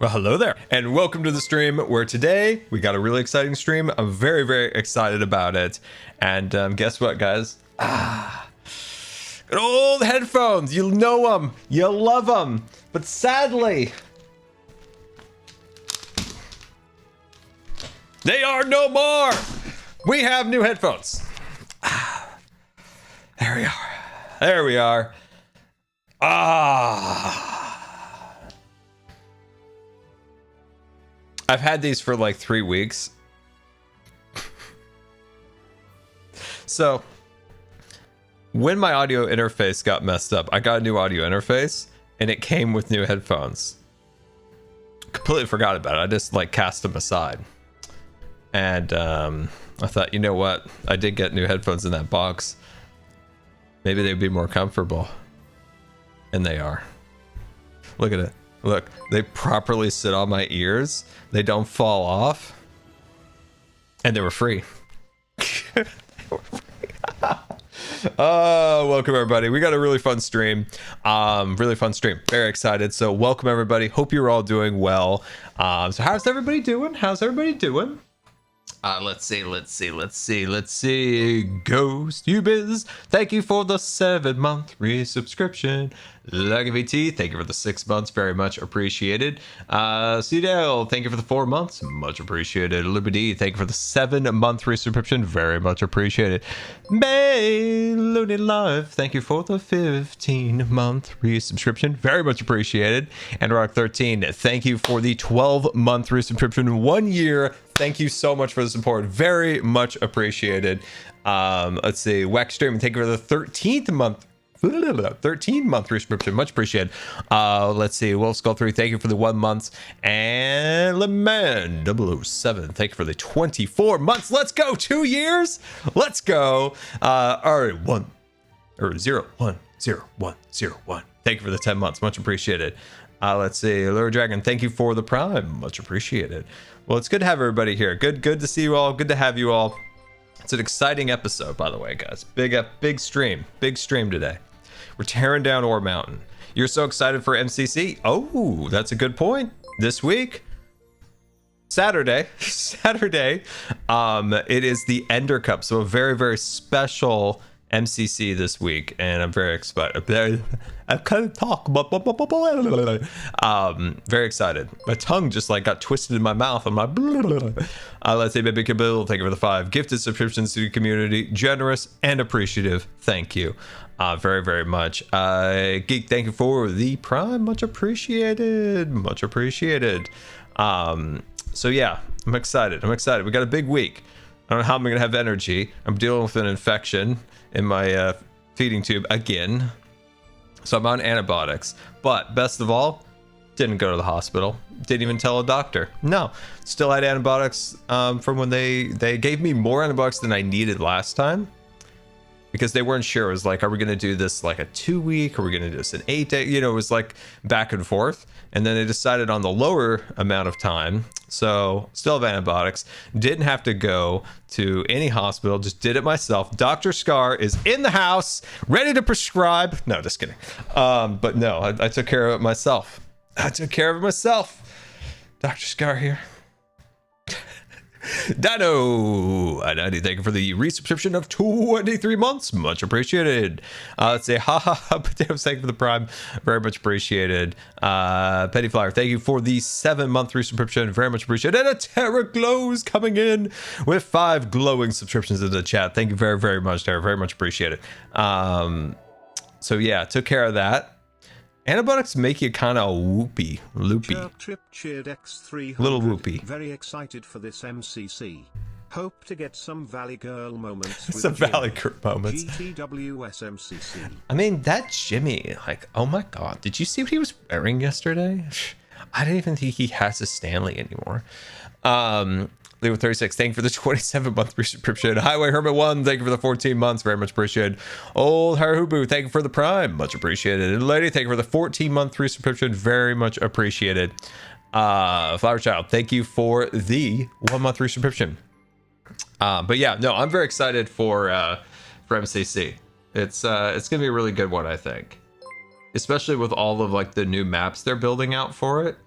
Well, hello there, and welcome to the stream where today we got a really exciting stream. I'm very, very excited about it. And guess what, guys? Good old headphones. You know them. You love them. But sadly, they are no more. We have new headphones. There we are. There we are. I've had these for like 3 weeks. So when my audio interface got messed up, I got a new audio interface and it came with new headphones. Completely forgot about it. I just like cast them aside. And I thought, you know what? I did get new headphones in that box. Maybe they'd be more comfortable. And they are. Look at it. Look, they properly sit on my ears. They don't fall off. And they were free. Welcome everybody. We got a really fun stream. Really fun stream. Very excited. So welcome everybody. Hope you're all doing well. So how's everybody doing? How's everybody doing? Let's see. Ghost Ubiz, thank you for the 7-month resubscription. Lucky VT, thank you for the 6 months, very much appreciated. CDL, thank you for the 4 months, much appreciated. Liberty, thank you for the 7-month resubscription, very much appreciated. May Looney Live, thank you for the 15-month resubscription, very much appreciated. And Rock 13, thank you for the 12-month resubscription, 1 year. Thank you so much for the support. Very much appreciated. Let's see. Wax Stream, thank you for the 13th month. 13-month resubscription. Much appreciated. Let's see. Wolf Skull 3, thank you for the 1 month. And LeMan 007, thank you for the 24 months. Let's go. 2 years. Let's go. All right. 01010101. Thank you for the 10 months. Much appreciated. Let's see. Lure Dragon, thank you for the Prime. Much appreciated. Well, it's good to have everybody here. Good to see you all. Good to have you all. It's an exciting episode, by the way, guys. Big stream today. We're tearing down Ore Mountain. You're so excited for MCC? Oh, that's a good point. This week, Saturday, it is the Ender Cup, so a very, very special MCC this week, and I'm very excited. I can't talk, very excited. My tongue just like got twisted in my mouth. I'm like, let's say Baby Kabil, thank you for the 5 gifted subscriptions to the community, generous and appreciative. Thank you, very, very much. Geek, thank you for the Prime, much appreciated, much appreciated. So yeah, I'm excited. We got a big week. I don't know how I'm gonna have energy. I'm dealing with an infection in my feeding tube again, so I'm on antibiotics. But best of all, didn't go to the hospital, didn't even tell a doctor. No, still had antibiotics from when they gave me more antibiotics than I needed last time, because they weren't sure. It was like, are we going to do this like a 2-week? Are we going to do this an 8-day? You know, it was like back and forth. And then they decided on the lower amount of time. So still have antibiotics. Didn't have to go to any hospital. Just did it myself. Dr. Scar is in the house, ready to prescribe. No, just kidding. But no, I took care of it myself. Dr. Scar here. Dino, thank you for the resubscription of 23 months. Much appreciated. Let's say potatoes, thank you for the Prime. Very much appreciated. Petty Flyer, thank you for the 7-month resubscription. Very much appreciated. And a Terra Glows coming in with 5 glowing subscriptions in the chat. Thank you very, very much, Terra. Very much appreciated. So yeah, took care of that. Antibiotics make you kind of loopy. Trip cheered X300. Little whoopy. Very excited for this MCC. Hope to get some Valley Girl moments. Some Valley Girl moments. GTWS MCC. I mean, that Jimmy, like, oh my god, did you see what he was wearing yesterday? I didn't even think he has a Stanley anymore. Leo 36, thank you for the 27-month resubscription. Highway Hermit 1, thank you for the 14 months. Very much appreciated. Old Harahubu, thank you for the Prime. Much appreciated. And Lady, thank you for the 14-month resubscription. Very much appreciated. Flower Child, thank you for the 1-month resubscription. But yeah, no, I'm very excited for MCC. It's gonna be a really good one, I think. Especially with all of like the new maps they're building out for it.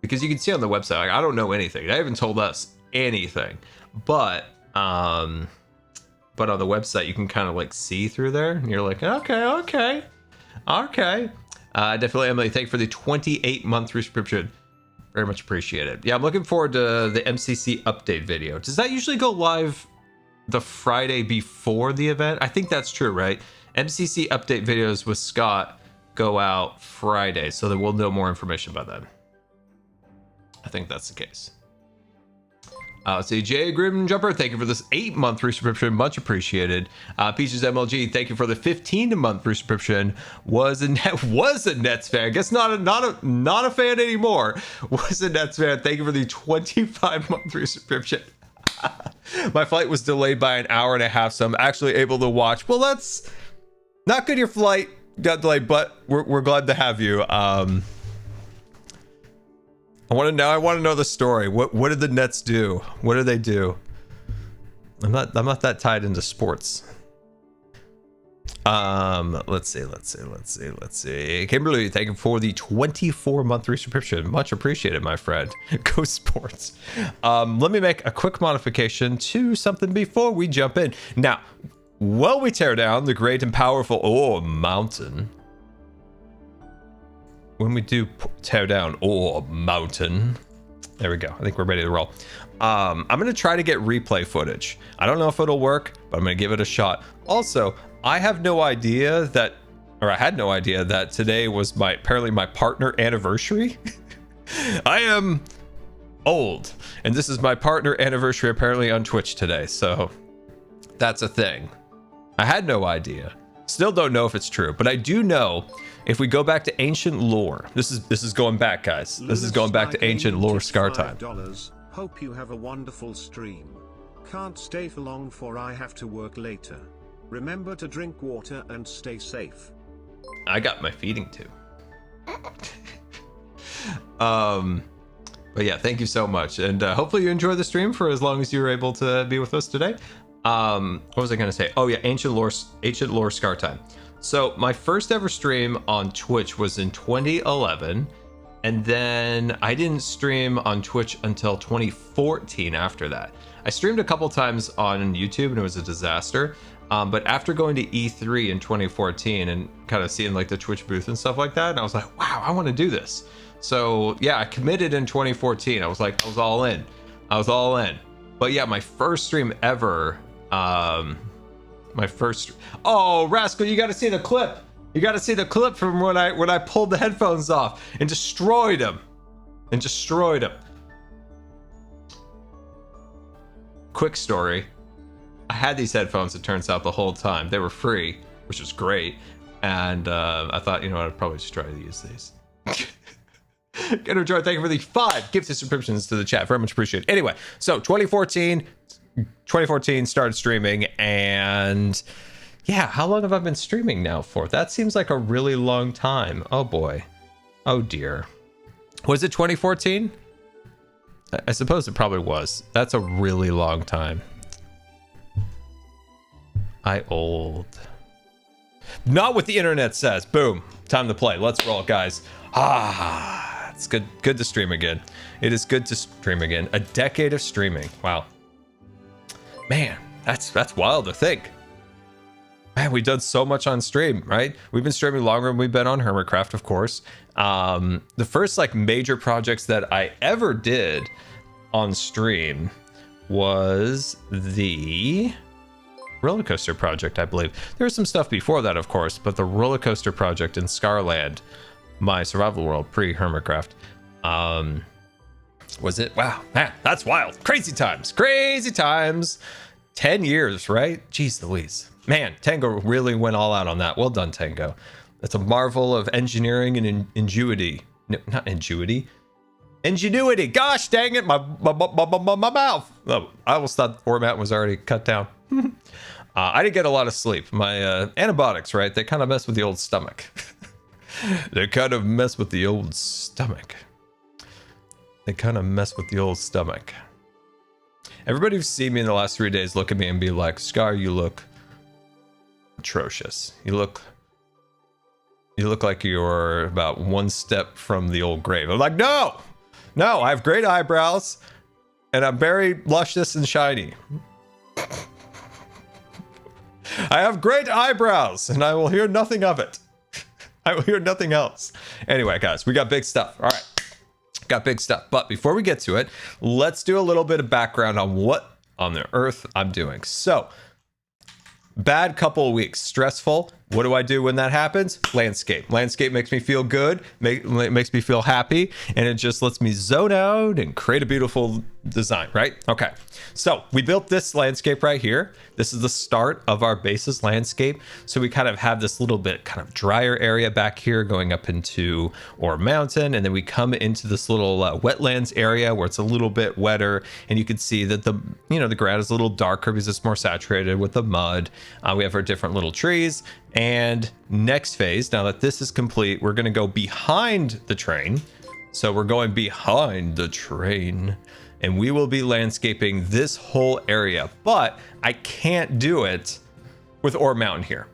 because you can see on the website, like, I don't know anything. They haven't told us anything, but on the website you can kind of like see through there, and you're like, okay. Definitely, Emily, thank you for the 28-month subscription. Very much appreciated. Yeah, I'm looking forward to the MCC update video. Does that usually go live the Friday before the event? I think that's true, right? MCC update videos with Scott go out Friday, so that we'll know more information by then. I think that's the case. Let's see, Jay Grim Jumper, thank you for this 8-month subscription, much appreciated. Peaches MLG, thank you for the 15-month subscription. Was a Nets fan. I guess not a fan anymore. Was a Nets fan. Thank you for the 25-month subscription. My flight was delayed by an hour and a half, so I'm actually able to watch. Well, that's not good. Your flight got delayed, but we're glad to have you. I want to know the story. What did the Nets do? What did they do? I'm not that tied into sports. Let's see. Kimberly, thank you for the 24-month subscription. Much appreciated, my friend. Go sports. Let me make a quick modification to something before we jump in. Now, while we tear down the great and powerful mountain, when we do tear down mountain, there we go. I think we're ready to roll. I'm gonna try to get replay footage. I don't know if it'll work, but I'm gonna give it a shot. Also, I had no idea that today was apparently my partner anniversary. I am old, and this is my partner anniversary apparently on Twitch today, so that's a thing. I had no idea. Still don't know if it's true, but I do know if we go back to ancient lore. This is going back, guys. This is going back to ancient lore Scar time. Hope you have a wonderful stream. Can't stay for long for I have to work later. Remember to drink water and stay safe. I got my feeding too. But yeah, thank you so much, and hopefully you enjoy the stream for as long as you were able to be with us today. What was I gonna say? Oh yeah, ancient lore Scar time. So my first ever stream on Twitch was in 2011, and then I didn't stream on Twitch until 2014 after that. I streamed a couple times on YouTube and it was a disaster. But after going to E3 in 2014 and kind of seeing like the Twitch booth and stuff like that, and I was like, wow, I want to do this. So yeah, I committed in 2014. I was all in. But yeah, my first stream ever, oh, Rascal, you got to see the clip. You got to see the clip from when I pulled the headphones off and destroyed them. Quick story. I had these headphones, it turns out, the whole time. They were free, which was great. And I thought, you know what, I'd probably just try to use these. Get enjoy. Thank you for the 5 gifted subscriptions to the chat. Very much appreciated. Anyway, so 2014 started streaming, and yeah, how long have I been streaming now for? That seems like a really long time. Oh boy. Oh dear. Was it 2014? I suppose it probably was. That's a really long time. Old. Not what the internet says. Boom. Time to play. Let's roll, guys. It's good to stream again. It is good to stream again. A decade of streaming. Wow. Man, that's wild to think. Man, we've done so much on stream, right? We've been streaming longer than we've been on Hermitcraft, of course. The first like major projects that I ever did on stream was the roller coaster project, I believe. There was some stuff before that, of course, but the roller coaster project in Scarland, my survival world pre-Hermitcraft, was it? Wow, man, that's wild. Crazy times. 10 years, right? Jeez Louise. Man, Tango really went all out on that. Well done, Tango. That's a marvel of engineering and ingenuity. No, not ingenuity. Ingenuity. Gosh dang it, my mouth. Oh, I almost thought the format was already cut down. I didn't get a lot of sleep. My antibiotics, right? They kind of mess with the old stomach. Everybody who's seen me in the last 3 days look at me and be like, Scar, you look atrocious. You look like you're about one step from the old grave. I'm like, no, No, I have great eyebrows, and I'm very luscious and shiny. I have great eyebrows, and I will hear nothing of it. I will hear nothing else. Anyway, guys, we got big stuff. All right. Got big stuff. But before we get to it, let's do a little bit of background on what on the earth I'm doing. So, bad couple of weeks. Stressful. What do I do when that happens? Landscape. Landscape makes me feel good, makes me feel happy, and it just lets me zone out and create a beautiful design, right? Okay. So we built this landscape right here. This is the start of our base's landscape. So we kind of have this little bit kind of drier area back here going up into Ore Mountain. And then we come into this little wetlands area where it's a little bit wetter. And you can see that the ground is a little darker because it's more saturated with the mud. We have our different little trees. And next phase, now that this is complete, we're going to go behind the train. So we're going behind the train. And we will be landscaping this whole area, but I can't do it with Ore Mountain here.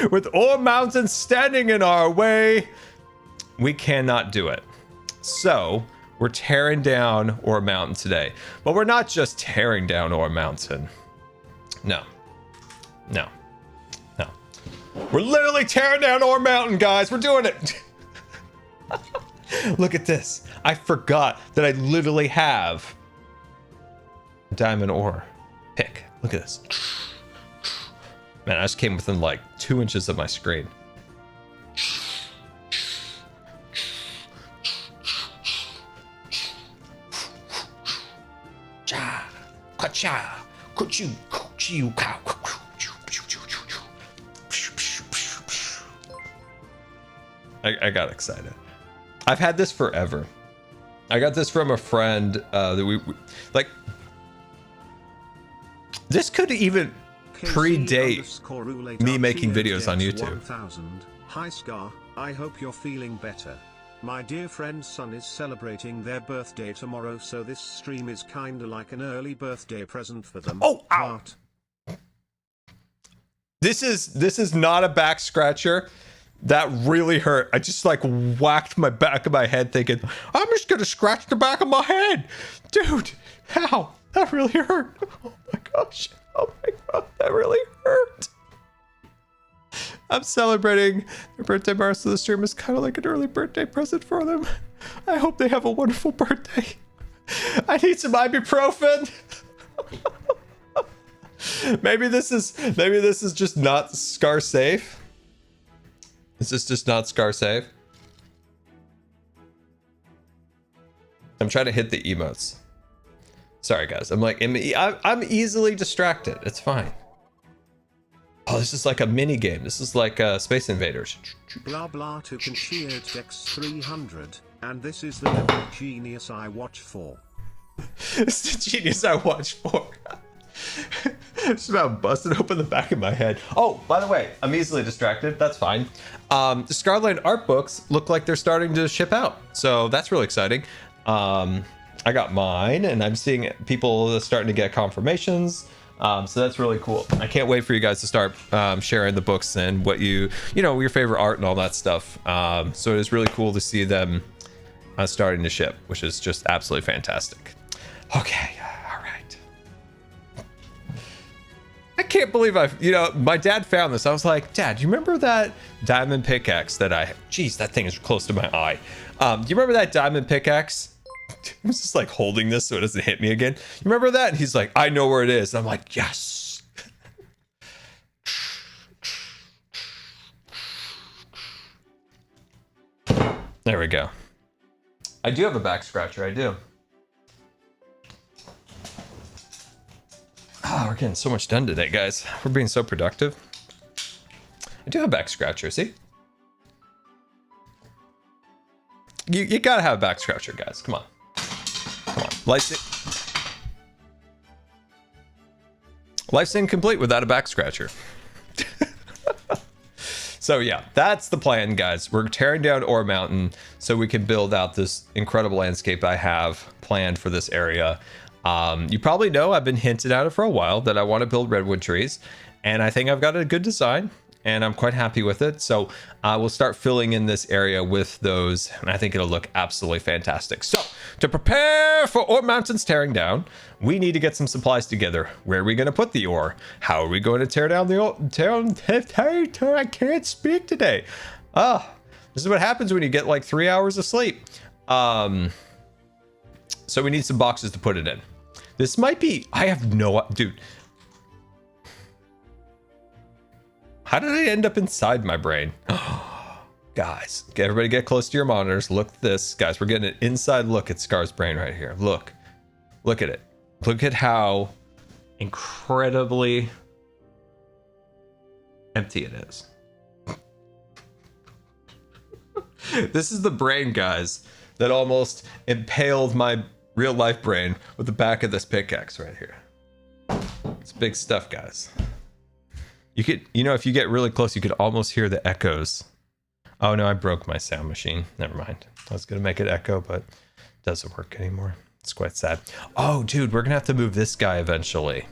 With Ore Mountain standing in our way, we cannot do it. So we're tearing down Ore Mountain today, but we're not just tearing down Ore Mountain. No. We're literally tearing down Ore Mountain, guys. We're doing it. Look at this. I forgot that I literally have a diamond ore pick. Look at this. Man, I just came within like 2 inches of my screen. I got excited. I've had this forever. I got this from a friend that we like. This could even predate me making videos on YouTube. 1000. Hi Scar, I hope you're feeling better. My dear friend's son is celebrating their birthday tomorrow, so this stream is kinda like an early birthday present for them. Oh, ow. This is not a back scratcher. That really hurt. I just like whacked my back of my head thinking, I'm just gonna scratch the back of my head. Dude, how? That really hurt. Oh my gosh. Oh my god, that really hurt. I'm celebrating their birthday tomorrow, so the stream is kind of like an early birthday present for them. I hope they have a wonderful birthday. I need some ibuprofen. Maybe this is just not Scar safe. Is this just not Scar safe? I'm trying to hit the emotes. Sorry guys, I'm easily distracted. It's fine. Oh, this is like a mini game. This is like Space Invaders. Blah blah to cheered Dex 300, and this is the level of genius I watch for. It's the genius I watch for. Just about busted open the back of my head. Oh, by the way, I'm easily distracted. That's fine. The Scarline art books look like they're starting to ship out, so that's really exciting. I got mine, and I'm seeing people starting to get confirmations. So that's really cool. I can't wait for you guys to start sharing the books and what your favorite art and all that stuff. So it is really cool to see them starting to ship, which is just absolutely fantastic. Okay, all right. I can't believe my dad found this. I was like, Dad, do you remember that diamond pickaxe that geez, that thing is close to my eye. Do you remember that diamond pickaxe? I was just like holding this so it doesn't hit me again. You remember that? And he's like, I know where it is. And I'm like, yes. There we go. I do have a back scratcher. I do. Oh, we're getting so much done today, guys. We're being so productive. I do have a back scratcher. See? You gotta have a back scratcher, guys. Come on. Come on. Life's incomplete without a back scratcher. So yeah, that's the plan, guys. We're tearing down Ore Mountain so we can build out this incredible landscape I have planned for this area. You probably know I've been hinting at it for a while that I want to build redwood trees, and I think I've got a good design. and I'm quite happy with it. So we'll start filling in this area with those, and I think it'll look absolutely fantastic. So to prepare for ore mountains tearing down, we need to get some supplies together. Where are we going to put the ore? How are we going to tear down the ore? I can't speak today. This is what happens when you get like 3 hours of sleep. So we need some boxes to put it in. This might be, I have no, dude. How did I end up inside my brain? Guys, everybody get close to your monitors. Look at this. Guys, we're getting an inside look at Scar's brain right here. Look at it. Look at how incredibly empty it is. This is the brain, guys, that almost impaled my real life brain with the back of this pickaxe right here. It's big stuff, guys. You could, if you get really close, you could almost hear the echoes. Oh no, I broke my sound machine. Never mind. I was gonna make it echo, but it doesn't work anymore. It's quite sad. Oh, dude, we're gonna have to move this guy eventually.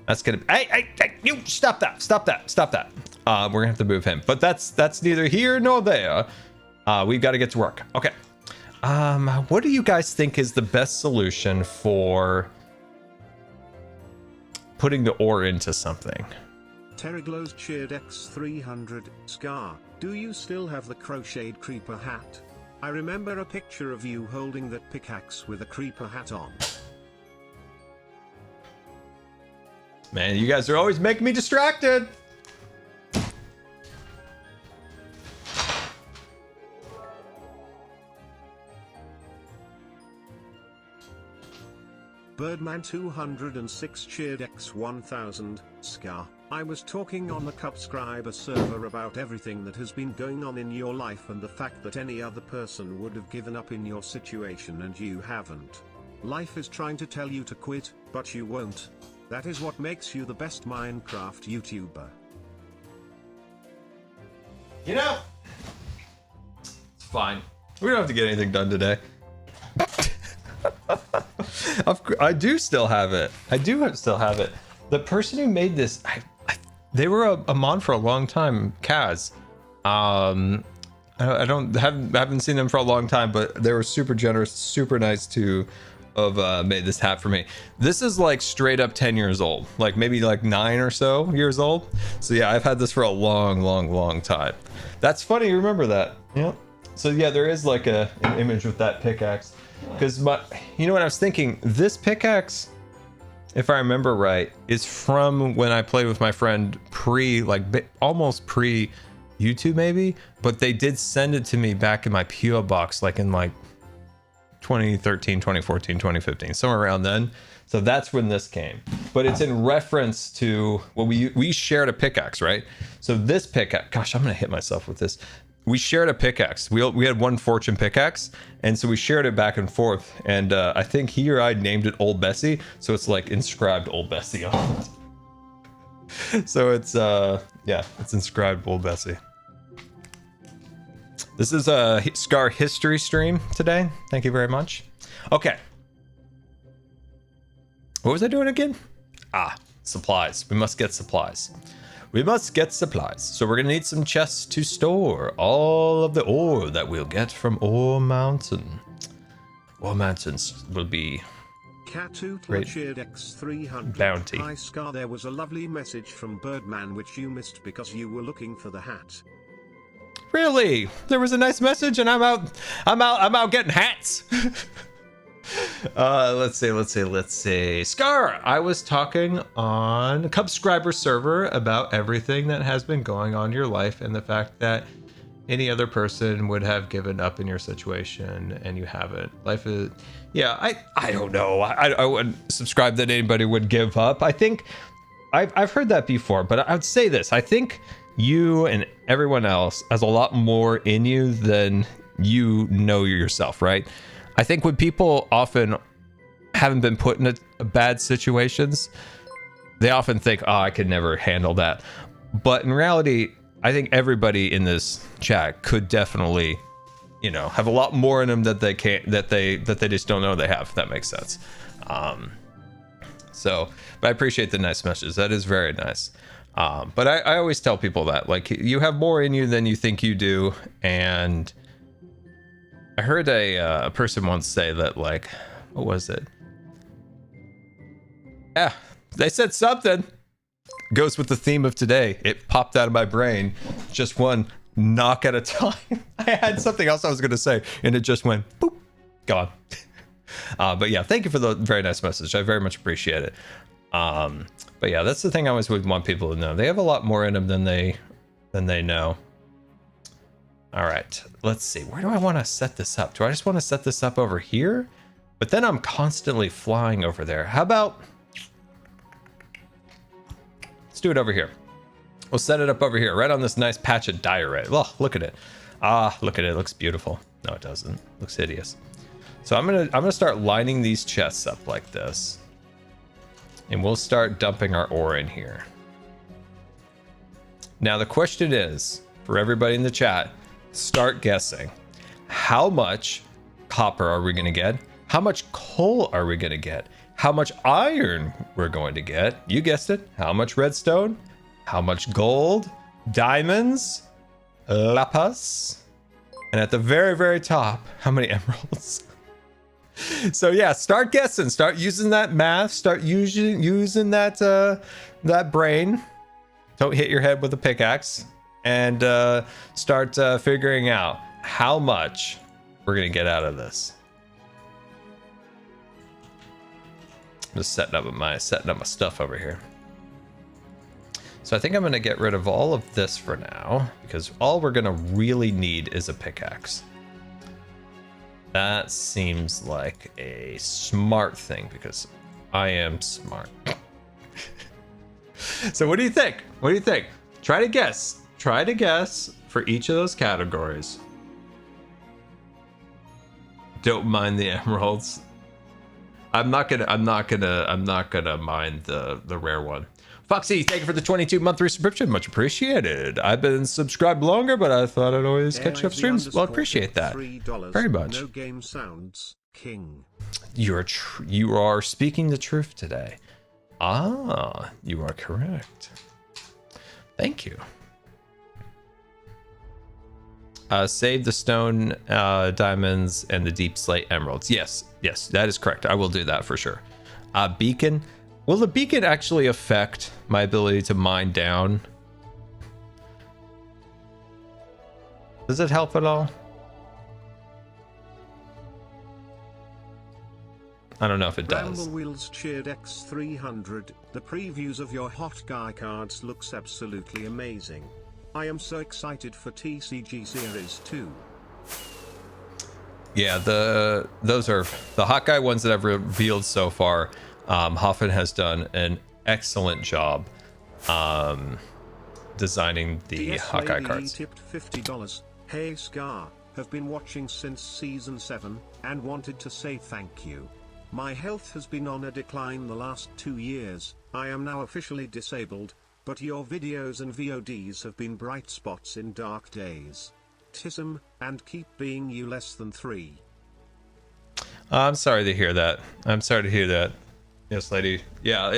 That's gonna. Hey, you stop that! Stop that! We're gonna have to move him, but that's neither here nor there. We've got to get to work. Okay. What do you guys think is the best solution for putting the ore into something? Terraglows cheered X300. Scar, do you still have the crocheted creeper hat? I remember a picture of you holding that pickaxe with a creeper hat on. Man, you guys are always making me distracted. Birdman 206 cheered X1000. Scar, I was talking on the Subscriber server about everything that has been going on in your life and the fact that any other person would have given up in your situation and you haven't. Life is trying to tell you to quit, but you won't. That is what makes you the best Minecraft YouTuber. It's fine. We don't have to get anything done today. I do still have it. Still have it. The person who made this, they were a mod for a long time, Kaz. I haven't seen them for a long time, but they were super generous, super nice to have made this hat for me. This is like straight up 10 years old, like maybe like 9 or so years old. So yeah, I've had this for a long time. That's funny. You remember that? Yeah. So yeah, there is like an image with that pickaxe. Because you know what I was thinking? This pickaxe, if I remember right, is from when I played with my friend almost pre YouTube maybe, but they did send it to me back in my PO box like in like 2013, 2014, 2015, somewhere around then. So that's when this came. But it's in reference to, well, we shared a pickaxe, right? So this pickaxe, gosh, I'm gonna hit myself with this. We shared a pickaxe. We had one fortune pickaxe, and so we shared it back and forth. And I think he or I named it Old Bessie, so it's like inscribed Old Bessie on it. So it's it's inscribed Old Bessie. This is a Scar history stream today. Thank you very much. Okay. What was I doing again? Supplies. We must get supplies. So we're gonna need some chests to store all of the ore that we'll get from Ore Mountain. Ore Mountains will be cheered X300. Bounty. Hi Scar, there was a lovely message from Birdman which you missed because you were looking for the hat. Really? There was a nice message and I'm out getting hats. Let's see. Scar, I was talking on Subscriber server about everything that has been going on in your life and the fact that any other person would have given up in your situation and you haven't. Life is, I don't know. I wouldn't subscribe that anybody would give up. I think I've heard that before, but I would say this. I think you and everyone else has a lot more in you than you know yourself, right? I think when people often haven't been put in bad situations, they often think, oh, I could never handle that. But in reality, I think everybody in this chat could definitely, have a lot more in them that they can't, that they just don't know they have, if that makes sense. But I appreciate the nice message. That is very nice. But I always tell people that, like, you have more in you than you think you do. And I heard a person once say that, like, what was it? Yeah, they said something. Goes with the theme of today. It popped out of my brain. Just one knock at a time. I had something else I was going to say, and it just went boop, gone. But yeah, thank you for the very nice message. I very much appreciate it. But yeah, that's the thing I always would want people to know. They have a lot more in them than they know. All right, let's see. Where do I want to set this up? Do I just want to set this up over here? But then I'm constantly flying over there. How about... let's do it over here. We'll set it up over here, right on this nice patch of diorite. Oh, look at it. Ah, look at it. It looks beautiful. No, it doesn't. It looks hideous. So I'm gonna start lining these chests up like this. And we'll start dumping our ore in here. Now the question is, for everybody in the chat, start guessing. How much copper are we gonna get? How much coal are we gonna get? How much iron we're going to get? You guessed it. How much redstone? How much gold? Diamonds? Lapis? And at the very, very top, how many emeralds? So yeah, start guessing. Start using that math. Start using that that brain. Don't hit your head with a pickaxe. And start figuring out how much we're gonna get out of this. I'm just setting up my stuff over here. So I think I'm gonna get rid of all of this for now, because all we're gonna really need is a pickaxe. That seems like a smart thing, because I am smart. So what do you think? What do you think? Try to guess. Try to guess for each of those categories. Don't mind the emeralds. I'm not gonna mind the rare one. Foxy, thank you for the 22-month resubscription. Much appreciated. I've been subscribed longer, but I thought I'd always catch up streams. Well, I appreciate that very much. No game sounds king. You are speaking the truth today. Ah, you are correct. Thank you. Save the stone diamonds and the deep slate emeralds. Yes, that is correct. I will do that for sure. Beacon. Will the beacon actually affect my ability to mine down? Does it help at all? I don't know if it does. Wheels cheered X300. The previews of your hot guy cards looks absolutely amazing. I am so excited for TCG Series 2. Yeah, those are the hot guy ones that I've revealed so far. Hoffman has done an excellent job designing the Hawkeye cards. Tipped $50. Hey Scar, have been watching since season 7 and wanted to say thank you. My health has been on a decline the last 2 years. I am now officially disabled, but your videos and VODs have been bright spots in dark days. Tism, and keep being you less than 3. I'm sorry to hear that. I'm sorry to hear that. Yes, lady. Yeah,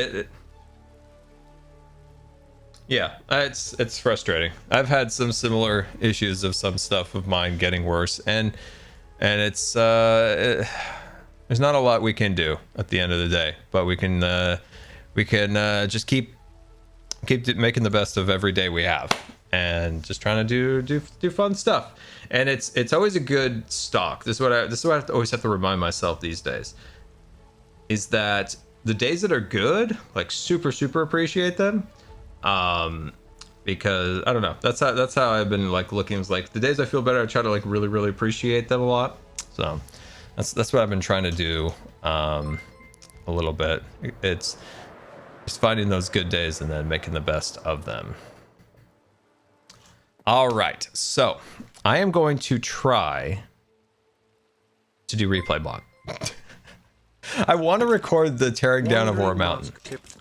it's frustrating. I've had some similar issues of some stuff of mine getting worse, and it's there's not a lot we can do at the end of the day, but we can just keep making the best of every day we have, and just trying to do fun stuff. And it's always a good stock. This is what I always have to remind myself these days, is that the days that are good, like super appreciate them, because I don't know, that's how I've been like looking. It's like the days I feel better, I try to like really appreciate them a lot. So that's what I've been trying to do a little bit. It's just finding those good days and then making the best of them. All right, so I am going to try to do replay bot. I want to record the tearing down of War Mountain,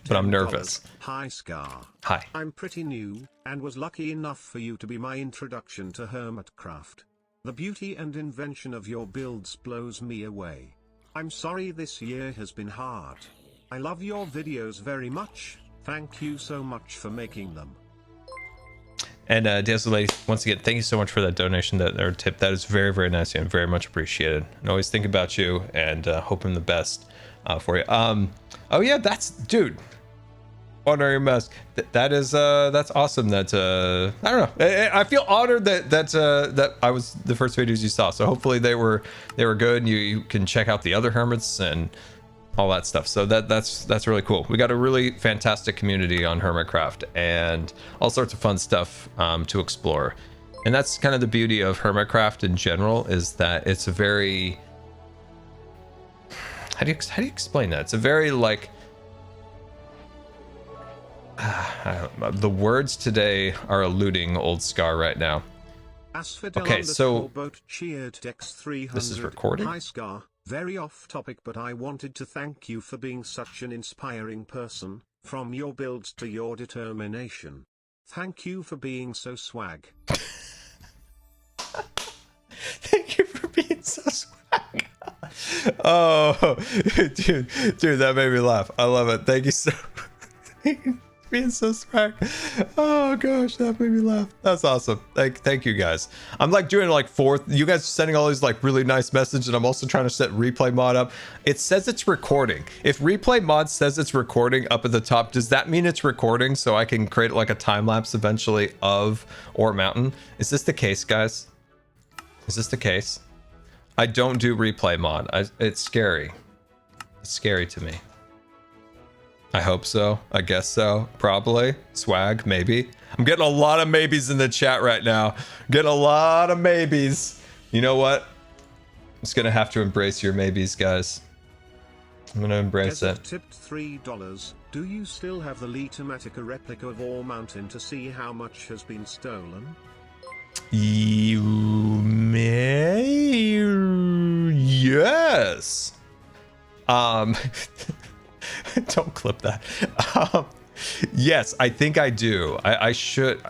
but I'm nervous. Hi Scar. Hi. I'm pretty new, and was lucky enough for you to be my introduction to Hermitcraft. The beauty and invention of your builds blows me away. I'm sorry this year has been hard. I love your videos very much. Thank you so much for making them. And Dazzle Lady, once again, thank you so much for that donation, that or tip. That is very, very nice and very much appreciated. And always think about you and hoping the best for you. Oh yeah, that's dude. Honorary mask. That's awesome. That I don't know. I feel honored that I was the first videos you saw. So hopefully they were good. And you can check out the other hermits and all that stuff. So that's really cool. We got a really fantastic community on Hermitcraft and all sorts of fun stuff to explore. And that's kind of the beauty of Hermitcraft in general, is that it's a very, how do you explain that? It's a very like, I don't know, the words today are eluding old Scar right now. Okay, so this is recording. Hi Scar, very off topic, but I wanted to thank you for being such an inspiring person, from your builds to your determination. Thank you for being so swag. Thank you for being so swag. Oh, dude, that made me laugh. I love it. Thank you so being so swag. Oh gosh, that made me laugh. That's awesome. Thank you guys. I'm like doing like you guys are sending all these like really nice messages, and I'm also trying to set replay mod up. It says it's recording. If replay mod says it's recording up at the top, does that mean it's recording so I can create like a time lapse eventually of Ore Mountain? Is this the case, guys? Is this the case? I don't do replay mod. It's scary. It's scary to me. I hope so. I guess so. Probably. Swag, maybe. I'm getting a lot of maybes in the chat right now. Getting a lot of maybes. You know what? I'm just gonna have to embrace your maybes, guys. I'm gonna embrace it. Tipped $3. Do you still have the Litematica replica of Ore Mountain to see how much has been stolen? You may. Yes. Don't clip that. Yes, I think I do. I should.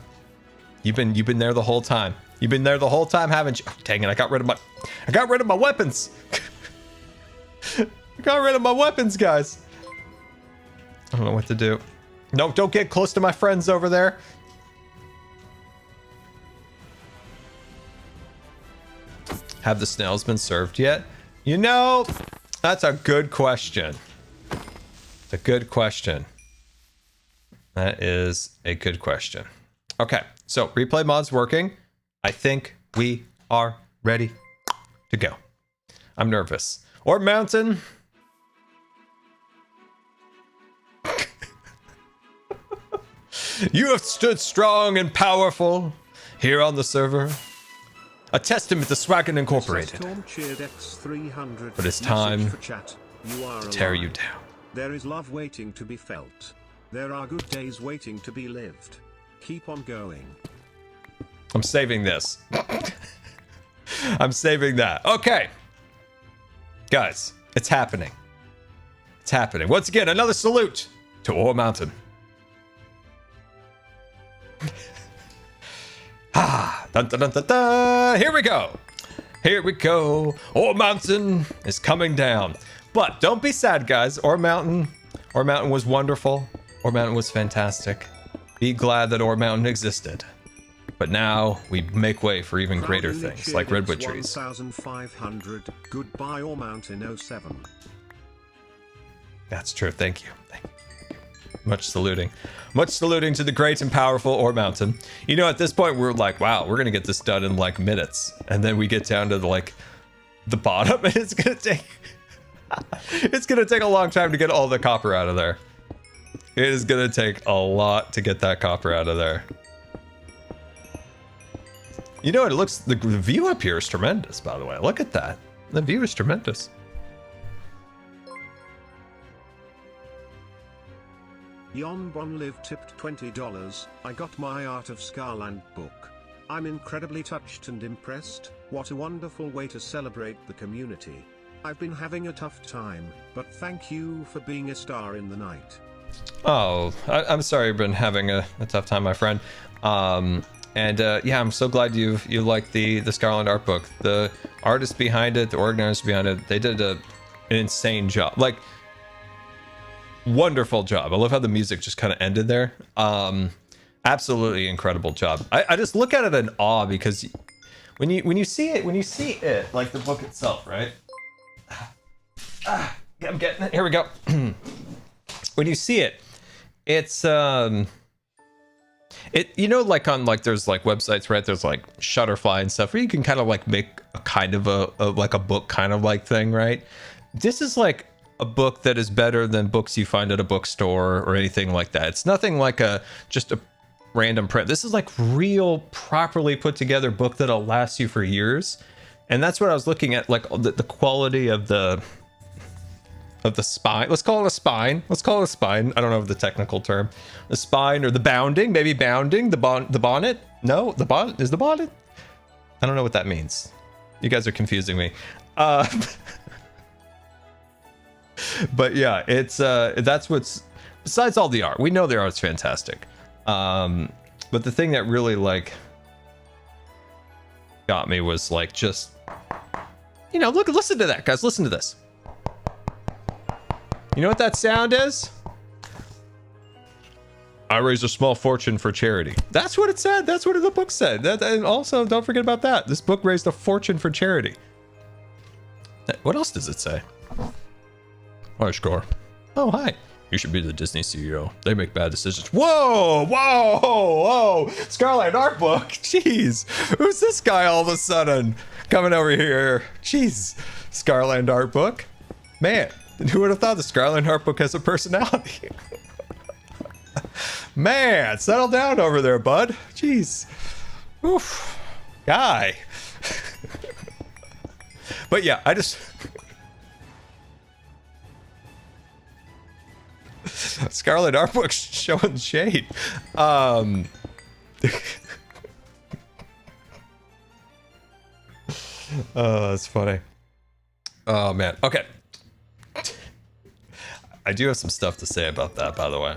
You've been there the whole time. You've been there the whole time, haven't you? Oh, dang it! I got rid of my weapons. I got rid of my weapons, guys. I don't know what to do. No, don't get close to my friends over there. Have the snails been served yet? You know, that's a good question. It's a good question. That is a good question. Okay, so replay mod's working. I think we are ready to go. I'm nervous. Ore Mountain. You have stood strong and powerful here on the server. A testament to Swaggin' Incorporated. But it's time to tear you down. There is love waiting to be felt. There are good days waiting to be lived. Keep on going. I'm saving this. I'm saving that. Okay. Guys, it's happening. It's happening. Once again, another salute to Ore Mountain. Dun, dun, dun, dun, dun. Here we go. Here we go. Ore Mountain is coming down. But don't be sad, guys. Ore Mountain was wonderful. Ore Mountain was fantastic. Be glad that Ore Mountain existed. But now we make way for even greater things, like redwood trees. 1,500. Goodbye, Ore Mountain 07. That's true. Thank you. Thank you. Much saluting. Much saluting to the great and powerful Ore Mountain. You know, at this point, we're like, wow, we're going to get this done in like minutes. And then we get down to the bottom, and it's going to take... it's going to take a long time to get all the copper out of there. It is going to take a lot to get that copper out of there. You know, the view up here is tremendous, by the way. Look at that. The view is tremendous. Yon Bon Live tipped $20. I got my Art of Scarland book. I'm incredibly touched and impressed. What a wonderful way to celebrate the community. I've been having a tough time, but thank you for being a star in the night. Oh, I'm sorry you've been having a tough time, my friend. Yeah, I'm so glad you like the Scarland art book. The artist behind it, the organizers behind it, they did an insane job. Like, wonderful job. I love how the music just kind of ended there. Absolutely incredible job. I just look at it in awe because when you see it like the book itself, right? I'm getting it. Here we go. When you see it, it's like on like there's like websites, right? There's like Shutterfly and stuff where you can kind of like make a kind of a like a book kind of like thing, right? This is like a book that is better than books you find at a bookstore or anything like that. It's nothing like just a random print. This is like real, properly put together book that'll last you for years. And that's what I was looking at, like the quality of the spine. Let's call it a spine. I don't know the technical term. The spine or the bounding, maybe bounding, the bonnet. No, the bonnet is the bonnet. I don't know what that means. You guys are confusing me. But yeah, it's that's what's besides all the art. We know the art's fantastic. But the thing that really like got me was like just listen to that, guys. Listen to this. You know what that sound is? I raised a small fortune for charity. That's what it said. That's what the book said. And also, don't forget about that. This book raised a fortune for charity. What else does it say? Hi, Scar. Oh, hi. You should be the Disney CEO. They make bad decisions. Whoa, whoa, whoa. Scarlet Art Book. Jeez. Who's this guy all of a sudden coming over here? Jeez. Scarlet Art Book. Man. Who would have thought the Scarlet Art Book has a personality? Man, settle down over there, bud. Jeez. Oof. Guy. But yeah, I just... Scarlet Art Book showing shade. Oh, that's funny. Oh, man. Okay. I do have some stuff to say about that, by the way.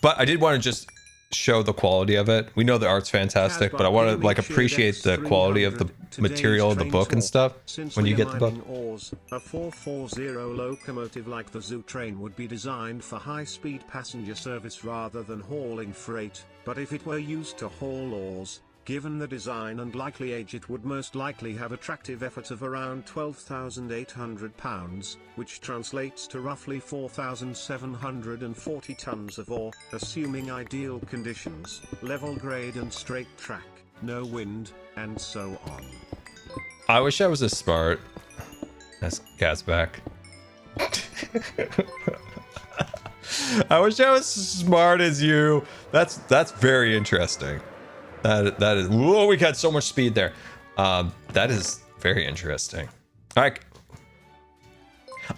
But I did want to just show the quality of it. We know the art's fantastic, but I want to like appreciate the quality of the material of the book and stuff when you get the book. A 440 locomotive like the Zoo train would be designed for high-speed passenger service rather than hauling freight, but if it were used to haul ores, given the design and likely age, it would most likely have a tractive effort of around 12,800 pounds, which translates to roughly 4,740 tons of ore, assuming ideal conditions, level grade and straight track, no wind, and so on. I wish I was as smart as Gazback. I wish I was as smart as you. That's very interesting. That is, whoa, we got so much speed there. That is very interesting. All right.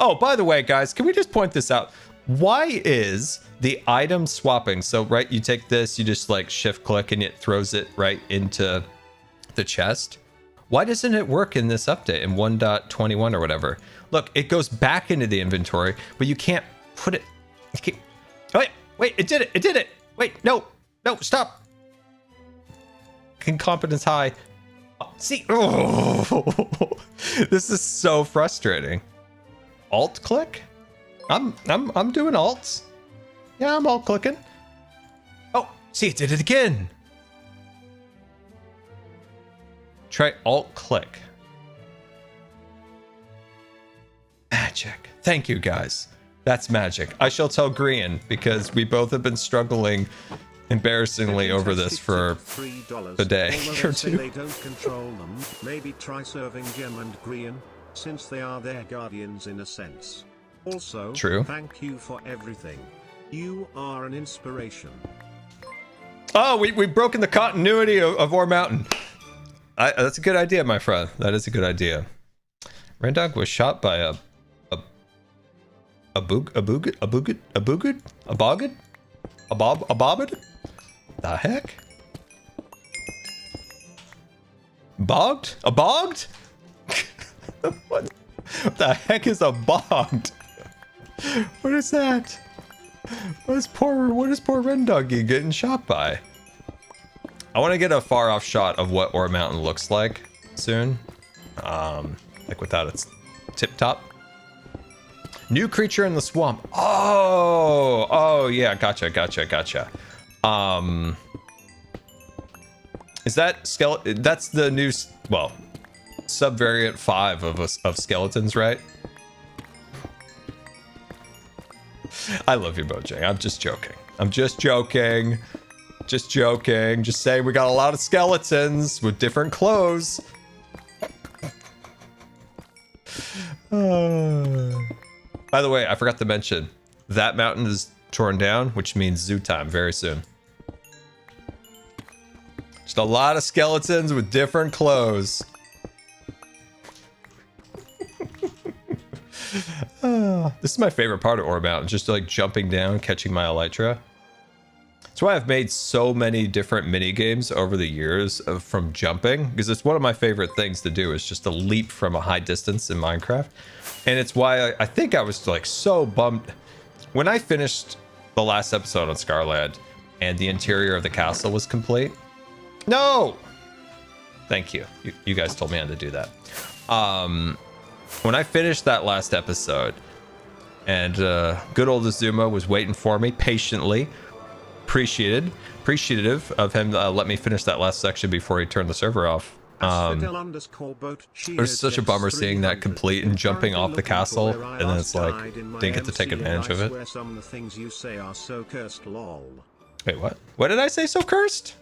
Oh, by the way, guys, can we just point this out? Why is the item swapping? So, right, you take this, you just like shift click and it throws it right into the chest. Why doesn't it work in this update in 1.21 or whatever? Look, it goes back into the inventory, but you can't put it. You can't, oh, wait, it did it. It did it. Wait, no, stop. Incompetence high. Oh, see, oh, this is so frustrating. Alt click? I'm doing alts. Yeah, I'm alt clicking. Oh, see, it did it again. Try alt click. Magic. Thank you, guys. That's magic. I shall tell Grian because we both have been struggling embarrassingly over this for a day or two. They don't control them. Maybe try serving Gem and Grian, since they are their guardians in a sense. Also, true. Thank you for everything. You are an inspiration. Oh, we've broken the continuity of Ore Mountain. That's a good idea, my friend. That is a good idea. Rendog was shot by a bogged? The heck? Bogged? A bogged? What the heck is a bogged? What is that? What is poor Rendoggy getting shot by? I want to get a far off shot of what Ore Mountain looks like soon. Like without its tip top. New creature in the swamp. Oh, yeah, gotcha. Is that skeleton? That's the new, well, subvariant 5 of skeletons, right? I love you, Mojang. I'm just joking. Just saying we got a lot of skeletons with different clothes. By the way, I forgot to mention, that mountain is torn down, which means zoo time very soon. Just a lot of skeletons with different clothes. This is my favorite part of Ore Mountain, just like jumping down, catching my elytra. That's why I've made so many different mini games over the years from jumping, because it's one of my favorite things to do, is just to leap from a high distance in Minecraft. And it's why I think I was like so bummed when I finished the last episode on Scarland and the interior of the castle was complete. No! Thank you. You guys told me how to do that. When I finished that last episode and good old Azuma was waiting for me patiently, appreciative of him let me finish that last section before he turned the server off. It was such a bummer seeing that complete and jumping off the castle, and then it's like didn't get to take advantage of it. Wait, what? What did I say? So cursed?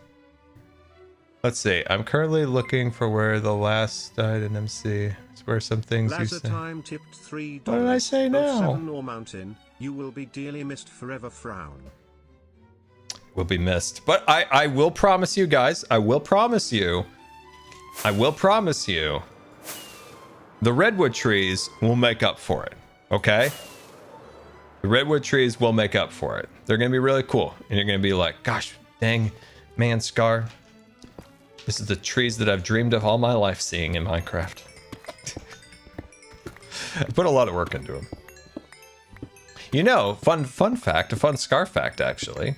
Let's see. I'm currently looking for where the last died in MC. It's where some things you say. What did I say now? Mountain, you will be dearly missed forever. Frown. Will be missed, but I will promise you guys. I will promise you. The redwood trees will make up for it. Okay. The redwood trees will make up for it. They're gonna be really cool, and you're gonna be like, "Gosh, dang, man, Scar. This is the trees that I've dreamed of all my life seeing in Minecraft." I put a lot of work into them. You know, fun fact, a fun Scar fact, actually.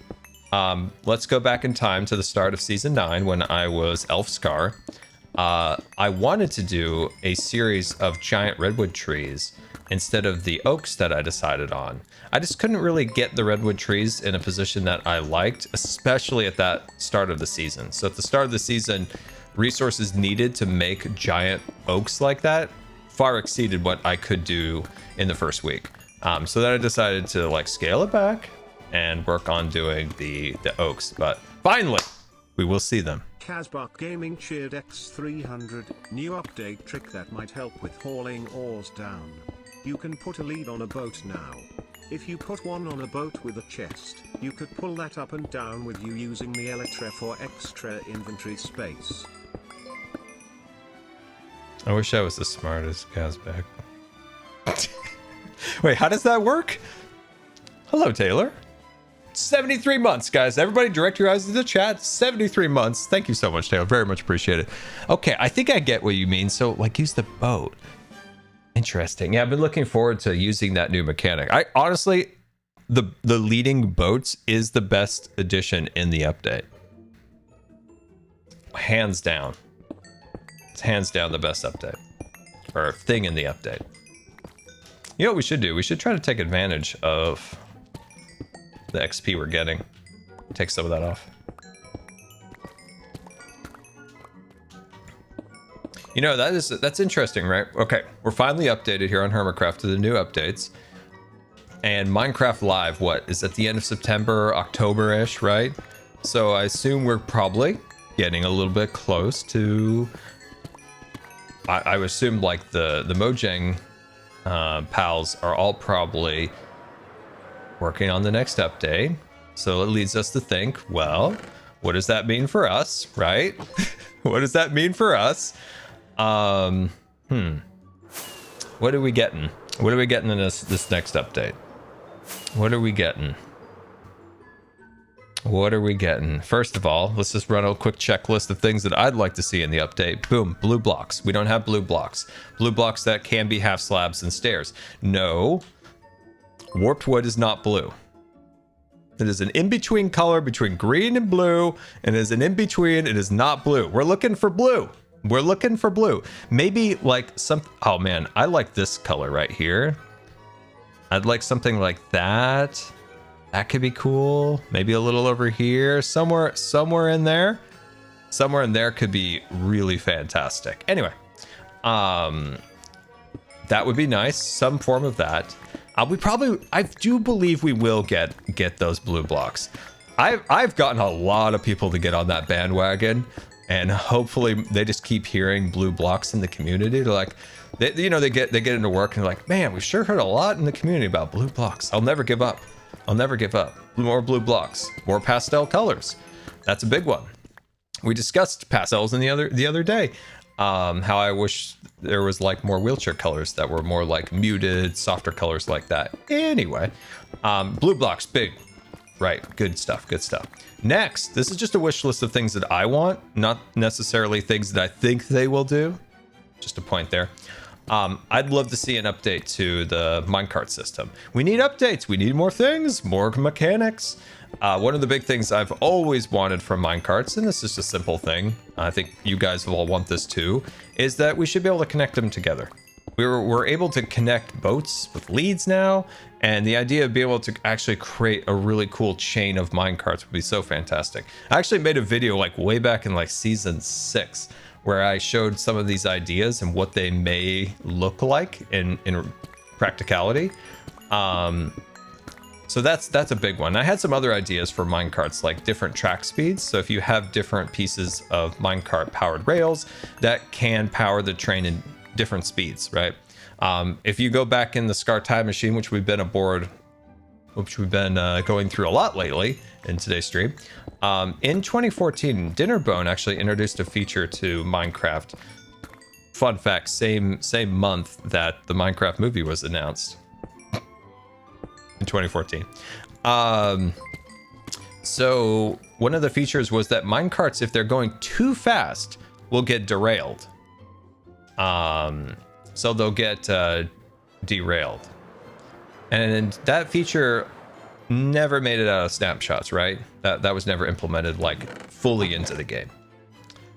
Let's go back in time to the start of Season 9 when I was Elf Scar. I wanted to do a series of giant redwood trees instead of the oaks that I decided on. I just couldn't really get the redwood trees in a position that I liked, especially at that start of the season. So at the start of the season, resources needed to make giant oaks like that far exceeded what I could do in the first week. So then I decided to like scale it back and work on doing the oaks, but finally we will see them. Casbach Gaming cheered X300, new update trick that might help with hauling ores down. You can put a lead on a boat now. If you put one on a boat with a chest, you could pull that up and down with you using the elytra for extra inventory space. I wish I was as smart as Casbach. Wait, how does that work? Hello, Taylor. 73 months, guys. Everybody direct your eyes to the chat. 73 months. Thank you so much, Taylor. Very much appreciate it. Okay, I think I get what you mean. So, like, use the boat. Interesting. Yeah, I've been looking forward to using that new mechanic. I honestly, the leading boats is the best addition in the update. Hands down. It's hands down the best update. Or thing in the update. You know what we should do? We should try to take advantage of the XP we're getting. Take some of that off. You know, that's interesting, right? Okay, we're finally updated here on Hermitcraft to the new updates. And Minecraft Live, what, is at the end of September, October-ish, right? So I assume we're probably getting a little bit close to... I would assume like the Mojang pals are all probably working on the next update. So it leads us to think, well, what does that mean for us, right? What does that mean for us? What are we getting? What are we getting in this next update? What are we getting? What are we getting? First of all, let's just run a quick checklist of things that I'd like to see in the update. Boom, blue blocks. We don't have blue blocks. Blue blocks that can be half slabs and stairs. No, warped wood is not blue. It is an in-between color between green and blue, and it is an in-between. It is not blue. We're looking for blue. We're looking for blue. Maybe like some... Oh man, I like this color right here. I'd like something like that. That could be cool. Maybe a little over here, somewhere in there. Somewhere in there could be really fantastic. Anyway, that would be nice. Some form of that. I do believe we will get those blue blocks. I've gotten a lot of people to get on that bandwagon, and hopefully they just keep hearing blue blocks in the community. They're like, they get into work and they're like, man, we've sure heard a lot in the community about blue blocks. I'll never give up. I'll never give up. More blue blocks, more pastel colors. That's a big one. We discussed pastels in the other day. How I wish there was like more wheelchair colors that were more like muted, softer colors like that. Anyway, blue blocks, big. Right, good stuff, good stuff. Next, this is just a wish list of things that I want, not necessarily things that I think they will do. Just a point there. I'd love to see an update to the minecart system. We need updates. We need more things, more mechanics. One of the big things I've always wanted from minecarts, and this is a simple thing, I think you guys will all want this too, is that we should be able to connect them together. We're able to connect boats with leads now, and the idea of being able to actually create a really cool chain of minecarts would be so fantastic. I actually made a video like way back in like season 6 where I showed some of these ideas and what they may look like in practicality. So that's a big one. I had some other ideas for minecarts, like different track speeds. So if you have different pieces of minecart powered rails that can power the train in different speeds, right? If you go back in the Scar Time Machine, which we've been going through a lot lately in today's stream, in 2014, Dinnerbone actually introduced a feature to Minecraft. Fun fact, same month that the Minecraft movie was announced. In 2014. So one of the features was that minecarts, if they're going too fast, will get derailed. So they'll get derailed. And that feature never made it out of snapshots, right? That was never implemented like fully into the game.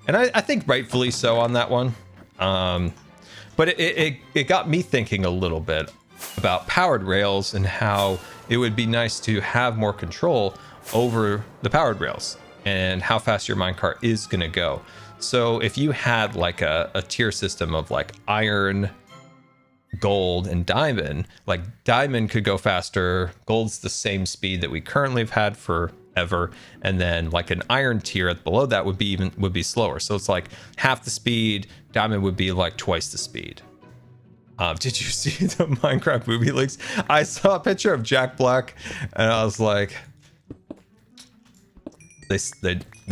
And I think rightfully so on that one. But it got me thinking a little bit about powered rails and how it would be nice to have more control over the powered rails and how fast your minecart is going to go. So if you had like a tier system of like iron, gold, and diamond, like diamond could go faster, gold's the same speed that we currently have had forever, and then like an iron tier below that would be slower. So it's like half the speed, diamond would be like twice the speed. Did you see the Minecraft movie leaks? I saw a picture of Jack Black and I was like, they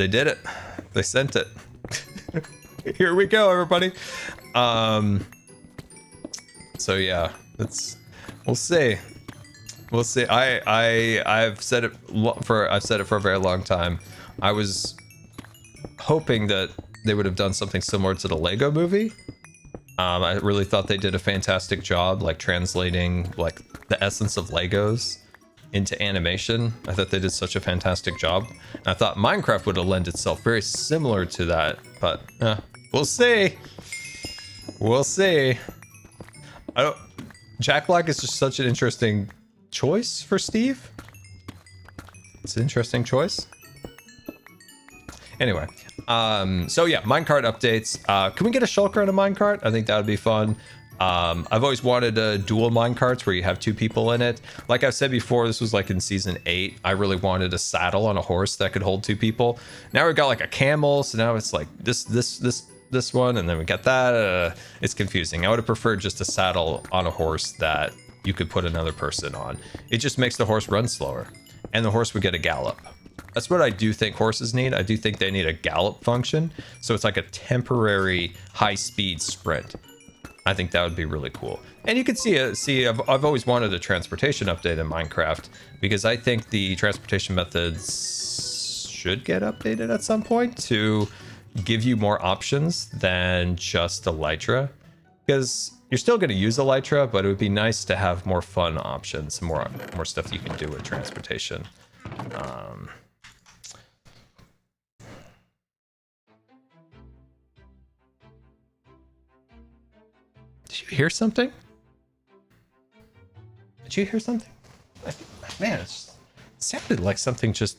did it. They sent it. Here we go, everybody. So yeah, we'll see. I've said it for a very long time. I was hoping that they would have done something similar to the Lego movie. I really thought they did a fantastic job, like translating like the essence of Legos into animation. I thought they did such a fantastic job. And I thought Minecraft would have lent itself very similar to that, but we'll see. We'll see. Jack Black is just such an interesting choice for Steve. It's an interesting choice. Anyway, so yeah, minecart updates. Can we get a shulker and a minecart? I think that would be fun. I've always wanted a dual minecarts where you have two people in it. Like I've said before, this was like in season 8. I really wanted a saddle on a horse that could hold two people. Now we've got like a camel, so now it's like this one, and then we got that. It's confusing. I would have preferred just a saddle on a horse that you could put another person on. It just makes the horse run slower, and the horse would get a gallop. That's what I do think horses need. I do think they need a gallop function, so it's like a temporary high-speed sprint. I think that would be really cool. And you can see I've always wanted a transportation update in Minecraft, because I think the transportation methods should get updated at some point to give you more options than just elytra, because you're still going to use elytra, but it would be nice to have more fun options, more stuff you can do with transportation. Did you hear something? Did you hear something? Man, it sounded like something just...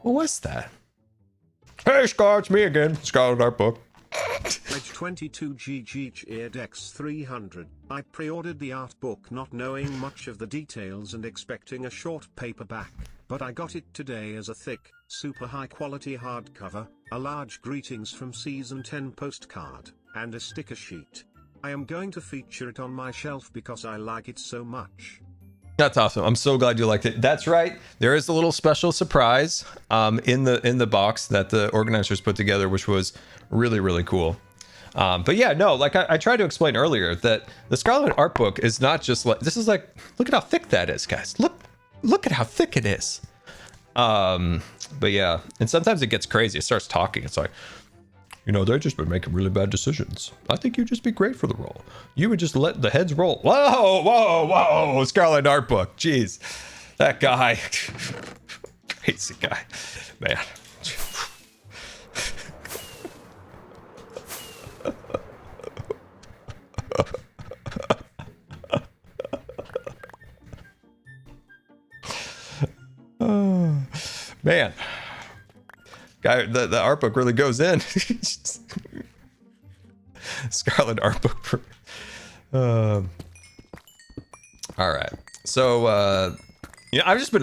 What was that? Hey, Scar, it's me again. Scarlet Art Book. Pledge 22GG Eared X300. I pre-ordered the art book not knowing much of the details and expecting a short paperback, but I got it today as a thick, super high quality hardcover, a large greetings from season 10 postcard, and a sticker sheet. I am going to feature it on my shelf because I like it so much. That's awesome. I'm so glad you liked it. That's right. There is a little special surprise in the box that the organizers put together, which was really, really cool. But yeah, no, like I tried to explain earlier that the Scarlet Art Book is not just like, this is like, look at how thick that is, guys. Look at how thick it is. But yeah, and sometimes it gets crazy. It starts talking. It's like, you know, they've just been making really bad decisions. I think you'd just be great for the role. You would just let the heads roll. Whoa, whoa, whoa, Scarlet Art Book. Jeez, that guy. Crazy guy, man. Oh, man. Guy, the art book really goes in. Scarlet Art Book. All right. So, yeah, I've just been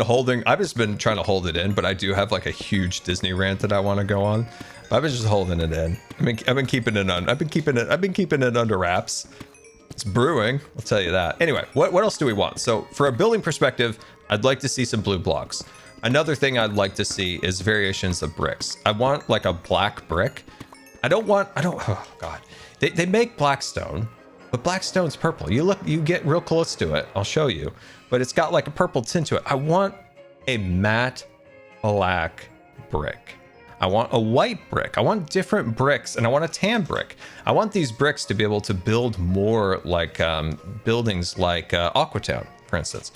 trying to hold it in, but I do have like a huge Disney rant that I want to go on. I've been just holding it in. I've been keeping it under wraps. It's brewing, I'll tell you that. Anyway, what else do we want? So for a building perspective, I'd like to see some blue blocks. Another thing I'd like to see is variations of bricks. I want like a black brick. Oh God. They make black stone, but black stone's purple. You get real close to it. I'll show you, but it's got like a purple tint to it. I want a matte black brick. I want a white brick. I want different bricks, and I want a tan brick. I want these bricks to be able to build more like buildings like Aquatown, for instance.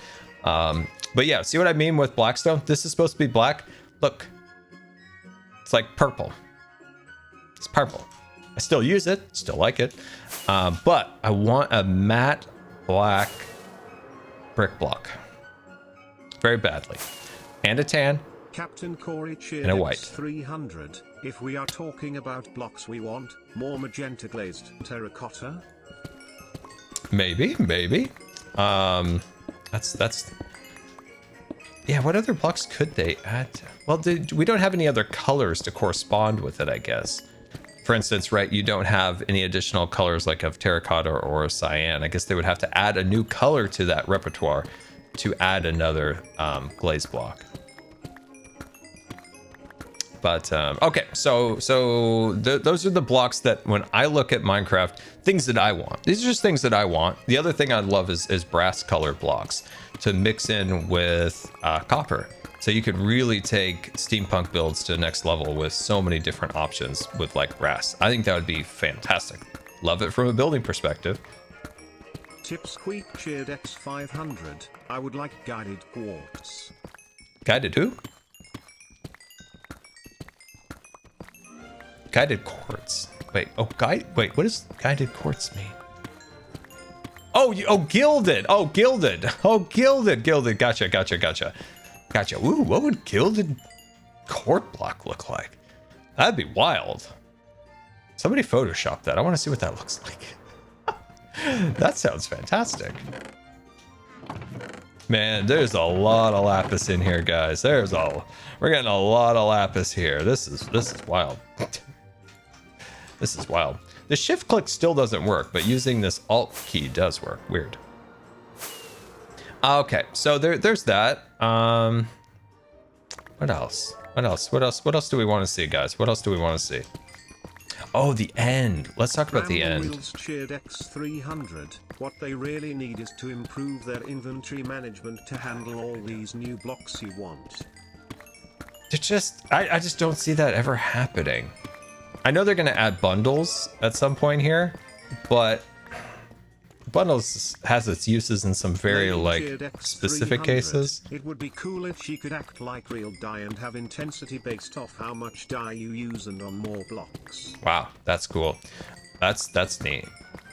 But yeah, see what I mean with blackstone? This is supposed to be black. Look, it's like purple. It's purple. I still use it, still like it. But I want a matte black brick block very badly, and a tan. Captain Corey cheered and a white. 300. If we are talking about blocks, we want more magenta glazed terracotta. Maybe. That's. Yeah, what other blocks could they add? Well, we don't have any other colors to correspond with it, I guess. For instance, right, you don't have any additional colors like of terracotta or cyan. I guess they would have to add a new color to that repertoire to add another glaze block. But okay, so those are the blocks that when I look at Minecraft, things that I want. These are just things that I want. The other thing I love is brass colored blocks to mix in with copper. So you could really take steampunk builds to the next level with so many different options with like brass. I think that would be fantastic. Love it from a building perspective. Tipsqueak cheered X500. I would like guided quartz. Guided who? Guided quartz. Wait, wait, what does guided quartz mean? Oh, gilded. Oh, gilded. Oh, gilded. Gotcha. Ooh, what would gilded court block look like? That'd be wild. Somebody Photoshop that. I want to see what that looks like. That sounds fantastic. Man, there's a lot of lapis in here, guys. We're getting a lot of lapis here. This is wild. This is wild. The shift click still doesn't work, but using this alt key does work. Weird. Okay, so there's that. What else? What else do we want to see, guys? What else do we want to see? Oh, the end. Let's talk about the end. Wheels cheered X300. What they really need is to improve their inventory management to handle all these new blocks you want. They're just, I just don't see that ever happening. I know they're going to add bundles at some point here, but bundles has its uses in some very like specific cases. It would be cool if she could act like real dye and have intensity based off how much dye you use and on more blocks. Wow, that's cool. That's neat.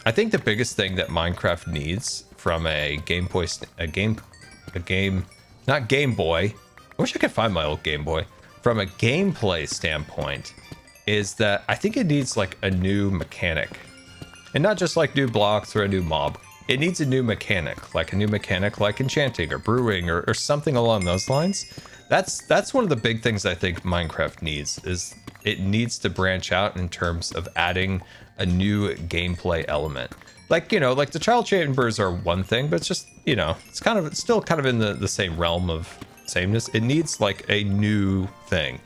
I think the biggest thing that Minecraft needs from not Game Boy. I wish I could find my old Game Boy. From a gameplay standpoint, is that I think it needs like a new mechanic, and not just like new blocks or a new mob. It needs a new mechanic, like enchanting or brewing or something along those lines. That's one of the big things I think Minecraft needs, is it needs to branch out in terms of adding a new gameplay element. Like, you know, like the child chambers are one thing, but it's just, you know, it's still kind of in the same realm of sameness. It needs like a new thing.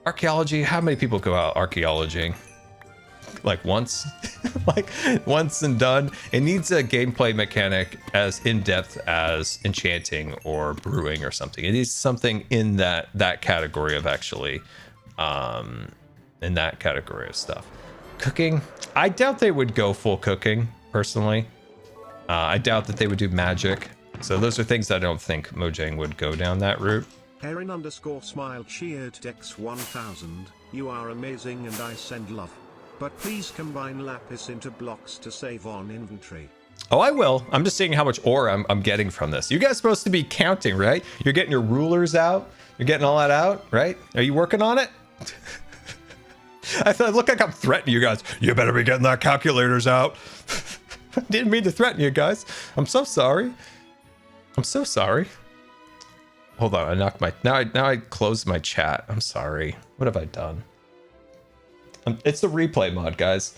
Archaeology, how many people go out archaeologing? Like once? Like once and done. It needs a gameplay mechanic as in-depth as enchanting or brewing or something. It needs something in that category of actually in that category of stuff. Cooking, I doubt they would go full cooking, personally. I doubt that they would do magic. So those are things I don't think Mojang would go down that route. Heron_smile cheered X1000. You are amazing and I send love. But please combine lapis into blocks to save on inventory. Oh, I will. I'm just seeing how much ore I'm getting from this. You guys supposed to be counting, right? You're getting your rulers out. You're getting all that out, right? Are you working on it? I look like I'm threatening you guys. You better be getting that calculators out. Didn't mean to threaten you guys. I'm so sorry. I'm so sorry. Hold on, I knocked my... Now I closed my chat. I'm sorry. What have I done? It's the replay mod, guys.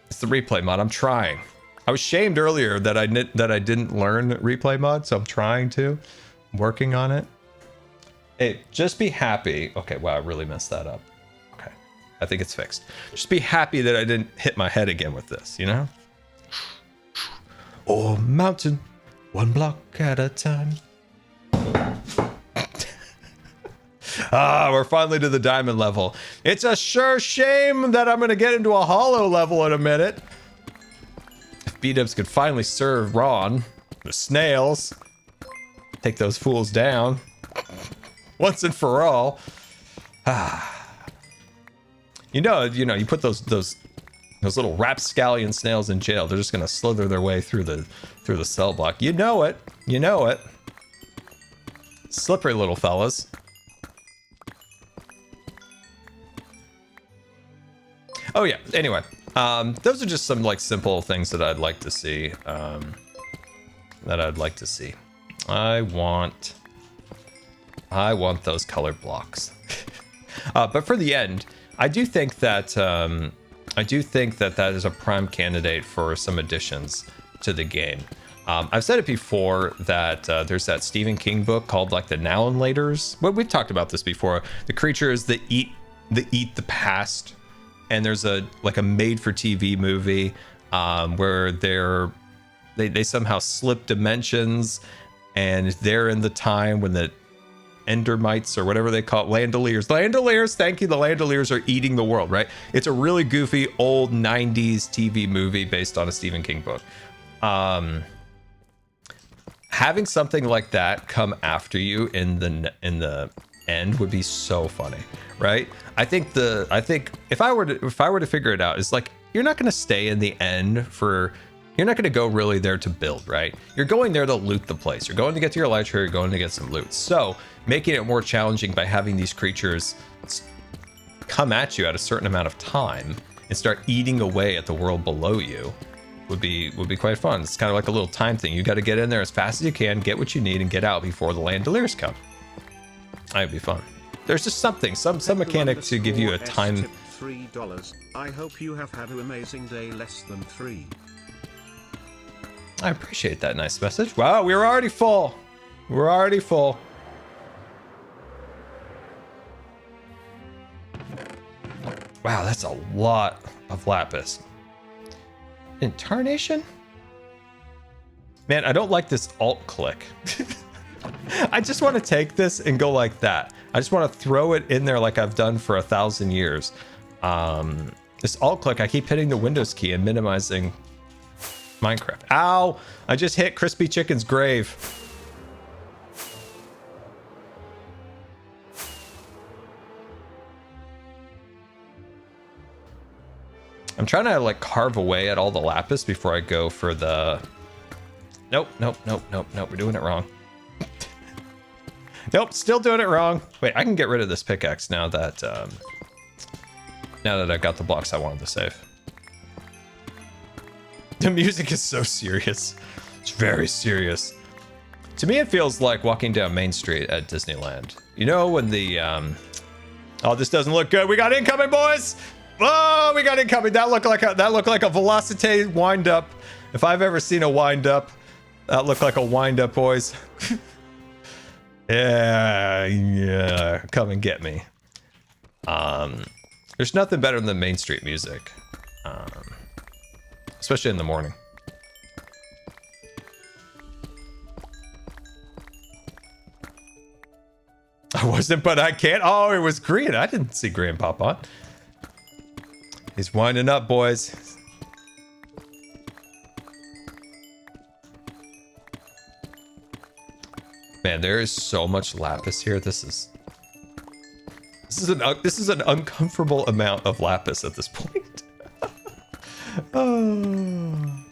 It's the replay mod. I'm trying. I was shamed earlier that I didn't learn replay mod, so I'm trying to. I'm working on it. Hey, just be happy. Okay, wow, I really messed that up. Okay, I think it's fixed. Just be happy that I didn't hit my head again with this, you know? Oh, mountain, one block at a time. Ah, we're finally to the diamond level. It's a sure shame that I'm going to get into a hollow level in a minute. If B-dubs could finally serve Ron, the snails, take those fools down once and for all. Ah. You know, you put those little rapscallion snails in jail. They're just going to slither their way through the cell block. You know it. You know it. Slippery little fellas. Oh yeah, anyway, those are just some like simple things that I'd like to see, I want those colored blocks. But for the end, I do think that that is a prime candidate for some additions to the game. I've said it before that there's that Stephen King book called like the Now and Laters. Well, we've talked about this before. The creatures that eat the past. And there's a made-for-TV movie where they somehow slip dimensions, and they're in the time when the Endermites or whatever they call it, Landoliers, thank you, the Landoliers are eating the world, right? It's a really goofy old 90s TV movie based on a Stephen King book. Having something like that come after you in the end would be so funny, right? I think if I were to figure it out, it's like you're not going to stay in the end you're not going to go really there to build, right? You're going there to loot the place. You're going to get to your elytra, you're going to get some loot. So making it more challenging by having these creatures come at you at a certain amount of time and start eating away at the world below you would be quite fun. It's kind of like a little time thing. You got to get in there as fast as you can, get what you need, and get out before the Landoliers come. That'd be fun. There's just something, some mechanic to give you a time. $3. I hope you have had an amazing day. Less than 3. I appreciate that nice message. Wow, we're already full. We're already full. Wow, that's a lot of lapis. Intarnation? Man, I don't like this alt click. I just want to take this and go like that. I just want to throw it in there like I've done for 1,000 years. This alt click, I keep hitting the Windows key and minimizing Minecraft. Ow! I just hit Crispy Chicken's grave. I'm trying to like carve away at all the lapis before I go for the Nope, nope, nope, nope, nope. We're doing it wrong. Nope, still doing it wrong. Wait, I can get rid of this pickaxe now that I got the blocks I wanted to save. The music is so serious. It's very serious. To me, it feels like walking down Main Street at Disneyland. You know when the oh, this doesn't look good. We got incoming, boys. Oh, we got incoming. That looked like a Velocity wind up. If I've ever seen a wind up, that looked like a wind up, boys. Yeah, come and get me. There's nothing better than Main Street music, especially in the morning. I wasn't, but I can't. Oh, it was green. I didn't see green pop on. He's winding up, boys. Man, there is so much lapis here. This is an uncomfortable amount of lapis at this point. Oh,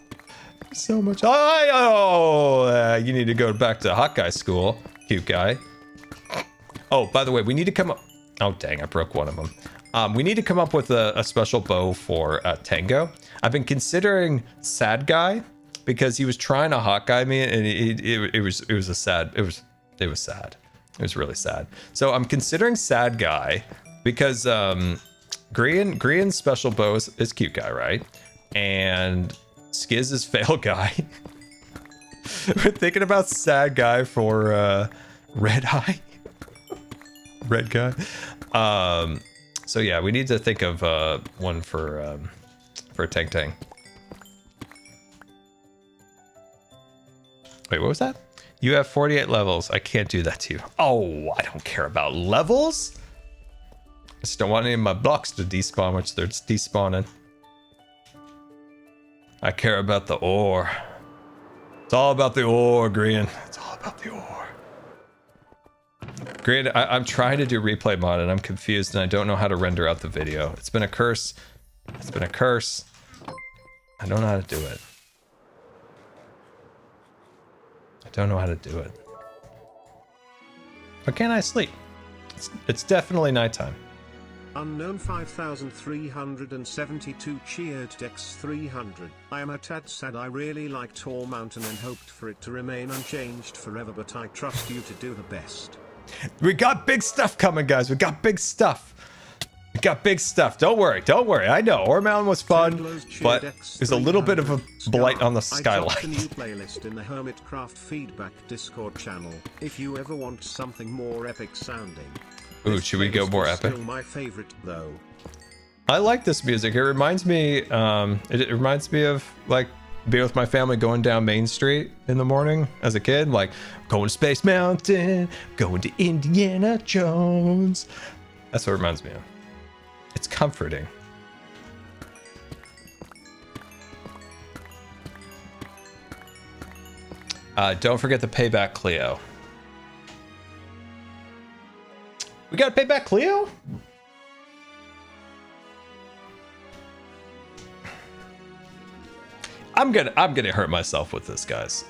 so much. You need to go back to hot guy school, cute guy. Oh, by the way, we need to come up. Oh, dang, I broke one of them. We need to come up with a special bow for Tango. I've been considering Sad Guy because he was trying to hot guy me, and it was sad. It was sad. It was really sad. So I'm considering Sad Guy because Grian's special bow is cute guy, right? And Skiz is fail guy. We're thinking about Sad Guy for Red Eye. Red guy. So yeah, we need to think of one for Tang Tang. Wait, what was that? You have 48 levels. I can't do that to you. Oh, I don't care about levels. I just don't want any of my blocks to despawn, which they're just despawning. I care about the ore. It's all about the ore, Grian. It's all about the ore. Grian, I'm trying to do replay mod and I'm confused and I don't know how to render out the video. It's been a curse. It's been a curse. I don't know how to do it. I don't know how to do it. Why can't I sleep? It's definitely nighttime. Unknown 5372 cheered Dex 300. I am a tad sad. I really liked Tall Mountain and hoped for it to remain unchanged forever, but I trust you to do the best. We got big stuff coming, guys. We got big stuff. We got big stuff. Don't worry. Don't worry. I know. Ore Mountain was fun, but there's a little bit of a blight on the skyline. I dropped a new playlist in the Hermitcraft feedback Discord channel. If you ever want something more epic sounding. Ooh, should we go more epic? Still my favorite though. I like this music. It reminds me. It reminds me of like being with my family going down Main Street in the morning as a kid, like going to Space Mountain, going to Indiana Jones. That's what it reminds me of. It's comforting. Don't forget to pay back Cleo. We gotta pay back Cleo? I'm gonna hurt myself with this, guys.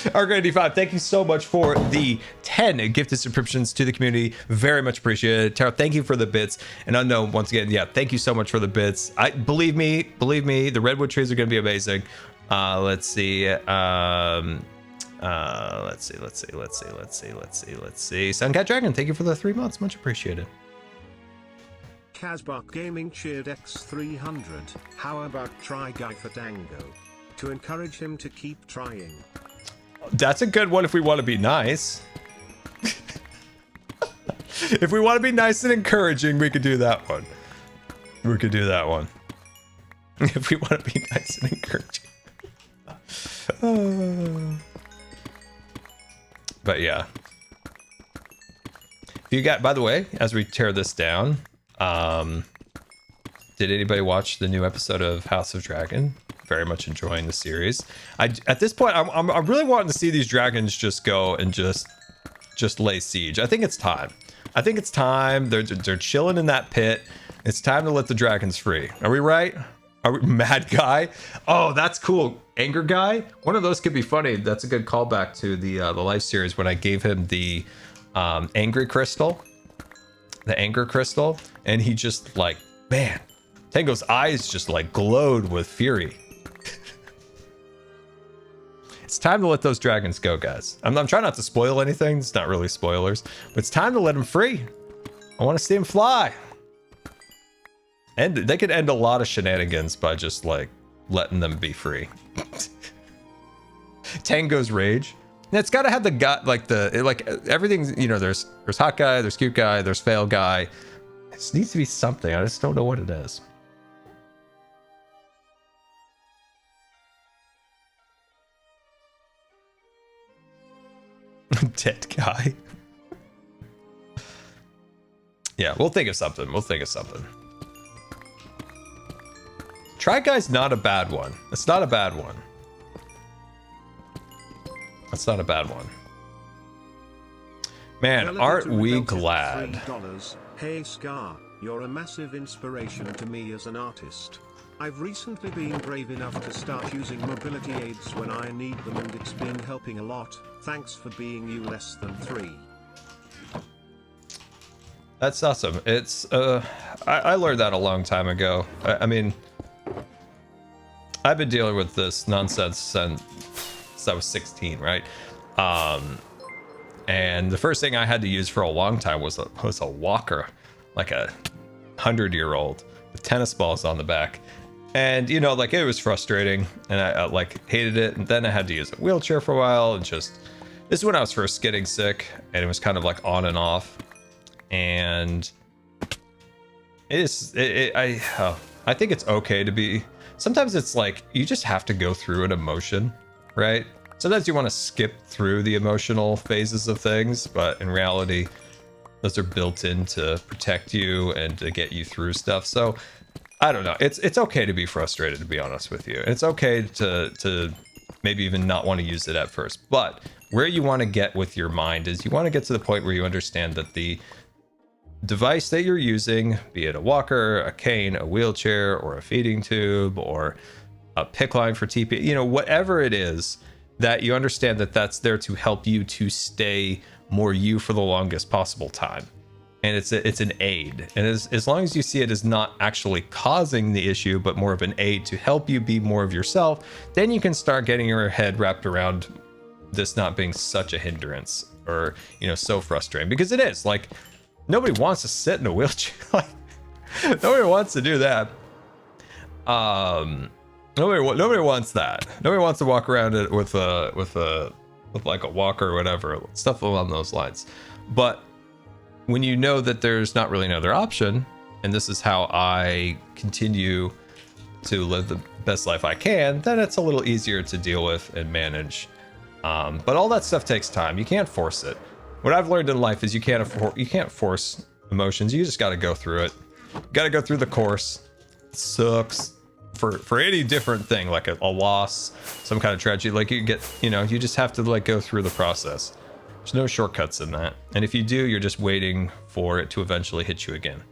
Argo85, thank you so much for the 10 gifted subscriptions to the community. Very much appreciated. Tara, thank you for the bits. And Unknown, once again, yeah, thank you so much for the bits. Believe me, the redwood trees are gonna be amazing. Let's see. Let's see. Suncat Dragon, thank you for the 3 months. Much appreciated. Casbach Gaming cheered X300. How about try Guy for Dango? To encourage him to keep trying. That's a good one if we want to be nice. If we want to be nice and encouraging, we could do that one. We could do that one. If we want to be nice and encouraging. But yeah. If you got, by the way, as we tear this down, did anybody watch the new episode of House of Dragon? Very much enjoying the series. At this point, I'm really wanting to see these dragons just go and just lay siege. I think it's time. I think it's time. They're chilling in that pit. It's time to let the dragons free. Are we right? Mad guy. Oh, that's cool. Anger guy. One of those could be funny. That's a good callback to the live series when I gave him the angry crystal, the anger crystal, and he just like, man, Tango's eyes just like glowed with fury. It's time to let those dragons go, guys. I'm trying not to spoil anything. It's not really spoilers, but it's time to let them free. I want to see them fly. And they could end a lot of shenanigans by just like letting them be free. Tango's rage. And it's got to have the gut, like everything's, you know, there's hot guy, there's cute guy, there's fail guy. It needs to be something. I just don't know what it is. Dead guy. Yeah, we'll think of something. We'll think of something. Try guy's not a bad one. It's not a bad one. That's not a bad one. Man, aren't we glad? $3. Hey Scar, you're a massive inspiration to me as an artist. I've recently been brave enough to start using mobility aids when I need them, and it's been helping a lot. Thanks for being you less than 3. That's awesome. It's I learned that a long time ago. I mean, I've been dealing with this nonsense since I was 16, right? And the first thing I had to use for a long time was a walker, like a 100-year-old with tennis balls on the back. And, you know, like, it was frustrating, and I like hated it. And then I had to use a wheelchair for a while, and just, this is when I was first getting sick, and it was kind of like on and off. And I think it's okay to be, sometimes it's like, you just have to go through an emotion, right? Sometimes you want to skip through the emotional phases of things, but in reality, those are built in to protect you and to get you through stuff. So I don't know. It's okay to be frustrated, to be honest with you. And it's okay to maybe even not want to use it at first. But where you want to get with your mind is you want to get to the point where you understand that the device that you're using, be it a walker, a cane, a wheelchair, or a feeding tube, or a PICC line for TP, you know, whatever it is, that you understand that that's there to help you to stay more you for the longest possible time. And it's an aid. And as long as you see it as not actually causing the issue, but more of an aid to help you be more of yourself, then you can start getting your head wrapped around this not being such a hindrance, or, you know, so frustrating. Because it is, like, nobody wants to sit in a wheelchair. Like, nobody wants to do that. Nobody wants that. Nobody wants to walk around it with like a walker or whatever, stuff along those lines. But when you know that there's not really another option, and this is how I continue to live the best life I can, then it's a little easier to deal with and manage. But all that stuff takes time. You can't force it. What I've learned in life is you can't force emotions. You just got to go through it. You got to go through the course. It sucks for any different thing, like a loss, some kind of tragedy. Like, you just have to like go through the process. There's no shortcuts in that. And if you do, you're just waiting for it to eventually hit you again.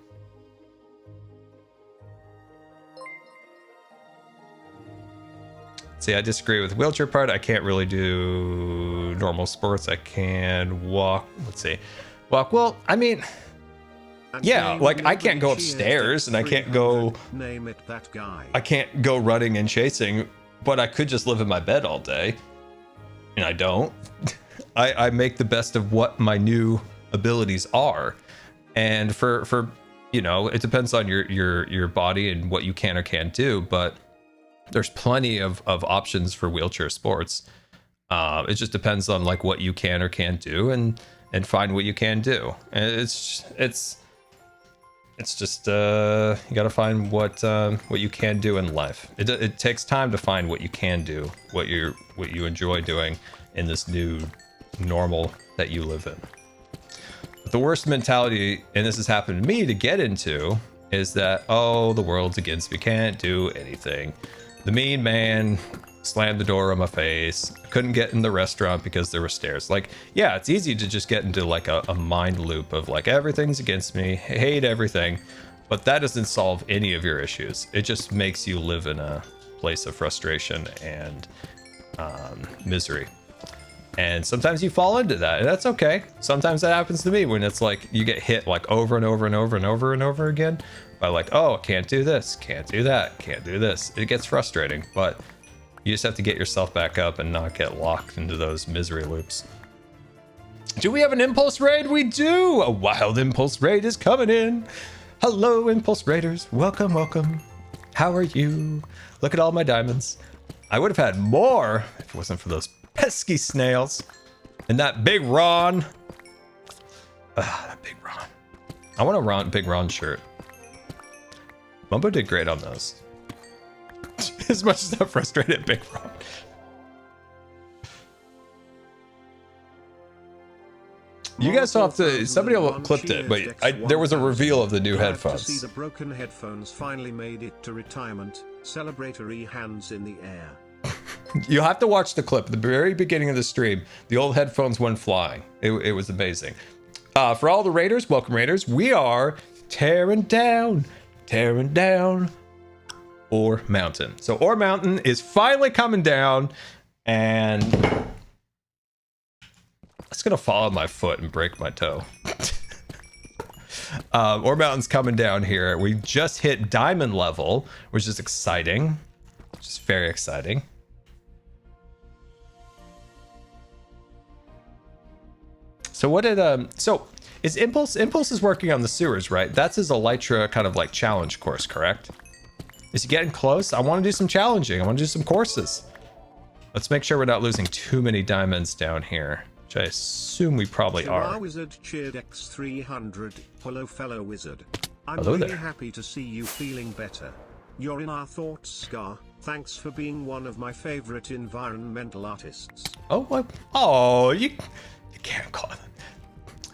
See, I disagree with the wheelchair part. I can't really do normal sports. I can walk. Let's see. Walk. Well, I mean, yeah, like, I can't go upstairs, and I can't go. Name it that guy. I can't go running and chasing, but I could just live in my bed all day. And I don't. I make the best of what my new abilities are. And for you know, it depends on your body and what you can or can't do, but there's plenty of options for wheelchair sports. It just depends on like what you can or can't do, and find what you can do. And it's just you got to find what you can do in life. It takes time to find what you can do, what you enjoy doing in this new normal that you live in. But the worst mentality, and this has happened to me to get into, is that, oh, the world's against me, can't do anything. The mean man slammed the door on my face. I couldn't get in the restaurant because there were stairs. Like, yeah, it's easy to just get into like a mind loop of like, everything's against me, hate everything. But that doesn't solve any of your issues. It just makes you live in a place of frustration and misery. And sometimes you fall into that, and that's okay. Sometimes that happens to me when it's like you get hit like over and over and over and over and over again by like, oh, can't do this, can't do that, can't do this. It gets frustrating, but you just have to get yourself back up and not get locked into those misery loops. Do we have an impulse raid? We do. A wild impulse raid is coming in. Hello, impulse raiders. Welcome, welcome. How are you? Look at all my diamonds. I would have had more if it wasn't for those pesky snails and that big Ron. That big Ron. I want a big Ron shirt. Mumbo did great on those. As much as I'm frustrated at big Ron. You guys saw somebody clipped it, but there was a reveal of the new headphones. To see the broken headphones finally made it to retirement. Celebratory hands in the air. You have to watch the clip. At the very beginning of the stream, the old headphones went flying. It was amazing. For all the raiders, welcome raiders. We are tearing down Ore Mountain. So Ore Mountain is finally coming down, and it's gonna fall on my foot and break my toe. Ore Mountain's coming down here. We just hit diamond level, which is exciting. Just very exciting. So what did so is Impulse is working on the sewers, right? That's his Elytra kind of like challenge course, correct? Is he getting close? I want to do some challenging. I want to do some courses. Let's make sure we're not losing too many diamonds down here, which I assume we probably are. Wizard cheered X300. Hello, fellow wizard. I'm Hello really there. happy to see you feeling better. You're in our thoughts, Scar. Thanks for being one of my favorite environmental artists. Oh, what? Oh, you can't call it.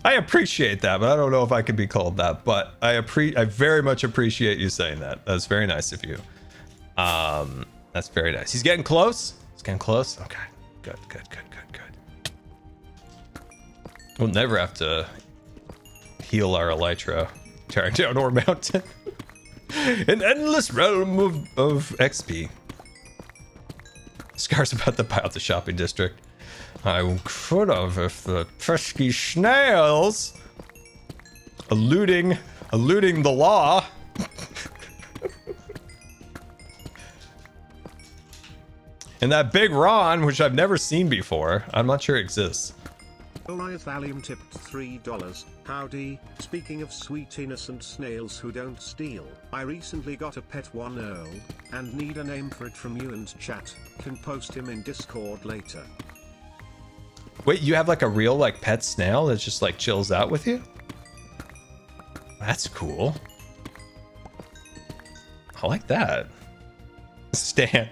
I appreciate that, but I don't know if I can be called that. But I very much appreciate you saying that. That's very nice of you. That's very nice. He's getting close. He's getting close. Okay. Good. We'll never have to heal our Elytra tearing down Ore Mountain. An endless realm of XP. Scar's about to buy out the shopping district. I could have if the pesky snails eluding the law. And that big Ron, which I've never seen before. I'm not sure it exists. Orias Valium tipped $3. Howdy. Speaking of sweet innocent snails who don't steal, I recently got a pet 1 Earl, and need a name for it from you and chat. Can post him in Discord later. Wait, you have like a real like pet snail that just like chills out with you? That's cool. I like that. Stan.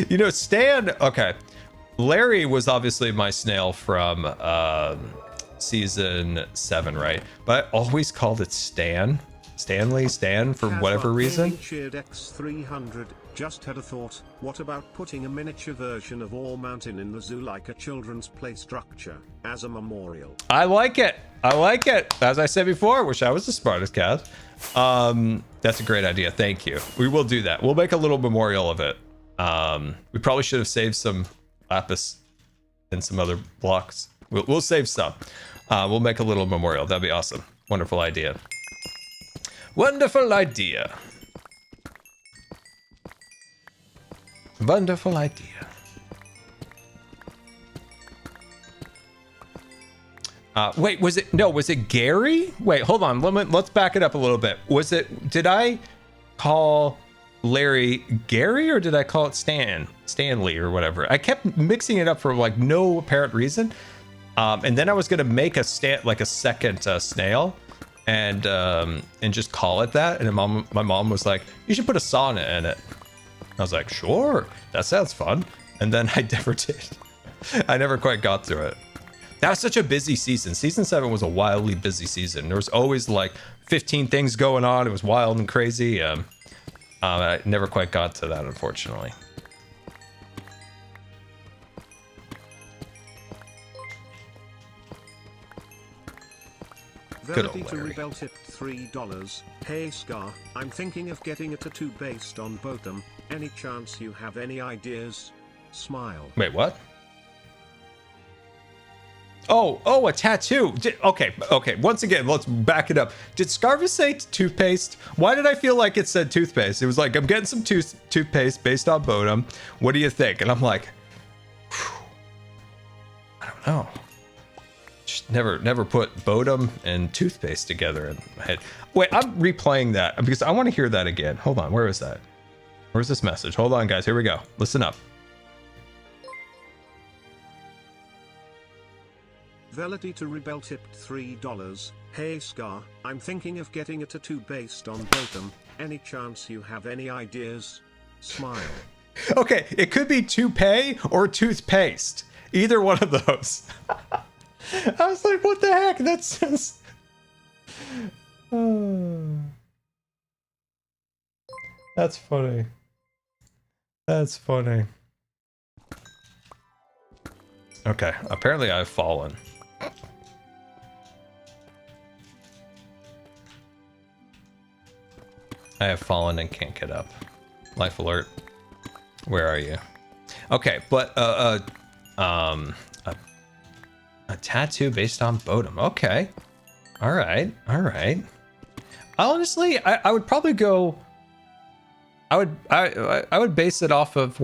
You know, Stan, okay. Larry was obviously my snail from season 7, right? But I always called it Stan. Stan for whatever reason. Cheered X300. Just had a thought. What about putting a miniature version of Ore Mountain in the zoo like a children's play structure as a memorial? I like it. As I said before, wish I was the smartest cat. That's a great idea. Thank you. We will do that. We'll make a little memorial of it. We probably should have saved some lapis and some other blocks. We'll save some. We'll make a little memorial. That'd be awesome. Wonderful idea. Wonderful idea. Wonderful idea. Wait, was it Gary? Wait, hold on. Let's back it up a little bit. Did I call Larry Gary or did I call it Stanley or whatever? I kept mixing it up for like no apparent reason. And then I was gonna make a second snail and just call it that. And my mom was like, you should put a sauna in it. I was like, sure, that sounds fun. And then I never did. I never quite got to it. That was such a busy season. Season 7 was a wildly busy season. There was always like 15 things going on. It was wild and crazy. I never quite got to that, unfortunately. Good old Verity to Larry. Rebel tipped $3. Hey Scar, I'm thinking of getting a tattoo based on Botham. Any chance you have any ideas? Smile. Wait, what? Oh, a tattoo. Okay. Once again, let's back it up. Did Scarvis say toothpaste? Why did I feel like it said toothpaste? It was like, I'm getting some toothpaste based on Bodum. What do you think? And I'm like, I don't know. Just never put Bodum and toothpaste together in my head. Wait, I'm replaying that because I want to hear that again. Hold on. Where is that? Where's this message? Hold on, guys. Here we go. Listen up. Velity to Rebel tipped $3. Hey Scar, I'm thinking of getting a tattoo based on Botham. Any chance you have any ideas? Smile. Okay, it could be toupee or toothpaste. Either one of those. I was like, what the heck? That's just... That's funny. That's funny. Okay, apparently I've fallen. I have fallen and can't get up. Life alert. Where are you? Okay, but a tattoo based on Bodum. Okay. All right. Honestly, I would probably go. I would base it off of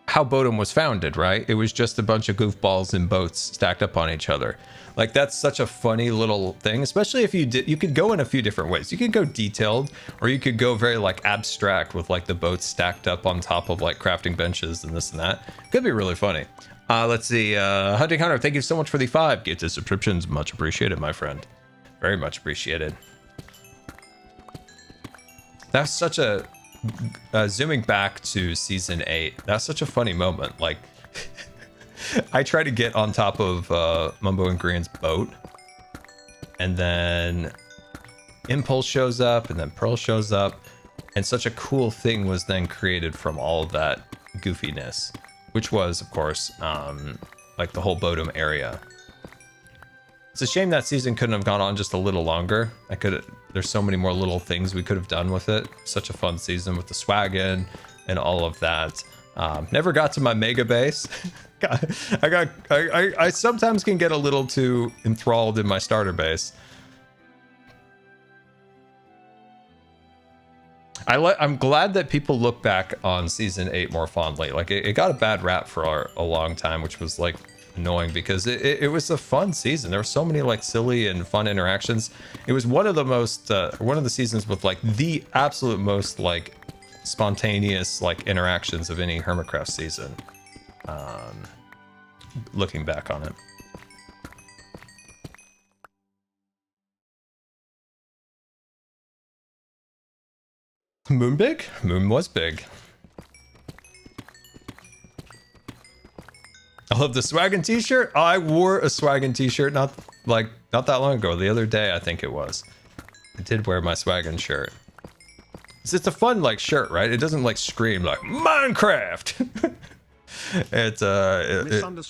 how Bodum was founded, right? It was just a bunch of goofballs in boats stacked up on each other. Like, that's such a funny little thing, especially if you could go in a few different ways. You could go detailed, or you could go very like abstract with like the boats stacked up on top of like crafting benches and this and that. Could be really funny. Let's see. Hunting Hunter, thank you so much for the 5 gifted subscriptions. Much appreciated, my friend. Very much appreciated. That's such a zooming back to season 8. That's such a funny moment. Like, I try to get on top of Mumbo and Green's boat, and then Impulse shows up, and then Pearl shows up, and such a cool thing was then created from all of that goofiness, which was, of course, like the whole Bodum area. It's a shame that season couldn't have gone on just a little longer. There's so many more little things we could have done with it. Such a fun season with the swaggin and all of that. Never got to my mega base. I sometimes can get a little too enthralled in my starter base. I'm glad that people look back on season 8 more fondly. Like, it got a bad rap for a long time, which was like annoying because it was a fun season. There were so many like silly and fun interactions. It was one of the seasons with like the absolute most like spontaneous like interactions of any Hermitcraft season. Looking back on it. Moon big? Moon was big. I love the swaggin' t-shirt. I wore a swaggin' t-shirt not that long ago. The other day, I think it was. I did wear my swaggin' shirt. It's a fun like shirt, right? It doesn't like scream like Minecraft. It's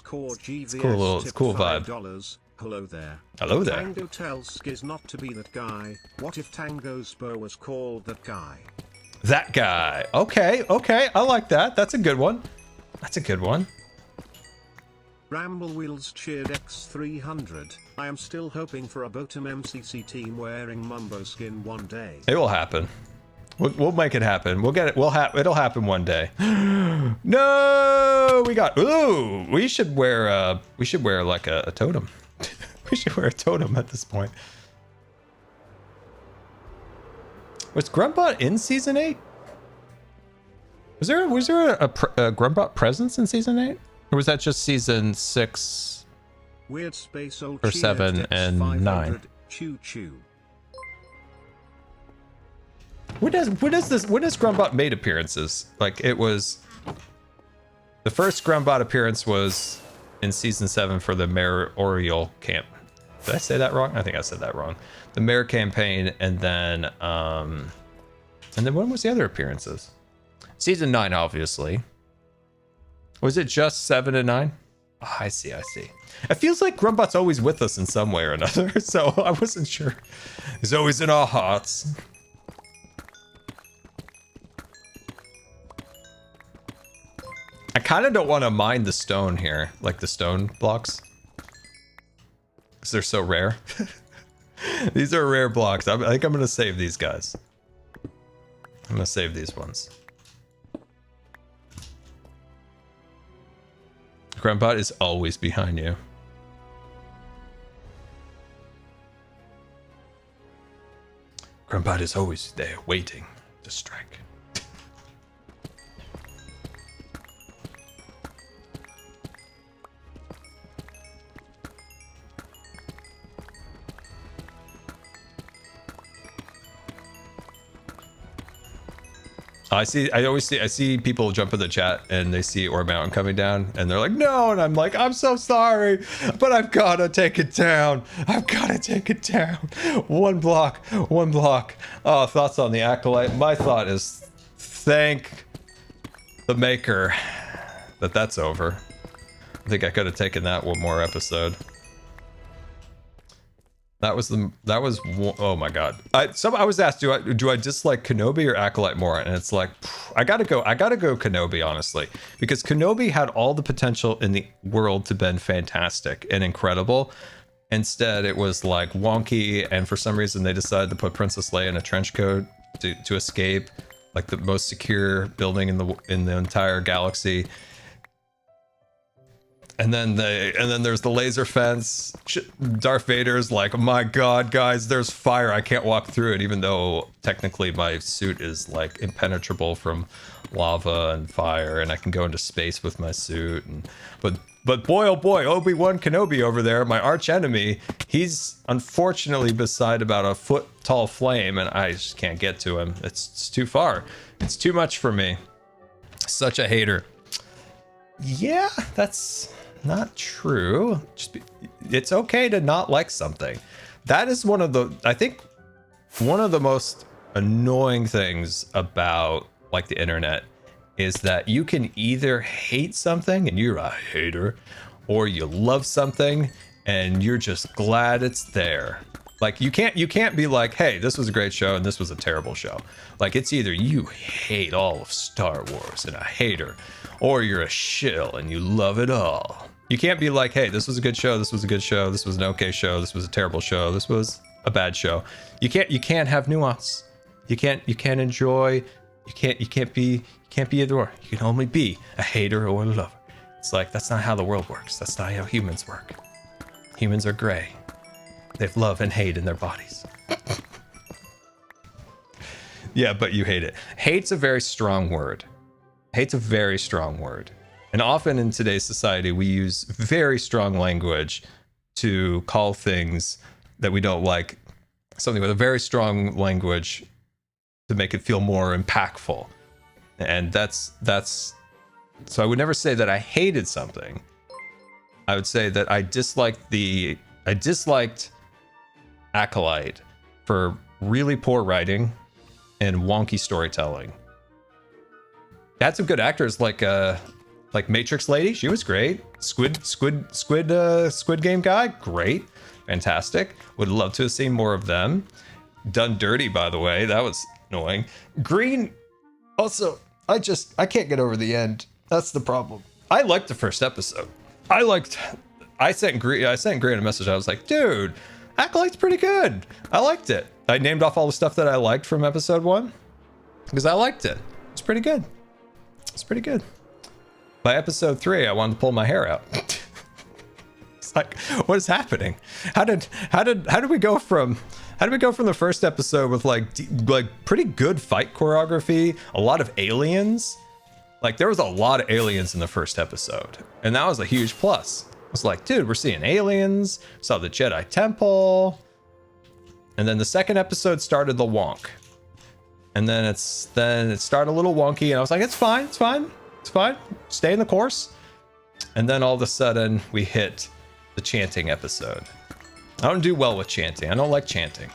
cool. It's cool vibe. Hello there. Hello there. Tango tells Skiz not to be that guy. What if Tango Spur was called that guy? That guy. Okay. I like that. That's a good one. Ramble Wheels cheered X300. I am still hoping for a Botham MCC team wearing Mumbo skin one day. It will happen. We'll make it happen. We'll get it. It'll happen one day. No, we got. Ooh, we should wear like a totem. We should wear a totem at this point. Was Grumbot in season 8? Was there a Grumbot presence in season 8? Or was that just season 6 Weird Space Old or 7 and 9? Choo choo. When has Grumbot made appearances? Like, it was the first Grumbot appearance was in season 7 for the Mare Oriole camp. Did I say that wrong? I think I said that wrong. The Mare campaign, and then when was the other appearances? Season 9, obviously. Was it just 7 and 9? Oh, I see, I see. It feels like Grumbot's always with us in some way or another, so I wasn't sure. He's always in our hearts. I kind of don't want to mine the stone here, like the stone blocks. Because they're so rare. These are rare blocks. I think I'm going to save these guys. I'm going to save these ones. Grumbot is always behind you. Grumbot is always there, waiting to strike. I see people jump in the chat and they see Orb Mountain coming down and they're like, no, and I'm like, I'm so sorry, but I've gotta take it down. I've gotta take it down. One block, one block. Oh, thoughts on the Acolyte. My thought is thank the maker that that's over. I think I could have taken that one more episode. Oh my god. I was asked, do I dislike Kenobi or Acolyte more? And it's like, I gotta go Kenobi, honestly, because Kenobi had all the potential in the world to been fantastic and incredible. Instead, it was like wonky, and for some reason they decided to put Princess Leia in a trench coat to escape, like the most secure building in the entire galaxy. And then there's the laser fence. Darth Vader's like, oh my god, guys, there's fire. I can't walk through it, even though technically my suit is like impenetrable from lava and fire, and I can go into space with my suit. But boy, oh boy, Obi-Wan Kenobi over there, my arch enemy, he's unfortunately beside about a foot tall flame, and I just can't get to him. It's too far. It's too much for me. Such a hater. Yeah, that's not true. It's okay to not like something. That is I think one of the most annoying things about like the internet is that you can either hate something and you're a hater, or you love something and you're just glad it's there. Like you can't be like, hey, this was a great show and this was a terrible show. Like it's either you hate all of Star Wars and a hater, or you're a shill and you love it all. You can't be like, hey, this was a good show, this was a good show, this was an okay show, this was a terrible show, this was a bad show. You can't have nuance. You can't enjoy. You can't be either or. You can only be a hater or a lover. It's like that's not how the world works. That's not how humans work. Humans are gray. They have love and hate in their bodies. Yeah, but you hate it. Hate's a very strong word. Hate's a very strong word. And often in today's society, we use very strong language to call things that we don't like something with a very strong language to make it feel more impactful. And that's so I would never say that I hated something. I would say that I disliked Acolyte for really poor writing and wonky storytelling. It had some good actors like Matrix Lady, she was great. Squid Game guy, great, fantastic. Would love to have seen more of them. Done dirty, by the way, that was annoying. Green, also, I can't get over the end. That's the problem. I liked the first episode. I sent Green a message. I was like, dude, Acolyte's pretty good. I liked it. I named off all the stuff that I liked from episode 1 because I liked it. It's pretty good. It's pretty good. By episode 3, I wanted to pull my hair out. It's like, what is happening? How did we go from the first episode with like pretty good fight choreography, a lot of aliens? Like there was a lot of aliens in the first episode, and that was a huge plus. I was like, dude, we're seeing aliens, saw the Jedi Temple, and then the second episode started the wonk, and then it started a little wonky, and I was like, it's fine, stay in the course. And then all of a sudden we hit the chanting episode. I don't do well with chanting. I don't like chanting.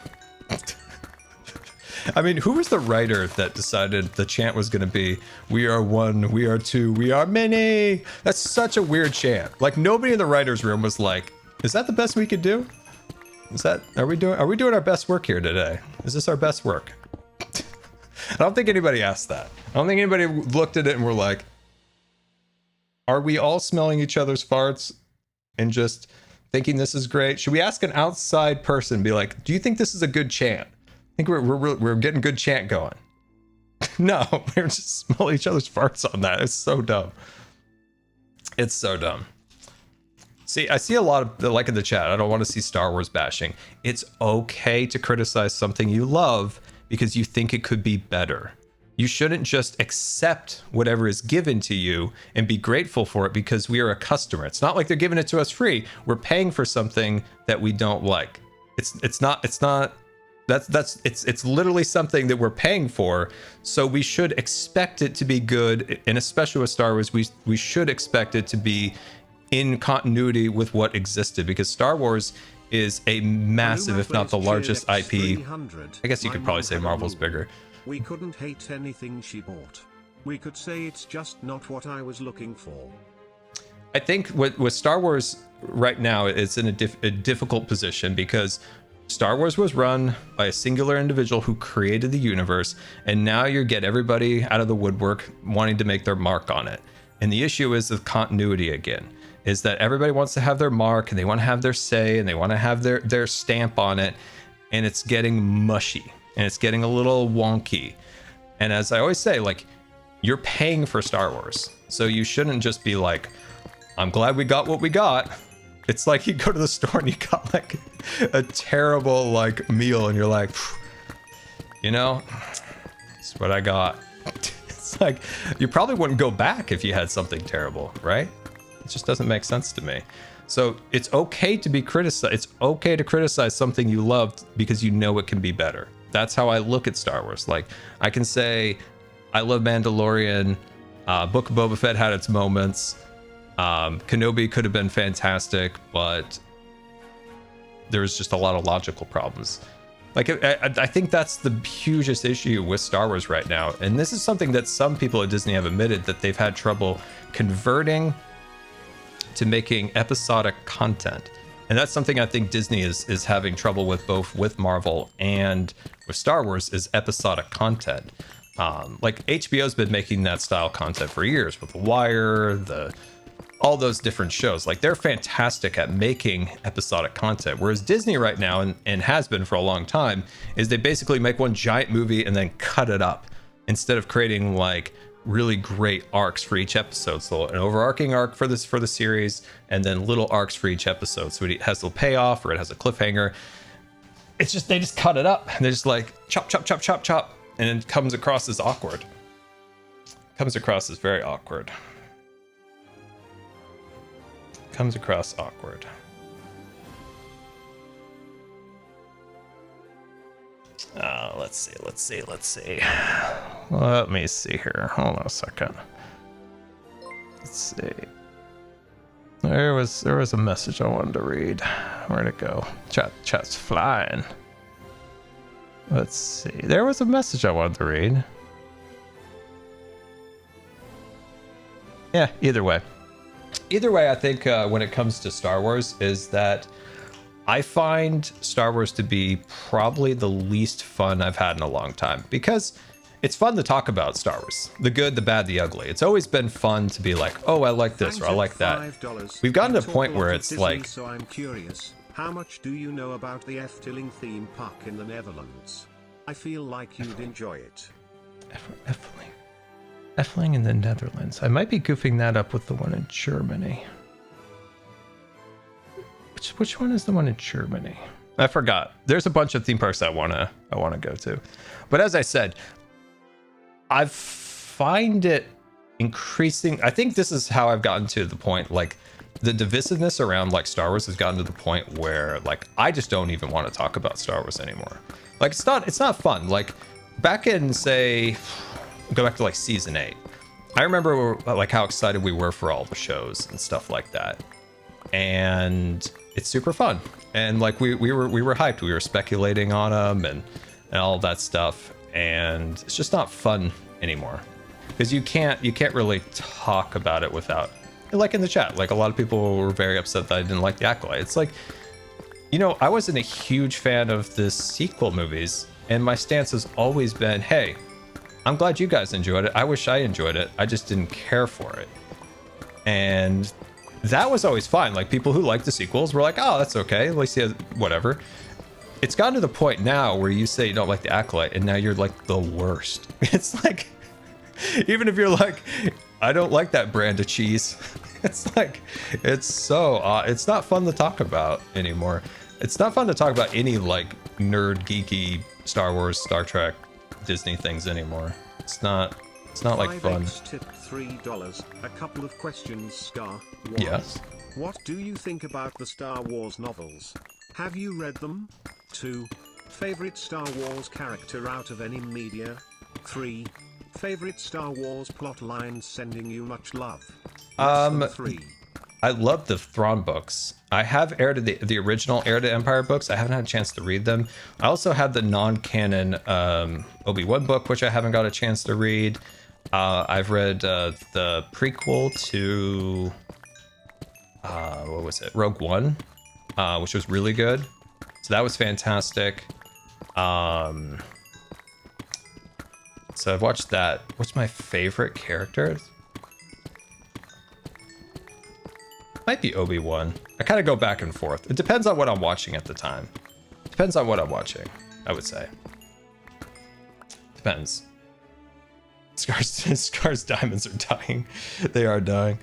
I mean, who was the writer that decided the chant was going to be, we are one, we are two, we are many? That's such a weird chant. Like, nobody in the writer's room was like, is that the best we could do? Are we doing our best work here today? Is this our best work? I don't think anybody asked that. I don't think anybody looked at it and were like, are we all smelling each other's farts and just thinking this is great? Should we ask an outside person, be like, do you think this is a good chant? I think we're getting good chant going. No, we're just smelling each other's farts on that. It's so dumb. It's so dumb. See, I see a lot of, like in the chat, I don't want to see Star Wars bashing. It's okay to criticize something you love because you think it could be better. You shouldn't just accept whatever is given to you and be grateful for it because we are a customer. It's not like they're giving it to us free. We're paying for something that we don't like. It's literally something that we're paying for. So we should expect it to be good. And especially with Star Wars, we should expect it to be in continuity with what existed, because Star Wars is a massive, if not the largest IP. I guess you could probably say Marvel's bigger. We couldn't hate anything she bought. We could say it's just not what I was looking for. I think with Star Wars right now, it's in a difficult position because Star Wars was run by a singular individual who created the universe, and now you get everybody out of the woodwork wanting to make their mark on it. And the issue is the continuity again, is that everybody wants to have their mark and they want to have their say and they want to have their stamp on it, and it's getting mushy. And it's getting a little wonky. And as I always say, like, you're paying for Star Wars. So you shouldn't just be like, I'm glad we got what we got. It's like you go to the store and you got like a terrible like meal and you're like, you know, it's what I got. It's like, you probably wouldn't go back if you had something terrible, right? It just doesn't make sense to me. So it's okay to be criticized. It's okay to criticize something you loved because you know it can be better. That's how I look at Star Wars. Like, I can say, I love Mandalorian. Book of Boba Fett had its moments. Kenobi could have been fantastic, but there's just a lot of logical problems. Like, I think that's the hugest issue with Star Wars right now. And this is something that some people at Disney have admitted, that they've had trouble converting to making episodic content. And that's something I think Disney is having trouble with, both with Marvel and with Star Wars, is episodic content. Like, HBO's been making that style content for years with The Wire, all those different shows. Like, they're fantastic at making episodic content. Whereas Disney right now, and has been for a long time, is they basically make one giant movie and then cut it up instead of creating like really great arcs for each episode. So an overarching arc for the series, and then little arcs for each episode. So it has a payoff or it has a cliffhanger. It's just, they just cut it up and they're just like chop, chop, chop, chop, chop. And it comes across as awkward. Comes across as very awkward. Comes across awkward. Let's see. Let me see here. Hold on a second. Let's see. There was a message I wanted to read. Where'd it go? Chat's flying. Let's see. There was a message I wanted to read. Yeah, either way, I think when it comes to Star Wars, is that I find Star Wars to be probably the least fun I've had in a long time, because it's fun to talk about Star Wars. The good, the bad, the ugly. It's always been fun to be like, oh, I like this, or I like that. We've gotten to a point where it's like... So I'm curious, how much do you know about the Efteling theme park in the Netherlands? I feel like you'd enjoy it. Efteling in the Netherlands. I might be goofing that up with the one in Germany. Which one is the one in Germany? I forgot. There's a bunch of theme parks I wanna go to. But as I said, I find it increasing. I think this is how I've gotten to the point, like, the divisiveness around like Star Wars has gotten to the point where like I just don't even want to talk about Star Wars anymore. Like, it's not fun. Like, back in, say, go back to like season 8, I remember like how excited we were for all the shows and stuff like that, and it's super fun. And like we were hyped. We were speculating on them, and all that stuff, and it's just not fun anymore because you can't really talk about it without, like in the chat, like a lot of people were very upset that I didn't like the Acolyte. It's like, you know, I wasn't a huge fan of the sequel movies, and my stance has always been, hey, I'm glad you guys enjoyed it. I wish I enjoyed it. I just didn't care for it. And that was always fine. Like, people who like the sequels were like, oh, that's okay. At least he has whatever. It's gotten to the point now where you say you don't like the Acolyte, and now you're like the worst. It's like, even if you're like, I don't like that brand of cheese. It's like, it's so, it's not fun to talk about anymore. It's not fun to talk about any like nerd, geeky Star Wars, Star Trek, Disney things anymore. It's not like fun. Tip $3. A couple of questions, Scar. One, yes. What do you think about the Star Wars novels? Have you read them? 2. Favorite Star Wars character out of any media? 3. Favorite Star Wars plot lines sending you much love? 3. I love the Thrawn books. I have Heir to the original Heir to Empire books. I haven't had a chance to read them. I also have the non-canon Obi-Wan book, which I haven't got a chance to read. I've read the prequel to what was it? Rogue One, which was really good. So that was fantastic. So I've watched that. What's my favorite character? Might be Obi-Wan. I kind of go back and forth. It depends on what I'm watching at the time. Depends on what I'm watching, I would say. Depends. Scar's diamonds are dying. They are dying.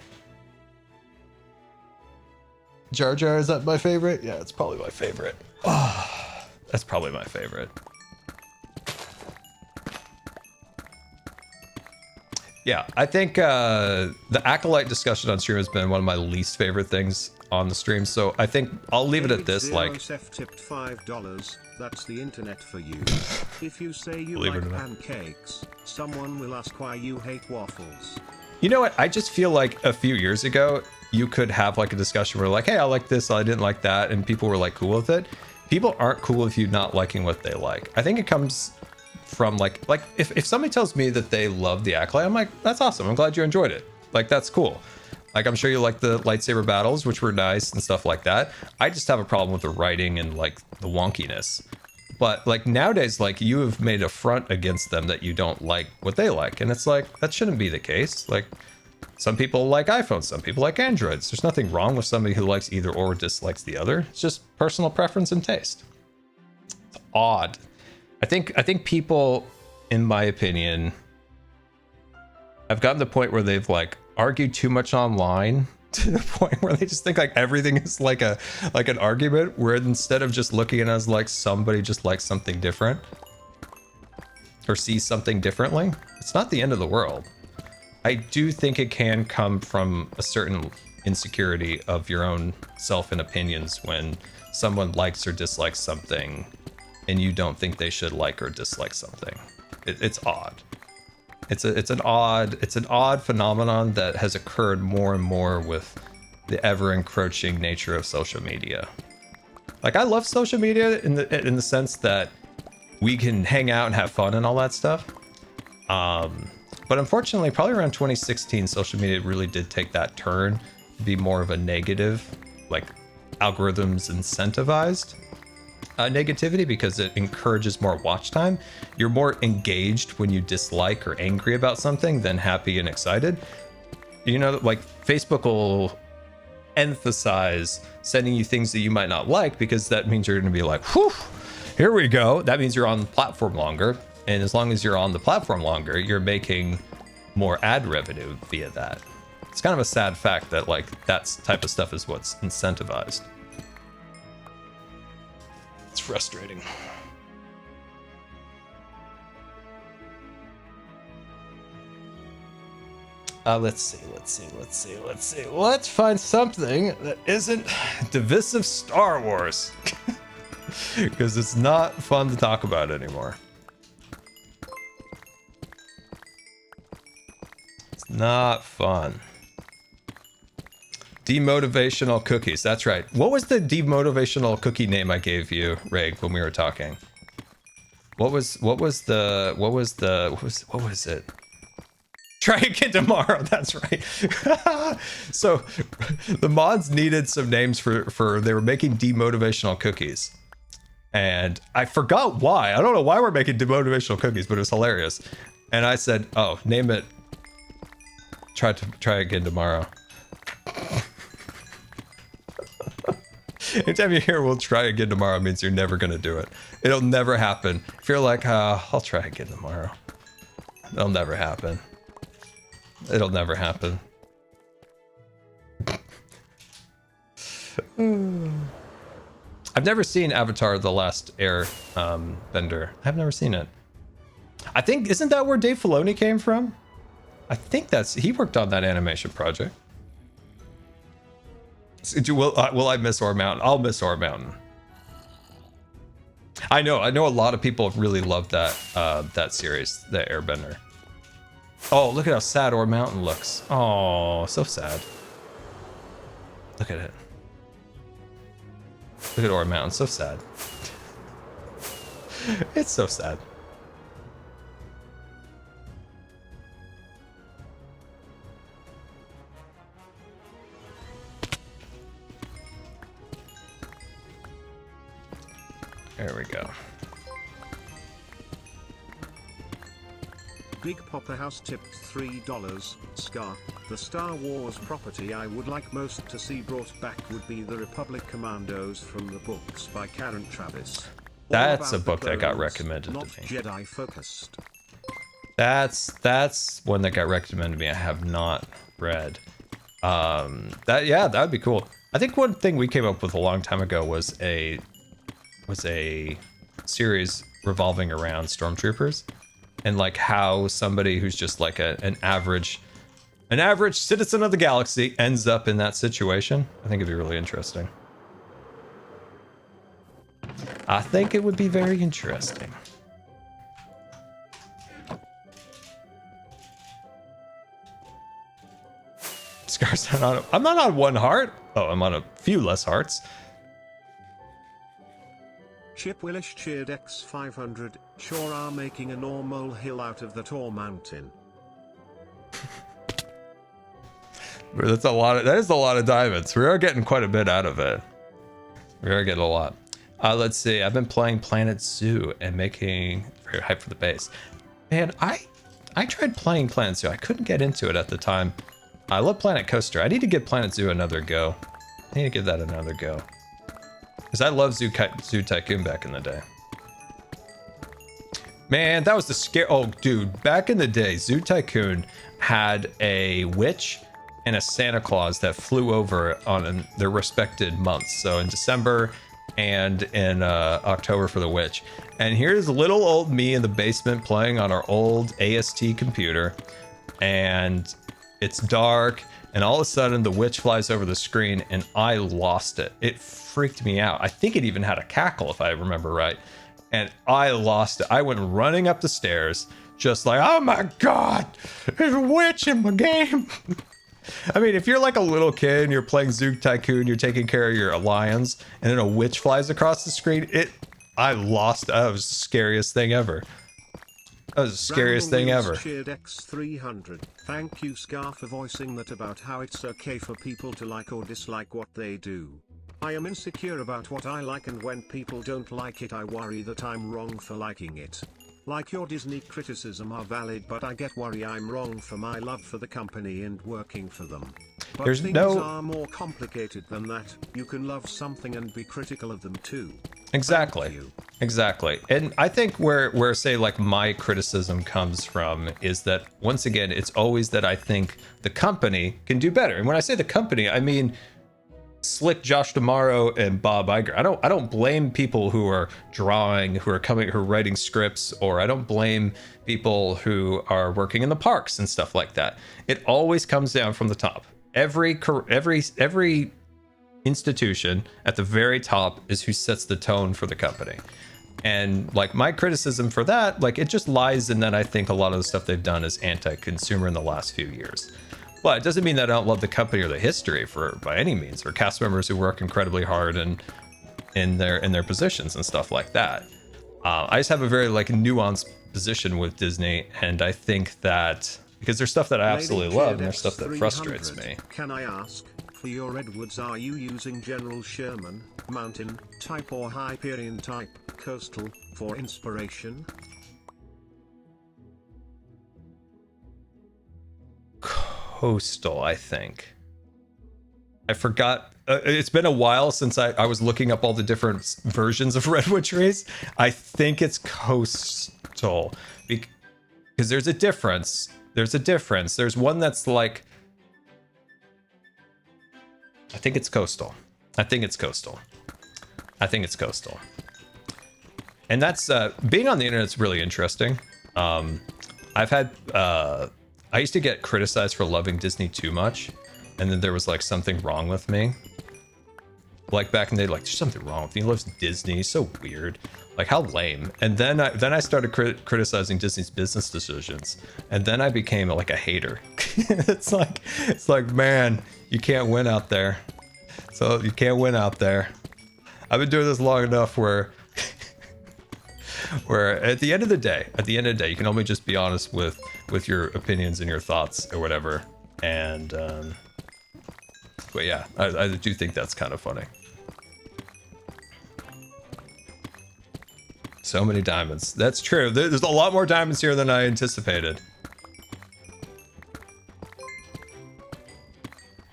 Jar Jar, is that my favorite? Yeah, it's probably my favorite. Oh, that's probably my favorite. Yeah, I think the Acolyte discussion on stream has been one of my least favorite things on the stream, so I think I'll leave it at this. Like, tipped $5. That's the internet for you. If you say you like pancakes, someone will ask why you hate waffles. You know what? I just feel like a few years ago, you could have like a discussion where like, hey, I like this, I didn't like that, and people were like cool with it. People aren't cool with you not liking what they like. I think it comes from like if somebody tells me that they love the Acolyte, I'm like, that's awesome. I'm glad you enjoyed it. Like, that's cool. Like, I'm sure you like the lightsaber battles, which were nice and stuff like that. I just have a problem with the writing and like the wonkiness. But like nowadays, like, you have made a front against them that you don't like what they like. And it's like, that shouldn't be the case. Like, some people like iPhones, some people like Androids. There's nothing wrong with somebody who likes either or dislikes the other. It's just personal preference and taste. It's odd. I think people, in my opinion, have gotten to the point where they've like argued too much online to the point where they just think like everything is like an argument, where instead of just looking at it as like somebody just likes something different or sees something differently, it's not the end of the world. I do think it can come from a certain insecurity of your own self and opinions when someone likes or dislikes something and you don't think they should like or dislike something. It's odd. It's an odd phenomenon that has occurred more and more with the ever encroaching nature of social media. Like, I love social media in the sense that we can hang out and have fun and all that stuff. But unfortunately, probably around 2016, social media really did take that turn to be more of a negative, like algorithms incentivized negativity, because it encourages more watch time. You're more engaged when you dislike or angry about something than happy and excited. You know, like Facebook will emphasize sending you things that you might not like, because that means you're going to be like, whew, here we go. That means you're on the platform longer. And as long as you're on the platform longer, you're making more ad revenue via that. It's kind of a sad fact that like that type of stuff is what's incentivized. It's frustrating. Let's see. Let's find something that isn't divisive Star Wars. Because it's not fun to talk about anymore. It's not fun. Demotivational cookies. That's right. What was the demotivational cookie name I gave you, Reg, when we were talking? What was it? Try again tomorrow. That's right. So the mods needed some names for they were making demotivational cookies. And I forgot why. I don't know why we're making demotivational cookies, but it was hilarious. And I said, "Oh, name it. Try again tomorrow." Anytime you hear "we'll try again tomorrow," it means you're never gonna do it. It'll never happen. If you're like, "I'll try again tomorrow," it'll never happen. It'll never happen. I've never seen Avatar: The Last Air Bender. I've never seen it. I think, isn't that where Dave Filoni came from? I think he worked on that animation project. Will I miss Ore Mountain? I'll miss Ore Mountain. I know a lot of people really loved that series, the Airbender. Oh, look at how sad Ore Mountain looks. Oh, so sad. Look at it. Look at Ore Mountain, so sad. It's so sad. There we go. Big Papa House tipped $3. Scar, the Star Wars property I would like most to see brought back would be the Republic Commandos from the books by Karen Travis. That's a book that got recommended to me. Jedi focused. That's one that got recommended to me. I have not read. That'd be cool. I think one thing we came up with a long time ago was a series revolving around stormtroopers. And like how somebody who's just like an average citizen of the galaxy ends up in that situation. I think it'd be really interesting. I think it would be very interesting. Scar's not on. I'm not on one heart. Oh, I'm on a few less hearts. Chip Willish cheered X500, sure are making a normal hill out of that ore mountain. That is a lot of diamonds. We are getting quite a bit out of it. We are getting a lot. Let's see. I've been playing Planet Zoo and making very hype for the base. Man, I tried playing Planet Zoo. I couldn't get into it at the time. I love Planet Coaster. I need to give Planet Zoo another go. I need to give that another go. Because I loved Zoo Tycoon back in the day. Man, that was the scare. Oh, dude, back in the day, Zoo Tycoon had a witch and a Santa Claus that flew over on their respected months. So in December and in October for the witch. And here's little old me in the basement playing on our old AST computer. And it's dark. And all of a sudden, the witch flies over the screen, and I lost it. It freaked me out. I think it even had a cackle, if I remember right. And I lost it. I went running up the stairs, just like, oh my God, there's a witch in my game. I mean, if you're like a little kid and you're playing Zoo Tycoon, you're taking care of your lions, and then a witch flies across the screen, I lost it. That was the scariest thing ever. That was the scariest thing ever. Cheered X300. Thank you, Scar, for voicing that about how it's okay for people to like or dislike what they do. I am insecure about what I like, and when people don't like it, I worry that I'm wrong for liking it. Like your Disney criticism are valid, but I get worry I'm wrong for my love for the company and working for them. But things are more complicated than that. You can love something and be critical of them too. Exactly. Exactly. And I think where say like my criticism comes from is that once again, it's always that I think the company can do better. And when I say the company, I mean Slick Josh D'Amaro and Bob Iger. I don't blame people who are drawing, who are writing scripts, or I don't blame people who are working in the parks and stuff like that. It always comes down from the top. Every institution at the very top is who sets the tone for the company. And like my criticism for that, like it just lies in that I think a lot of the stuff they've done is anti-consumer in the last few years. But it doesn't mean that I don't love the company or the history by any means, or cast members who work incredibly hard and in their positions and stuff like that. I just have a very like nuanced position with Disney, and I think that because there's stuff that I absolutely love and there's stuff that frustrates me. Can I ask, for your Edwards, are you using General Sherman, Mountain type or Hyperion type, Coastal, for inspiration? Coastal, I think. I forgot. It's been a while since I was looking up all the different versions of redwood trees. I think it's coastal because there's a difference. There's a difference. There's one that's like, I think it's coastal. I think it's coastal. I think it's coastal. And that's being on the internet's really interesting. I've had I used to get criticized for loving Disney too much, and then there was like something wrong with me. Like back in the day, like there's something wrong with me. He loves Disney. He's so weird. Like how lame. And then I started criticizing Disney's business decisions, and then I became like a hater. it's like man, you can't win out there. So you can't win out there. I've been doing this long enough where at the end of the day, you can only just be honest with your opinions and your thoughts or whatever. And but yeah, I do think that's kind of funny. So many diamonds. That's true. There's a lot more diamonds here than I anticipated.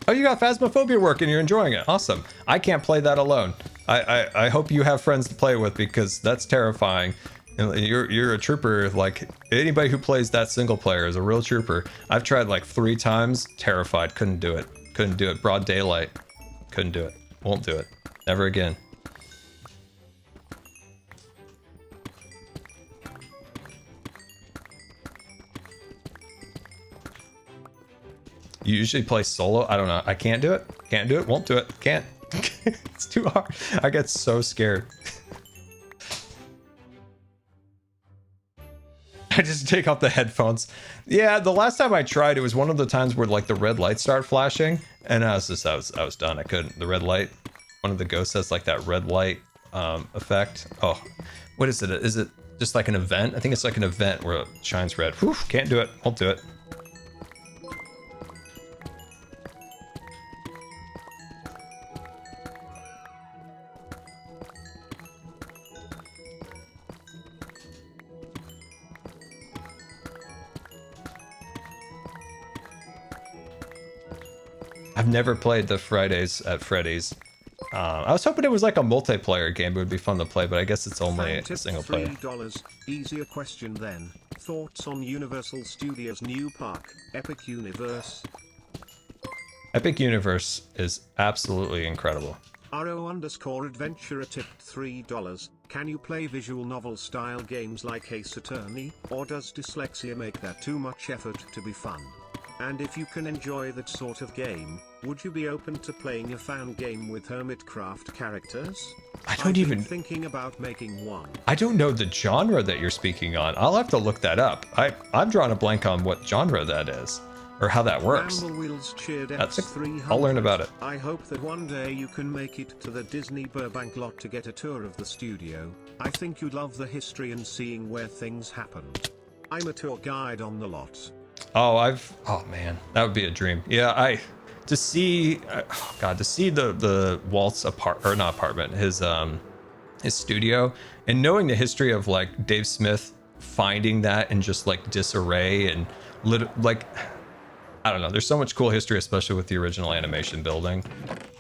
Oh, you got Phasmophobia working. You're enjoying it. Awesome. I can't play that alone. I hope you have friends to play with because that's terrifying. You're a trooper. Like anybody who plays that single player is a real trooper. I've tried like 3 times. Terrified. Couldn't do it. Couldn't do it. Broad daylight. Couldn't do it. Won't do it. Never again. You usually play solo? I don't know. I can't do it. Can't do it. Won't do it. Can't. It's too hard. I get so scared. I just take off the headphones. Yeah, the last time I tried, it was one of the times where like the red light started flashing, and I was done. I couldn't. The red light. One of the ghosts has like that red light effect. Oh, what is it? Is it just like an event? I think it's like an event where it shines red. Whew, can't do it. Won't do it. I've never played the Fridays at Freddy's. I was hoping it was like a multiplayer game. It would be fun to play, but I guess it's only a single player. $3. Easier question then. Thoughts on Universal Studios' new park, Epic Universe? Epic Universe is absolutely incredible. RO_adventurer tipped $3. Can you play visual novel style games like Ace Attorney, or does dyslexia make that too much effort to be fun? And if you can enjoy that sort of game, would you be open to playing a fan game with Hermitcraft characters? I've been thinking about making one. I don't know the genre that you're speaking on. I'll have to look that up. I'm drawing a blank on what genre that is, or how that works. I'll learn about it. I hope that one day you can make it to the Disney Burbank lot to get a tour of the studio. I think you'd love the history and seeing where things happened. I'm a tour guide on the lot. Oh man, that would be a dream. Yeah, to see the Walt's his studio, and knowing the history of like Dave Smith finding that in just like disarray and like, I don't know, there's so much cool history, especially with the original animation building.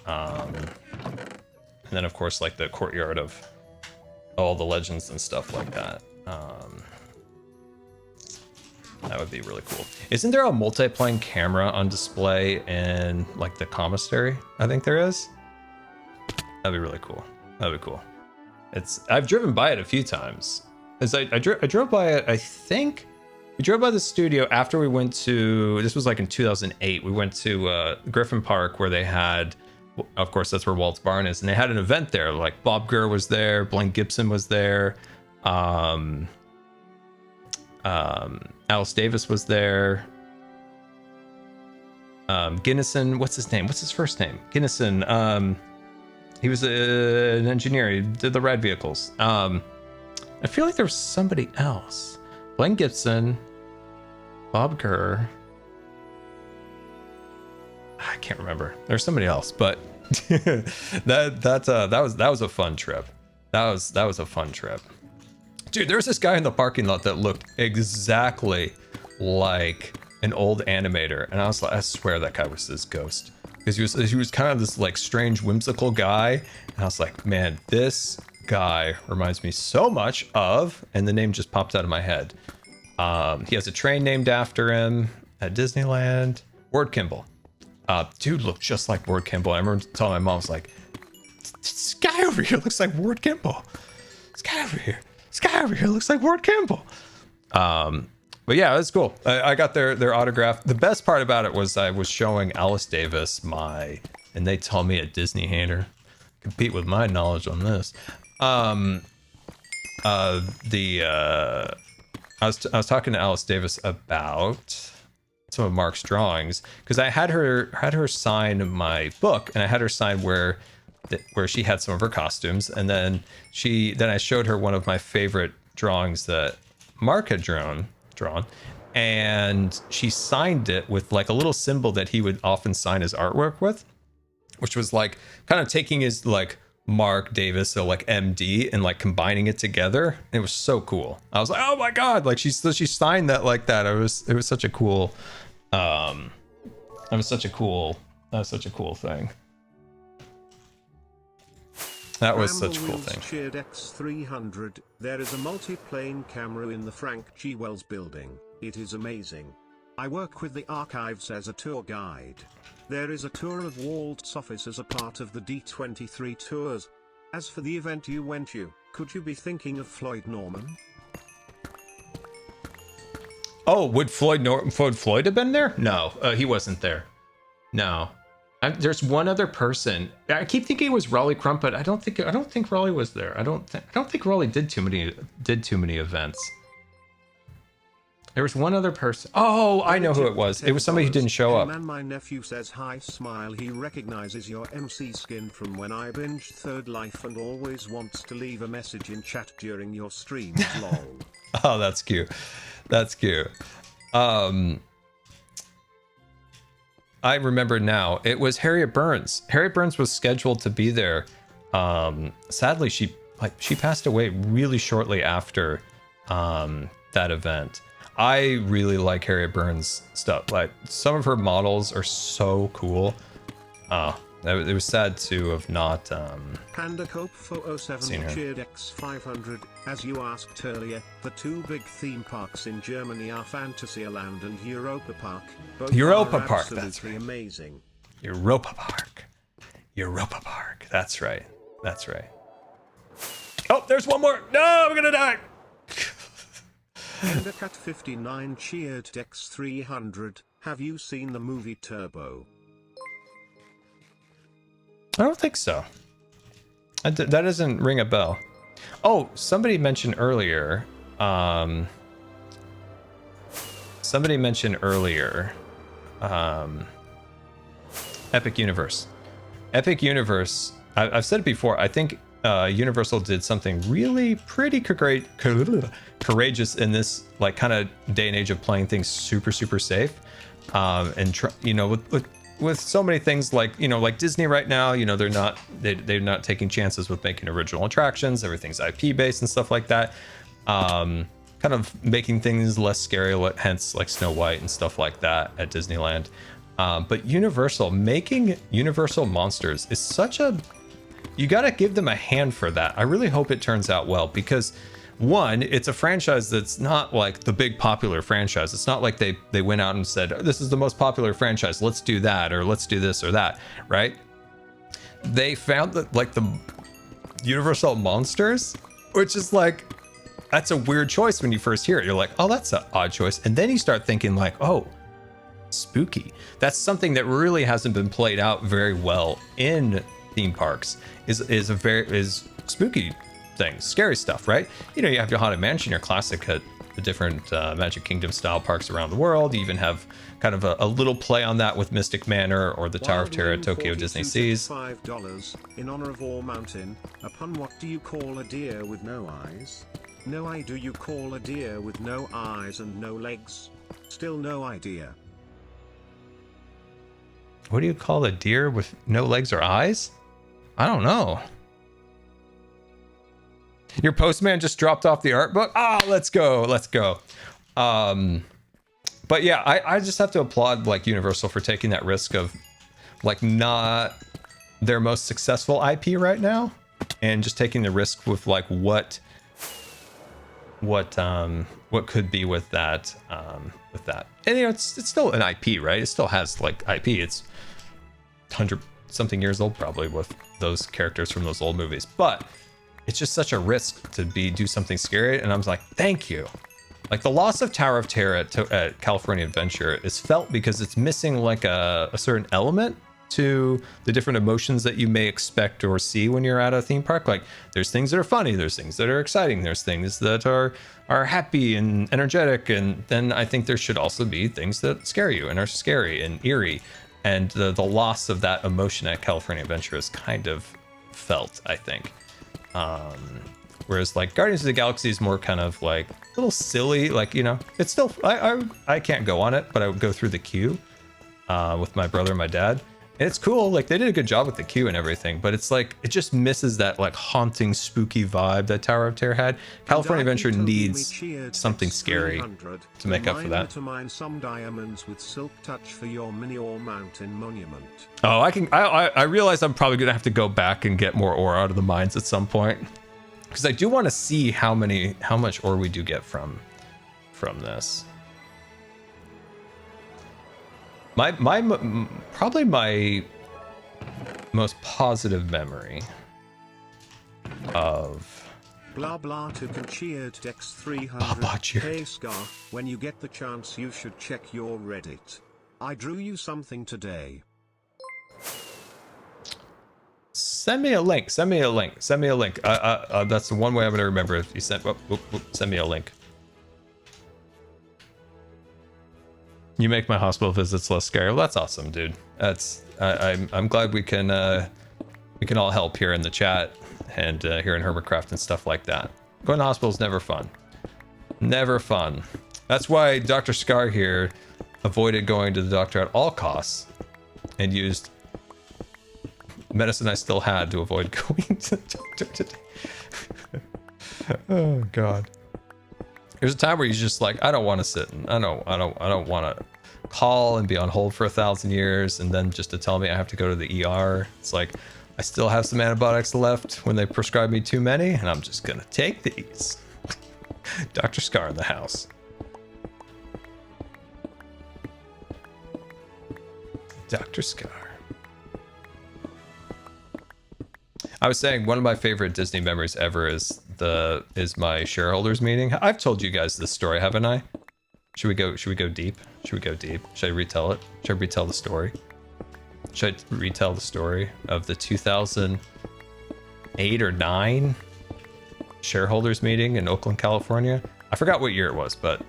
And then of course like the courtyard of all the legends and stuff like that. That would be really cool. Isn't there a multiplaying camera on display in like the commissary? I think there is. That'd be really cool. That'd be cool. I've driven by it a few times. I drove by it, I think. We drove by the studio after we went to, this was like in 2008. We went to Griffin Park where they had, of course that's where Walt's Barn is, and they had an event there. Like Bob Gurr was there, Blaine Gibson was there. Alice Davis was there. Ginnison, what's his name? What's his first name? Ginnison. He was an engineer. He did the rad vehicles. I feel like there was somebody else. Glenn Gibson, Bob Kerr. I can't remember. There's somebody else, but that was a fun trip. That was a fun trip. Dude, there's this guy in the parking lot that looked exactly like an old animator, and I was like, I swear that guy was his ghost, because he was kind of this like strange whimsical guy, and I was like, man, this guy reminds me so much of, and the name just popped out of my head. He has a train named after him at Disneyland. Ward Kimball. Dude looked just like Ward Kimball. I remember telling my mom, I was like, this guy over here looks like Ward Kimball. This guy over here looks like Ward Kimball. But yeah, that's cool. I got their autograph. The best part about it was I was showing Alice Davis and they told me a Disney hater. Compete with my knowledge on this. I was talking to Alice Davis about some of Mark's drawings, because I had her sign my book, and I had her sign where she had some of her costumes, and then I showed her one of my favorite drawings that Mark had drawn, and she signed it with like a little symbol that he would often sign his artwork with, which was like kind of taking his like Mark Davis, so like MD, and like combining it together. It was so cool. I was like, oh my god, like she signed that like that. It was such a cool such a cool thing. That was such a cool thing. Cheered X300. There is a multi-plane camera in the Frank G. Wells building. It is amazing. I work with the archives as a tour guide. There is a tour of Walt's office as a part of the D23 tours. As for the event you went to, could you be thinking of Floyd Norman? Oh, would Floyd have been there? No, he wasn't there. No. There's one other person. I keep thinking it was Raleigh Crump, but I don't think Raleigh was there. I don't think Raleigh did too many events. There was one other person. Oh, I know who it was. It was somebody who didn't show up. Man, my nephew says hi, smile. He recognizes your MC skin from when I binged Third Life and always wants to leave a message in chat during your streams. Lol. Oh, that's cute. That's cute. I remember now. It was Harriet Burns. Harriet Burns was scheduled to be there. Sadly, she passed away really shortly after that event. I really like Harriet Burns stuff. Like, some of her models are so cool. It was sad to have not Panda Cope 407 cheered X500. As you asked earlier, the two big theme parks in Germany are Fantasyland and Europa Park. Both Europa are Park, that's absolutely right. Amazing. Europa Park. That's right. Oh, there's one more. No, I'm gonna die. Endercat 59 cheered X300. Have you seen the movie Turbo? I don't think so. That doesn't ring a bell. Oh, somebody mentioned earlier. Epic Universe. Epic Universe. I've said it before. I think Universal did something really pretty courageous in this like kind of day and age of playing things super safe. With so many things like like Disney right now, they're not taking chances with making original attractions. Everything's IP based and stuff like that. Kind of making things less scary, hence like Snow White and stuff like that at Disneyland. But Universal making Universal Monsters is such a, you got to give them a hand for that. I really hope it turns out well, because one, it's a franchise that's not like the big popular franchise. It's not like they went out and said, this is the most popular franchise, let's do that, or let's do this or that, right? They found that like the Universal Monsters, which is like, that's a weird choice when you first hear it. You're like, oh, that's an odd choice. And then you start thinking like, oh, spooky. That's something that really hasn't been played out very well in theme parks, is spooky things, scary stuff, right? You have your Haunted Mansion, your classic at the different Magic Kingdom style parks around the world. You even have kind of a little play on that with Mystic Manor or the Tower of Terror at Tokyo Disney Seas. $5 in honor of All Mountain. Upon what do you call a deer with no eyes? No, I do you call a deer with no eyes and no legs? Still no idea. What do you call a deer with no legs or eyes? I don't know. Your postman just dropped off the art book. Ah, let's go. Let's go. But yeah, I just have to applaud like Universal for taking that risk of like not their most successful IP right now, and just taking the risk with like what could be with that. And you know, it's still an IP, right? It still has like IP. It's 100 something years old probably with those characters from those old movies, but it's just such a risk to do something scary. And I was like, thank you. Like the loss of Tower of Terror at California Adventure is felt because it's missing like a certain element to the different emotions that you may expect or see when you're at a theme park. Like there's things that are funny, there's things that are exciting, there's things that are happy and energetic, and then I think there should also be things that scare you and are scary and eerie. And the loss of that emotion at California Adventure is kind of felt, I think. Whereas like Guardians of the Galaxy is more kind of like a little silly, like, you know, it's still, I can't go on it, but I would go through the queue with my brother and my dad. And it's cool, like they did a good job with the queue and everything, but it's like, it just misses that like haunting, spooky vibe that Tower of Terror had. California Adventure needs something scary to make up for that. To mine some diamonds with silk touch for your mini ore mountain monument. Oh, I realize I'm probably gonna have to go back and get more ore out of the mines at some point, because I do want to see how much ore we do get from this. Probably my most positive memory of blah blah to Concheered Dex 300. Hey Scar, when you get the chance you should check your Reddit. I drew you something today. Send me a link. That's the one way I'm gonna remember if you send me a link. You make my hospital visits less scary. Well, that's awesome, dude. I'm glad we can all help here in the chat and here in Hermitcraft and stuff like that. Going to hospital is never fun. Never fun. That's why Dr. Scar here avoided going to the doctor at all costs and used medicine I still had to avoid going to the doctor today. Oh God. There's a time where you're just like, I don't want to sit and I don't want to call and be on hold for 1,000 years and then just to tell me I have to go to the ER. It's like, I still have some antibiotics left when they prescribe me too many, and I'm just gonna take these. Dr. Scar in the house. Dr. Scar. I was saying one of my favorite Disney memories ever is my shareholders meeting. I've told you guys this story, haven't I? Should we go deep? Should I retell it? Should I retell the story? Should I retell the story of the 2008 or 9 shareholders meeting in Oakland, California? I forgot what year it was, but it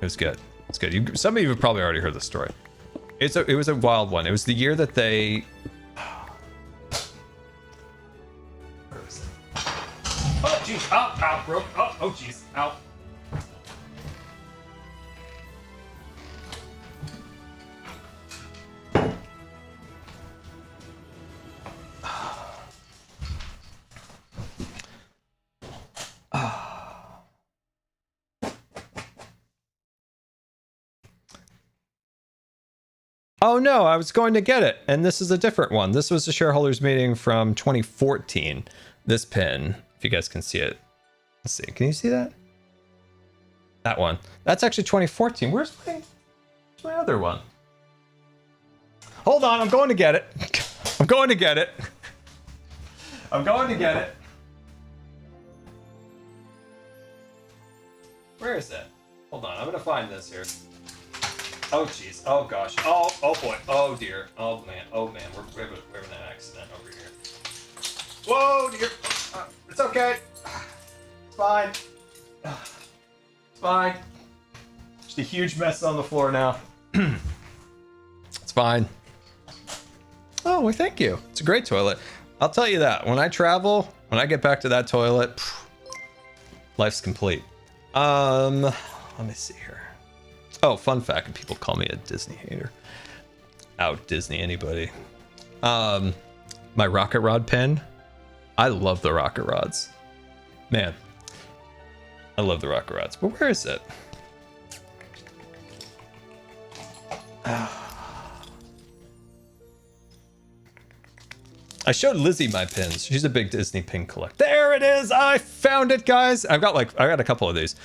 was good. It's good. Some of you have probably already heard the story. It was a wild one. It was the year that they... Oh, jeez. Ow, broke. Oh, jeez. Ow. Oh no, I was going to get it, and this is a different one. This was the shareholders meeting from 2014. This pin, if you guys can see it. Let's see, can you see that? That one. That's actually 2014. Where's my other one? Hold on, I'm going to get it. I'm going to get it. Where is it? Hold on, I'm gonna find this here. Oh jeez. Oh gosh. Oh boy. Oh dear. Oh man. We're having an accident over here. Whoa dear. It's okay. It's fine. It's fine. Just a huge mess on the floor now. It's fine. Oh, well, thank you. It's a great toilet. I'll tell you that. When I travel, when I get back to that toilet, Life's complete. Let me see here. Oh, fun fact, people call me a Disney hater. Out Disney anybody. My rocket rod pin. I love the rocket rods. Man, I love the rocket rods. But where is it? I showed Lizzie my pins. She's a big Disney pin collector. There it is. I found it, guys. I got a couple of these.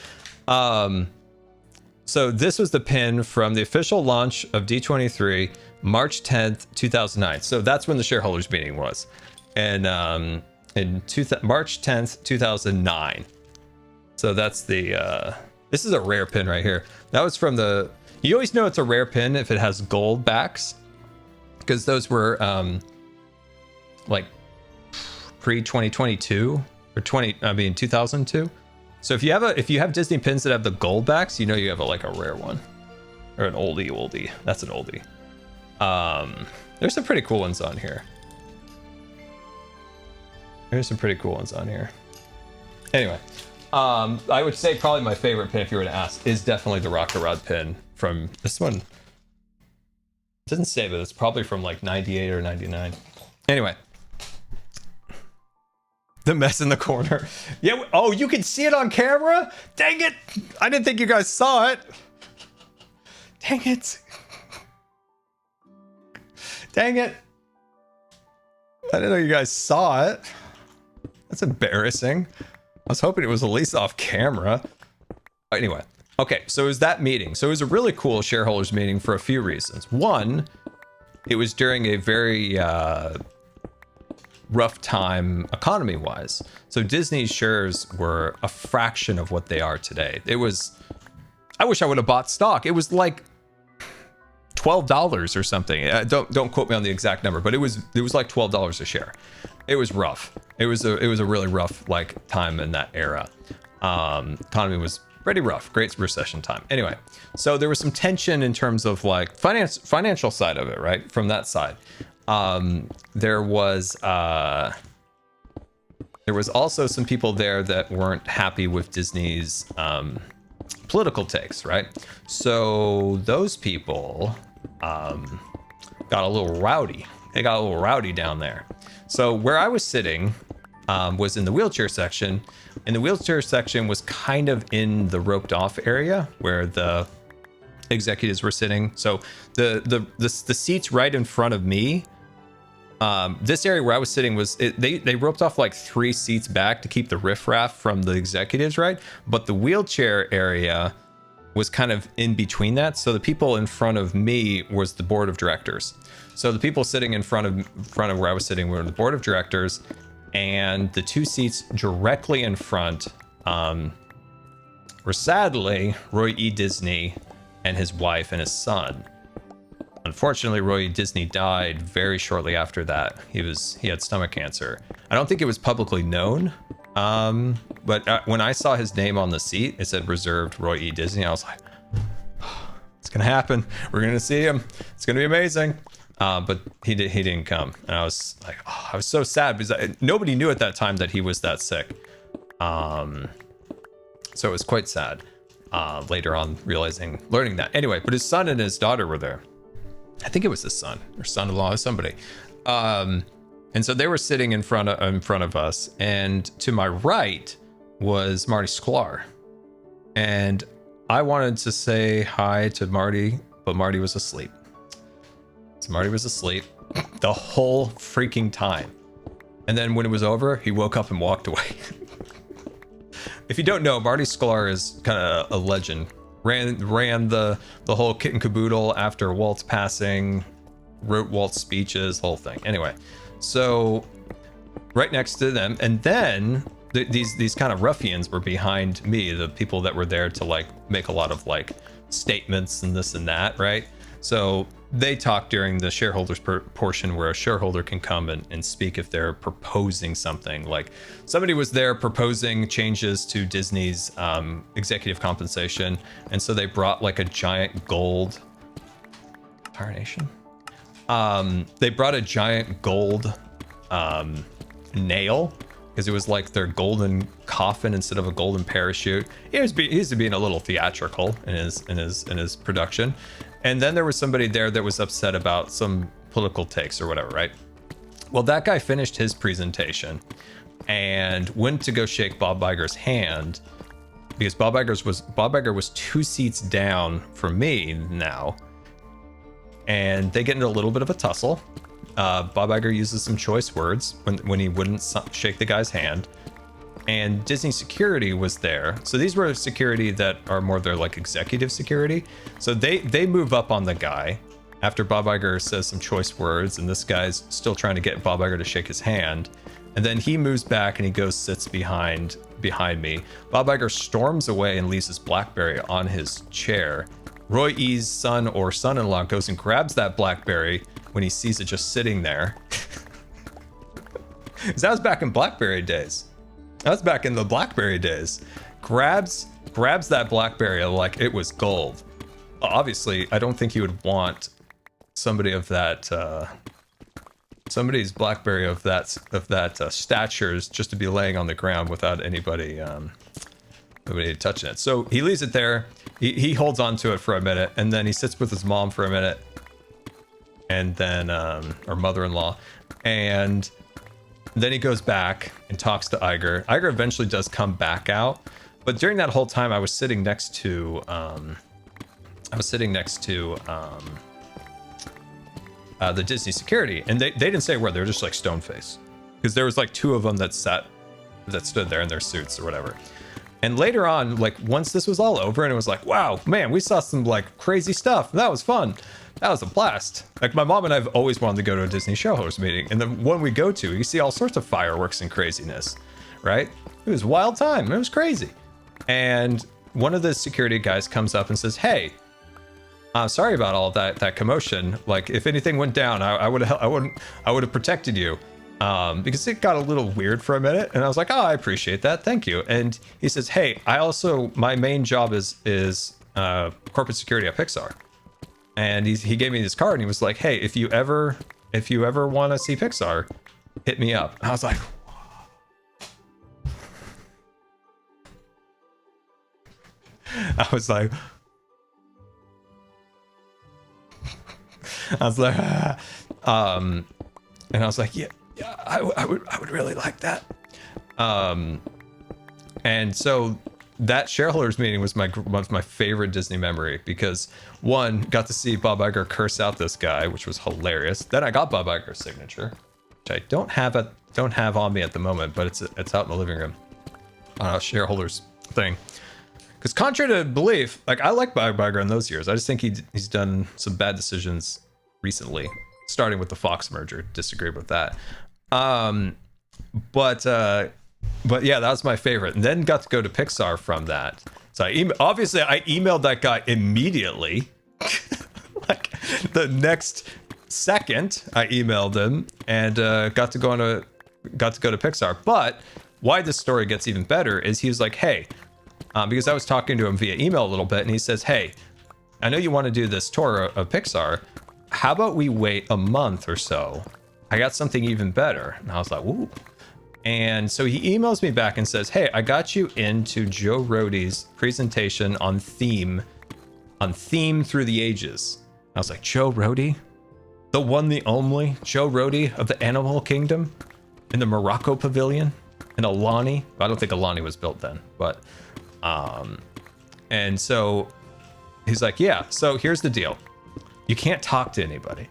So this was the pin from the official launch of D23, March 10th, 2009. So that's when the shareholders meeting was. And March 10th, 2009. So that's the this is a rare pin right here. That was from the, you always know it's a rare pin if it has gold backs, because those were like pre-2022 or 2002. So if you have Disney pins that have the gold backs, you know you have like a rare one or an oldie. That's an oldie. There's some pretty cool ones on here. Anyway, I would say probably my favorite pin, if you were to ask, is definitely the rocket rod pin from this one. It doesn't say, but it's probably from like 98 or 99. Anyway. The mess in the corner. Yeah. Oh, you can see it on camera? Dang it. I didn't think you guys saw it. Dang it. Dang it. I didn't know you guys saw it. That's embarrassing. I was hoping it was at least off camera. Anyway. Okay, so it was that meeting. So it was a really cool shareholders meeting for a few reasons. One, it was during a very rough time economy wise. So Disney's shares were a fraction of what they are today. It was, I wish I would have bought stock. It was like $12 or something. Don't quote me on the exact number, but it was like $12 a share. It was rough. It was a really rough like time in that era. Economy was pretty rough. Great recession time. Anyway, so there was some tension in terms of like financial side of it, right? From that side. There was also some people there that weren't happy with Disney's political takes, right? So those people got a little rowdy. They got a little rowdy down there. So where I was sitting was in the wheelchair section, and the wheelchair section was kind of in the roped off area where the executives were sitting. So the seats right in front of me, this area where I was sitting was they roped off like 3 seats back to keep the riffraff from the executives, right? But the wheelchair area was kind of in between that. So the people in front of me was the board of directors. So the people sitting in front of where I was sitting were the board of directors, and the 2 seats directly in front were sadly Roy E. Disney and his wife and his son. Unfortunately, Roy E. Disney died very shortly after that. He had stomach cancer. I don't think it was publicly known, but when I saw his name on the seat, it said reserved Roy E. Disney. I was like, it's gonna happen. We're gonna see him. It's gonna be amazing. But he didn't come, and I was like, oh, I was so sad because nobody knew at that time that he was that sick. So it was quite sad. Later on, learning that. Anyway, but his son and his daughter were there. I think it was his son or son-in-law or somebody. And so they were sitting in front of us, and to my right was Marty Sklar. And I wanted to say hi to Marty, but Marty was asleep. So Marty was asleep the whole freaking time. And then when it was over, he woke up and walked away. If you don't know, Marty Sklar is kind of a legend. Ran the whole kit and caboodle after Walt's passing, wrote Walt's speeches, whole thing. Anyway, so right next to them, and then these kind of ruffians were behind me, the people that were there to like make a lot of like statements and this and that, right? So they talk during the shareholders portion where a shareholder can come and speak if they're proposing something. Like somebody was there proposing changes to Disney's executive compensation, and so they brought like a giant gold tarnation. They brought a giant gold nail because it was like their golden coffin instead of a golden parachute. He was being a little theatrical in his production. And then there was somebody there that was upset about some political takes or whatever, right? Well, that guy finished his presentation and went to go shake Bob Iger's hand, because Bob Iger was 2 seats down from me now, and they get into a little bit of a tussle. Bob Iger uses some choice words when he wouldn't shake the guy's hand, and Disney security was there. So these were security that are more their like executive security. So they move up on the guy after Bob Iger says some choice words, and this guy's still trying to get Bob Iger to shake his hand. And then he moves back and he goes sits behind me. Bob Iger storms away and leaves his BlackBerry on his chair. Roy E's son or son-in-law goes and grabs that BlackBerry when he sees it just sitting there. That was back in BlackBerry days. That was back in the BlackBerry days. Grabs that BlackBerry like it was gold. Obviously, I don't think you would want somebody of that somebody's BlackBerry of that statures just to be laying on the ground without anybody touching it. So he leaves it there. He holds on to it for a minute, and then he sits with his mom for a minute, and then or mother-in-law, and then he goes back and talks to Iger. Iger eventually does come back out, but during that whole time I was sitting next to the Disney security, and they didn't say a word. They were just like stone face, because there was like 2 of them that stood there in their suits or whatever. And later on, like once this was all over and it was like, wow, man, we saw some like crazy stuff. That was fun. That was a blast. Like my mom and I have always wanted to go to a Disney show host meeting, and then when we go to, you see all sorts of fireworks and craziness, right? It was a wild time. It was crazy. And one of the security guys comes up and says, hey, sorry about all that commotion. Like if anything went down, I would have protected you, because it got a little weird for a minute. And I was like, oh, I appreciate that, thank you. And he says, hey, my main job is corporate security at Pixar. And he gave me this card, and he was like, hey, if you ever want to see Pixar, hit me up. And I was like, and I was like, yeah, I would really like that. And so that shareholders meeting was my favorite Disney memory, because one, got to see Bob Iger curse out this guy, which was hilarious. Then I got Bob Iger's signature, which I don't have on me at the moment, but it's out in the living room on a shareholders thing. Because contrary to belief, like I like Bob Iger in those years. I just think he's done some bad decisions recently, starting with the Fox merger. Disagree with that. But yeah, that was my favorite. And then got to go to Pixar from that. So I emailed that guy immediately. Like the next second, I emailed him and got to go to Pixar. But why this story gets even better is he was like, hey, because I was talking to him via email a little bit, and he says, hey, I know you want to do this tour of Pixar. How about we wait a month or so? I got something even better. And I was like, ooh. And so he emails me back and says, hey, I got you into Joe Rohde's presentation on theme through the ages. I was like, Joe Rohde? The one, the only Joe Rohde of the Animal Kingdom in the Morocco Pavilion in Alani? I don't think Alani was built then, but and so he's like, yeah, so here's the deal. You can't talk to anybody.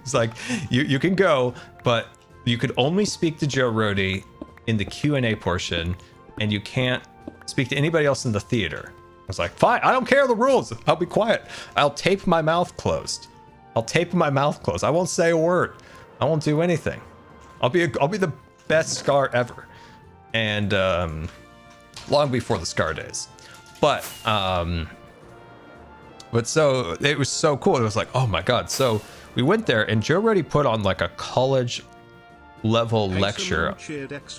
He's like, you can go, but you could only speak to Joe Rohde in the Q&A portion, and you can't speak to anybody else in the theater. I was like, fine, I don't care the rules. I'll be quiet. I'll tape my mouth closed. I won't say a word. I won't do anything. I'll be the best Scar ever. And long before the Scar days. But so it was so cool. It was like, oh my God. So we went there, and Joe Rohde put on like a college level lecture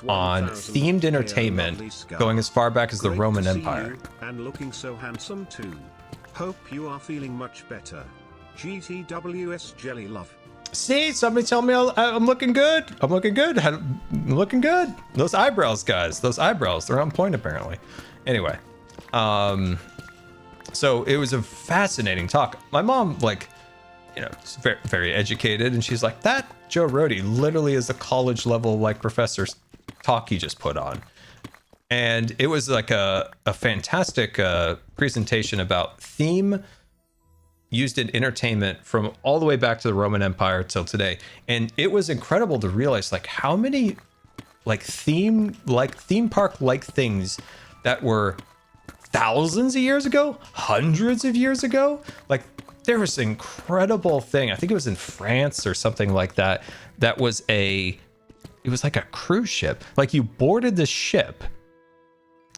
on themed entertainment going as far back as the Roman Empire. And looking so handsome too. Hope you are feeling much better. GTWS Jelly Love. See, somebody tell me I'm looking good. I'm looking good. Had looking good. Those eyebrows, guys. Those eyebrows, they're on point apparently. Anyway, so it was a fascinating talk. My mom, like, you know, is very, very educated, and she's like, that Joe Rohde literally is a college level like professor's talk he just put on. And it was like a fantastic presentation about theme used in entertainment from all the way back to the Roman Empire till today. And it was incredible to realize like how many like theme park like things that were thousands of years ago, hundreds of years ago. Like there was an incredible thing. I think it was in France or something like that. That was it was like a cruise ship. Like you boarded the ship.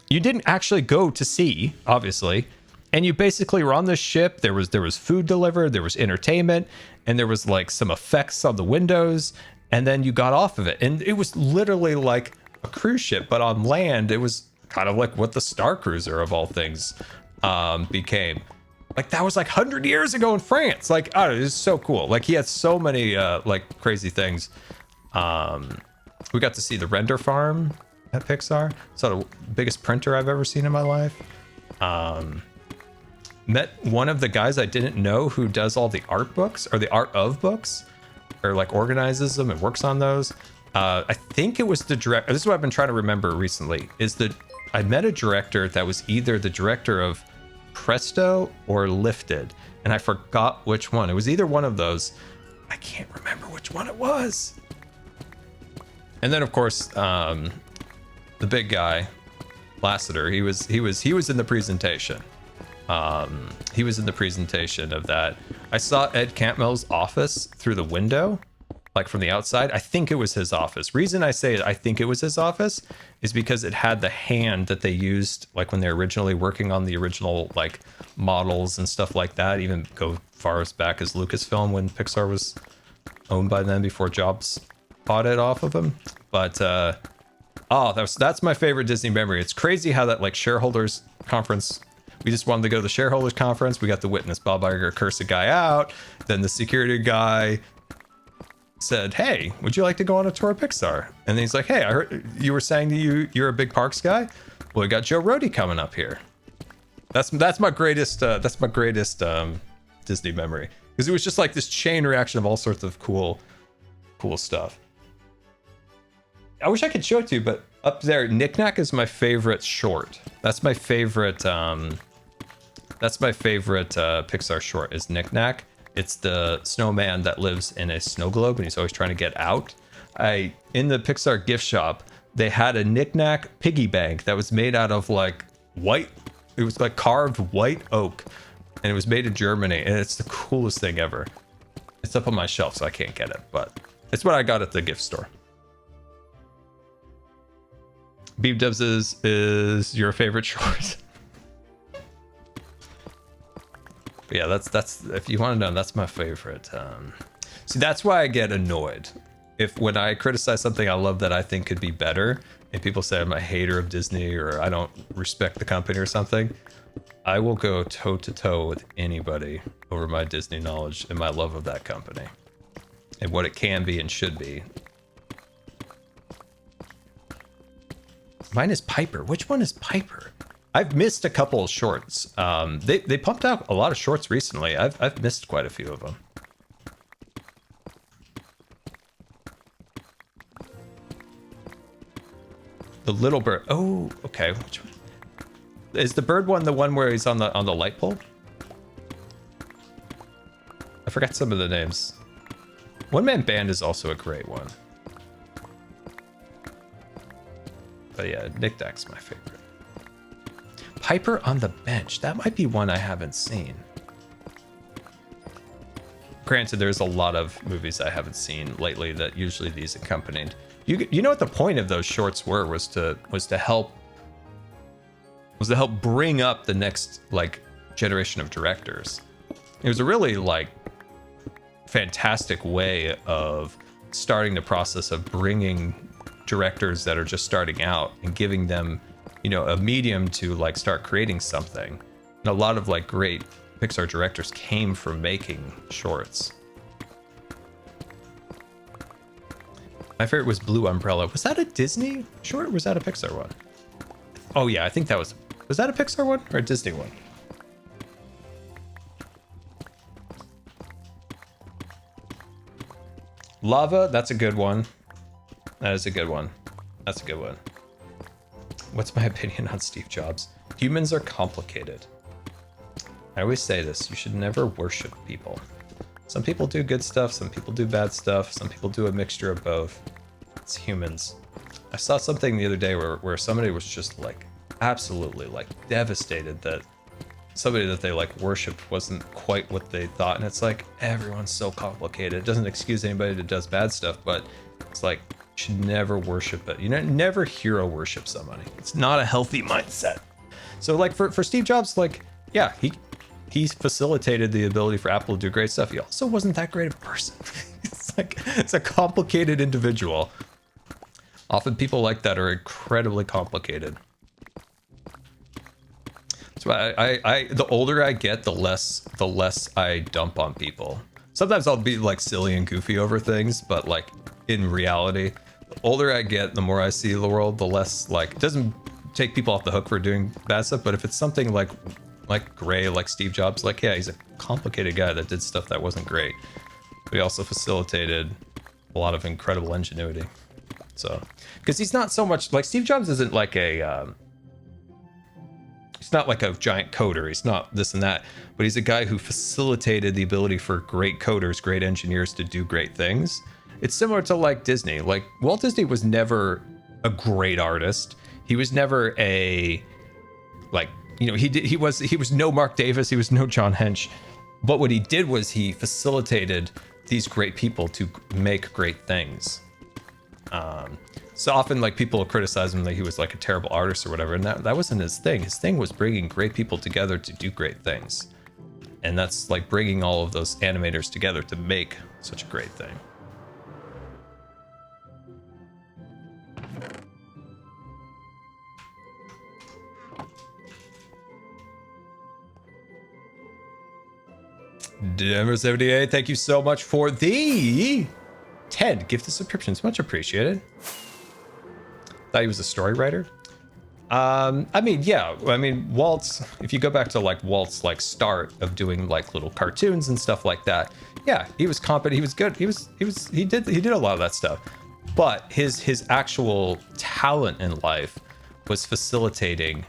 You didn't actually go to sea, obviously. And you basically were on this ship. There was food delivered, there was entertainment, and there was like some effects on the windows. And then you got off of it. And it was literally like a cruise ship, but on land, it was kind of like what the Star Cruiser of all things became. Like that was like 100 years ago in France. Like, oh, it was so cool. Like he had so many like crazy things. We got to see the render farm at Pixar. It's the biggest printer I've ever seen in my life. Met one of the guys I didn't know who does all the art books or the art of books, or like organizes them and works on those. I think it was the director. This is what I've been trying to remember recently. I met a director that was either the director of Presto or Lifted, and I forgot which one. It was either one of those. I can't remember which one it was. And then of course, the big guy, Lassiter, he was in the presentation. He was in the presentation of that. I saw Ed Campbell's office through the window, like from the outside. I think it was his office. Reason I say I think it was his office is because it had the hand that they used like when they're originally working on the original like models and stuff like that. Even go far as back as Lucasfilm when Pixar was owned by them before Jobs bought it off of them. But that's my favorite Disney memory. It's crazy how that like shareholders conference. We just wanted to go to the shareholders conference. We got to witness Bob Iger curse a guy out. Then the security guy said, "Hey, would you like to go on a tour of Pixar?" And then he's like, "Hey, I heard you were saying that you're a big parks guy. Well, we got Joe Rohde coming up here." That's my greatest Disney memory, because it was just like this chain reaction of all sorts of cool stuff. I wish I could show it to you, but up there, Knick Knack is my favorite short. That's my favorite. That's my favorite Pixar short is Knick Knack. It's the snowman that lives in a snow globe and he's always trying to get out. In the Pixar gift shop, they had a Knick Knack piggy bank that was made out of like white. It was like carved white oak, and it was made in Germany, and it's the coolest thing ever. It's up on my shelf, so I can't get it, but it's what I got at the gift store. Beeb Dubs is your favorite short. But yeah, that's if you want to know, that's my favorite. See, that's why I get annoyed when I criticize something I love that I think could be better, and people say I'm a hater of Disney or I don't respect the company or something. I will go toe to toe with anybody over my Disney knowledge and my love of that company and what it can be and should be. Mine is Piper. Which one is Piper? I've missed a couple of shorts. They pumped out a lot of shorts recently. I've missed quite a few of them. The little bird. Oh, okay. Which one? Is the bird one the one where he's on the light pole? I forgot some of the names. One Man Band is also a great one. But yeah, Knick Knack's my favorite. Piper on the Bench. That might be one I haven't seen. Granted, there's a lot of movies I haven't seen lately that usually these accompanied. You know what the point of those shorts were was to help bring up the next like generation of directors. It was a really like fantastic way of starting the process of bringing directors that are just starting out and giving them, you know, a medium to like start creating something. And a lot of like great Pixar directors came from making shorts. My favorite was Blue Umbrella. Was that a Disney short or was that a Pixar one? Oh yeah, I think that was that a Pixar one or a Disney one? Lava, that's a good one. That is a good one. That's a good one. What's my opinion on Steve Jobs? Humans are complicated. I always say this, you should never worship people. Some people do good stuff, some people do bad stuff, some people do a mixture of both. It's humans. I saw something the other day where somebody was just like absolutely like devastated that somebody that they like worshipped wasn't quite what they thought, and it's like everyone's so complicated. It doesn't excuse anybody that does bad stuff, but it's like you should never worship it. You know, never hero worship somebody. It's not a healthy mindset. So like for Steve Jobs, like yeah, he facilitated the ability for Apple to do great stuff. He also wasn't that great of a person. It's like it's a complicated individual. Often people like that are incredibly complicated. So I the older I get, the less I dump on people. Sometimes I'll be like silly and goofy over things, but like in reality, the older I get, the more I see the world, the less like it doesn't take people off the hook for doing bad stuff. But if it's something like Gray, like Steve Jobs, like yeah, he's a complicated guy that did stuff that wasn't great, but he also facilitated a lot of incredible ingenuity. So because he's not so much like Steve Jobs isn't like a he's not like a giant coder. He's not this and that, but he's a guy who facilitated the ability for great coders, great engineers to do great things. It's similar to like Disney. Like Walt Disney was never a great artist. He was never a like, you know, he was no Mark Davis. He was no John Hench. But what he did was he facilitated these great people to make great things. So often like people criticize him that he was like a terrible artist or whatever, and that wasn't his thing. His thing was bringing great people together to do great things, and that's like bringing all of those animators together to make such a great thing. Denver78, thank you so much for the 10 gifted subscriptions, much appreciated. Thought he was a story writer. I mean, yeah. I mean, Walt's. If you go back to like Walt's like start of doing like little cartoons and stuff like that, yeah, he was competent. He was good. He did a lot of that stuff. But his actual talent in life was facilitating,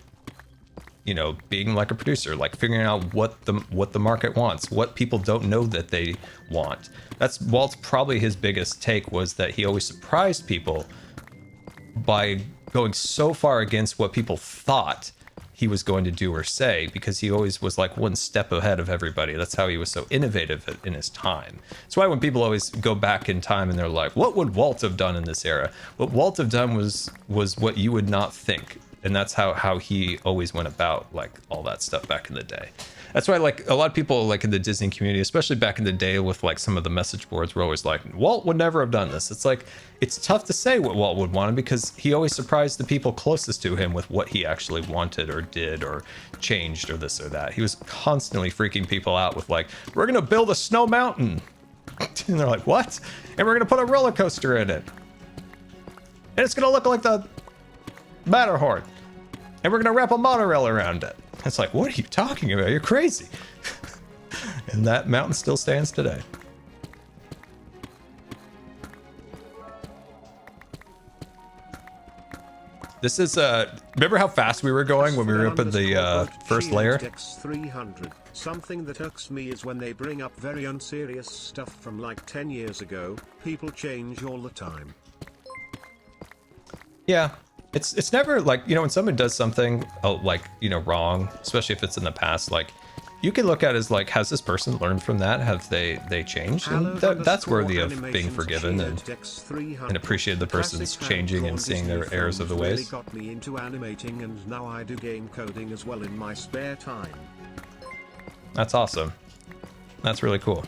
you know, being like a producer, like figuring out what the market wants, what people don't know that they want. That's Walt's probably his biggest take, was that he always surprised people by going so far against what people thought he was going to do or say, because he always was like one step ahead of everybody. That's how he was so innovative in his time. That's why when people always go back in time and they're like, what would Walt have done in this era? What Walt have done was what you would not think. And that's how he always went about like all that stuff back in the day. That's why like a lot of people like in the Disney community, especially back in the day with like some of the message boards, were always like, Walt would never have done this. It's like, it's tough to say what Walt would want, because he always surprised the people closest to him with what he actually wanted or did or changed or this or that. He was constantly freaking people out with like, we're going to build a snow mountain. And they're like, what? And we're going to put a roller coaster in it. And it's going to look like the Matterhorn. And we're going to wrap a monorail around it. It's like, what are you talking about? You're crazy. And that mountain still stands today. This is, remember how fast we were going when we were up in the first layer? X300. Something that irks me is when they bring up very unserious stuff from like 10 years ago. People change all the time. Yeah. It's never like, you know, when someone does something like, you know, wrong, especially if it's in the past, like you can look at it as like, has this person learned from that? Have they changed? And that's worthy of being forgiven and appreciate the person's changing and seeing their errors of the ways. Really got me into animating, and now I do game coding as well in my spare time. That's awesome. That's really cool.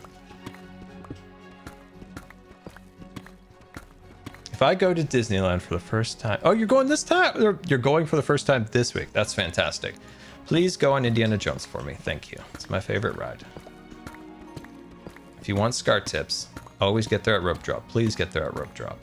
If I go to Disneyland for the first time... Oh, you're going this time? Or you're going for the first time this week. That's fantastic. Please go on Indiana Jones for me. Thank you. It's my favorite ride. If you want SCAR tips, always get there at rope drop. Please get there at rope drop.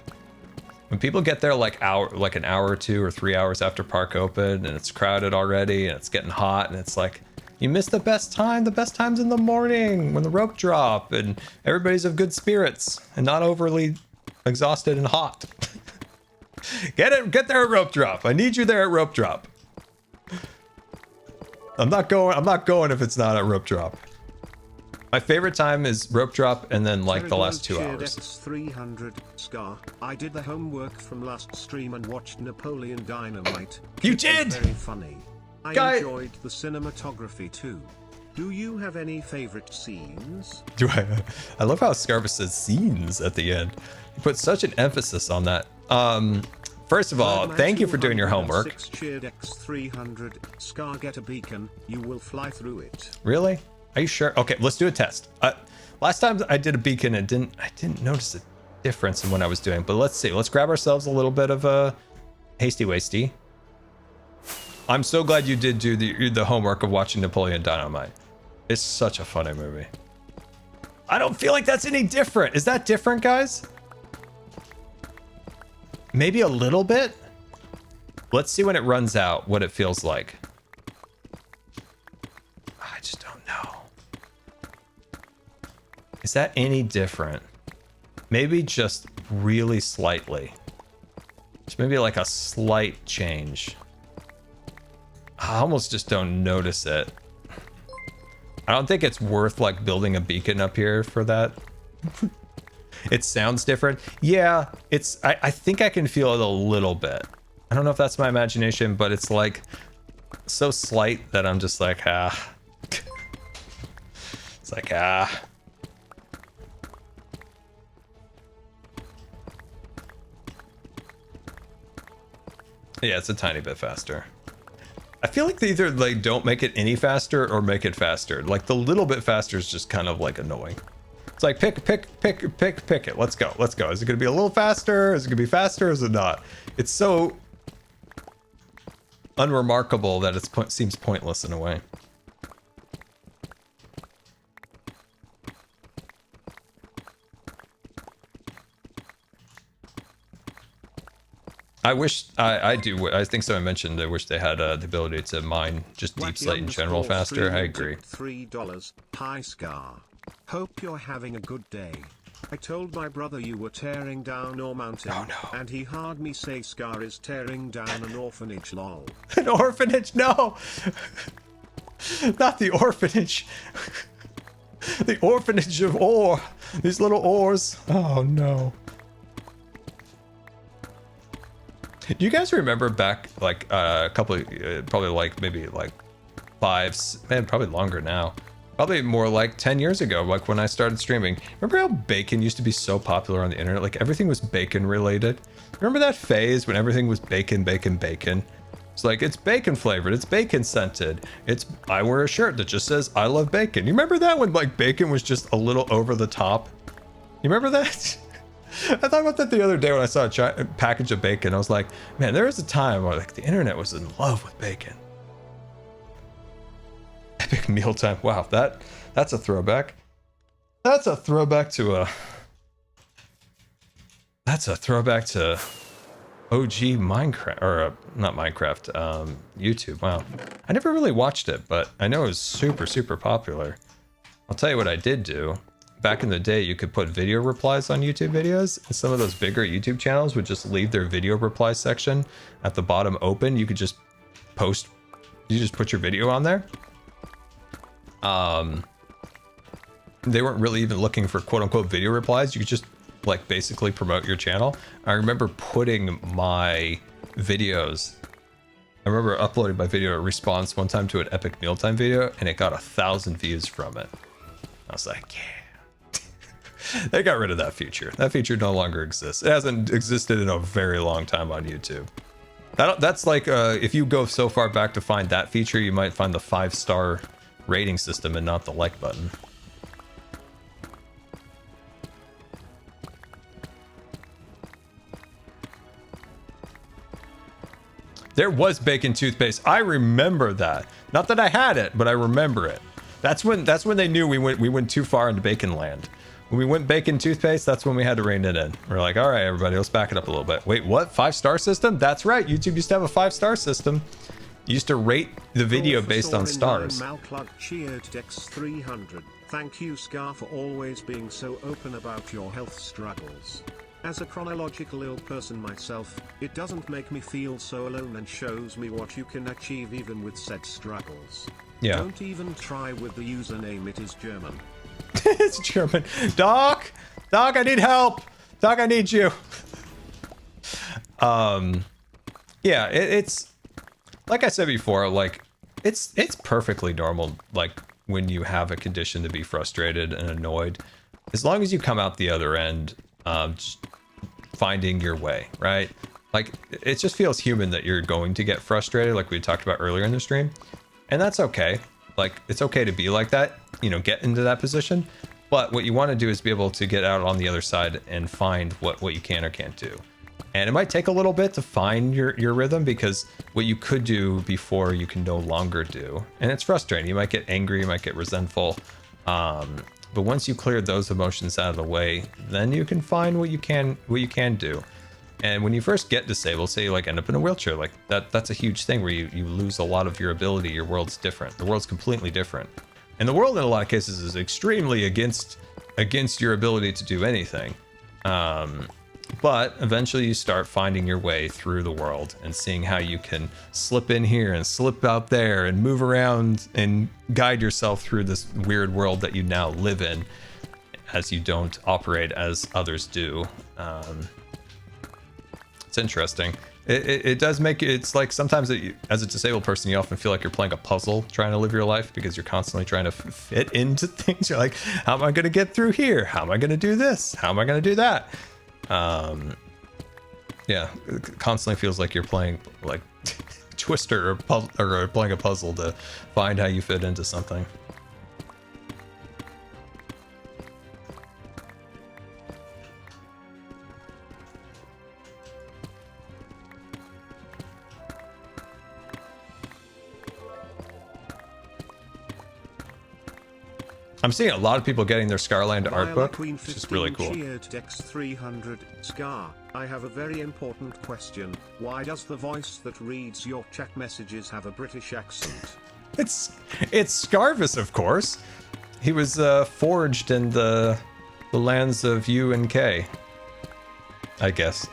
When people get there like an hour or 2 or 3 hours after park open and it's crowded already and it's getting hot and it's like, you missed the best time. The best time's in the morning when the rope drop and everybody's of good spirits and not overly exhausted and hot. Get there at rope drop. I need you there at rope drop. I'm not going if it's not at rope drop. My favorite time is rope drop and then like the last 2 hours. 300 Scar. I did the homework from last stream and watched Napoleon Dynamite. You It was did? very funny. I enjoyed the cinematography too. Do you have any favorite scenes? I love how Scarva says scenes at the end. You put such an emphasis on that. First of all, thank you for doing your homework. Cheered X300 Scar, get a beacon. You will fly through it. Really? Are you sure? Okay, let's do a test. Last time I did a beacon, I didn't notice a difference in what I was doing. But let's see. Let's grab ourselves a little bit of a hasty wasty. I'm so glad you did do the homework of watching Napoleon Dynamite. It's such a funny movie. I don't feel like that's any different. Is that different, guys? Maybe a little bit? Let's see when it runs out, what it feels like. I just don't know. Is that any different? Maybe just really slightly. Just maybe like a slight change. I almost just don't notice it. I don't think it's worth like building a beacon up here for that. It sounds different. Yeah, I think I can feel it a little bit. I don't know if that's my imagination, but it's like so slight that I'm just like, ah. It's like, ah. Yeah, it's a tiny bit faster. I feel like they either like don't make it any faster or make it faster. Like the little bit faster is just kind of like annoying. It's like pick it. Let's go. Is it gonna be a little faster? Is it gonna be faster? Or is it not? It's so unremarkable that it seems pointless in a way. I wish I think someone mentioned I wish they had the ability to mine just deep slate in general faster. I agree. $3. Hi Scar. Hope you're having a good day. I told my brother you were tearing down your mountain, Oh, no. and he heard me say Scar is tearing down an orphanage, lol. An orphanage? No! Not the orphanage. The orphanage of ore. These little ores. Oh no. Do you guys remember back like a couple of, probably like maybe like 5, man, probably longer now. Probably more like 10 years ago, like when I started streaming. Remember how bacon used to be so popular on the internet? Like everything was bacon related. Remember that phase when everything was bacon? It's like, it's bacon flavored, it's bacon scented. I wear a shirt that just says, I love bacon. You remember that when like bacon was just a little over the top? You remember that? I thought about that the other day when I saw a package of bacon. I was like, man, there was a time where like the internet was in love with bacon. Epic mealtime. Wow, that's a throwback. That's a throwback to OG Minecraft, or not Minecraft, YouTube. Wow. I never really watched it, but I know it was super, super popular. I'll tell you what I did do. Back in the day, you could put video replies on YouTube videos, and some of those bigger YouTube channels would just leave their video reply section at the bottom open. You could just put your video on there. They weren't really even looking for quote unquote video replies. You could just like basically promote your channel. I remember putting my videos, I remember uploading my video response one time to an Epic Mealtime video, and it got 1,000 views from it. I was like, yeah. They got rid of that feature. That feature no longer exists. It hasn't existed in a very long time on YouTube. That's like, if you go so far back to find that feature, you might find the 5-star rating system and not the like button. There was bacon toothpaste. I remember that. Not that I had it, but I remember it. That's when they knew we went too far into bacon land. When we went bacon toothpaste, that's when we had to rein it in. We're like, all right, everybody, let's back it up a little bit. Wait, what? 5-star system? That's right. YouTube used to have a 5-star system. You used to rate the video based on stars. Malplug cheered Dex 300. Thank you, Scar, for always being so open about your health struggles. As a chronological ill person myself, it doesn't make me feel so alone and shows me what you can achieve even with said struggles. Yeah. Don't even try with the username, it is German. It's German. Doc, I need help. Doc, I need you. Yeah, it's like I said before, like it's perfectly normal, like when you have a condition, to be frustrated and annoyed, as long as you come out the other end, just finding your way, right? Like it just feels human that you're going to get frustrated, like we talked about earlier in the stream, and that's okay. Like it's okay to be like that, you know, get into that position. But what you want to do is be able to get out on the other side and find what you can or can't do. And it might take a little bit to find your rhythm, because what you could do before you can no longer do. And it's frustrating. You might get angry, you might get resentful. But once you clear those emotions out of the way, then you can find what you can do. And when you first get disabled, say you like end up in a wheelchair, like that's a huge thing where you lose a lot of your ability. Your world's different. The world's completely different. And the world in a lot of cases is extremely against your ability to do anything. But eventually you start finding your way through the world and seeing how you can slip in here and slip out there and move around and guide yourself through this weird world that you now live in, as you don't operate as others do. It's interesting. It does make it's like sometimes as a disabled person, you often feel like you're playing a puzzle trying to live your life, because you're constantly trying to fit into things. You're like, how am I going to get through here? How am I going to do this? How am I going to do that? Yeah, it constantly feels like you're playing like Twister or playing a puzzle to find how you fit into something. I'm seeing a lot of people getting their Scarland art book, which is really cool. Dex 300. Scar, I have a very important question. Why does the voice that reads your chat messages have a British accent? It's Scarvis, of course. He was forged in the lands of U and K, I guess.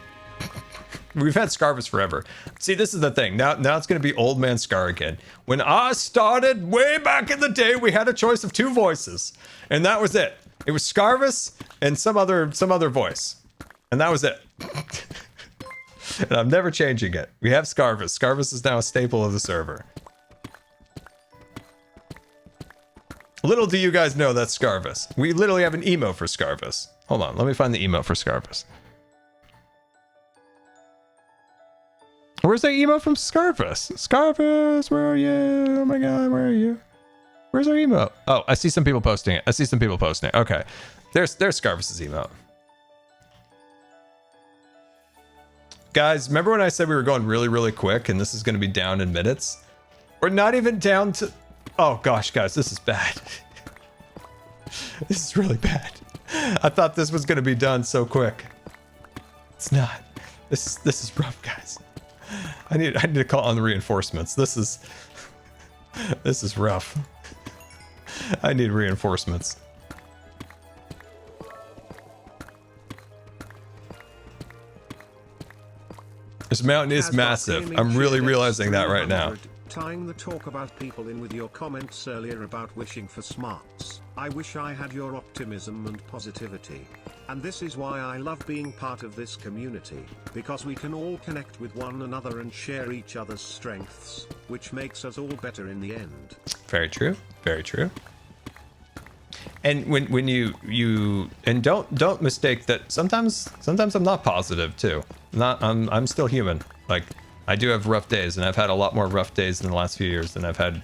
We've had Scarvis forever. See, this is the thing. Now it's going to be old man Scar again. When I started way back in the day, we had a choice of 2 voices, and that was it. It was Scarvis and some other voice, and that was it. And I'm never changing it. We have Scarvis. Scarvis is now a staple of the server. Little do you guys know that's Scarvis. We literally have an emote for Scarvis. Hold on, let me find the emote for Scarvis. Where's the emote from Scarvis? Scarvis, where are you? Oh my god, where are you? Where's our emote? Oh, I see some people posting it. Okay. There's Scarvis's emote. Guys, remember when I said we were going really, really quick and this is going to be down in minutes? We're not even down to... Oh gosh, guys, this is bad. This is really bad. I thought this was going to be done so quick. It's not. This is rough, guys. I need to call on the reinforcements. This is rough. I need reinforcements. This mountain is massive. I'm really realizing that right now. Tying the talk about people in with your comments earlier about wishing for smarts. I wish I had your optimism and positivity. And this is why I love being part of this community, because we can all connect with one another and share each other's strengths, which makes us all better in the end. Very true. Very true. And when you and don't mistake that sometimes I'm not positive too. I'm still human. Like I do have rough days, and I've had a lot more rough days in the last few years than I've had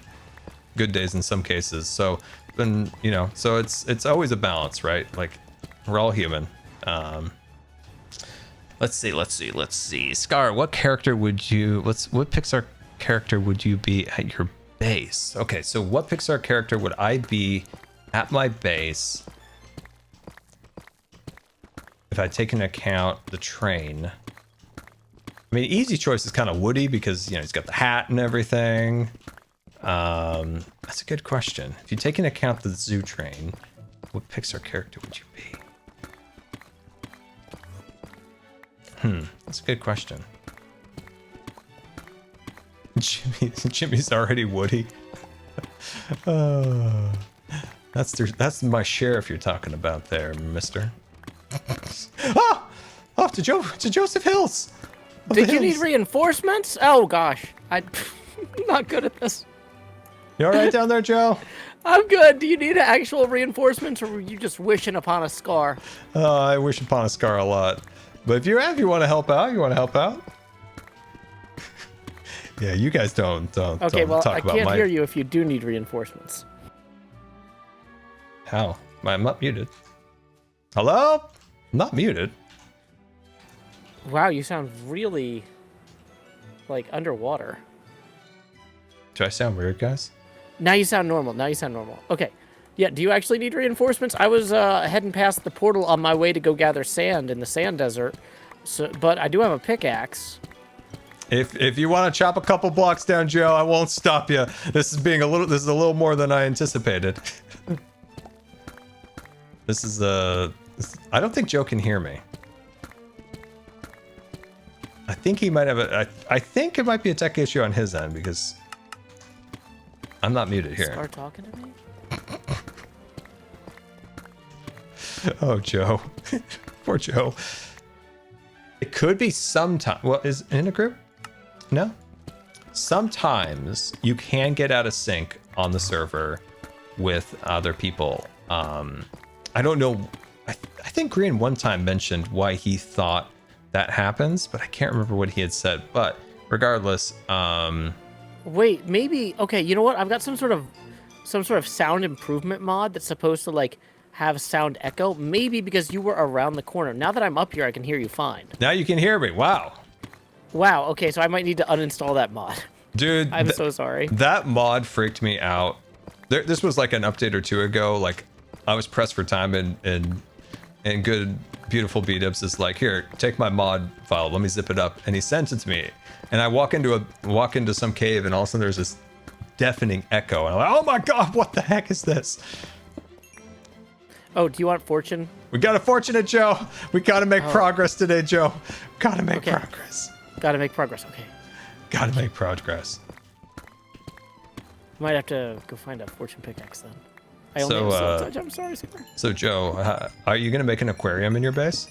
good days in some cases. So then, you know, so it's always a balance, right? Like we're all human. Let's see. Scar, what character would you what Pixar character would you be at your base? Okay, so what Pixar character would I be at my base if I take into account the train. I mean, easy choice is kind of Woody because, you know, he's got the hat and everything. That's a good question. If you take into account the zoo train, what Pixar character would you be? That's a good question. Jimmy's already Woody. That's my sheriff you're talking about there, mister. To Joseph Hills. Did you need reinforcements? Oh gosh, I'm not good at this. You all right down there, Joe? I'm good. Do you need actual reinforcements, or were you just wishing upon a scar? I wish upon a scar a lot. But if you want to help out, Yeah, you guys don't Okay, well, talk I about can't hear you if you do need reinforcements. How? I'm not muted. Hello? I'm not muted. Wow, you sound really like underwater. Do I sound weird, guys? Now you sound normal. Okay. Yeah, do you actually need reinforcements? I was heading past the portal on my way to go gather sand in the sand desert. But I do have a pickaxe. If you want to chop a couple blocks down, Joe, I won't stop you. This is a little more than I anticipated. I don't think Joe can hear me. I think he might have I think it might be a tech issue on his end because I'm not muted here. Start talking to me? Oh, Joe. Poor Joe. It could be sometime. Well, is it in a group? No. Sometimes you can get out of sync on the server with other people. I don't know. I think Green one time mentioned why he thought that happens, but I can't remember what he had said. But regardless, wait, maybe. Okay, you know what? I've got some sort of sound improvement mod that's supposed to like have sound echo. Maybe because you were around the corner. Now that I'm up here, I can hear you fine. Now you can hear me. Wow. Wow. Okay, so I might need to uninstall that mod. Dude, I'm so sorry. That mod freaked me out. This was like an update or two ago. Like I was pressed for time and good, beautiful B-Dubs is like, here, take my mod file. Let me zip it up. And he sent it to me. And I walk into some cave and all of a sudden there's this deafening echo. And I'm like, oh my God, what the heck is this? Oh, do you want fortune? We got a fortunate Joe. We got to make progress today, Joe. Got to make progress. Got to make progress. Okay. Got to make progress. Might have to go find a fortune pickaxe then. I only have soul touch. I'm sorry, Skipper. So, Joe, are you going to make an aquarium in your base?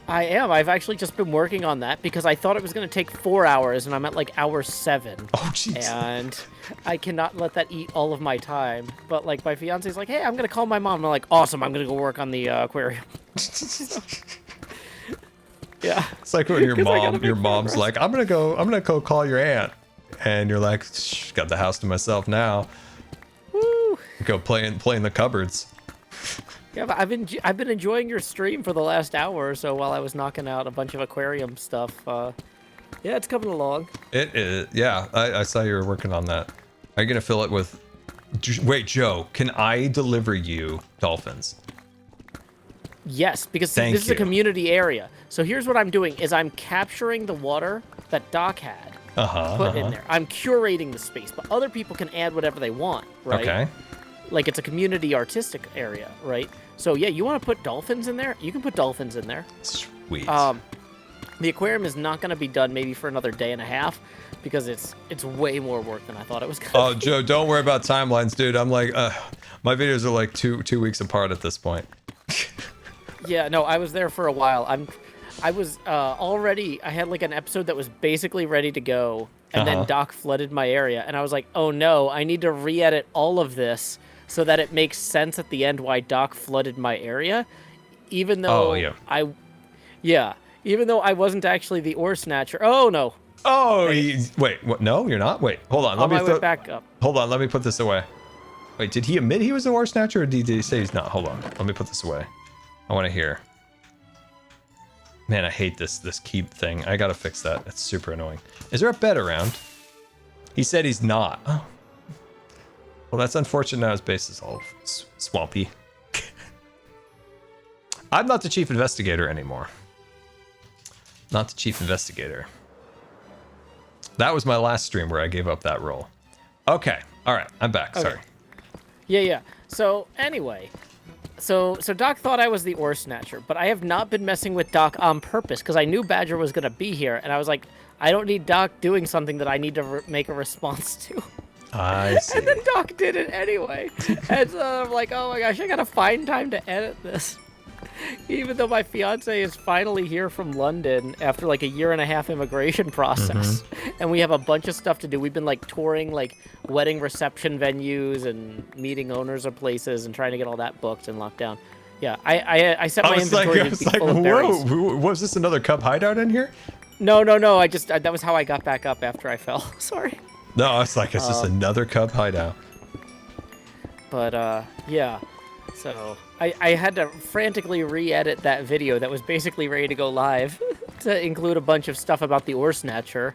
I am. I've actually just been working on that because I thought it was going to take 4 hours, and I'm at like hour 7. Oh, jeez. And I cannot let that eat all of my time. But like my fiance's like, hey, I'm going to call my mom. I'm like, awesome. I'm going to go work on the aquarium. Yeah. It's like when your mom's like, I'm gonna go call your aunt, and you're like, shh, got the house to myself now. Woo! Go play in the cupboards. Yeah, but I've been enjoying your stream for the last hour or so while I was knocking out a bunch of aquarium stuff. Yeah, it's coming along. It is. Yeah, I saw you were working on that. Are you gonna fill it with? Wait, Joe, can I deliver you dolphins? Yes, because this is a community area. So here's what I'm doing is I'm capturing the water that Doc had put in there. I'm curating the space, but other people can add whatever they want, right? Okay. Like it's a community artistic area, right? So yeah, you want to put dolphins in there? You can put dolphins in there. Sweet. The aquarium is not going to be done maybe for another day and a half because it's way more work than I thought it was going to be. Oh, Joe, don't worry about timelines, dude. I'm like, my videos are like two weeks apart at this point. Yeah, no, I was there for a while. I was already, I had like an episode that was basically ready to go, and then Doc flooded my area, and I was like, oh no, I need to re-edit all of this so that it makes sense at the end why Doc flooded my area, even though even though I wasn't actually the ore snatcher. Oh no. Oh, wait, what? No, you're not? Wait, hold on. Let me back up. Hold on, let me put this away. Wait, did he admit he was the ore snatcher, or did he say he's not? Hold on, let me put this away. I want to hear. Man, I hate this keep thing. I gotta fix that. It's super annoying. Is there a bed around? He said he's not. Oh. Well, that's unfortunate. Now his base is all swampy. I'm not the chief investigator anymore. Not the chief investigator. That was my last stream where I gave up that role. Okay. All right. I'm back. Okay. Sorry. Yeah. So anyway, so Doc thought I was the ore snatcher, but I have not been messing with Doc on purpose because I knew Badger was gonna be here, and I was like, I don't need Doc doing something that I need to make a response to. I see. And then Doc did it anyway, and so I'm like, oh my gosh, I gotta find time to edit this. Even though my fiance is finally here from London after like a 1.5 year immigration process, and we have a bunch of stuff to do. We've been like touring like wedding reception venues and meeting owners of places and trying to get all that booked and locked down. Yeah, I set my inventory to be full of berries. Whoa, was this another cub hideout in here? No. I just that was how I got back up after I fell. Sorry. No, it's like it's just another cub hideout. But yeah. So I had to frantically re-edit that video that was basically ready to go live to include a bunch of stuff about the ore snatcher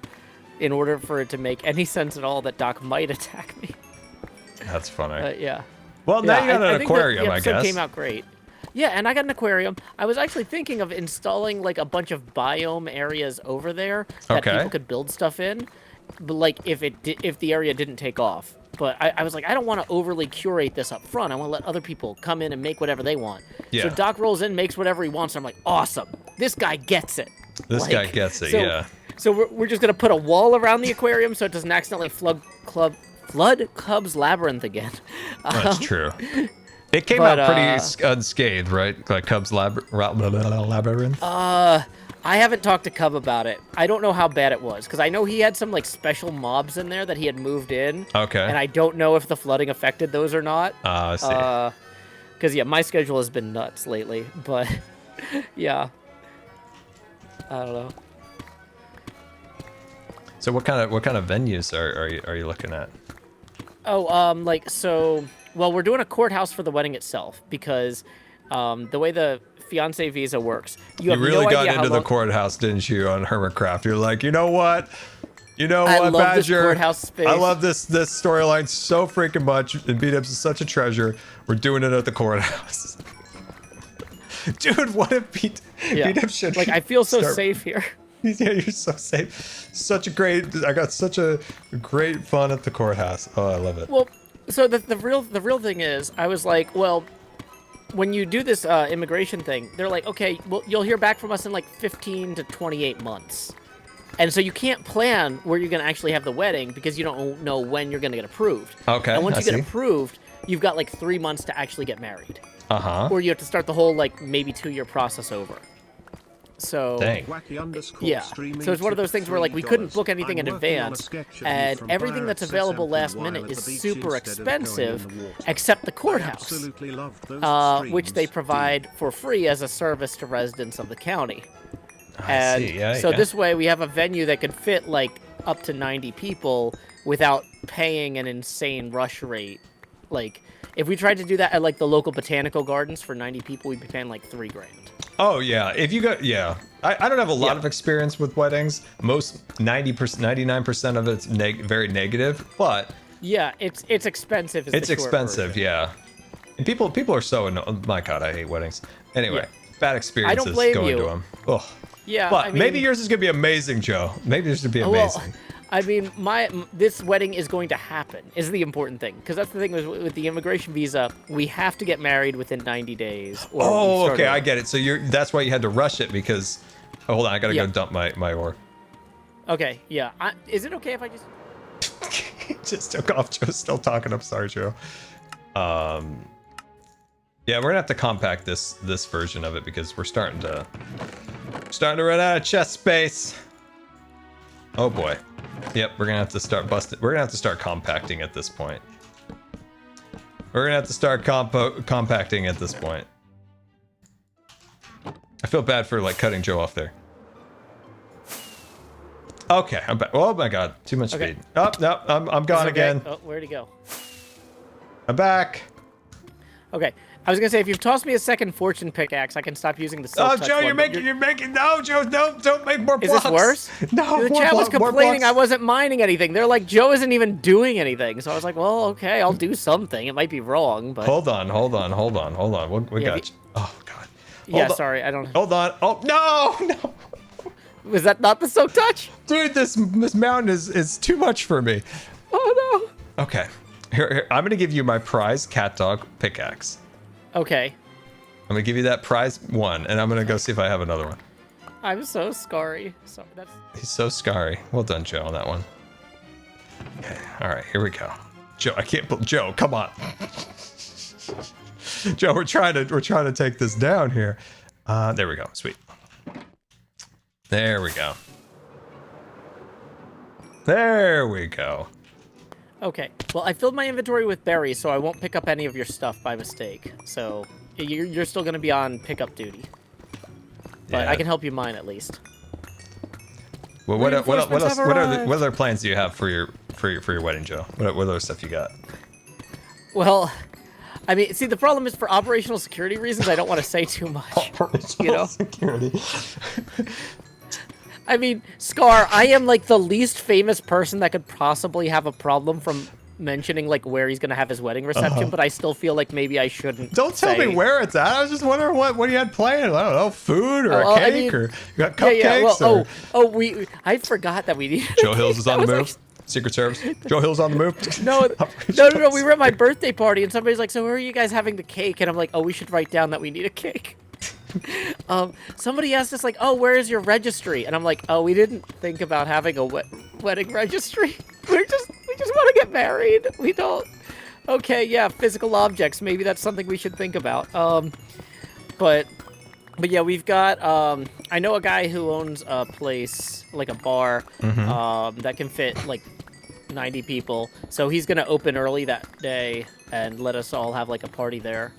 in order for it to make any sense at all that Doc might attack me. That's funny. Yeah. Well, now you got an aquarium, I guess. Came I out great. Yeah, and I got an aquarium. I was actually thinking of installing like a bunch of biome areas over there that people could build stuff in, but like if the area didn't take off. But I was like, I don't want to overly curate this up front. I want to let other people come in and make whatever they want. Yeah. So Doc rolls in, makes whatever he wants. And I'm like, awesome. This guy gets it. This guy gets it, yeah. So we're just going to put a wall around the aquarium so it doesn't accidentally flood Cub's Labyrinth again. That's true. It came out pretty unscathed, right? Like Cub's Labyrinth? I haven't talked to Cub about it. I don't know how bad it was, because I know he had some like special mobs in there that he had moved in. Okay. And I don't know if the flooding affected those or not. I see. Because yeah, my schedule has been nuts lately, but yeah, I don't know. So what kind of venues are you looking at? Oh, well, we're doing a courthouse for the wedding itself because the way the fiance visa works, you really got into the courthouse, didn't you, on Hermitcraft? You're like, you know what, Badger, courthouse space. I love this storyline so freaking much, and Beat-Ups is such a treasure. We're doing it at the courthouse. Dude, what if Beat-Ups should like I feel so safe here. Yeah, you're so safe. I got such a great fun at the courthouse. Oh, I love it. Well, so the real thing is, I was like, well, when you do this immigration thing, they're like, okay, well, you'll hear back from us in like 15 to 28 months. And so you can't plan where you're going to actually have the wedding because you don't know when you're going to get approved. Okay, and once you get approved, you've got like 3 months to actually get married. Or you have to start the whole like maybe 2-year process over. So yeah, so it's one of those things where like we couldn't book anything in advance, and everything that's available last minute is super expensive, except the courthouse, which they provide for free as a service to residents of the county. So this way we have a venue that could fit like up to 90 people without paying an insane rush rate. Like if we tried to do that at like the local botanical gardens for 90 people, we'd be paying like $3,000. Oh yeah, if you got I don't have a lot of experience with weddings. Most 90%, 99% of it's very negative, but yeah, it's expensive. It's expensive, version. Yeah. And people are so my God, I hate weddings. Anyway, bad experiences going to them. Oh. Yeah, but maybe yours is gonna be amazing, Joe. Maybe yours is gonna be amazing. Well, I mean, this wedding is going to happen, is the important thing. Because that's the thing with the immigration visa, we have to get married within 90 days. Oh, okay, I get it. So that's why you had to rush it because... Oh, hold on, I gotta go dump my ore. Okay, yeah. Is it okay if I just... Just took off. Joe's still talking. I'm sorry, Joe. Yeah, we're gonna have to compact this version of it because we're starting to run out of chest space. Oh boy. Yep, we're gonna have to start busting. We're gonna have to start compacting at this point. We're gonna have to start compacting at this point. I feel bad for like cutting Joe off there. Okay, I'm back. Oh my God, too much speed. Oh no, I'm gone again. Oh, where'd he go? I'm back. Okay. I was gonna say, if you've tossed me a second fortune pickaxe, I can stop using the silk touch Joe, one, you're making. No, Joe, don't make more blocks. Is this worse? No, the chat was complaining I wasn't mining anything. They're like, Joe isn't even doing anything. So I was like, well, okay, I'll do something. It might be wrong, but hold on. We got you. Oh God. Yeah, sorry, I don't. Hold on. Oh no. Was that not the soak touch? Dude, this mountain is too much for me. Oh no. Okay. Here, I'm gonna give you my prize cat dog pickaxe. no. Okay. I'm gonna give you that prize one, and I'm gonna go see if I have another one. I'm so scarry. So that's. He's so scarry. Well done, Joe, on that one. Okay. All right. Here we go. Joe, I can't. Joe, come on. Joe, we're trying to take this down here. There we go. Sweet. There we go. There we go. Okay. Well, I filled my inventory with berries, so I won't pick up any of your stuff by mistake. So you're still going to be on pickup duty. But Yeah. I can help you mine at least. Well, what other plans do you have for your wedding, Joe? What other stuff you got? Well, I mean, see, the problem is for operational security reasons, I don't want to say too much. Operational security. I mean, Scar, I am like the least famous person that could possibly have a problem from mentioning like where he's gonna have his wedding reception, but I still feel like maybe I shouldn't. Don't tell me where it's at. I was just wondering what you had planned. I don't know, food or a cake, or you got cupcakes. Yeah. Well, I forgot that we needed. Joe Hills is on the move. Secret Service. Joe Hill's on the move. No. We were at my birthday party, and somebody's like, "So where are you guys having the cake?" And I'm like, "Oh, we should write down that we need a cake." Somebody asked us like, "Oh, where is your registry?" And I'm like, "Oh, we didn't think about having a wedding registry. We just want to get married. We don't." Okay, yeah, physical objects. Maybe that's something we should think about. But yeah, we've got. I know a guy who owns a place, like a bar, that can fit like 90 people. So he's gonna open early that day and let us all have like a party there.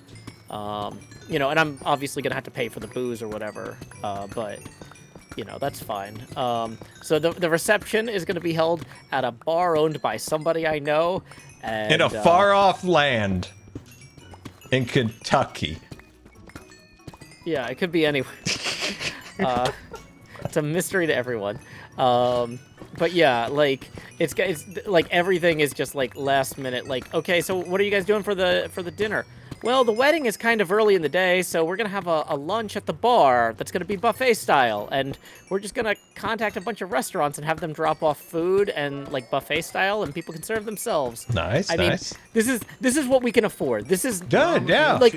And I'm obviously gonna have to pay for the booze or whatever, but that's fine. So the reception is gonna be held at a bar owned by somebody I know, and, in a far-off land in Kentucky. Yeah, it could be anywhere. It's a mystery to everyone. But yeah, like it's like everything is just like last minute. Like, okay, so what are you guys doing for the dinner? Well, the wedding is kind of early in the day, so we're gonna have a lunch at the bar that's gonna be buffet style, and we're just gonna contact a bunch of restaurants and have them drop off food and like buffet style, and people can serve themselves. Nice. I mean, this is what we can afford. This is good. Yeah. Like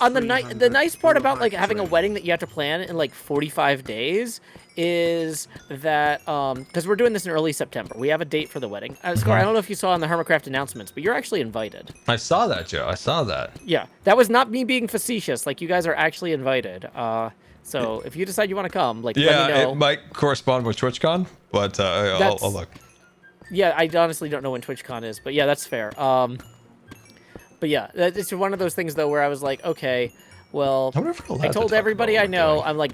on the nice part about like having a wedding that you have to plan in like 45 days is that because we're doing this in early September. We have a date for the wedding. Scar, I don't know if you saw on the Hermitcraft announcements, but you're actually invited. I saw that, Joe. I saw that. Yeah, that was not me being facetious. Like, you guys are actually invited. So if you decide you want to come, like, let me know. It might correspond with TwitchCon, but I'll look. Yeah, I honestly don't know when TwitchCon is, but yeah, that's fair. But yeah, it's one of those things though where I was like, okay, well, I told everybody I know, I'm like,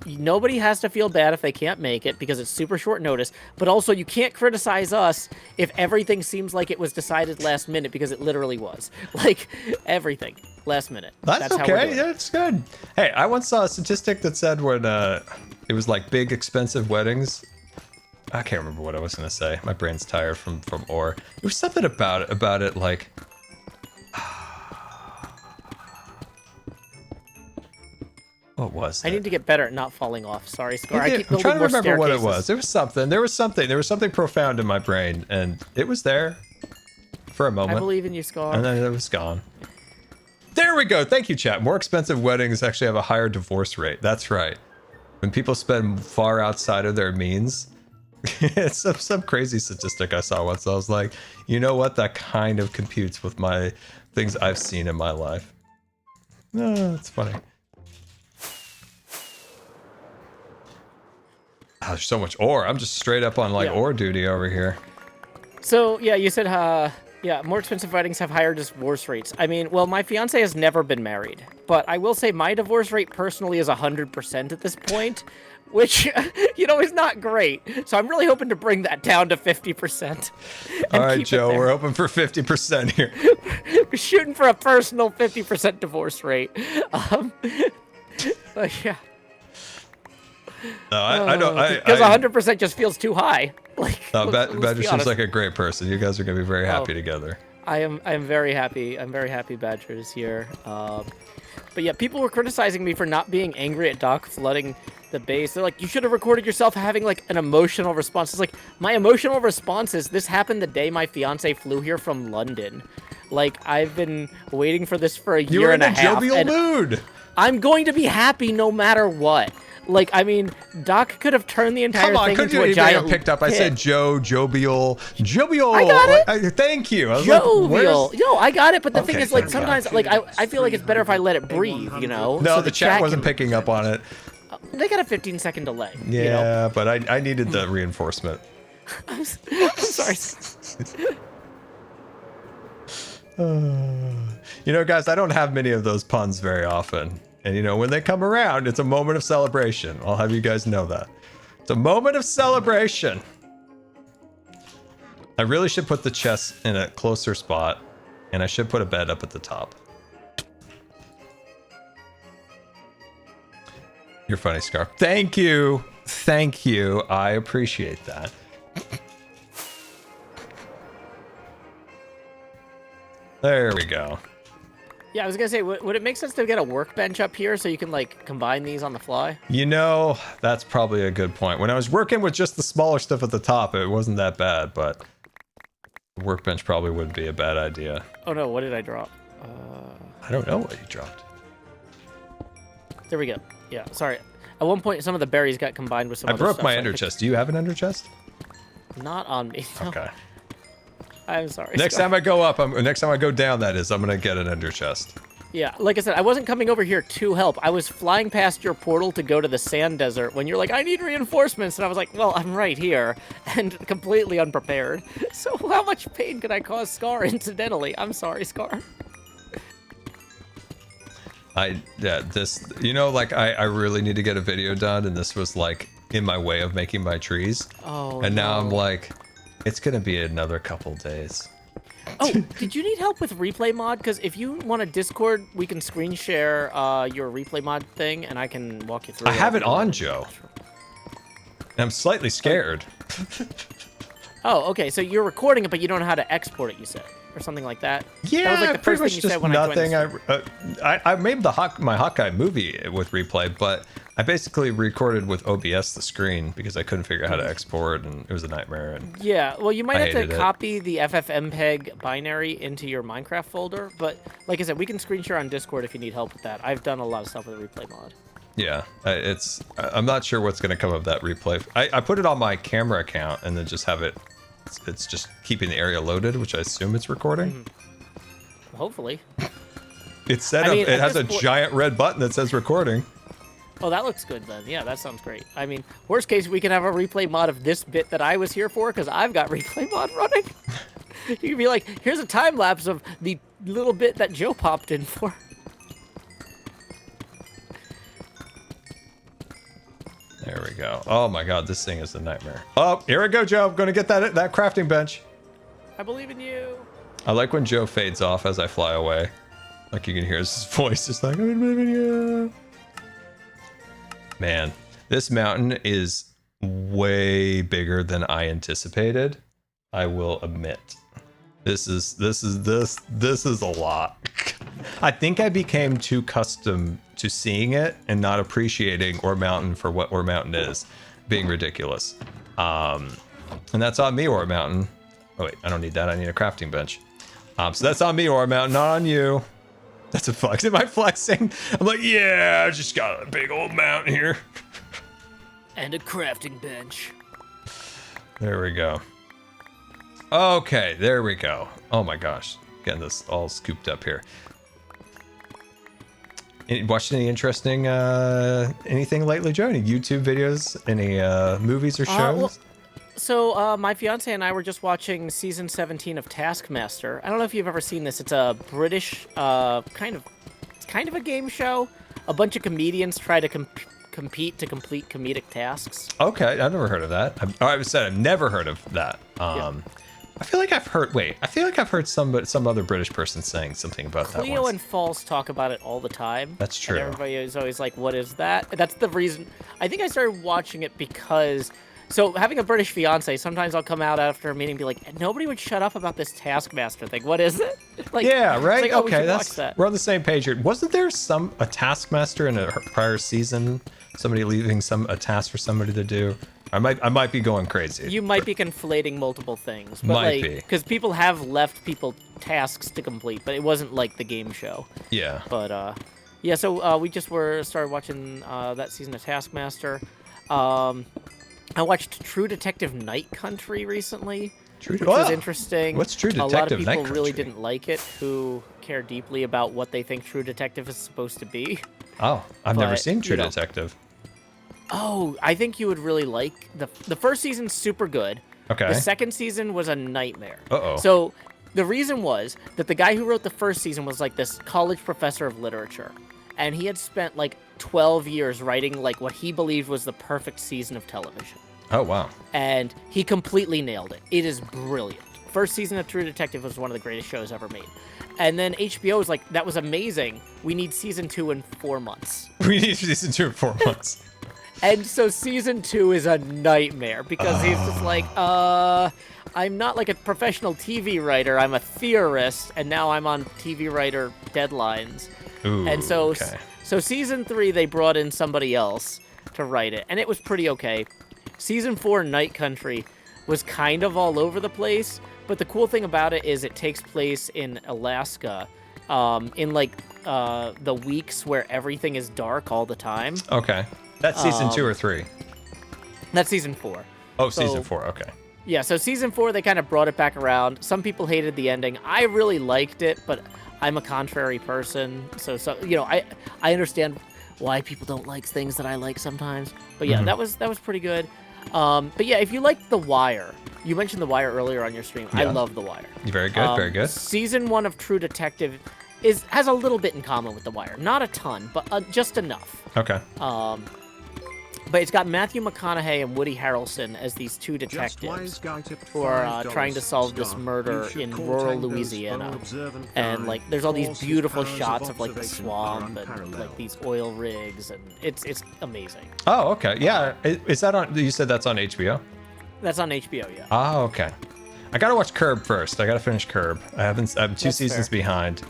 nobody has to feel bad if they can't make it because it's super short notice, but also you can't criticize us if everything seems like it was decided last minute, because it literally was. Like, everything, last minute. That's okay, how we're doing it. That's good. Hey, I once saw a statistic that said when it was like big, expensive weddings, I can't remember what I was going to say. My brain's tired from ore. It was something about it like... What was that? I need to get better at not falling off. Sorry, Scar. I'm trying to remember what it was. There was something profound in my brain, and it was there for a moment. I believe in you, Scar. And then it was gone. There we go. Thank you, chat. More expensive weddings actually have a higher divorce rate. That's right. When people spend far outside of their means, it's some crazy statistic I saw once. I was like, you know what? That kind of computes with my things I've seen in my life. No, it's funny. Oh, there's so much ore. I'm just straight up on like ore duty over here. So yeah, you said yeah, more expensive weddings have higher divorce rates. I mean, well, my fiance has never been married, but I will say my divorce rate personally is 100% at this point, which is not great. So I'm really hoping to bring that down to 50%. All right, Joe, we're hoping for 50% here. We're shooting for a personal 50% divorce rate. But yeah. No, I don't. Because 100% just feels too high. Like, Badger seems like a great person. You guys are gonna be very happy together. I am very happy. I'm very happy Badger is here. But yeah, people were criticizing me for not being angry at Doc flooding the base. They're like, you should have recorded yourself having like an emotional response. It's like, my emotional response is this happened the day my fiance flew here from London. Like, I've been waiting for this for a year and a half. You're in a jovial mood. I'm going to be happy no matter what. Like, I mean, Doc could have turned the entire thing into a giant picked up. I said jovial. I got it. Thank you. I was jovial. Like, no, I got it. But the thing is, like, thank sometimes, like, I feel like it's better if I let it breathe, you know? No, so the chat wasn't picking up on it. They got a 15-second delay. Yeah, you know? but I needed the reinforcement. I'm sorry. You know, guys, I don't have many of those puns very often. And, you know, when they come around, it's a moment of celebration. I'll have you guys know that. It's a moment of celebration. I really should put the chest in a closer spot. And I should put a bed up at the top. You're funny, Scarf. Thank you. Thank you. I appreciate that. There we go. Yeah, I was gonna say, would it make sense to get a workbench up here so you can like combine these on the fly? You know, that's probably a good point. When I was working with just the smaller stuff at the top, it wasn't that bad, but the workbench probably would be a bad idea. Oh no, what did I drop? I don't know what you dropped. There we go. Yeah, sorry. At one point, some of the berries got combined with some other I broke stuff, my so ender chest. Do you have an ender chest? Not on me. No. Okay. I'm sorry. Next time I go up, next time I go down, that is, I'm gonna get an ender chest. Yeah, like I said, I wasn't coming over here to help. I was flying past your portal to go to the sand desert when you're like, I need reinforcements. And I was like, well, I'm right here. And completely unprepared. So how much pain could I cause Scar incidentally? I'm sorry, Scar. This, you know, like I really need to get a video done, and this was like in my way of making my trees. Oh, and now I'm no. like, it's gonna be another couple days. Oh, did you need help with replay mod? Because if you want a Discord, we can screen share your replay mod thing, and I can walk you through. I have it on, Joe. And I'm slightly scared. Oh, okay. So you're recording it, but you don't know how to export it. You said, or something like that. Yeah, that was like the pretty first much thing you just said when nothing. I joined the I made my Hawkeye movie with replay, but I basically recorded with OBS the screen because I couldn't figure out how to export, and it was a nightmare. And yeah, well, you might have hated to it. copy the FFmpeg binary into your Minecraft folder, but like I said, we can screen share on Discord if you need help with that. I've done a lot of stuff with the replay mod. yeah, I'm not sure what's gonna come of that replay. I put it on my camera account and then just have it. It's just keeping the area loaded, which I assume it's recording. Hopefully. It's set I up. mean, It at has this a point- giant red button that says recording. Oh, that looks good then. Yeah, that sounds great. I mean, worst case, we can have a replay mod of this bit that I was here for, because I've got replay mod running. You can be like, here's a time lapse of the little bit that Joe popped in for. There we go. Oh my god, this thing is a nightmare. Oh, here we go, Joe. I'm gonna get that crafting bench. I believe in you. I like when Joe fades off as I fly away. Like you can hear his voice just like, I believe in you. Man, this mountain is way bigger than I anticipated. I will admit. This is a lot. I think I became too accustomed to seeing it and not appreciating Ore Mountain for what Ore Mountain is, being ridiculous. And that's on me, Ore Mountain. Oh wait, I don't need that. I need a crafting bench. So that's on me, Ore Mountain, not on you. That's a flex. Am I flexing? I'm like, yeah, I just got a big old mountain here. And a crafting bench. There we go. Okay, there we go. Oh my gosh, getting this all scooped up here. Watched any interesting anything lately, Joe? Any YouTube videos? Any movies or shows? Well, so my fiance and I were just watching season 17 of Taskmaster. I don't know if you've ever seen this. It's a British kind of a game show. A bunch of comedians try to compete to complete comedic tasks. Okay, I've never heard of that. I've never heard of that. Yeah. I feel like I've heard some other British person saying something about that Cleo once. and False talk about it all the time. That's true. And everybody is always like, what is that? That's the reason. I think I started watching it because So having a British fiance, sometimes I'll come out after a meeting and be like, nobody would shut up about this Taskmaster thing. What is it? Like, yeah, right. Like, oh, okay, watch that. We're on the same page here. Wasn't there a Taskmaster in a prior season? Somebody leaving a task for somebody to do. I might be going crazy. You might be conflating multiple things, but Might be. because people have left people tasks to complete, but it wasn't like the game show. Yeah. But yeah, so we just started watching that season of Taskmaster. I watched True Detective Night Country recently, which was interesting. What's True Detective A lot of people Night Country? really didn't like it who care deeply about what they think True Detective is supposed to be. Oh, I've never But, seen True you know. Detective. Oh, I think you would really like the first season's super good. Okay. The second season was a nightmare. Uh-oh. So the reason was that the guy who wrote the first season was like this college professor of literature, and he had spent like 12 years writing like what he believed was the perfect season of television. Oh, wow. And he completely nailed it. It is brilliant. First season of True Detective was one of the greatest shows ever made. And then HBO was like, that was amazing. We need season 2 in 4 months. We need season 2 in 4 months. And so season 2 is a nightmare because he's just like, I'm not like a professional TV writer. I'm a theorist, and now I'm on TV writer deadlines. Ooh, And so, okay. so season 3, they brought in somebody else to write it, and it was pretty okay. Season 4, Night Country, was kind of all over the place, but the cool thing about it is it takes place in Alaska, in like the weeks where everything is dark all the time. Okay. That's season 2 or 3? That's season 4. Oh, So- season 4. Okay. Yeah, so season 4, they kind of brought it back around. Some people hated the ending. I really liked it, but I'm a contrary person. So you know, I understand why people don't like things that I like sometimes. But yeah, that was pretty good. But yeah, if you like The Wire, you mentioned The Wire earlier on your stream. I Yeah. love The Wire. Very good, very good. Season 1 of True Detective has a little bit in common with The Wire. Not a ton, but just enough. Okay. But it's got Matthew McConaughey and Woody Harrelson as these two detectives who are trying to solve this murder in rural Louisiana. And like, there's all these beautiful shots of like the swamp and like these oil rigs, and it's amazing. Oh, okay. Yeah. Is that on? You said that's on HBO? That's on HBO, yeah. Oh, okay. I gotta watch Curb first. I gotta finish Curb. I'm 2 That's seasons fair. behind.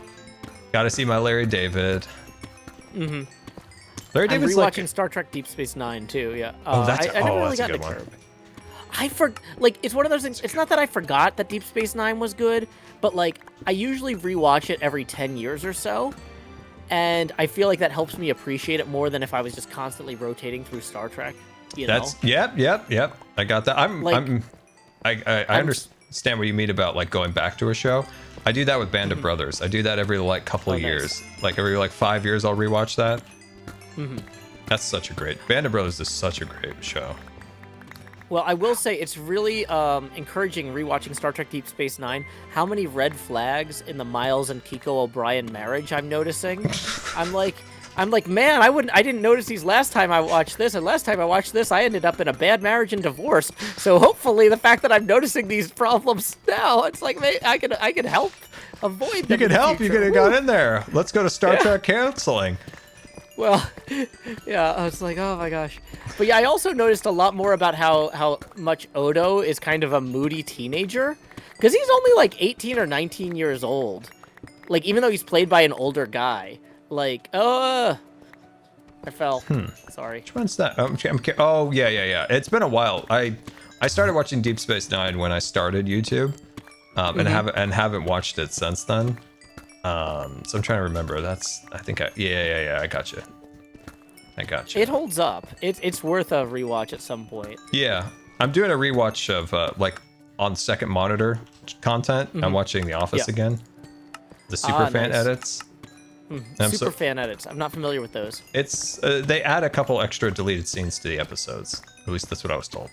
Gotta see my Larry David. Mm-hmm. Larry I'm David's rewatching like. Star Trek Deep Space Nine too. Yeah. That's I never really that's a got good into one. Curb. Like, it's one of those things. It's not that I forgot that Deep Space Nine was good, but like I usually rewatch it every 10 years or so, and I feel like that helps me appreciate it more than if I was just constantly rotating through Star Trek. You know? That's yep. I got that. I understand what you mean about like going back to a show. I do that with Band of Brothers. I do that every like couple of nice. years. Like every like 5 years, I'll rewatch that. Mm-hmm. That's such a great Band of Brothers is such a great show. Well, I will say it's really encouraging rewatching Star Trek Deep Space Nine. How many red flags in the Miles and Kiko O'Brien marriage I'm noticing? I'm like, man, I didn't notice these last time I watched this, and last time I watched this, I ended up in a bad marriage and divorce. So hopefully, the fact that I'm noticing these problems now, it's like, man, I can help avoid them. You could in the help. You future. could have got in there. Let's go to Star Trek counseling. Well, yeah, I was like, oh my gosh. But yeah, I also noticed a lot more about how much Odo is kind of a moody teenager. Because he's only like 18 or 19 years old. Like, even though he's played by an older guy. Like, I fell. Sorry. Which one's that? Oh, yeah. It's been a while. I started watching Deep Space Nine when I started YouTube. And haven't watched it since then. So I'm trying to remember. I got you. It holds up. It's worth a rewatch at some point. Yeah, I'm doing a rewatch of like on second monitor content. I'm watching The Office again. The super fan nice. edits. Super fan edits. I'm not familiar with those. It's they add a couple extra deleted scenes to the episodes. At least that's what I was told.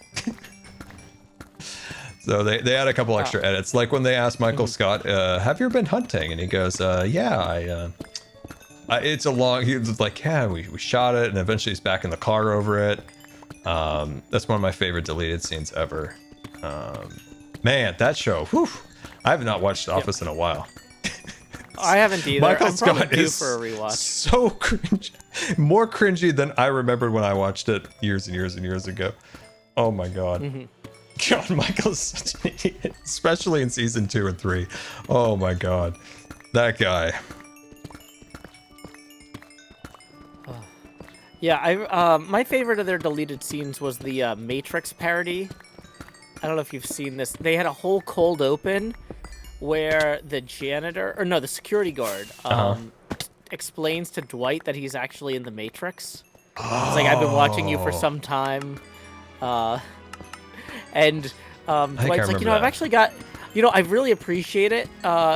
So they add a couple extra edits, like when they asked Michael Scott, "Have you ever been hunting?" And he goes, "Yeah, it's a long." He was like, "Yeah, we shot it, and eventually he's back in the car over it." That's one of my favorite deleted scenes ever. Man, that show. Whew, I have not watched The Office in a while. I haven't either. Michael I'm probably Scott due is for a rewatch. so cringy, more cringy than I remembered when I watched it years and years and years ago. Oh my god. God, Michael's such an idiot, especially in season 2 and 3. Oh my god, that guy. Yeah, my favorite of their deleted scenes was the Matrix parody. I don't know if you've seen this. They had a whole cold open where the janitor, or no, the security guard, explains to Dwight that he's actually in the Matrix. It's like, I've been watching you for some time. And Dwight's like, I've actually got, I really appreciate it,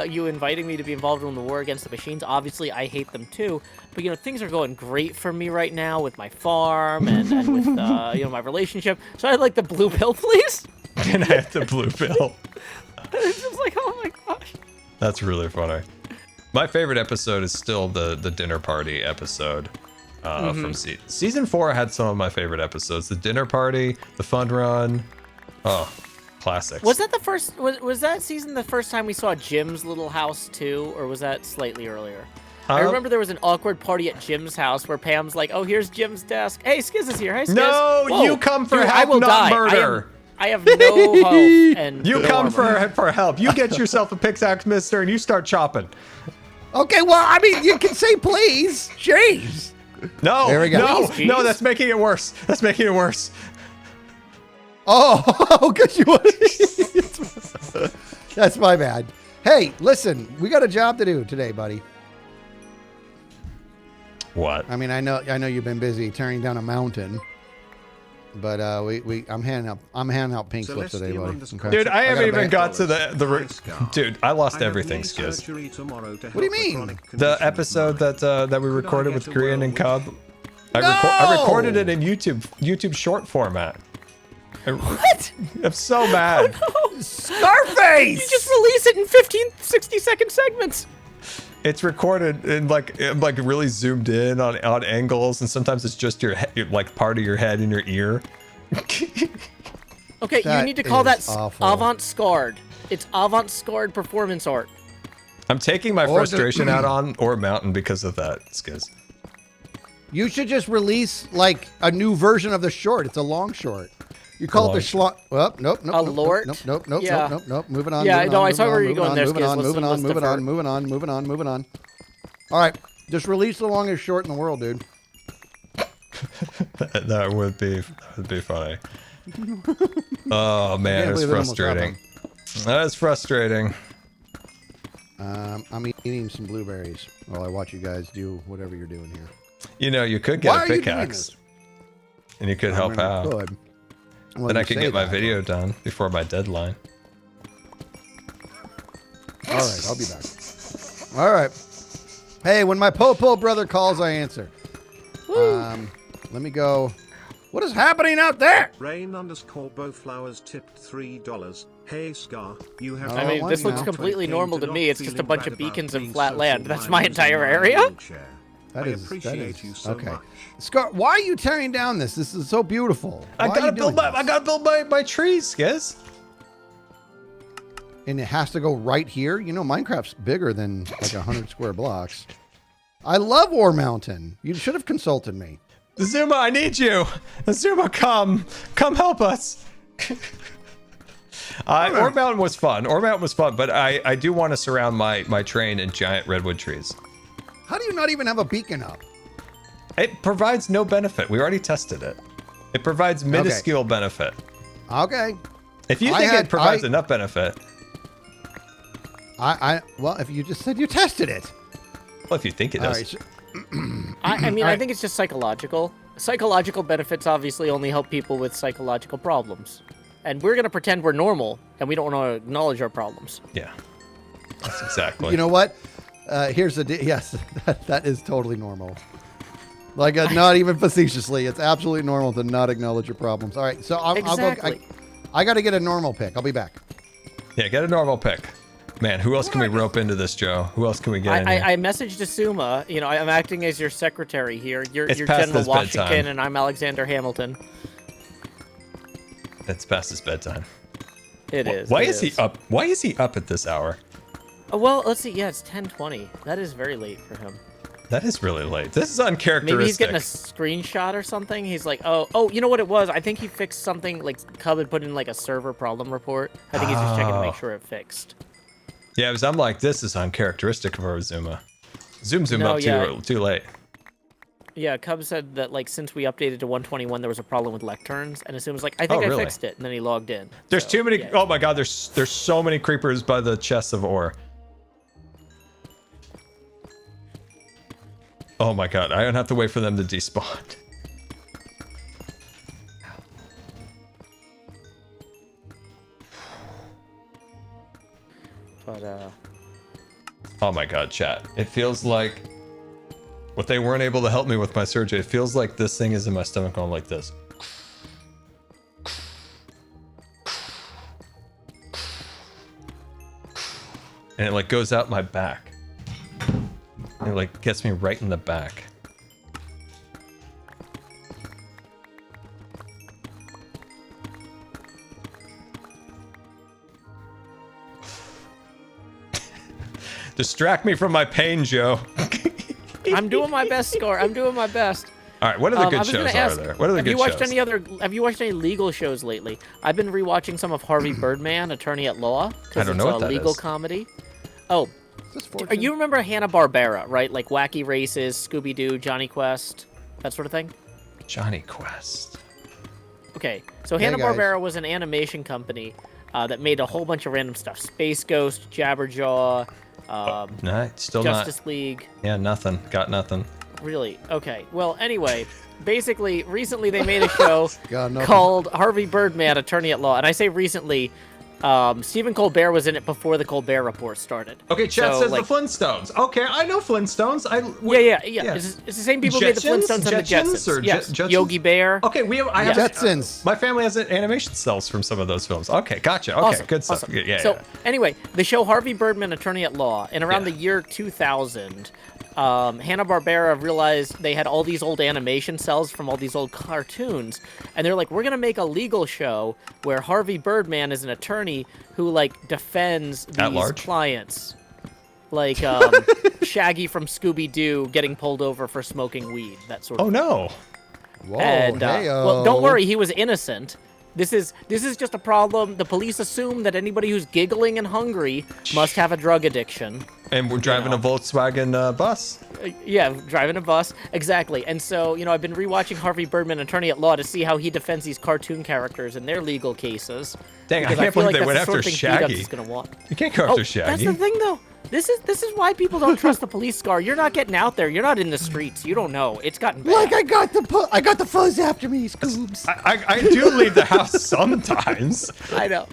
you inviting me to be involved in the war against the machines. Obviously, I hate them too. But, things are going great for me right now with my farm and with, my relationship. So I'd like the blue pill, please. Can I have the blue pill? It's just like, oh my gosh. That's really funny. My favorite episode is still the dinner party episode from season 4. Had some of my favorite episodes. The dinner party, the fun run. Oh, classics. Was that the first? Was that season the first time we saw Jim's little house too, or was that slightly earlier? I remember there was an awkward party at Jim's house where Pam's like, "Oh, here's Jim's desk. Hey, Skiz is here. Hey, Skiz." No, Whoa. you come for Dude, help, I will not die. murder. I have no hope. And You no come armor. for help. You get yourself a pickaxe, mister, and you start chopping. Okay, well, I mean, you can say please. Jeez. No, There we go. no, Please, no, jeez. that's making it worse. That's making it worse. Oh, because you want. That's my bad. Hey, listen, we got a job to do today, buddy. What? I mean, I know you've been busy tearing down a mountain, but I'm handing out pink slips today, buddy. Okay? Dude, I haven't gotta even got to the dude, I lost I have everything, knee Skiz. surgery tomorrow to What do you help mean? chronic The condition episode revive. that we recorded with Could I get a Korean and Cub. whirlwind? I recorded it in YouTube short format. What? I'm so mad. Scarface. You just release it in 15, 60-second segments. It's recorded in like really zoomed in on angles, and sometimes it's just your like part of your head and your ear. Okay, That you need to call that is awful. avant-scarred. It's avant-scarred performance art. I'm taking my Or frustration out on Mountain because of that, Skiz. You should just release like a new version of the short. It's a long short. You call it the schlong. Well, nope. A lort? Nope. Yeah. Moving on. Yeah, moving no, on, I saw moving where on, you're going there, moving Skiz. on, Let's- moving on, let's moving defer. on, moving on, moving on, moving on. All right, just release the longest short in the world, dude. That would be funny. Oh man, Can't it's believe it almost frustrating. That is frustrating. I'm eating some blueberries while I watch you guys do whatever you're doing here. You could Why get a are you doing pickaxe, this? and you could help out. Good. Well, Then you I could say get my that. video done before my deadline. All right, I'll be back. All right. Hey, when my po-po brother calls, I answer. Let me go. What is happening out there? Rain _ Bowflowers tipped $3. Hey Scar, you have. Oh, I mean, this looks now. completely normal to me. It's just a bunch of beacons and flat so land. That's my entire area. That I is appreciate you so okay. much. Scar, why are you tearing down this? This is so beautiful. I Why are you gotta doing build this? my trees, Skiz. And it has to go right here. You know, Minecraft's bigger than like 100 square blocks. I love War Mountain. You should have consulted me. Zuma, I need you. Zuma, come help us. Orb Mountain was fun. But I do want to surround my train in giant redwood trees. How do you not even have a beacon up? It provides no benefit. We already tested it. It provides minuscule benefit. Okay. If you think it provides enough benefit, well, if you just said you tested it. well, if you think it All does. right. So, I mean, I think it's just psychological. Psychological benefits obviously only help people with psychological problems. And we're going to pretend we're normal, and we don't want to acknowledge our problems. Yeah. That's exactly. you know what? Here's the yes, that is totally normal. Like not even facetiously, it's absolutely normal to not acknowledge your problems. All right, so I'll go. Exactly. I got to get a normal pick. I'll be back. Yeah, get a normal pick. Man, who else can we rope into this, Joe? Who else can we get in here? I messaged Asuma. You know, I'm acting as your secretary here. You're It's past General his Washington, bedtime. and I'm Alexander Hamilton. It's past his bedtime. It is. Why it is he up? Why is he up at this hour? Oh, well, let's see. Yeah, it's 10:20. That is very late for him. That is really late. This is uncharacteristic. Maybe he's getting a screenshot or something. He's like, oh, you know what it was? I think he fixed something. Like Cub had put in like a server problem report. I think he's just checking to make sure it fixed. Yeah, because I'm like, this is uncharacteristic for Zuma. Zoom No, up yeah. too late. Yeah, Cub said that like since we updated to 121, there was a problem with lecterns, and Assume was like, I think I really? fixed it, and then he logged in. There's So, too many. yeah. Oh my god, there's so many creepers by the chests of ore. Oh my god, I don't have to wait for them to despawn. But Oh my god, chat. It feels like what they weren't able to help me with my surgery. It feels like this thing is in my stomach going like this. And it like goes out my back. It like gets me right in the back. Distract me from my pain, Joe. I'm doing my best, Scar. I'm doing my best. All right, what are the I good was shows gonna ask, are there? What are the have good you watched shows? Have you watched any legal shows lately? I've been rewatching some of Harvey Birdman, Attorney at Law, I because don't it's know a what that legal is. comedy. Oh, Is this Fortune? you remember Hanna-Barbera, right? Like Wacky Races, Scooby-Doo, Johnny Quest, that sort of thing? Johnny Quest. Okay, so Hey, Hanna-Barbera was an animation company that made a whole bunch of random stuff. Space Ghost, Jabberjaw, No, still Justice not. League. Yeah, nothing. Got nothing. Really? Okay. Well, anyway, basically, recently they made a show God, nothing. called Harvey Birdman, Attorney at Law. And I say recently, Stephen Colbert was in it before the Colbert Report started. Okay, chat So, says like, the Flintstones. Okay, I know Flintstones. Yeah. Yeah. It's the same people who made the Jetsons? Flintstones and the Jetsons Jetsons. or Yes. Jetsons? Yogi Bear. Okay, I have Jetsons. My family has animation cells from some of those films. Okay, gotcha. Okay, Awesome, good stuff. awesome. Yeah. So anyway, the show Harvey Birdman, Attorney at Law, and around the year 2000, Hanna-Barbera realized they had all these old animation cells from all these old cartoons, and they're like, we're gonna make a legal show where Harvey Birdman is an attorney who like defends At these large? clients, like Shaggy from Scooby-Doo getting pulled over for smoking weed, that sort of. Oh no. Whoa, And hey-o. well, don't worry, he was innocent. This is just a problem. The police assume that anybody who's giggling and hungry must have a drug addiction. And we're driving a Volkswagen bus. Yeah, driving a bus. Exactly. And so, I've been rewatching Harvey Birdman, Attorney at Law, to see how he defends these cartoon characters in their legal cases. Dang, I Because can't feel believe like they went that's the after sort of thing Shaggy. Beat-Ups is gonna want. You can't go Oh, after Shaggy. that's the thing, though. This is why people don't trust the police, Scar. You're not getting out there. You're not in the streets. You don't know. It's gotten bad. Like I got the fuzz after me, Scoobs. I do leave the house sometimes. I know.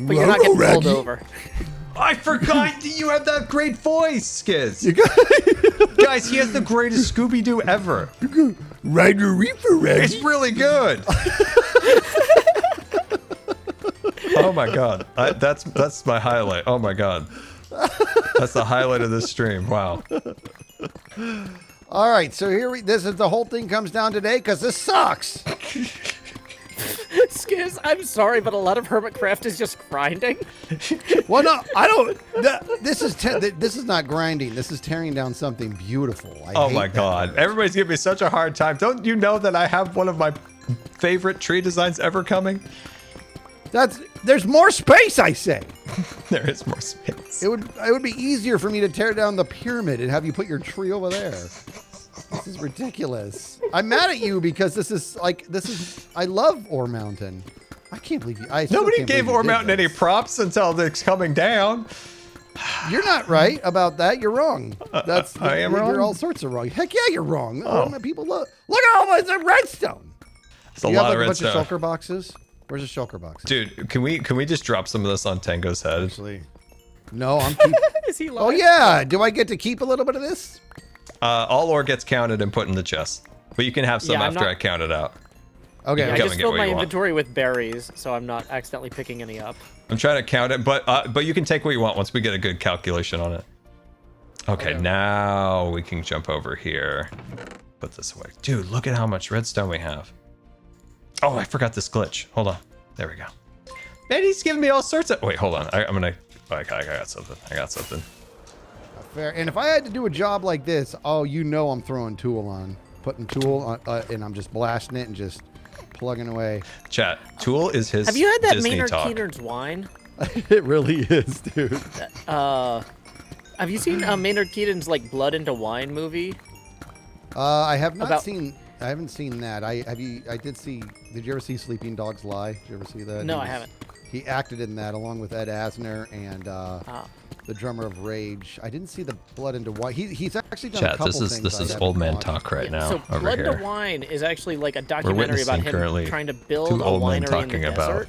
But you're not getting pulled over. I forgot that you have that great voice, Skiz. Guys, he has the greatest Scooby-Doo ever. Ryder Reefer, It's really good. Oh my god, that's my highlight. Oh my god, that's the highlight of this stream. Wow. All right, so this is the whole thing comes down today because this sucks. Skiz, I'm sorry, but a lot of Hermitcraft is just grinding. Well, no, I don't. This is not grinding. This is tearing down something beautiful. Oh my god, everybody's giving me such a hard time. Don't you know that I have one of my favorite tree designs ever coming? There's more space, I say. There is more space. It would be easier for me to tear down the pyramid and have you put your tree over there. This is ridiculous. I'm mad at you because I love Ore Mountain. I can't believe you. Nobody gave Ore Mountain any props until it's coming down. You're not right about that. You're wrong. I am wrong? You're all sorts of wrong. Heck yeah, you're wrong. Oh. People look at all this redstone. It's a You lot have of a bunch of redstone. shulker boxes. Where's the shulker box? Dude, can we just drop some of this on Tango's head? Actually, no, I'm keeping. Is he lying? Oh yeah, do I get to keep a little bit of this? All ore gets counted and put in the chest, but you can have some Yeah, I'm after not- I count it out. Okay. I Come just and get filled what my you want. inventory with berries, so I'm not accidentally picking any up. I'm trying to count it, but you can take what you want once we get a good calculation on it. Okay, now we can jump over here. Put this away. Dude, look at how much redstone we have. Oh, I forgot this glitch. Hold on. There we go. Man, he's giving me all sorts of... Wait, hold on. I got something. Fair. And if I had to do a job like this, oh, you know I'm throwing Tool on. Putting Tool on, and I'm just blasting it and just plugging away. Chat. Tool is his Have you had that Disney Maynard talk. Keenan's wine? It really is, dude. Have you seen Maynard Keenan's like Blood into Wine movie? I have not seen. I haven't seen that. I did see. Did you ever see Sleeping Dogs Lie? Did you ever see that? No, I haven't. He acted in that along with Ed Asner and the drummer of Rage. I didn't see the Blood into Wine. He's actually done a Chat. couple This things is I old man haven't watched. talk right now So over Blood here. into Wine is actually like a We're documentary about witnessing him currently trying to build two a old men winery in talking the about desert.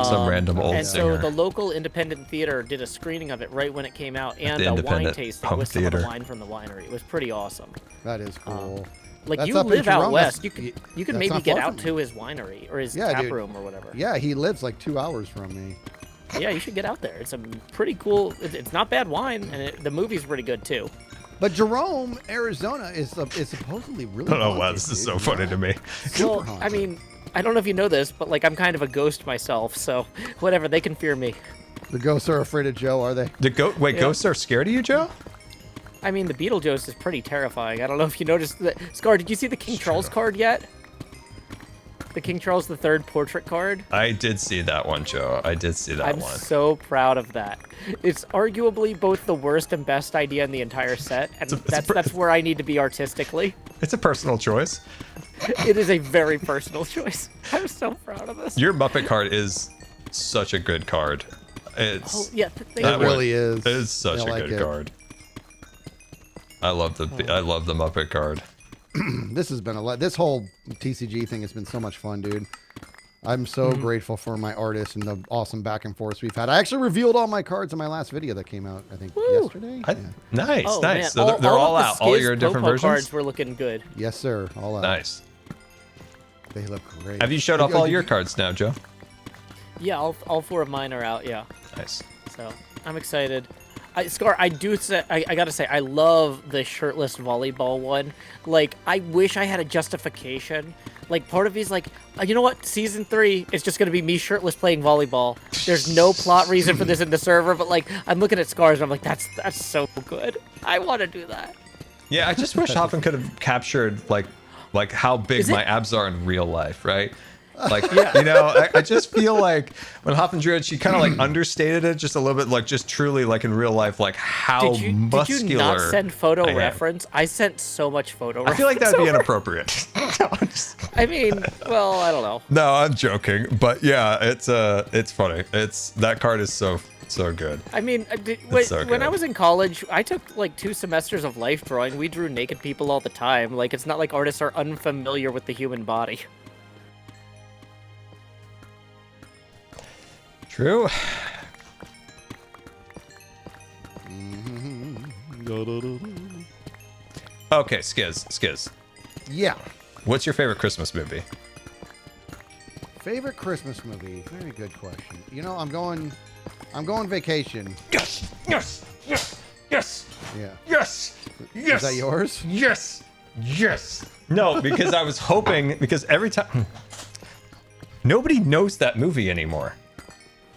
some random old And singer. so the local independent theater did a screening of it right when it came out, and the a wine independent tasting home with some of the theater. wine from the winery. It was pretty awesome. That is cool. Like That's you up in live out Jerome. west, That's- you can that's maybe not get far out from to his winery or his Yeah, tap dude. room or whatever. Yeah, he lives like 2 hours from me. Yeah, you should get out there. It's a pretty cool. It's not bad wine, and the movie's pretty good too. But Jerome, Arizona is supposedly really. I don't know why haunted, this is dude. so funny to me. Super Well, haunted. I mean, I don't know if you know this, but like I'm kind of a ghost myself, so whatever, they can fear me. The ghosts are afraid of Joe, are they? Wait, Yeah. ghosts are scared of you, Joe? I mean, the Beetlejuice is pretty terrifying. I don't know if you noticed that. Scar, did you see the King Charles card yet? The King Charles III portrait card? I did see that one, Joe. I did see that I'm one. so proud of that. It's arguably both the worst and best idea in the entire set, and that's where I need to be artistically. It's a personal choice. It is a very personal choice. I'm so proud of this. Your Muppet card is such a good card. It's Oh, yeah, It really is. It's such I a like good it. card. I love the Muppet card. This has been a lot. This whole TCG thing has been so much fun, dude. I'm so grateful for my artists and the awesome back and forth we've had. I actually revealed all my cards in my last video that came out, I think, yesterday. Yeah. Nice, Oh, nice. man. So they're all of out. the All Skiz your different Popo versions. cards were looking good. Yes, sir. All out. Nice. They look great. Have you showed Did off all did your you- cards now, Joe? Yeah, all four of mine are out. Yeah, Nice. so I'm excited. Scar, I gotta say, I love the shirtless volleyball one. Like, I wish I had a justification. Like, part of me's like, you know what? Season 3 is just gonna be me shirtless playing volleyball. There's no plot reason for this in the server, but like, I'm looking at Scars and I'm like, that's so good. I want to do that. Yeah, I just wish Hoffman could have captured like how big Is it- my abs are in real life, right? Like, you know, I just feel like when Hoffman drew it, she kind of like understated it just a little bit, like just truly like in real life, like how Did you muscular. not send photo I am. reference? I sent so much photo I feel like that'd be reference. inappropriate. No, I'm just- I mean, well, I don't know. no, I'm joking, but yeah, it's funny. That card is so good. I mean, so when good. I was in college, I took like 2 semesters of life drawing. We drew naked people all the time. Like, it's not like artists are unfamiliar with the human body. True. Okay, Skiz. Yeah. What's your favorite Christmas movie? Favorite Christmas movie? Very good question. You know, I'm going vacation. Yes, yes, yes, yes, Yeah. yes, yes. Is that yours? Yes, yes. No, because I was hoping, because every time nobody knows that movie anymore.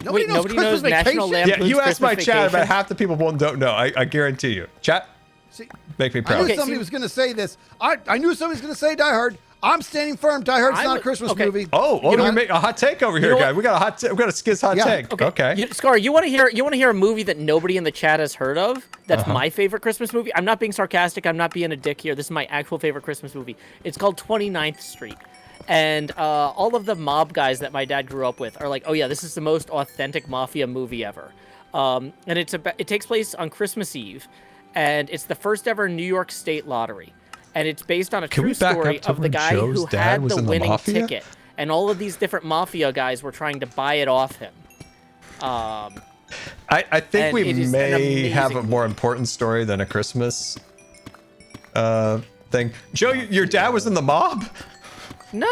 Nobody Wait, nobody knows Christmas National Vacation? Lampoon's Yeah, you asked my Christmas chat, about Vacation? half the people don't know. I guarantee you. Chat, See, make me I proud. knew Okay, somebody see- was going to say this. I knew somebody was going to say Die Hard. I'm standing firm. Die Hard's I not a would- Christmas okay. movie. Oh, You know you what? make a hot take over here, know guy. what? We got a Skiz hot Yeah. take. Okay. Scar, you want to hear a movie that nobody in the chat has heard of? That's Uh-huh. my favorite Christmas movie. I'm not being sarcastic. I'm not being a dick here. This is my actual favorite Christmas movie. It's called 29th Street. And all of the mob guys that my dad grew up with are like, oh yeah, this is the most authentic mafia movie ever. And it takes place on Christmas Eve, and it's the first ever New York State lottery. And it's based on a Can we true back story up to of the when guy Joe's who dad had was the in the winning mafia? ticket. And all of these different mafia guys were trying to buy it off him. I think And we it is an may have a amazing more important story than a Christmas thing. Joe, your dad was in the mob? No!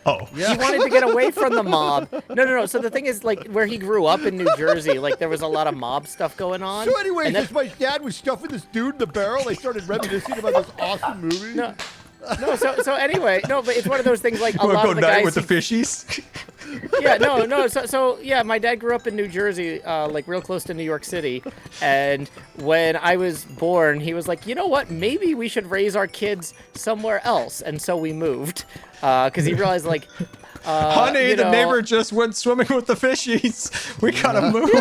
Oh. Yeah. He wanted to get away from the mob. No. So the thing is, like, where he grew up in New Jersey, like, there was a lot of mob stuff going on. So anyway, and just my dad was stuffing this dude in the barrel. They started reminiscing about this awesome movie. No. No, so anyway, no, but it's one of those things like a You want lot to of go the night guys. with the fishies? Yeah, no. So yeah, my dad grew up in New Jersey, like real close to New York City, and when I was born, he was like, you know what? Maybe we should raise our kids somewhere else, and so we moved, because he realized like. Honey, you the know, neighbor just went swimming with the fishies. We gotta move.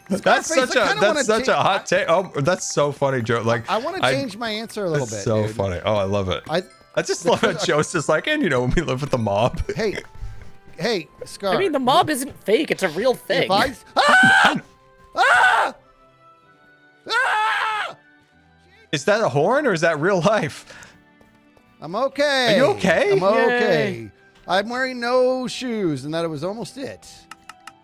That's such a hot take. Oh, that's so funny, Joe. Like I want to change my answer a little bit. So dude. funny. Oh, I love it. I just love how Joe's just like, and you know, when we live with the mob. Hey, Scar. I mean, the mob isn't fake; it's a real thing. Is that a horn or is that real life? I'm okay. Are you okay? I'm okay. Yay. I'm wearing no shoes, and that was almost it.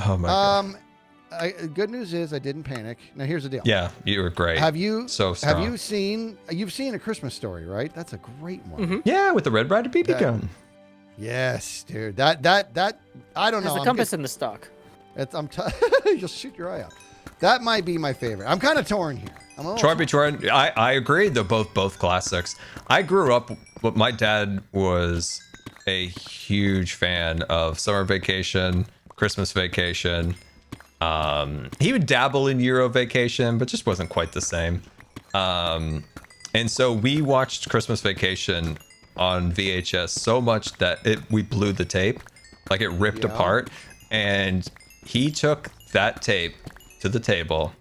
Oh my god. Good news is I didn't panic. Now here's the deal. Yeah, you were great. Have you so strong. Have you seen? You've seen A Christmas Story, right? That's a great one. Mm-hmm. Yeah, with the Red Ryder BB gun. Yes, dude. That I don't know. There's a compass in the stock. You'll shoot your eye out. That might be my favorite. I'm kind of torn here. Troy B. Troy, I agree. They're both classics. I grew up. My dad was a huge fan of Summer Vacation, Christmas Vacation. He would dabble in Euro Vacation, but just wasn't quite the same. And so we watched Christmas Vacation on VHS so much that we blew the tape, like it ripped apart. And he took that tape to the table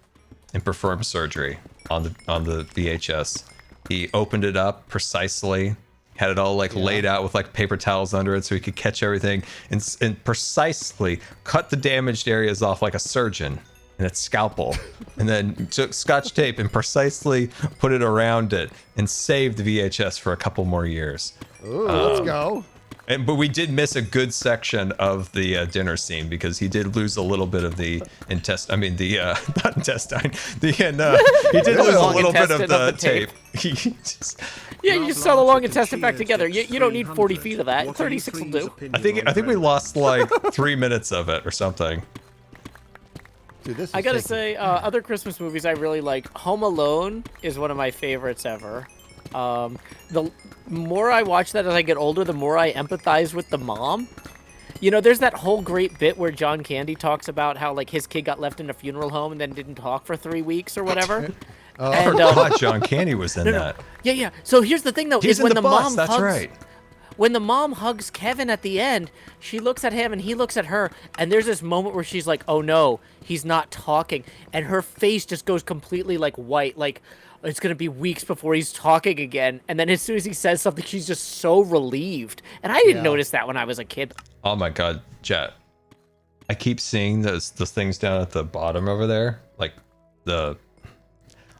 and performed surgery on the VHS. He opened it up precisely, had it all like laid out with like paper towels under it so he could catch everything, and precisely cut the damaged areas off like a surgeon and a scalpel, and then took Scotch tape and precisely put it around it and saved the VHS for a couple more years. Ooh, let's go. But we did miss a good section of the dinner scene because he did lose a little bit of the intestine. I mean, not intestine. He did lose a little bit of the tape. Yeah, you just saw the long intestine back together. You don't need 40 feet of that. 36 will do. I think we lost like 3 minutes of it or something. Dude, this is I gotta taking- say, other Christmas movies I really like. Home Alone is one of my favorites ever. The more I watch that as I get older, the more I empathize with the mom. You know, there's that whole great bit where John Candy talks about how like his kid got left in a funeral home and then didn't talk for 3 weeks or whatever. I forgot John Candy was in that. Yeah. So here's the thing though, He's is when in the bus, mom that's hugs, right. when the mom hugs Kevin at the end, she looks at him and he looks at her, and there's this moment where she's like, "Oh no, he's not talking," and her face just goes completely like white, like it's gonna be weeks before he's talking again. And then as soon as he says something, she's just so relieved. And I didn't notice that when I was a kid. Oh my god, Jet. I keep seeing those things down at the bottom over there, like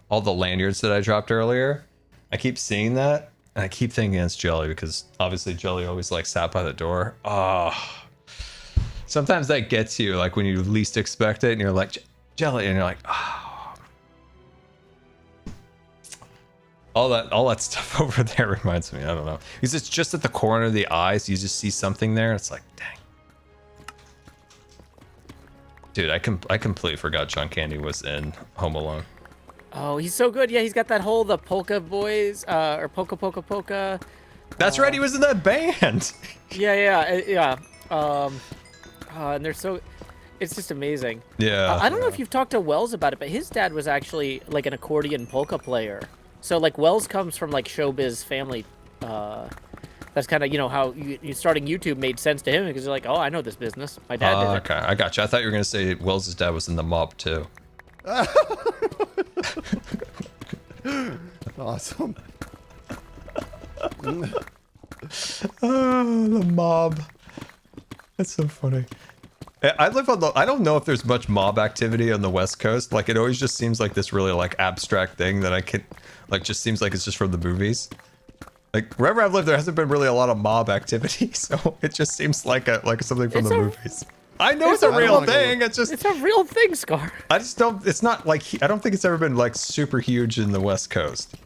all the lanyards that I dropped earlier. I keep seeing that, and I keep thinking it's Jelly because obviously Jelly always like sat by the door. Oh, sometimes that gets you like when you least expect it, and you're like Jelly, and you're like, oh. All that stuff over there reminds me. I don't know, because it's just at the corner of the eyes. You just see something there. It's like, dang. Dude, I completely forgot John Candy was in Home Alone. Oh, he's so good. Yeah, he's got that whole the Polka Boys or Polka Polka Polka. That's right. He was in that band. Yeah. And they're so. It's just amazing. Yeah. I don't know if you've talked to Wells about it, but his dad was actually like an accordion polka player. So like Wells comes from like showbiz family. That's kind of, you know, how you starting YouTube made sense to him because you're like, oh, I know this business. My dad did it. Okay, I got you. I thought you were gonna say Wells' dad was in the mob too. Awesome. Oh, the mob. That's so funny. I live on I don't know if there's much mob activity on the West Coast. Like, it always just seems like this really like abstract thing that I could, like, just seems like it's just from the movies. Like, wherever I've lived, there hasn't been really a lot of mob activity, so it just seems like something from the movies. I know it's a real thing. It's a real thing, Scar. I just don't. It's not like I don't think it's ever been like super huge in the West Coast.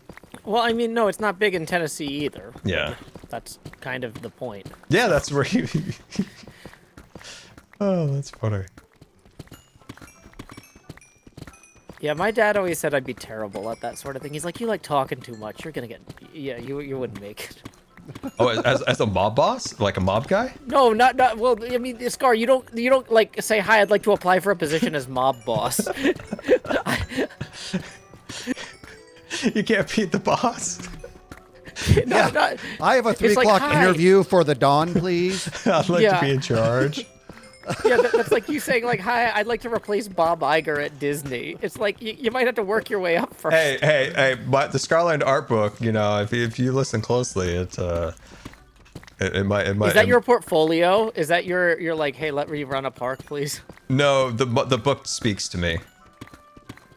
Well, I mean, no, it's not big in Tennessee either. Yeah, that's kind of the point. Yeah, that's where you. Oh, that's funny. Yeah, my dad always said I'd be terrible at that sort of thing. He's like, you like talking too much. You're gonna get, yeah, you wouldn't make it. Oh, as a mob boss, like a mob guy? No, not. Well, I mean, Scar, you don't like say hi. I'd like to apply for a position as mob boss. You can't beat the boss. No, I have a 3 It's like, o'clock "Hi." interview for the dawn, please. I'd like Yeah. to be in charge. Yeah, that's like you saying like, hi, I'd like to replace Bob Iger at Disney. It's like you might have to work your way up first. Hey! But the Scarland art book, you know, if you listen closely, it might. Is that your portfolio? Is that your like, hey, let me run a park, please? No, the book speaks to me.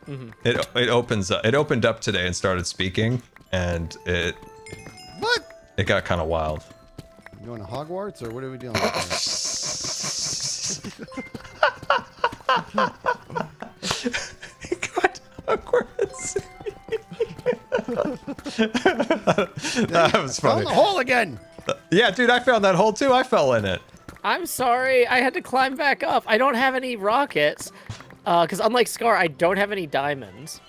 Mm-hmm. It opens up. It opened up today and started speaking, and it got kind of wild. You going to Hogwarts, or what are we doing? With It got Hogwarts. That was funny. Found the hole again. Yeah, dude, I found that hole too. I fell in it. I'm sorry, I had to climb back up. I don't have any rockets, because unlike Scar, I don't have any diamonds.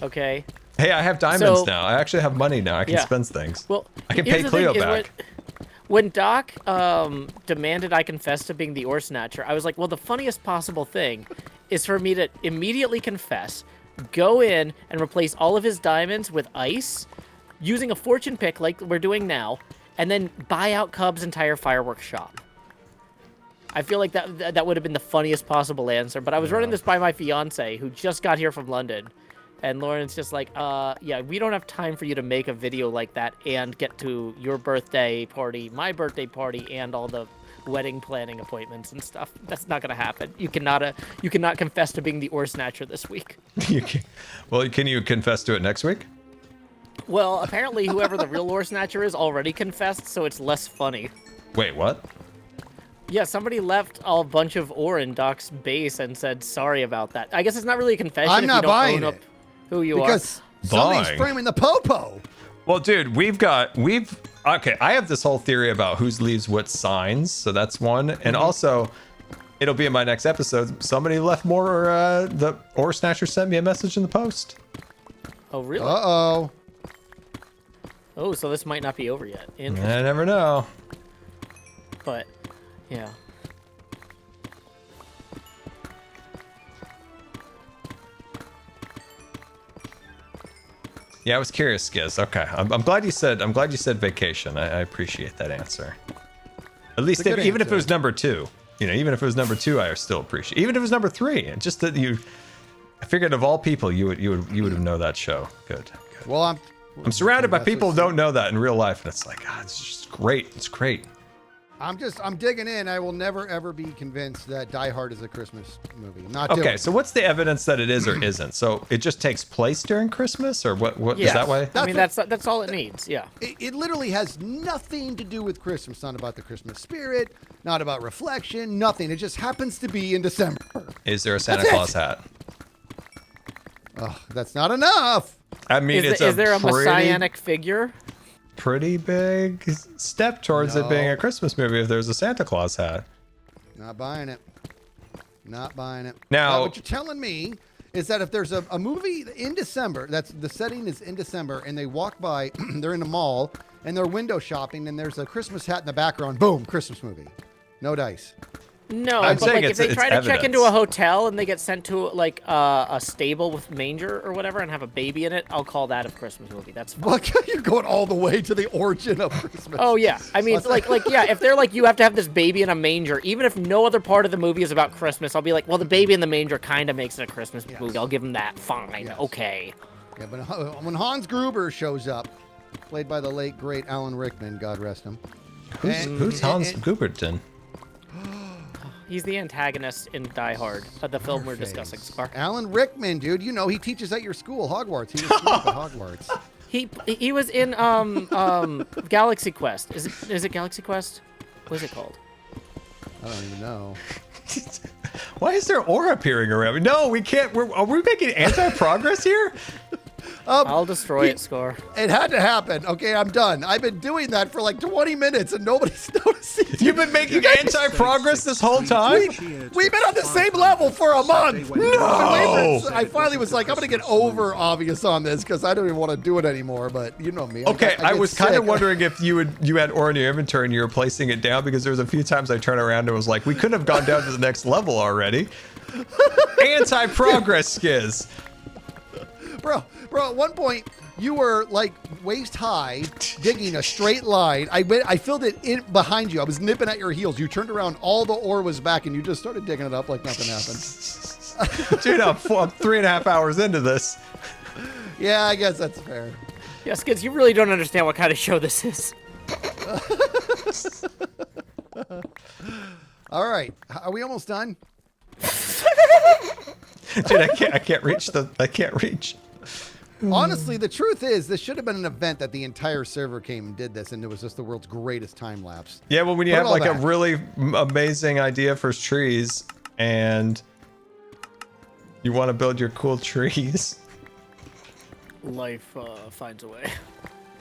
Okay. Hey, I have diamonds So- now. I actually have money now. I can Yeah. spend things. Well, I can here's pay the Cleo thing is back. When Doc demanded I confess to being the ore snatcher, I was like, well, the funniest possible thing is for me to immediately confess, go in and replace all of his diamonds with ice, using a fortune pick like we're doing now, and then buy out Cub's entire fireworks shop. I feel like that would have been the funniest possible answer, but I was running this by my fiance, who just got here from London. And Lauren's just like, yeah, we don't have time for you to make a video like that and get to your birthday party, my birthday party, and all the wedding planning appointments and stuff. That's not gonna happen. You cannot confess to being the ore snatcher this week. Well, can you confess to it next week? Well, apparently whoever the real ore snatcher is already confessed, so it's less funny. Wait, what? Yeah, somebody left a bunch of ore in Doc's base and said sorry about that. I guess it's not really a confession I'm if not you don't buying own up it. who you Because somebody's Buying. framing the popo. Well, dude, okay, I have this whole theory about who leaves what signs, so that's one. And also, it'll be in my next episode. Somebody left more, the ore snatcher sent me a message in the post. are. Oh, really? Uh-oh. Oh, so this might not be over yet. I never know. But, yeah. Yeah, I was curious, Skiz. Okay, I'm glad you said vacation. I appreciate that answer. At least It's a good even if it answer. was number 2, you know, even if it was number 2, I still appreciate. Even if it was number 3, just that I figured of all people, you would have know that show. Good. Well, I'm surrounded by That's people who what's- don't know that in real life, and it's like, God, it's just great. It's great. I'm digging in. I will never ever be convinced that Die Hard is a Christmas movie. I'm not doing Okay, it. so what's the evidence that it is or isn't? So it just takes place during Christmas, or what? Is Yes. that way? I mean, that's all it needs. Yeah. It literally has nothing to do with Christmas. Not about the Christmas spirit. Not about reflection. Nothing. It just happens to be in December. Is there a Santa That's it. Claus hat? Oh, that's not enough. I mean, Is there a messianic figure? pretty big step towards it being a Christmas movie if there's a Santa Claus hat. Not buying it. Not buying it. Now- what you're telling me is that if there's a movie in December, that's the setting is in December, and they walk by, they're in a mall, and they're window shopping, and there's a Christmas hat in the background. Boom, Christmas movie. No dice. No, I'm but saying like if it's- they it's try to check evidence. into a hotel and they get sent to like a stable with manger or whatever and have a baby in it, I'll call that a Christmas movie. That's fine. Well, you're going all the way to the origin of Christmas. Oh yeah, I mean, yeah. If they're like, you have to have this baby in a manger, even if no other part of the movie is about Christmas, I'll be like, well, the baby in the manger kind of makes it a Christmas movie. I'll give them that. Fine, Yes. okay. Yeah, but when Hans Gruber shows up, played by the late great Alan Rickman, God rest him. Who's Hans Guberton? He's the antagonist in Die Hard, the film we're Face. discussing. Scar. Alan Rickman, dude. You know he teaches at your school, Hogwarts. He was at Hogwarts. He was in Galaxy Quest. Is it Galaxy Quest? What is it called? I don't even know. Why is there ore appearing around me? No, we can't. Are we making anti-progress here? I'll destroy it, Scar. It had to happen. Okay, I'm done. I've been doing that for like 20 minutes and nobody's noticing. You've been making anti-progress this whole time? We've been on the same level for a month. No. I finally was like, I'm going to get over obvious on this because I don't even want to do it anymore, but you know me. Okay, I was kind of sick. wondering if you had ore in your inventory and you were placing it down, because there was a few times I turned around and was like, we couldn't have gone down to the next level already. Anti-progress, Skiz. Bro, at one point, you were like waist high, digging a straight line. I filled it in behind you. I was nipping at your heels. You turned around, all the ore was back, and you just started digging it up like nothing happened. Dude, I'm 3.5 hours into this. Yeah, I guess that's fair. Yes, kids, you really don't understand what kind of show this is. All right, are we almost done? Dude, I can't reach. Honestly, the truth is, this should have been an event that the entire server came and did this, and it was just the world's greatest time lapse. Yeah, well, when you Put it have all like a back. really amazing idea for trees and you want to build your cool trees. Life finds a way.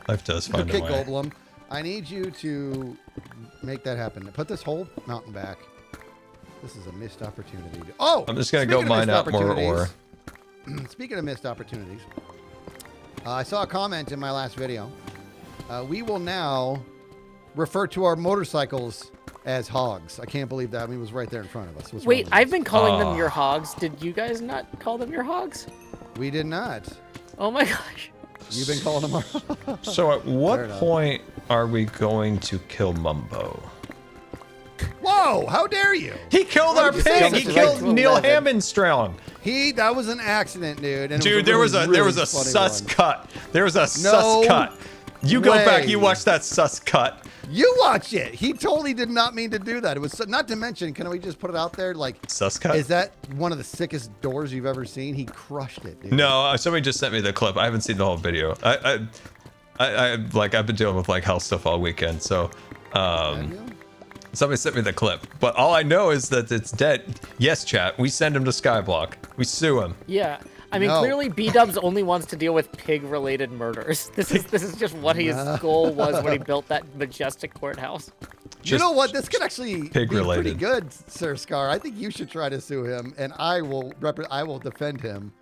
Life does find Okay, a way. Goldblum, I need you to make that happen. Put this whole mountain back. This is a missed opportunity. Oh! I'm just going to go speaking of mine missed out more ore. opportunities- Speaking of missed opportunities, I saw a comment in my last video. We will now refer to our motorcycles as hogs. I can't believe that. I mean, it was right there in front of us. What's wrong Wait, with I've us? been calling them your hogs. Did you guys not call them your hogs? We did not. Oh my gosh. You've been calling them our... So at Fair what enough. point are we going to kill Mumbo? Whoa! How dare you? He killed Why our did you say pig. that? He Right killed to Neil 11. Hammonstrong. That was an accident, dude. And it Dude, there was a really sus funny one. cut. There was a No sus cut. You go back, you way. watch that sus cut. You watch it. He totally did not mean to do that. It was not to mention. Can we just put it out there? Like, Sus cut? is that one of the sickest doors you've ever seen? He crushed it, dude. No, somebody just sent me the clip. I haven't seen the whole video. I've been dealing with like health stuff all weekend, so Have you? somebody sent me the clip. But all I know is that it's dead. Yes, chat. We send him to Skyblock. We sue him. Yeah. I mean, No. clearly B-Dubs only wants to deal with pig-related murders. This is just what his goal was when he built that majestic courthouse. You know what? This could actually be pretty pig-related. good, Sir Scar. I think you should try to sue him, and I will defend him.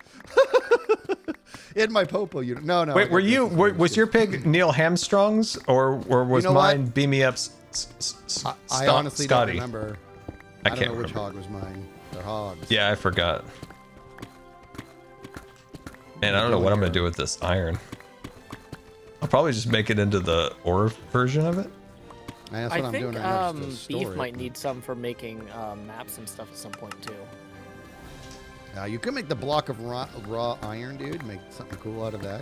In my popo unit. No. Wait, was your pig Neil Hamstrong's or was You know what? mine Beam Me Up's I honestly Scotty? don't remember. I don't can't know which remember. hog was mine. They're hogs. Yeah, I forgot. Man, I don't know what I'm gonna do with this iron. I'll probably just make it into the ore version of it. That's I what I'm think doing right now. just to Beef store it. might need some for making maps and stuff at some point too. You could make the block of raw iron, dude. Make something cool out of that.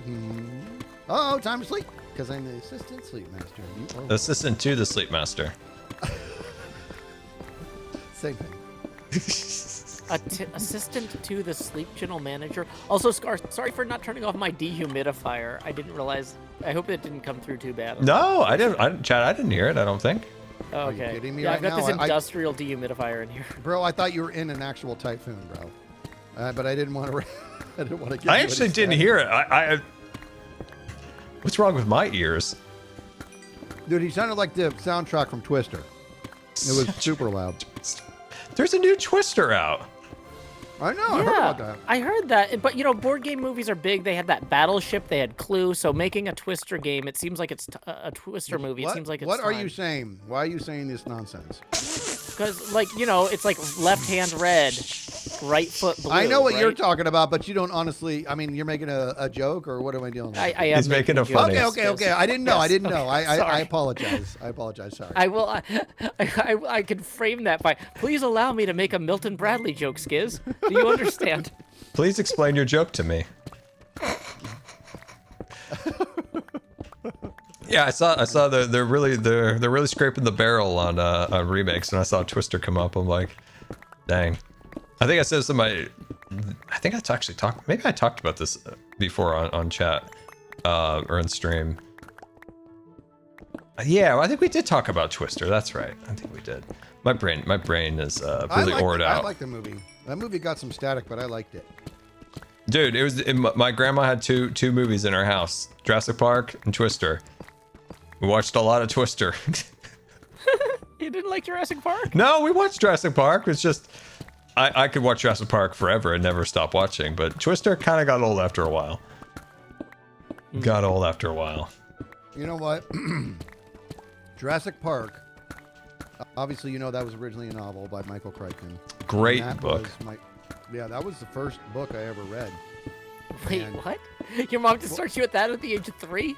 Oh, time to sleep. Because I'm the assistant sleep master. You are Assistant to the Sleep Master. same thing. Assistant to the sleep channel manager. Also, Scar, sorry for not turning off my dehumidifier. I didn't realize. I hope it didn't come through too bad. No, I didn't. Chad, I didn't hear it. I don't think. Oh, you okay. kidding me Yeah, right I've got now? this I- industrial dehumidifier in here. Bro, I thought you were in an actual typhoon, bro. But I didn't want to. I didn't want to. Give I you actually any didn't static. hear it. I What's wrong with my ears? Dude, he sounded like the soundtrack from Twister. It was super loud. There's a new Twister out. I know. I heard about that. I heard that. But, you know, board game movies are big. They had that Battleship. They had Clue. So making a Twister game, it seems like it's a Twister movie. It seems like it's What are you time. saying? Why are you saying this nonsense? Because, like, you know, it's like left hand red, right foot blue. I know what you're right? talking about, but you don't honestly. I mean, you're making a joke, or what am I dealing with? I am He's making a jokes. funny. Okay. I didn't know. I Yes, didn't know. okay, I sorry. apologize. Sorry. I will. I could frame that by. Please allow me to make a Milton Bradley joke, Skiz. Do you understand? Please explain your joke to me. Yeah, I saw they're really scraping the barrel on remakes, and I saw Twister come up. I'm like, dang. I think I said this in my. I think I actually talked. Maybe I talked about this before on chat or in stream. Yeah, I think we did talk about Twister. That's right. I think we did. My brain is really ored out. I like the movie. That movie got some static, but I liked it. Dude, it was my grandma had two movies in her house, Jurassic Park and Twister. We watched a lot of Twister. You didn't like Jurassic Park? No, we watched Jurassic Park. It's just I could watch Jurassic Park forever and never stop watching, but Twister kind of got old after a while. Got old after a while. You know what? Jurassic Park. Obviously, you know that was originally a novel by Michael Crichton. Great And that book. was yeah, that was the first book I ever read. Wait, And- what? Your mom just starts you at that at the age of 3?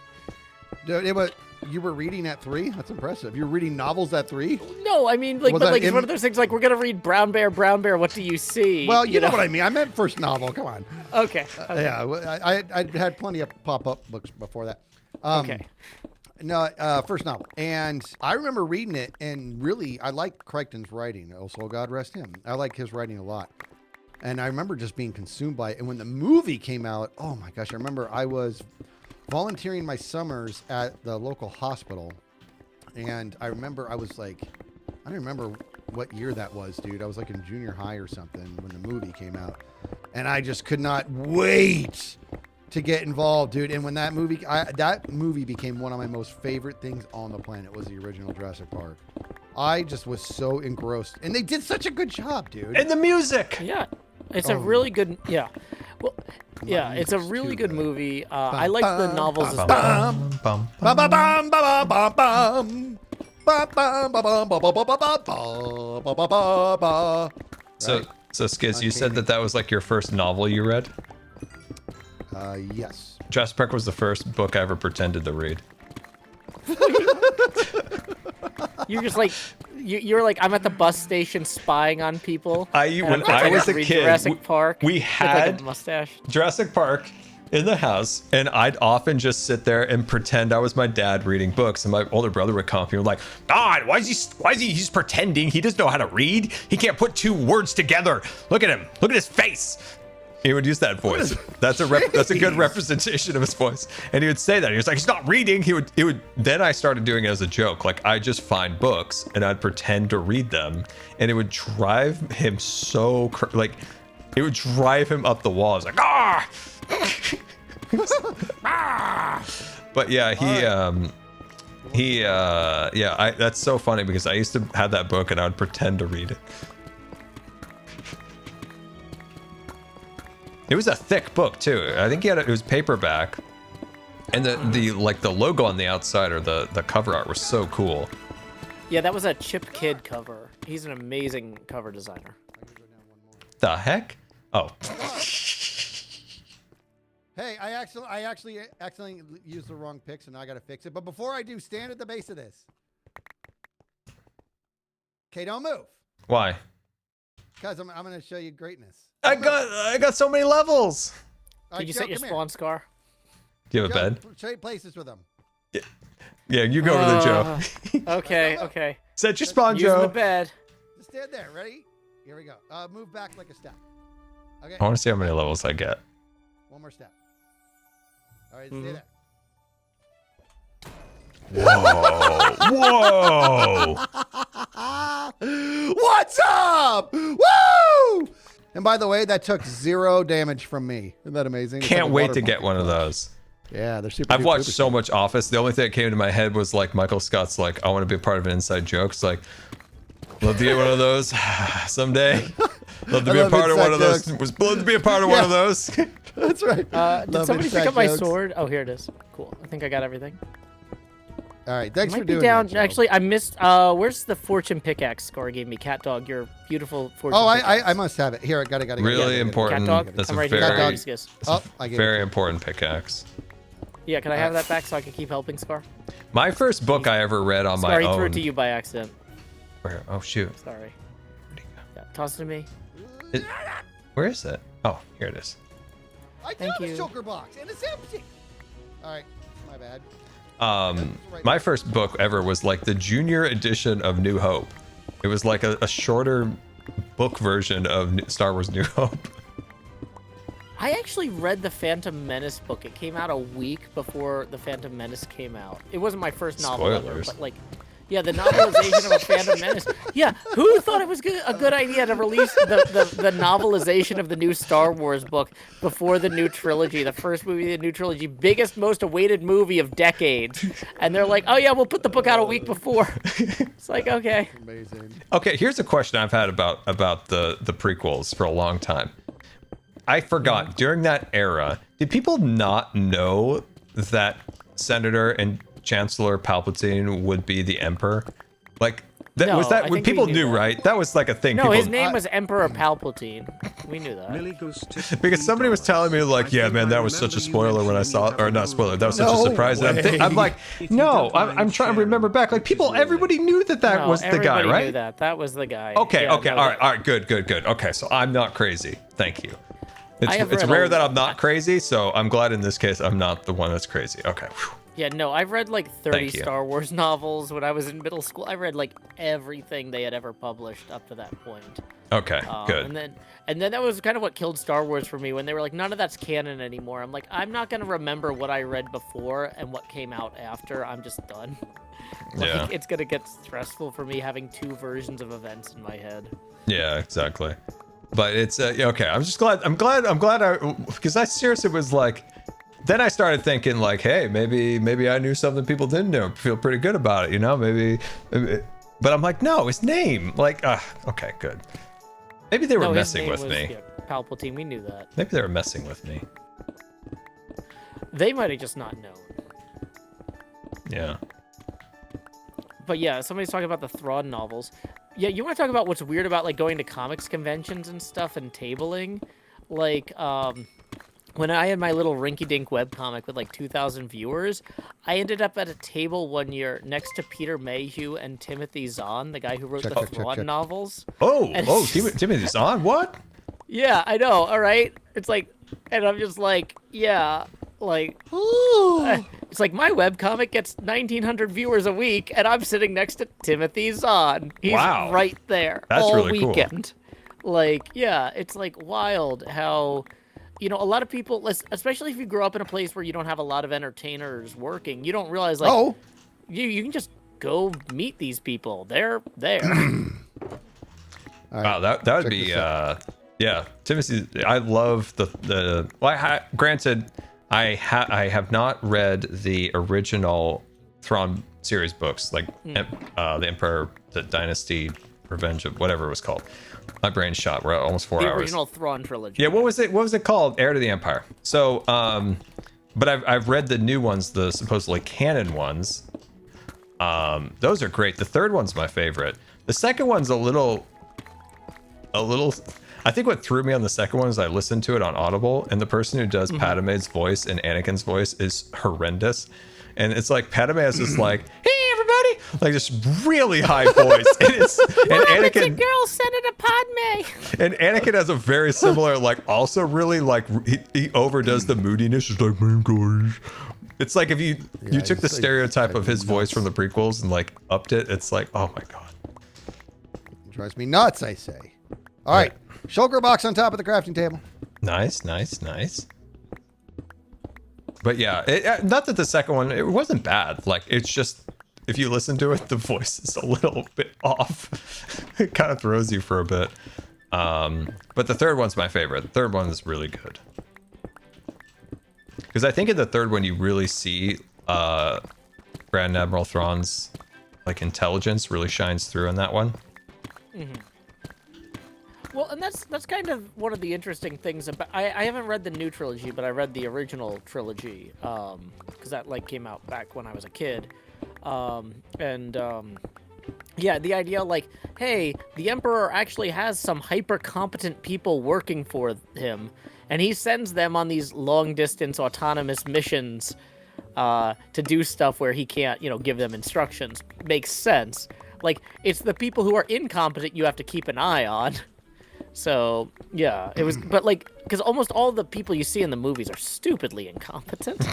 Dude, you were reading at 3? That's impressive. You were reading novels at 3? No, I mean, like, Was but that like it's in- one of those things like we're gonna read Brown Bear, what do you see? Well, you know what I mean. I meant first novel. Come on. Okay. Okay. Yeah, I had plenty of pop-up books before that. Okay. No, first novel. And I remember reading it, and really, I like Crichton's writing. Also, God rest him. I like his writing a lot. And I remember just being consumed by it. And when the movie came out, oh my gosh, I remember I was volunteering my summers at the local hospital. And I remember I was like, I don't remember what year that was, dude. I was like in junior high or something when the movie came out. And I just could not wait to get involved, dude. And when that movie became one of my most favorite things on the planet was the original Jurassic Park. I just was so engrossed. And they did such a good job, dude. And the music. Yeah, it's a really good. Yeah, well, yeah, it's a music's really too good good. movie. I like the novels as well. Bum, bum, Ba bum. ba bum ba ba bum. Ba bum ba bum ba ba ba ba ba ba ba ba ba. So, Right. so Skiz, you said that was like your first novel you read? Yes. Jurassic Park was the first book I ever pretended to read. You're just like, you're like, I'm at the bus station spying on people. When and I'm I pretending was to a read kid, Jurassic Park we with had like a mustache. Jurassic Park in the house, and I'd often just sit there and pretend I was my dad reading books, and my older brother would come up and be like, "God, why is he? He's pretending. He doesn't know how to read. He can't put two words together. Look at him. Look at his face." He would use that voice. That's a good representation of his voice. And he would say that. He was like, he's not reading. He would. Then I started doing it as a joke. Like, I just find books and I'd pretend to read them, and it would drive him so it would drive him up the wall. It's like, ah. But yeah, that's so funny because I used to have that book and I would pretend to read it. It was a thick book too. I think it was paperback, and the logo on the outside or the cover art was so cool. Yeah, that was a Chip Kidd cover. He's an amazing cover designer. The heck? Oh. Hey, I actually accidentally used the wrong picks, and now I gotta fix it. But before I do, stand at the base of this. Okay, don't move, Why? cause I'm gonna show you greatness. I got so many levels. All Did right, you Joe, set your come here. spawn scar? Do you have a Joe, bed? trade places with them. Yeah, you go over there, Joe. Okay, okay. Set your spawn, Using the Joe. bed. Just stand there. Ready? Here we go. Move back like a step. Okay. I want to see how many levels I get. One more step. All right, stay there. Whoa! Whoa! What's up? Woo! And by the way, that took 0 damage from me. Isn't that amazing? It's like Can't a wait water to get pump. one of those. Yeah, they're super. I've duper watched duper so much Office. The only thing that came into my head was like Michael Scott's like, I want to be a part of an inside joke. It's like, love to get one of those someday. Love to be a love part of one of inside those. jokes. Was love to be a part of one of those. That's right. Did Love somebody inside pick up my jokes. sword? Oh, here it is. Cool. I think I got everything. All right, thanks Might for be doing down. that, Joe. Actually, I missed. Where's the fortune pickaxe score gave me? Cat dog, your beautiful fortune. Oh, pickaxe. I must have it. Here, I got it. Really important. Cat dog. That's I'm a right very, here. Cat dog. Yes. Oh, I gave it. very important pickaxe. Yeah, can I have that back so I can keep helping Scar? My first book I ever read on Scar, my he threw own. it to you by accident. Where? Oh shoot. Sorry. Yeah, toss it to me. Where is it? Oh, here it is. I do Thank have a you. Joker box, and it's empty. All right, my bad. My first book ever was like the junior edition of New Hope. It was like a shorter book version of Star Wars New Hope. I actually read the Phantom Menace book. It came out a week before the Phantom Menace came out. It wasn't my first novel ever, Spoilers. but like, Yeah, the novelization of a Phantom Menace. Yeah, who thought it was a good idea to release the novelization of the new Star Wars book before the new trilogy, the first movie of the new trilogy, biggest, most awaited movie of decades? And they're like, oh yeah, we'll put the book out a week before. It's like, okay. Amazing. Okay, here's a question I've had about the prequels for a long time. I forgot, during that era, did people not know that Senator and Chancellor Palpatine would be the Emperor? Like, that No, was that I when think we people knew knew, that. right? That was like a thing. No, people, his name was Emperor Palpatine. We knew that. Millie Goose tipped because somebody was telling me like, $3. yeah, I man, think that I was such a remember you spoiler when I mentioning saw you it, or have not a spoiler. movie. That was such a No surprise. And way. I'm like, If you no, don't mind I'm trying to remember back. Like people, sharing, everybody knew that No, was the guy, everybody right? knew that. That was the guy. Okay, Yeah, okay, no, all right, good. Okay, so I'm not crazy. Thank you. I have It's read rare a- that I'm not crazy, so I'm glad in this case I'm not the one that's crazy. Okay. Whew. Yeah, no, I've read like 30 Thank you. Star Wars novels when I was in middle school. I read like everything they had ever published up to that point. Okay, good. And then that was kind of what killed Star Wars for me when they were like, none of that's canon anymore. I'm like, I'm not gonna remember what I read before and what came out after. I'm just done. Like, Yeah. it's gonna get stressful for me having two versions of events in my head. Yeah, exactly. But it's yeah, okay. I'm just glad. I'm glad. Because I seriously was like. Then I started thinking like, hey, maybe I knew something people didn't know. Feel pretty good about it, you know? Maybe. But I'm like, no, his name. Like, okay, good. Maybe they were No, his messing name with was, me. yeah, Palpatine, we knew that. Maybe they were messing with me. They might have just not known. Yeah. But yeah, somebody's talking about the Thrawn novels. Yeah, you want to talk about what's weird about like going to comics conventions and stuff and tabling? Like, when I had my little rinky-dink webcomic with like 2,000 viewers, I ended up at a table one year next to Peter Mayhew and Timothy Zahn, the guy who wrote the Thrawn novels. Oh, And- Timothy's on what? Yeah, I know. All right, it's like, and I'm just like, yeah, like, it's like my webcomic gets 1,900 viewers a week, and I'm sitting next to Timothy Zahn. He's Wow. right there That's all really cool. weekend. Like, yeah, it's like wild how, you know, a lot of people, especially if you grow up in a place where you don't have a lot of entertainers working, you don't realize like, you can just go meet these people. They're there. Wow, that would be yeah. Timothy, I love the. Well, granted, I have not read the original Thrawn series books, like the Empire, the Dynasty, Revenge of whatever it was called. My brain's shot. We're at almost 4 The hours. original Thrawn trilogy. Yeah, what was it called? Heir to the Empire. So, but I've read the new ones, the supposedly canon ones. Those are great. The third one's my favorite. The second one's a little. I think what threw me on the second one is I listened to it on Audible, and the person who does Padme's voice and Anakin's voice is horrendous. And it's like Padme has this like, hey everybody, like this really high voice, and Anakin, Girl, Senator Padme. and Anakin has a very similar, like also really like he overdoes the moodiness. He's like, man, guys. It's like if you took the stereotype of his voice from the prequels and like upped it. It's like, oh my god, Drives me nuts, I say. All right. Shulker box on top of the crafting table. nice. But yeah, not that the second one, it wasn't bad. Like it's just if you listen to it, the voice is a little bit off. It kind of throws you for a bit. But the third one's my favorite. The third one is really good. Because I think in the third one you really see Grand Admiral Thrawn's like intelligence really shines through in that one. Well, and that's kind of one of the interesting things about. I haven't read the new trilogy, but I read the original trilogy because that like came out back when I was a kid, yeah, the idea like, hey, the Emperor actually has some hyper competent people working for him, and he sends them on these long distance autonomous missions to do stuff where he can't, you know, give them instructions. Makes sense. Like, it's the people who are incompetent you have to keep an eye on. So, yeah, it was, but like, because almost all the people you see in the movies are stupidly incompetent.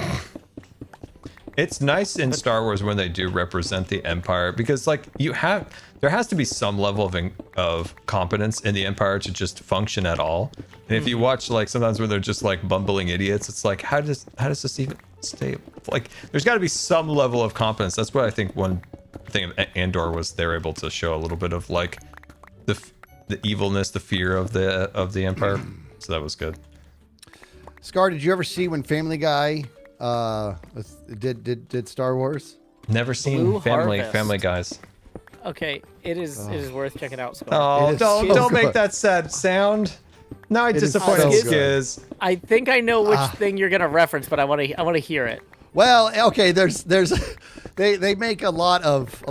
It's nice in Star Wars when they do represent the Empire because, like, there has to be some level of competence in the Empire to just function at all. And if you watch, like, sometimes when they're just like bumbling idiots, it's like, how does this even stay? Like, there's got to be some level of competence. That's what I think one thing of Andor was they're able to show a little bit of like the evilness, the fear of the Empire. So that was good. Scar, did you ever see when Family Guy did Star Wars? Never seen Blue Family Harvest. Guys. Okay, it is worth checking out, Scar. Oh, It is don't so make good. that sad sound. Now I It is disappointed so Skiz. I think I know which thing you're gonna reference, but I want to hear it. Well, okay. There's they make a lot of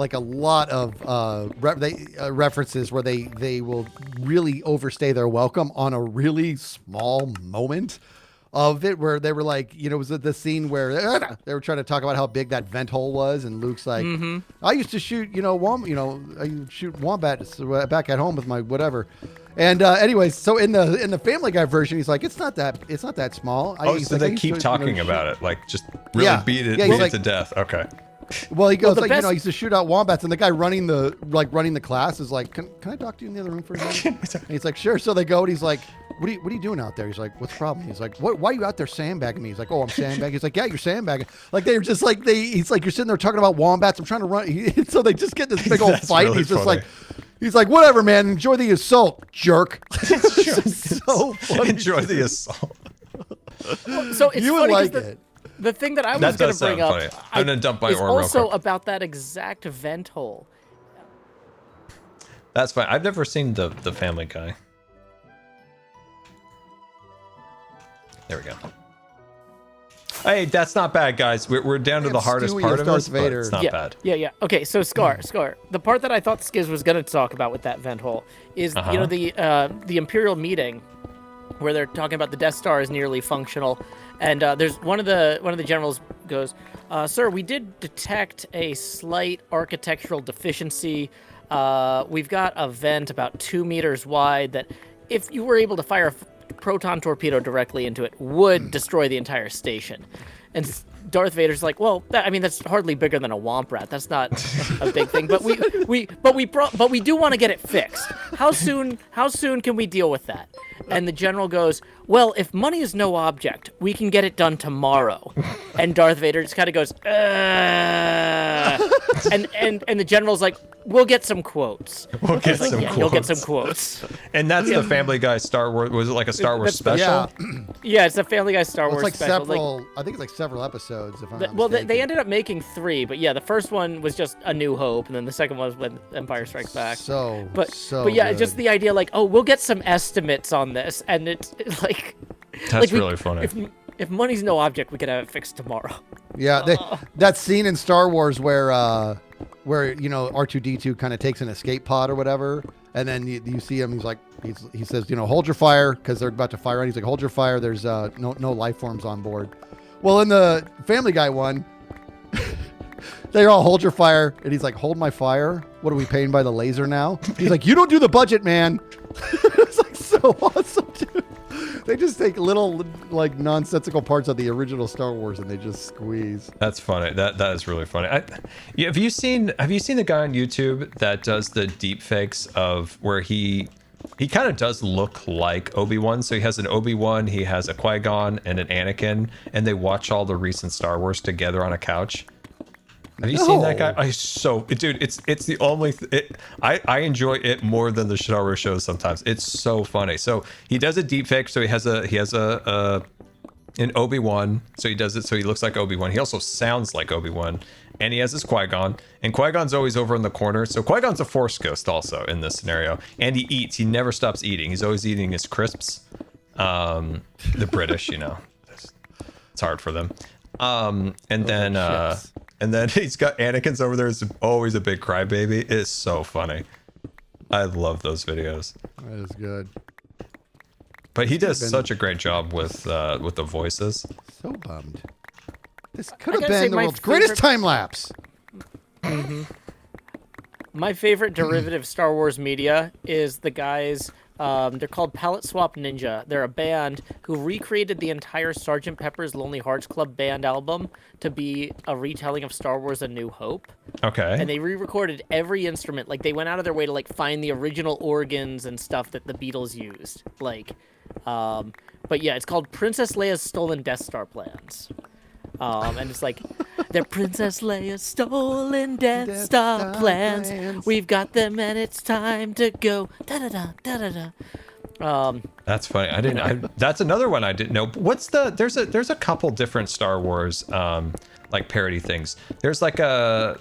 references where they will really overstay their welcome on a really small moment of it, where they were like, you know, was it the scene where they were trying to talk about how big that vent hole was, and Luke's like, I used to shoot, I shoot wombats back at home with my whatever. And anyways, so in the Family Guy version, he's like, it's not that small. So they keep talking about it, like just really beat it like, to death. Okay. Well, he goes the like, best- I used to shoot out wombats, and the guy running the class is like, can I talk to you in the other room for a minute? And he's like, sure. So they go, and he's like, what are you doing out there? He's like, what's the problem? He's like, why are you out there sandbagging me? He's like, oh, I'm sandbagging. He's like, yeah, you're sandbagging. Like they're just like he's like, you're sitting there talking about wombats. I'm trying to run. So they just get this big old That's fight. really He's just funny. like. He's like, whatever, man. Enjoy the assault, jerk. So funny. Enjoy the assault. So it's You would funny 'cause like it. the thing that I was That going does to bring sound up funny. I'm gonna dump my is orm real also quick. about that exact vent hole. That's fine. I've never seen the Family Guy. There we go. Hey, that's not bad, guys. We're down to the hardest Stewie part as of Darth this, but Vader. it's not yeah, bad. Yeah. Okay, so Scar. The part that I thought Skiz was going to talk about with that vent hole is, you know, the Imperial meeting where they're talking about the Death Star is nearly functional, and there's one of the generals goes, "Sir, we did detect a slight architectural deficiency. We've got a vent about 2 meters wide that, if you were able to fire a proton torpedo directly into it, would destroy the entire station." And Darth Vader's like, "Well, that's hardly bigger than a womp rat. That's not a big thing. But we do want to get it fixed. How soon can we deal with that?" And the general goes, "Well, if money is no object, we can get it done tomorrow." And Darth Vader just kind of goes, and the general's like, "We'll get some quotes." We'll get Like, some yeah, quotes. you'll get some quotes. And that's the Family Guy Star Wars. Was it like a Star Wars special? Yeah. Yeah, it's a Family Guy Star Well, Wars it's like special. several. I think it's like several episodes. If I'm not Well, mistaken. they ended up making 3, but yeah, the first one was just A New Hope, and then the second one was when Empire Strikes Back. But yeah, good. just the idea, like, oh, we'll get some estimates on this, and it's like, That's really funny. If money's no object, we could have it fixed tomorrow. Yeah, that scene in Star Wars where you know R2-D2 kind of takes an escape pod or whatever, and then you see him. He's like, he says, you know, hold your fire, because they're about to fire on. He's like, hold your fire. There's no life forms on board. Well, in the Family Guy one, they all hold your fire, and he's like, hold my fire. What are we paying by the laser now? He's like, you don't do the budget, man. It's like so awesome, dude. They just take little like nonsensical parts of the original Star Wars and they just squeeze. That's funny. That is really funny. Have you seen the guy on YouTube that does the deep fakes of where he kind of does look like Obi-Wan? So he has an Obi-Wan, he has a Qui-Gon and an Anakin, and they watch all the recent Star Wars together on a couch. Have you seen that guy? Dude, it's the only. I enjoy it more than the Star Wars shows sometimes. It's so funny. So he does a deep fake. So he has an Obi-Wan. So he does it so he looks like Obi-Wan. He also sounds like Obi-Wan, and he has his Qui-Gon. And Qui-Gon's always over in the corner. So Qui-Gon's a Force ghost also in this scenario. And he eats. He never stops eating. He's always eating his crisps. The British, you know, it's hard for them. And then he's got Anakin's over there. Is always a big crybaby. It's so funny. I love those videos. That is good. But he does such a great job with the voices. So bummed. This could have gotta say been the my world's greatest favorite- time lapse. My favorite derivative Star Wars media is the guys. They're called Palette Swap Ninja. They're a band who recreated the entire Sgt. Pepper's Lonely Hearts Club Band album to be a retelling of Star Wars: A New Hope. Okay. And they re-recorded every instrument. Like, they went out of their way to like find the original organs and stuff that the Beatles used. Like, but yeah, it's called Princess Leia's Stolen Death Star Plans. And it's like, the Princess Leia stolen Death Star plans. We've got them and it's time to go. Da-da-da, da-da-da. That's funny. That's another one I didn't know. There's a couple different Star Wars like parody things. There's like a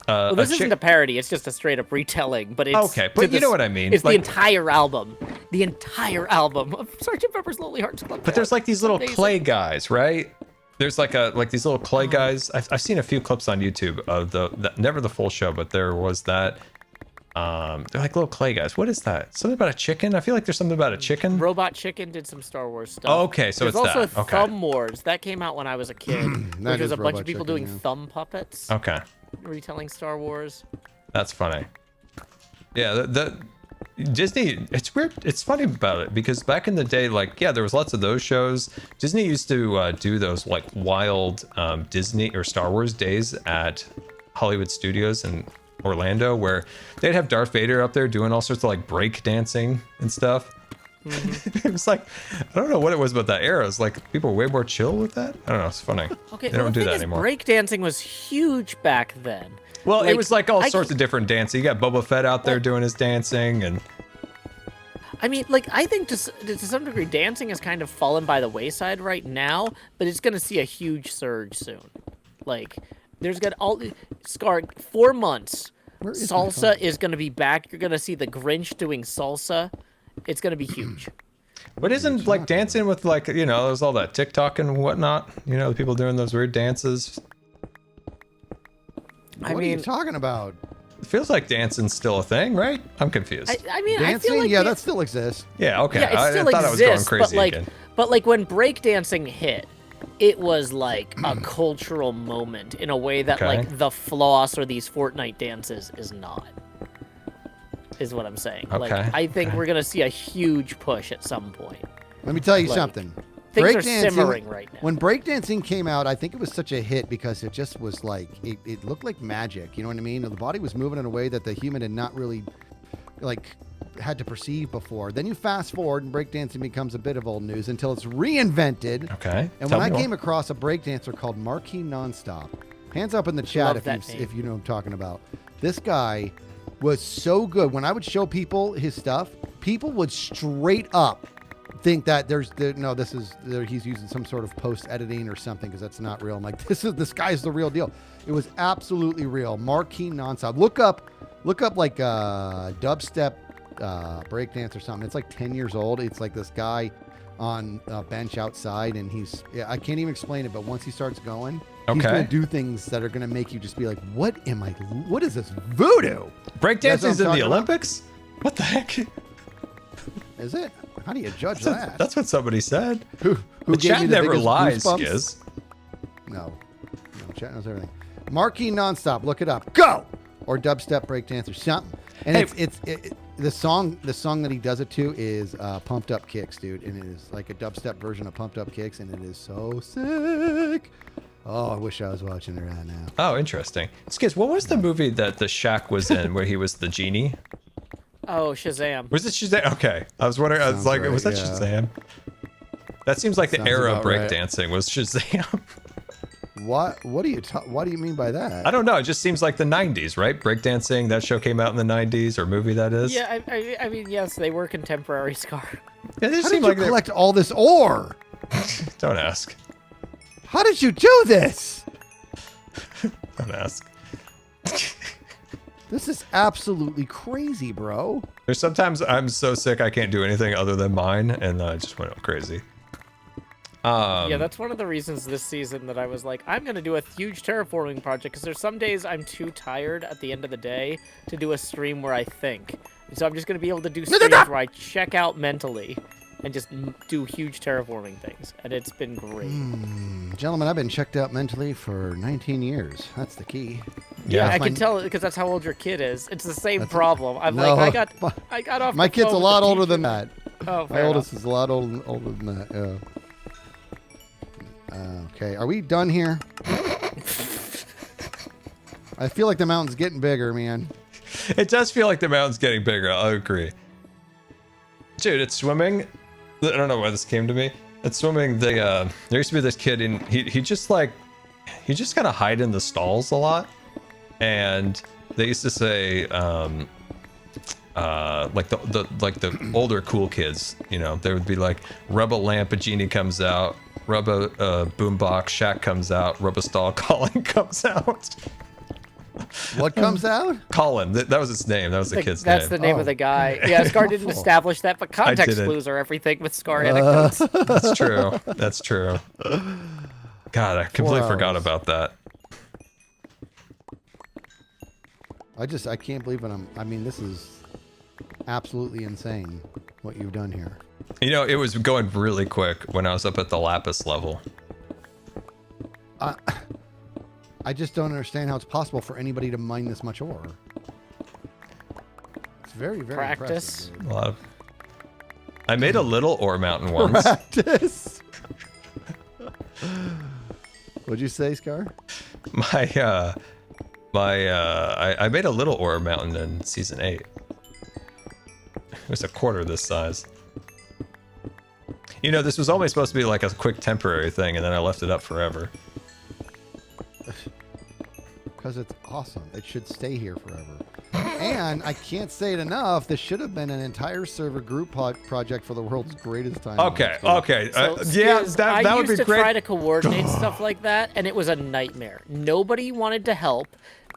Well, this isn't a parody. It's just a straight up retelling. But it's okay. But you know what I mean. It's like, the entire album. The entire album of Sgt. Pepper's Lonely Hearts Club Band. But there's like these little clay guys, right? There's like these little clay guys. I've seen a few clips on YouTube of never the full show, but there was that. They're like little clay guys. What is that? Something about a chicken? I feel like there's something about a chicken. Robot Chicken did some Star Wars stuff. Oh, okay, so there's it's also that. Okay. Thumb Wars. That came out when I was a kid. Which was a bunch of people doing thumb puppets. Okay. Retelling Star Wars. That's funny. Yeah, the Disney, it's weird. It's funny about it because back in the day, like, yeah, there was lots of those shows. Disney used to do those like wild Disney or Star Wars days at Hollywood Studios in Orlando where they'd have Darth Vader up there doing all sorts of like break dancing and stuff. Mm-hmm. It was like, I don't know what it was about that era. It's like people were way more chill with that. I don't know. It's funny. Okay, they don't do that anymore. Breakdancing was huge back then. Well, it was like all sorts of different dancing. You got Boba Fett out there doing his dancing, and I mean, like, I think to some degree, dancing has kind of fallen by the wayside right now, but it's going to see a huge surge soon. Like, there's going to Scar 4 months. Salsa is going to be back. You're going to see the Grinch doing salsa. It's going to be huge. But isn't like dancing with like, you know, there's all that TikTok and whatnot, you know, the people doing those weird dances. What are you talking about? It feels like dancing's still a thing, right? I'm confused. I mean, dancing? I feel like that still exists. Yeah, okay. Yeah, it still I thought exists, I was going crazy again. But like when breakdancing hit, it was like a cultural moment in a way that like the floss or these Fortnite dances is not. Is what I'm saying. Okay. Like, I think we're gonna see a huge push at some point. Let me tell you something. Things are simmering right now. When breakdancing came out, I think it was such a hit because it just was like, it looked like magic. You know what I mean? The body was moving in a way that the human had not really, like, had to perceive before. Then you fast forward and breakdancing becomes a bit of old news until it's reinvented. Okay. And when I came across a breakdancer called Marquee Nonstop, hands up in the chat if you know what I'm talking about. This guy was so good. When I would show people his stuff, people would straight up think that he's using some sort of post editing or something because that's not real. I'm like, this guy's the real deal. It was absolutely real. Marquee Nonstop. Look up like dubstep breakdance or something. It's like 10 years old. It's like this guy on a bench outside, and I can't even explain it, but once he starts going, he's going to do things that are going to make you just be like, what is this voodoo? Breakdancing's in the Olympics? What the heck? Is it? How do you judge that? That's what somebody said. Who the gave chat me the never biggest lies, goosebumps? Giz. No, chat knows everything. Marquee Nonstop, look it up. Go! Or dubstep breakdance or something. And the song that he does it to is Pumped Up Kicks, dude. And it is like a dubstep version of Pumped Up Kicks, and it is so sick. Oh, I wish I was watching it right now. Oh, interesting. Skiz, what was the movie that the Shaq was in where he was the genie? Oh, Shazam. Was it Shazam? Okay. I was wondering, I was like, was that Shazam? That seems like the era of breakdancing was Shazam. What do you mean by that? I don't know. It just seems like the 90s, right? Breakdancing, that show came out in the 90s, or movie that is. Yeah, I mean, yes, they were contemporary, Scar. Yeah, How did you collect all this ore? Don't ask. How did you do this? Don't ask. This is absolutely crazy, bro. There's sometimes I'm so sick I can't do anything other than mine, and I just went crazy. Yeah, that's one of the reasons this season that I was like, I'm going to do a huge terraforming project, because there's some days I'm too tired at the end of the day to do a stream where I think. And so I'm just going to be able to do streams where I check out mentally and just do huge terraforming things. And it's been great. Gentlemen, I've been checked out mentally for 19 years. That's the key. Yeah, I can tell because that's how old your kid is. It's the same problem. I got off. My kid's a lot older than that. Oh, my oldest is a lot older than that. Yeah. Okay, are we done here? I feel like the mountain's getting bigger, man. It does feel like the mountain's getting bigger. I agree. Dude, it's swimming. I don't know why this came to me. At swimming, there used to be this kid, and he just kind of hide in the stalls a lot, and they used to say like the older cool kids, you know, there would be like rub a lamp, a genie comes out, rub a boombox, Shaq comes out, rub a stall, Colin comes out. What comes out? Colin, that was his name. That was the kid's name. That's the name of the guy. Yeah, Scar didn't establish that, but context clues are everything with Scar anecdotes. That's true. That's true. God, I completely forgot about that. I can't believe it. I mean, this is absolutely insane what you've done here. You know, it was going really quick when I was up at the Lapis level. I just don't understand how it's possible for anybody to mine this much ore. It's very, very Practice. impressive. A lot of... I made a little ore mountain once. Practice. What'd you say, Scar? I made a little ore mountain in season 8. It was a quarter this size. You know, this was only supposed to be like a quick temporary thing, and then I left it up forever. Because it's awesome. It should stay here forever. And I can't say it enough. This should have been an entire server group project for the world's greatest time. Okay, okay. So, yeah, Skiz, that would be I used to great. try to coordinate stuff like that, and it was a nightmare. Nobody wanted to help.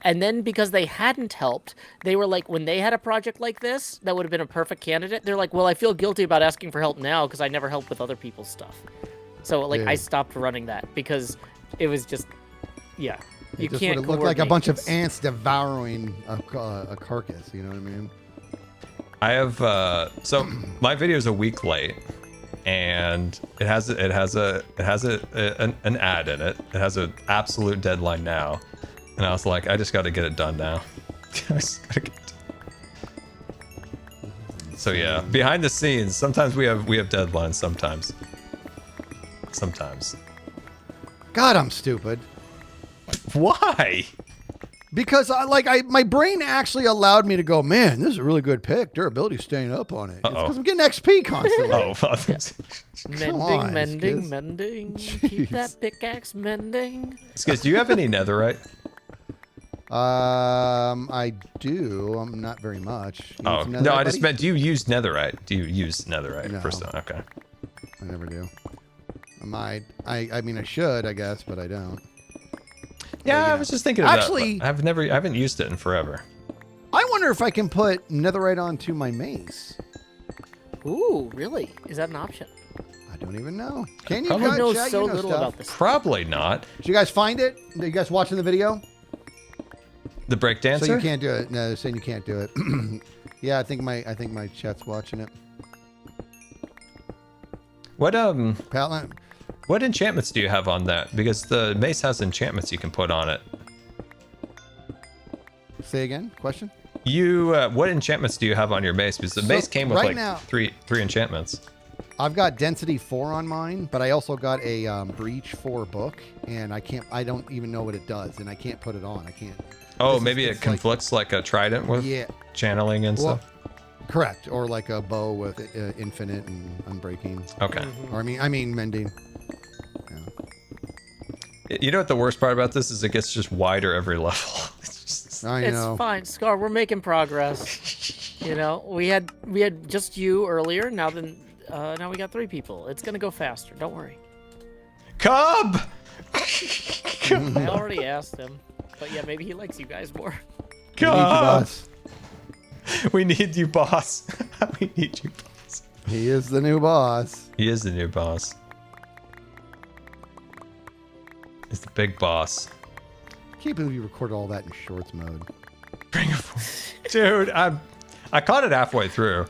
And then because they hadn't helped, they were like, when they had a project like this, that would have been a perfect candidate, they're like, well, I feel guilty about asking for help now because I never helped with other people's stuff. So, like, I stopped running that because it was just, yeah. You just can't would have looked like a coordinate bunch of this. ants devouring a carcass, you know what I mean? I have so my video is a week late, and it has an ad in it. It has an absolute deadline now, and I was like, I just got to get it done now. I just gotta get it done. So yeah, behind the scenes, sometimes we have deadlines. Sometimes. God, I'm stupid. Why? Because my brain actually allowed me to go, man, this is a really good pick. Durability's staying up on it. Because I'm getting XP constantly. Oh, Mending. Keep that pickaxe mending. Skiz, do you have any netherite? I do. Not very much. You Oh need some no, netherite, I just buddy? meant, do you use netherite? Do you use netherite? No. Okay. I never do. I might. I mean, I should, I guess, but I don't. Yeah, you I know. was just thinking of Actually- that. But I haven't used it in forever. I wonder if I can put netherite onto my mace. Ooh, really? Is that an option? I don't even know. Can you Probably guys knows chat? so You know little stuff. about this. Probably not. Did you guys find it? Are you guys watching the video? The breakdancer? So you can't do it. No, they're saying you can't do it. Yeah, I think my chat's watching it. What enchantments do you have on that? Because the mace has enchantments you can put on it. Say again? Question? What enchantments do you have on your mace? Because the mace came with right like now- three enchantments. I've got density 4 on mine, but I also got a breach 4 book, and I don't even know what it does, and I can't put it on. I can't. Oh, maybe it conflicts like a trident with channeling and stuff. Correct, or like a bow with infinite and unbreaking. Okay. Or I mean mending. You know what the worst part about this is? It gets just wider every level. I know. It's fine, Scar. We're making progress. You know, we had just you earlier. Now we got 3 people. It's gonna go faster. Don't worry. Cub! I already asked him, but yeah, maybe he likes you guys more. Cub! We need you, boss. We need you, boss. He is the new boss. He is the new boss. He's the big boss. I can't believe you recorded all that in shorts mode. Dude, I caught it halfway through.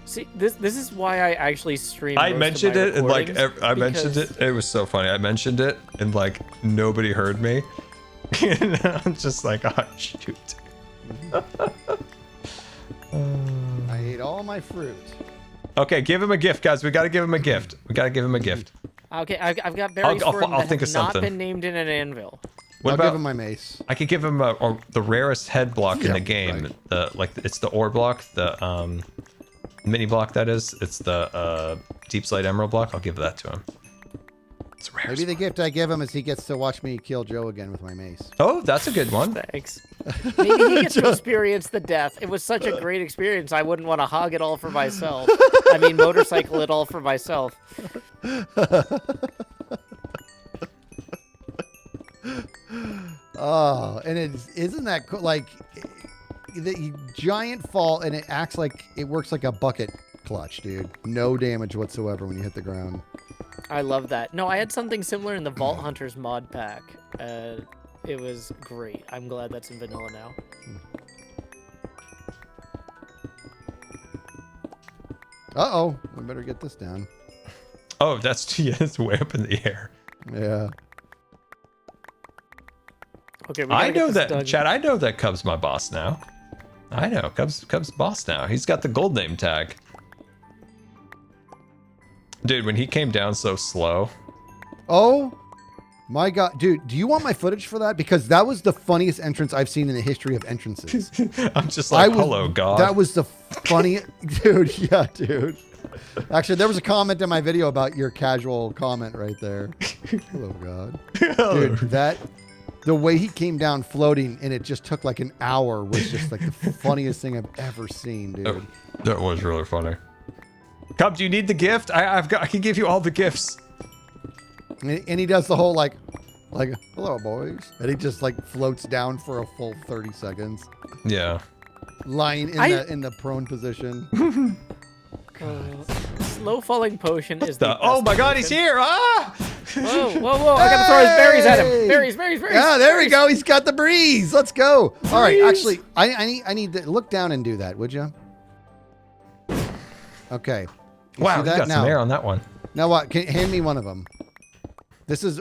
See, this is why I actually stream. I most mentioned of my it and like recordings, I mentioned because- it. It was so funny. I mentioned it and like nobody heard me. And I'm just like, oh shoot. I ate all my fruit. Okay, give him a gift, guys. We gotta give him a gift. Okay, I've got berries for him I'll that think have of not something. been named in an anvil. What I'll about give him my mace. I could give him the rarest head block in the game. right. It's the ore block, the mini block that is. It's the Deep Slate Emerald block. I'll give that to him. It's a rare Maybe the spot. gift I give him is he gets to watch me kill Joe again with my mace. Oh, that's a good one. Thanks. Maybe he gets to experience the death. It was such a great experience. I wouldn't want to hog it all for myself. I mean, motorcycle it all for myself. Oh, and isn't that cool? Like the giant fall, and it acts like it works like a bucket clutch, dude. No damage whatsoever when you hit the ground. I love that. No, I had something similar in the Vault Hunters mod pack. It was great. I'm glad that's in vanilla now. Uh-oh. We better get this down. Oh, that's yeah, it's way up in the air. Yeah. Okay, we gotta I get know this that, dug. Chad. I know that Cub's my boss now. I know Cub's boss now. He's got the gold name tag. Dude, when he came down so slow. Oh my god, dude, do you want my footage for that? Because that was the funniest entrance I've seen in the history of entrances. I'm just like, hello, God. That was the funniest, dude. Yeah, dude. Actually, there was a comment in my video about your casual comment right there. Hello, God. Dude, the way he came down floating and it just took like an hour was just like the funniest thing I've ever seen, dude. That was really funny. Cub, do you need the gift? I can give you all the gifts. And he does the whole like, hello, boys. And he just like floats down for a full 30 seconds. Yeah. Lying in the prone position. Slow falling potion is the Oh best my God, he's potion. here! Ah! Whoa, whoa, whoa! I gotta throw his berries at him. Hey! Berries, berries, berries. Yeah, there we berries. go. He's got the breeze. Let's go. All right, Breeze. actually, I need to look down and do that, would you? Okay. You Wow, see you that? got some air on that one. Now what? Hand me one of them.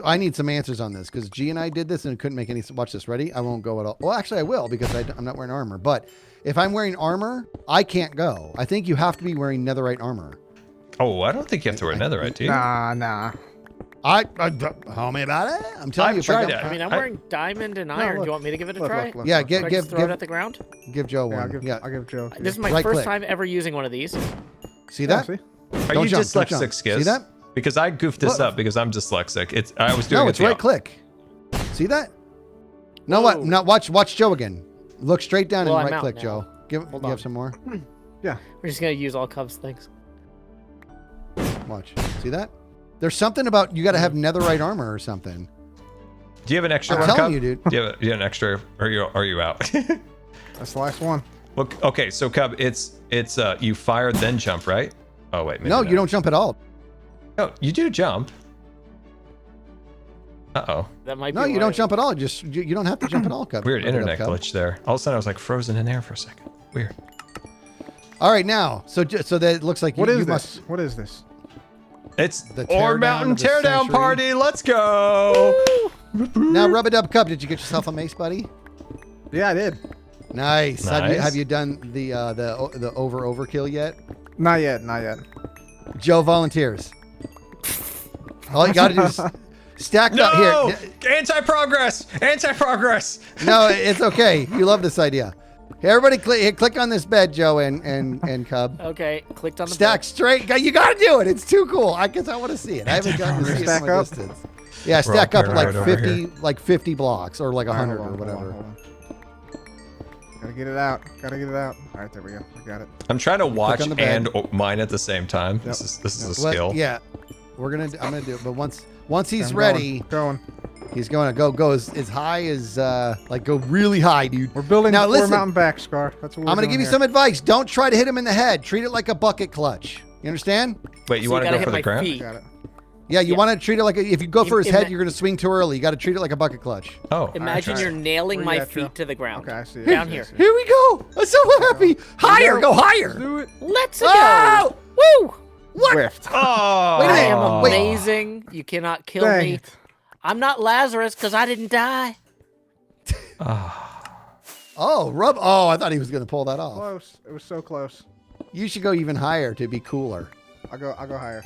I need some answers on this because G and I did this and couldn't make any. Watch this. Ready? I won't go at all. Well, actually, I will because I'm not wearing armor. But if I'm wearing armor, I can't go. I think you have to be wearing netherite armor. Oh, I don't think you have to wear netherite, do you? Nah. Tell me about it. I'm telling I've you. tried if it. I mean, I'm wearing diamond and iron. Do look. you want me to give it a Look, try? look, look. Yeah, Can I just throw it at the ground? give Joe Yeah, one. I'll give Joe. This is my Right first click. time ever using one of these. See that? See? Are Don't you jump, don't jump. dyslexic, Skiz? See that? Because I goofed this Look. up because I'm dyslexic. I was doing No, it it's the right op- click. See that? No, Whoa. what? No, watch Joe again. Look straight down Well, and I'm right out click, now. Joe. Hold You on. have some more? Yeah. We're just gonna use all Cubs things. Watch. See that? There's something about you got to have netherite armor or something. Do you have an extra I'm one, telling Cub? you, dude. Do you have an extra, or are you out? That's the last one. Well, okay, so Cub, it's you fire then jump, right? Oh wait, maybe No, not. you don't jump at all. Oh, you do jump. Uh-oh. That might be No, you why- don't jump at all. Just you don't have to jump at all, Cub. Weird Look it up, internet Cub. glitch there. All of a sudden I was like frozen in air for a second. Weird. All right, now, so that it looks like What you is this? must. What is this? It's The Ore teardown Mountain of the Teardown century. Party. Let's go. Now, Rub-a-Dub Cub, did you get yourself a mace, buddy? Yeah, I did. Nice. Nice. Have you done the overkill yet? Not yet. Not yet. Joe volunteers. All you got to do is stack up No! here. Anti-progress! Anti-progress! No, it's okay. You love this idea. Here, everybody, click on this bed, Joe and Cub. Okay, clicked on the Stack straight. You got to do it. It's too cool. I guess I want to see it. I haven't gotten to see it Stack from a up? distance. Yeah, We're stack all up right over like 50 blocks or like 100 or Hold on, whatever. hold on. Gotta get it out. Gotta get it out. All right, there we go. I got it. I'm trying to watch on the bed. and mine at the same time. This is a Let- skill. Yeah, I'm gonna do it. But once he's I'm ready, Going. he's going to go as high as go really high, dude. We're building Now the listen. mountain back, Scar. That's what we're I'm gonna doing give you here. some advice. Don't try to hit him in the head. Treat it like a bucket clutch. You understand? Wait, you So want to gotta go hit for the my ground? feet. Got it. Yeah, you Yeah. want to treat it like if you go for his In head, that- you're gonna swing too early. You got to treat it like a bucket clutch. Oh, Imagine alright. you're nailing Where my you at, Joe? feet to the ground. Okay, I see it. Down I see here. it. Here we go. I'm so happy. Higher, go higher. Do it. Let's Oh! go! Woo! What? Swift. Oh, I am Wait. amazing. You cannot kill Dang me. it. I'm not Lazarus because I didn't die. Oh, I thought he was gonna pull that off. Close. It was so close. You should go even higher to be cooler. I'll go higher.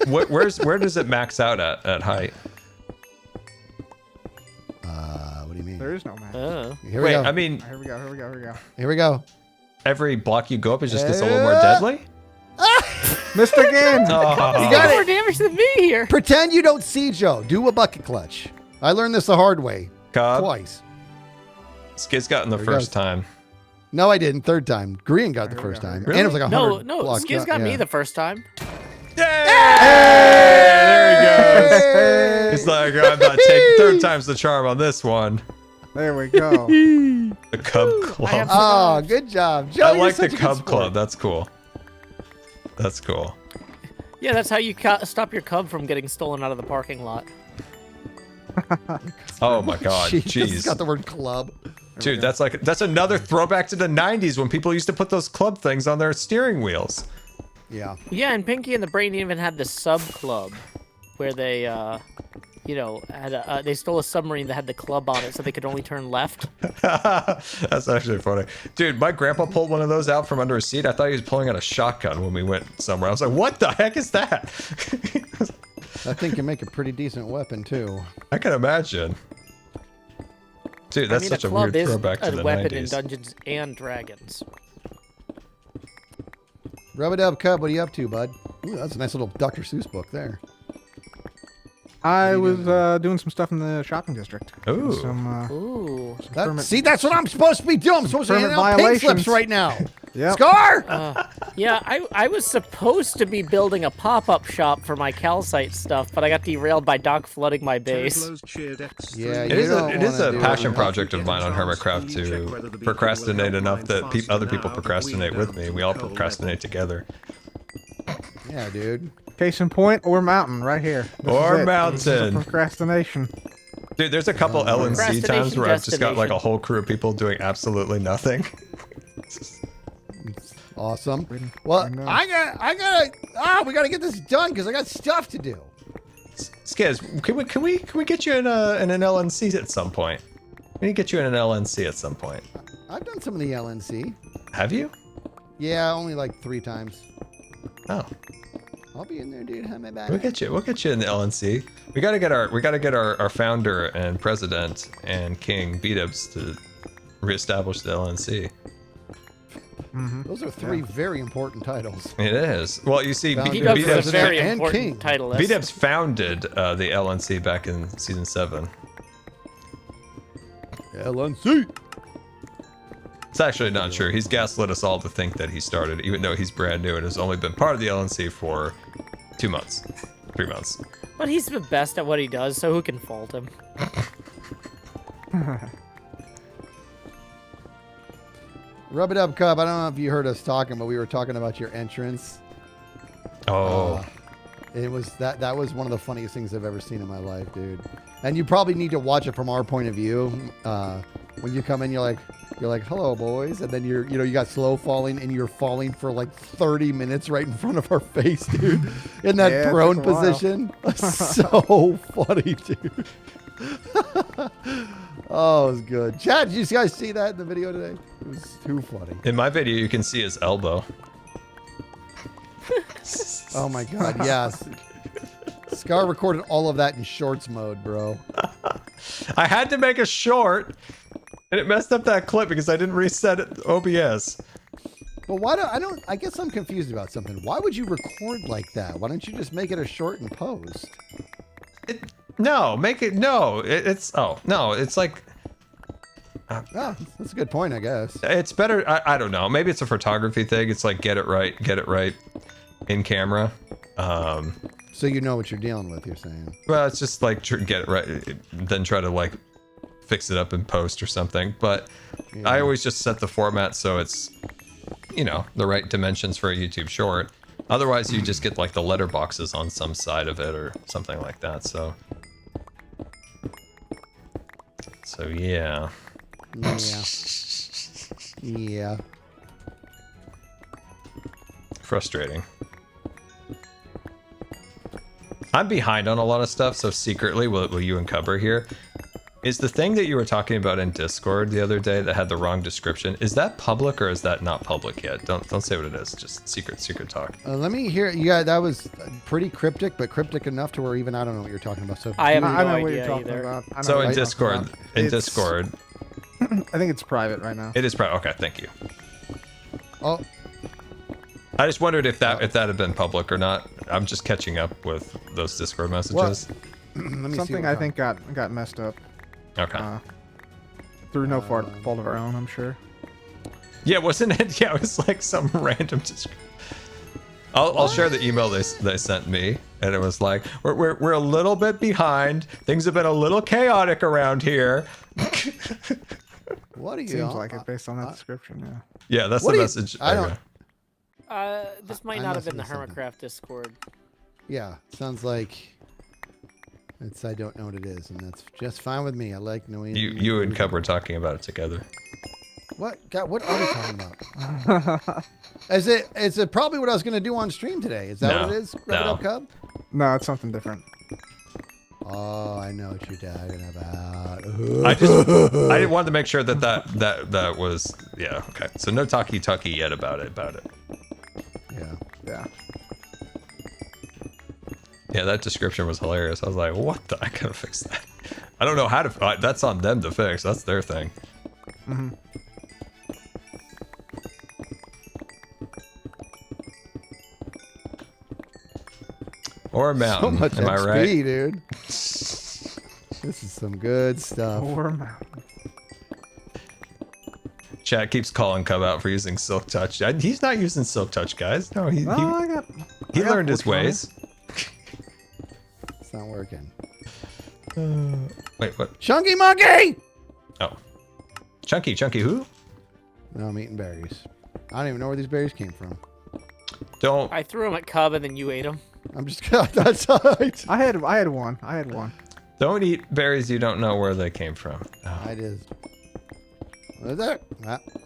Where does it max out at height? What do you mean? There is no match. Here we Wait, go. I mean, Here we go. Here we go. Here we go. Here we go. every block you go up, it just gets a little more deadly. Missed again. Oh. You got more it. damage than me here. Pretend you don't see Joe. Do a bucket clutch. I learned this the hard way. Cobb, Twice. Skid's gotten the There he first goes. time. No, I didn't. Third time. Green got the Here we first go, time. here we And it was like 100 No, blocks Skiz down. got me Yeah. the first time. Yay! There he goes. Hey! He's like, I'm not third time's the charm on this one. There we go. The Cub Club. have- Oh, good job. Joe, I you're like the such a good Cub sport. Club. That's cool. That's cool. Yeah, that's how you stop your cub from getting stolen out of the parking lot. Oh my God, Jeez, it's jeez, got the word club. dude, that's another throwback to the '90s when people used to put those club things on their steering wheels. Yeah. Yeah, and Pinky and the Brain even had the sub club, where they, you know, had they stole a submarine that had the club on it, so they could only turn left. That's actually funny, dude. My grandpa pulled one of those out from under his seat. I thought he was pulling out a shotgun when we went somewhere. I was like, "What the heck is that?" That thing can make a pretty decent weapon, too. I can imagine. Dude, that's I mean, such a a club weird is throwback to a the weapon in 90s. Dungeons and Dragons. Rub-a-dub Cub, what are you up to, bud? Ooh, that's a nice little Dr. Seuss book there. I was doing some stuff in the shopping district. Ooh. Some, Ooh. permit- See, that's what I'm supposed to be doing. I'm supposed to hand permit out pink violations. slips right now. Yep. Scar! Yeah, I was supposed to be building a pop-up shop for my calcite stuff, but I got derailed by Doc flooding my base. Yeah, It you is don't it is wanna a do passion it. project of mine on Hermitcraft to procrastinate enough that other people procrastinate with me. We all procrastinate together. Yeah, dude. Case in point, or mountain, right here. This Or is it. mountain. This is a procrastination. Dude, there's a couple LNC times where I've just got like a destination. whole crew of people doing absolutely nothing. Awesome. Well, know. we gotta get this done because I got stuff to do. Skiz, can we get you in an LNC at some point? We need to get you in an LNC at some point. I've done some of the LNC. Have you? Yeah, only like 3 times. Oh, I'll be in there, dude. How am I back? we'll get you in the LNC. We gotta get our founder and president and king B-Dubs to reestablish the LNC. Those are 3 very important titles. It is. Well, you see, Founder, B-Dubs is a President, very and important king. title list. B-Dubs founded the LNC back in season 7. LNC. It's actually not true. He's gaslit us all to think that he started, even though he's brand new and has only been part of the LNC for 2 months, 3 months. But he's the best at what he does, so who can fault him? Rub it up, Cub. I don't know if you heard us talking, but we were talking about your entrance. Oh, It was that was one of the funniest things I've ever seen in my life, dude. And you probably need to watch it from our point of view. When you come in, you're like, hello, boys, and then you got slow falling, and you're falling for like 30 minutes right in front of our face, dude, in that Yeah, it prone took a while. position. So funny, dude. Oh, it was good. Chad, did you guys see that in the video today? It was too funny. in my video, you can see his elbow. Oh my god, yes. Scar recorded all of that in shorts mode, bro. I had to make a short, and it messed up that clip because I didn't reset it OBS. But I guess I'm confused about something. Why would you record like that? Why don't you just make it a short and post? It's like, Oh, that's a good point, I guess. it's better. I don't know. Maybe it's a photography thing. It's like get it right in camera. So you know what you're dealing with, you're saying. Well, it's just like get it right, then try to like fix it up in post or something. But Yeah. I always just set the format so it's, the right dimensions for a YouTube short. Otherwise, you just get like the letterboxes on some side of it or something like that. So yeah. Yeah. Yeah. Frustrating. I'm behind on a lot of stuff, so secretly, will you and Cubber here? Is the thing that you were talking about in Discord the other day that had the wrong description, is that public or is that not public yet? Don't say what it is. Just secret talk. Let me hear. Yeah, that was pretty cryptic, but cryptic enough to where even I don't know what you're talking about. So I have no I know what you're idea talking either. about. I know So what in you're talking Discord, about. It's- I think it's private right now. it is private. Okay, thank you. Oh, I just wondered if that had been public or not. I'm just catching up with those Discord messages. Let me see Something what I think got messed up. Okay. Through no fault of our own, I'm sure. Yeah, wasn't it? Yeah, it was like some random. I'll share the email they sent me, and it was like, we're a little bit behind. Things have been a little chaotic around here. What are you? Seems like it based on that description. Yeah. Yeah, that's the message. I don't. This might not have been the Hermitcraft Discord. Yeah, sounds like it's. I don't know what it is, and that's just fine with me. I like knowing. You and Cub were talking about it together. What? God, what are we talking about? Is it probably what I was going to do on stream today? Is that what it is? Wrap it up, Cub? No, it's something different. Oh, I know what you're talking about. I wanted to make sure that was okay. So no talkie yet about it. Yeah. Yeah, that description was hilarious. I was like, what the? I gotta fix that. I don't know how to. That's on them to fix. That's their thing. Mm-hmm. Or a mountain. So much Am I XP, right? dude. This is some good stuff. Or a mountain. Chat keeps calling Cub out for using Silk Touch. He's not using Silk Touch, guys. No, he learned his ways. It's not working. Wait, what? Chunky Monkey! Oh. Chunky who? No, I'm eating berries. I don't even know where these berries came from. Don't. I threw them at Cub and then you ate them. I'm just that's right. I had one. Don't eat berries you don't know where they came from. Oh. I did. What is that?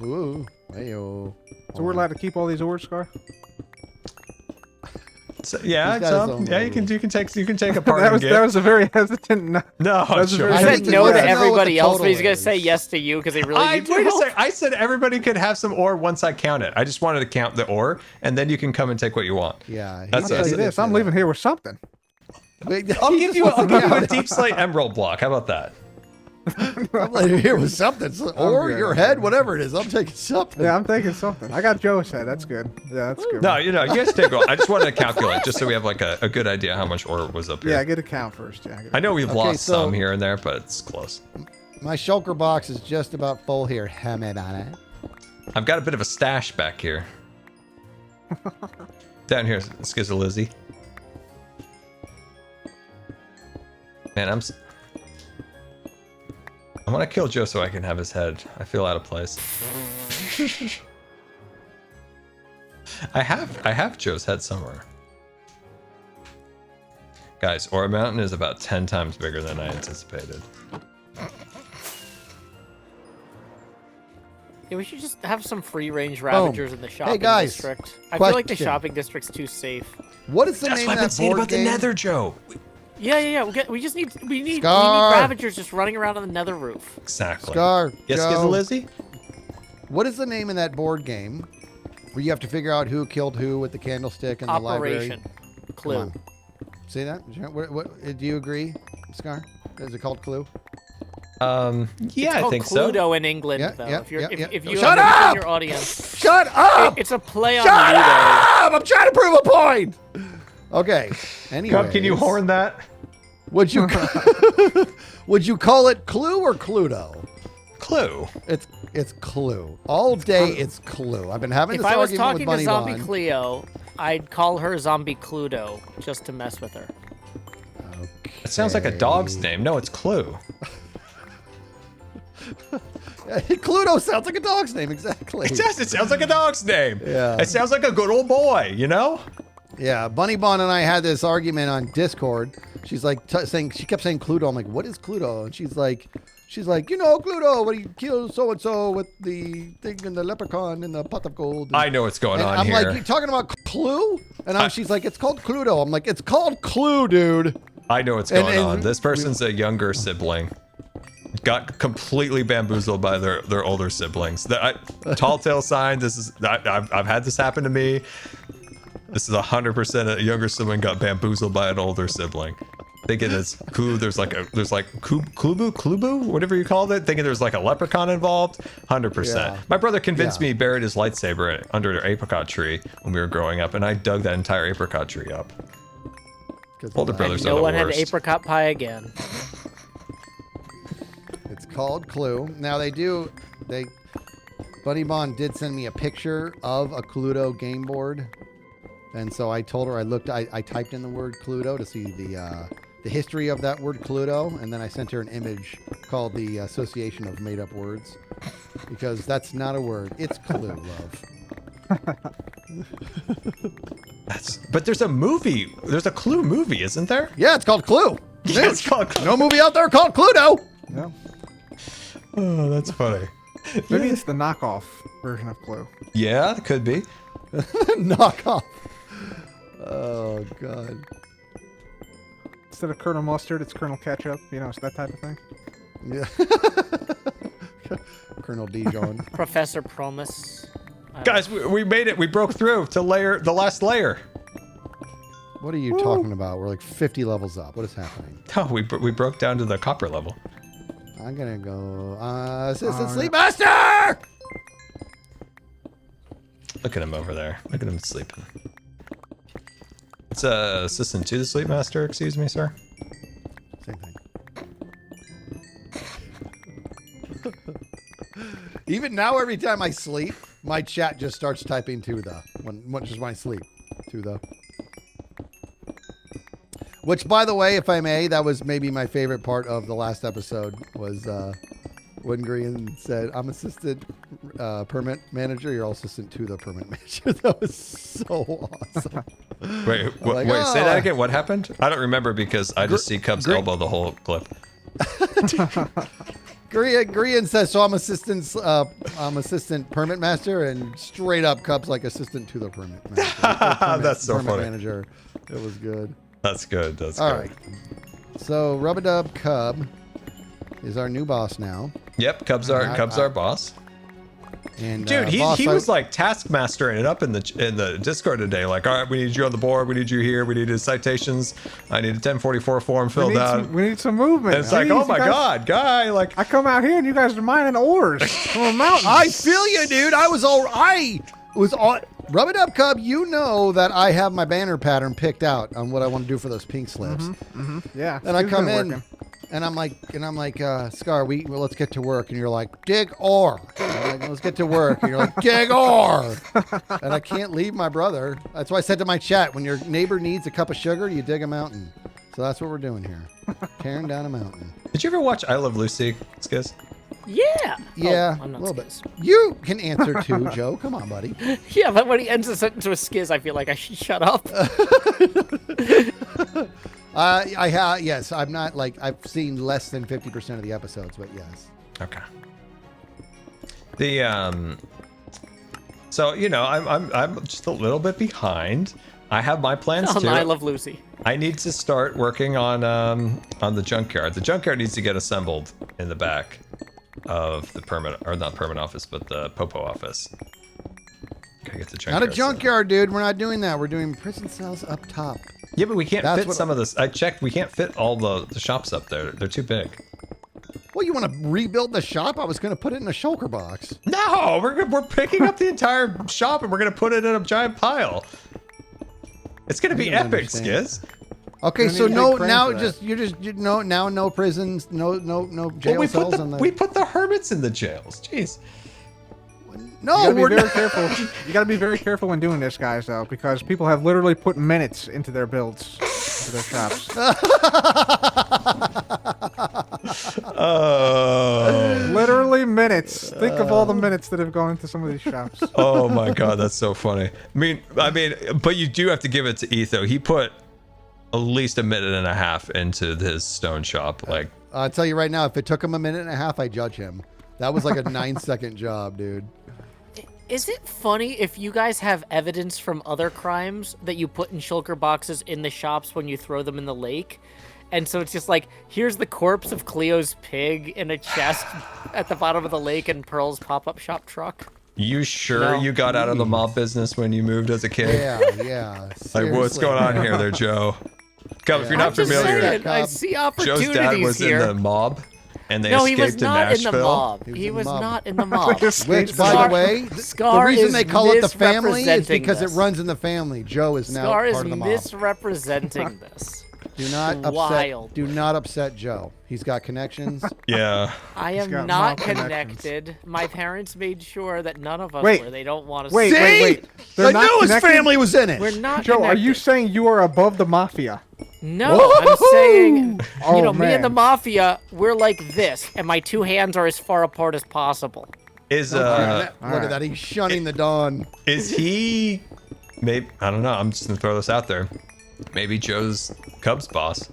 Ooh. Hey-o. So we're allowed to keep all these ores, Scar? So, yeah, He's got his own you can take a part that of was a very hesitant. No. No, was sure. very He I said didn't no know to what the everybody else, but total he's gonna is. say yes to you because he really needs your Wait a help. sec. I said everybody could have some ore once I count it. I just wanted to count the ore, and then you can come and take what you want. Yeah. That's I'll tell you this. I'm leaving here with something. I'll give you a deep slate emerald block. How about that? I'm like, here was something. Or good, your I'm head, good. whatever it is. I'm taking something. Yeah, I'm taking something. I got Joe's head. That's good. Yeah, that's good. No, you guys take one. I just wanted to calculate just so we have like a good idea how much ore was up here. Yeah, get a count first. Yeah. I know we've lost so- some here and there, but it's close. My shulker box is just about full here. I've got a bit of a stash back here. Down here, Skizzle Lizzie. Man, I want to kill Joe so I can have his head. I feel out of place. I have Joe's head somewhere. Guys, Ore Mountain is about 10 times bigger than I anticipated. Yeah, we should just have some free-range Ravagers in the shopping guys, district. I feel like the question. shopping district's too safe. What is the That's name what of I've been that saying board about the game? Nether, Joe. We just need Scar. Ravagers just running around on the Nether roof. Exactly. Scar. Yes, Joe, Skizzle Lizzie? What is the name of that board game where you have to figure out who killed who with the candlestick and the library? Operation Come Clue. on. See that? What, do you agree, Scar? Is it called Clue? Yeah, It's I called think so. Cluedo in England, Yeah, though. yeah, if you're, yeah, if yeah. you Shut have up! in your audience, Shut up! it's a play on Shut Ludo. up! I'm trying to prove a point. Okay. Anyway, Cub, can you horn that? Would you would you call it Clue or Cluedo? Clue. It's Clue. All day it's Clue. I've been having If this I was argument with talking to Bunny Zombie Bond. Cleo, I'd call her Zombie Cluedo just to mess with her. It sounds like a dog's name. No, it's Clue. Cluedo sounds like a dog's name, exactly. It does. It sounds like a dog's name. Yeah. It sounds like a good old boy, you know? Yeah, Bunny Bond and I had this argument on Discord. She's like she kept saying Cluedo. I'm like, what is Cluedo? And she's like, Cluedo, when you kill so and so with the thing and the leprechaun and the pot of gold. I know what's going and on I'm here. like, you talking about Clue? And she's like, it's called Cluedo. I'm like, it's called Clue, dude. I know what's going and on. This person's a younger sibling. Got completely bamboozled by their older siblings. Tall tale sign. This is I've had this happen to me. This is 100% a younger sibling got bamboozled by an older sibling. thinking there's Klubu, whatever you called it, thinking there's like a leprechaun involved. 100%. Yeah. My brother convinced me he buried his lightsaber under an apricot tree when we were growing up, and I dug that entire apricot tree up. Older brothers are No the one had worst. apricot pie again. It's called Clue. Now Bunny Bond did send me a picture of a Cluedo game board. And so I told her I typed in the word Cluedo to see the history of that word Cluedo, and then I sent her an image called the Association of Made Up Words, because that's not a word. It's Clue, love. But there's a movie. There's a Clue movie, isn't there? Yeah, it's called Clue. Yeah, it's called Clue. No movie out there called Cluedo. Yeah. Oh, that's funny. Maybe it's the knockoff version of Clue. Yeah, it could be. Knock off. Oh, God. Instead of Colonel Mustard, it's Colonel Ketchup. You know, it's that type of thing. Yeah. Colonel Dijon. Professor Promise. Guys, we made it. We broke through to the last layer. What are you talking about? We're like 50 levels up. What is happening? No, we broke down to the copper level. I'm gonna go. Assistant Sleep Master! Look at him over there. Look at him sleeping. It's assistant to the sleep master, excuse me, sir. Same thing. Even now, every time I sleep, my chat just starts typing to the just when I sleep. To the. Which, by the way, if I may, that was maybe my favorite part of the last episode was when Green said, "I'm assistant permit manager. You're all assistant to the permit manager." That was so awesome. Wait, like, wait, say that again. What happened? I don't remember because I just see Cub's elbow the whole clip. Grian says, "So I'm assistant permit master," and straight up Cub's like assistant to the permit master. That's so permit funny. Manager. It was good. That's good. That's All good. right. So Rub-a-Dub Cub is our new boss now. Yep, Cub's our boss. And Dude, he boss, was like taskmastering it up in the Discord today. Like, all right, we need you on the board. We need you here. We need his citations. I need a 1044 form filled out. We need some movement. And it's like, oh my God, guy, like I come out here and you guys are mining ores from a mountain. I feel you, dude. I was on Rub-a-Dub Cub. You know that I have my banner pattern picked out on what I want to do for those pink slips. Yeah. And I Steve's come been in, working. and I'm like, Scar, well, let's get to work. And you're like, dig ore. And I'm like, let's get to work. And you're like, dig ore. And I can't leave my brother. That's why I said to my chat, when your neighbor needs a cup of sugar, you dig a mountain. So that's what we're doing here, tearing down a mountain. did you ever watch I Love Lucy, Skiz? Yeah. Yeah, Oh, I'm a not little bit. Skiz. You can answer too, Joe. Come on, buddy. Yeah, but when he ends a sentence with Skiz, I feel like I should shut up. I have, yes. I'm not like, I've seen less than 50% of the episodes, but yes. Okay. The so you know, I'm just a little bit behind. I have my plans Oh, too. I Love Lucy. I need to start working on the junkyard. The junkyard needs to get assembled in the back of the permit, or not permit office, but the Popo office. Gotta get the junkyard. Not a junkyard, dude. We're not doing that. We're doing prison cells up top. Yeah, but we can't That's fit what some of this. I checked. We can't fit all the shops up there. They're too big. Well, you want to rebuild the shop? I was going to put it in a shulker box. No, we're picking up the entire shop and we're gonna put it in a giant pile. It's gonna be don't epic, understand. Skiz. Okay, Gonna so need a no, big crane now for that. now no prisons, no jail Well, cells, and we put the hermits in the jails. Jeez. no, You we're gotta be not. very careful. You gotta be very careful when doing this, guys, though, because people have literally put minutes into their builds, into their shops. Oh. Literally minutes. Think of all the minutes that have gone into some of these shops. Oh my God, that's so funny. I mean, but you do have to give it to Etho. He put at least a minute and a half into his stone shop. Like, I'll tell you right now, if it took him a minute and a half, I judge him. That was like a 9-second job, dude. Is it funny if you guys have evidence from other crimes that you put in shulker boxes in the shops when you throw them in the lake? And so it's just like, here's the corpse of Cleo's pig in a chest at the bottom of the lake in Pearl's pop-up shop truck. you sure No. you got out of the mob business when you moved as a kid? Yeah. Like, what's seriously. going on here there, Joe? Cub, if you're Yeah. not I'm just familiar, saying, I see Joe's dad opportunities was here. in the mob, and they No, he escaped was not to in the Nashville. mob. He was He in the was mob. not in the mob. Which, by Scar- the way, the Scar reason is they call it the family is misrepresenting because this. it runs in the family. Joe is now Scar is part of the mob. misrepresenting this. Do not upset. Wild. Do not upset Joe. He's got connections. Yeah. I He's am got not mob connections. connected. My parents made sure that none of us Wait. were. They don't want us. Wait, to wait. They're I not knew his connected? family was in it. We're not. Joe, are you connected. saying you are above the mafia? No, I'm saying, Oh, you know, me and the man. mafia, we're like this, and my two hands are as far apart as possible. Is Look at Alright. that. He's shunning the dawn. is he? Maybe I don't know. I'm just gonna throw this out there. Maybe Joe's Cubs boss.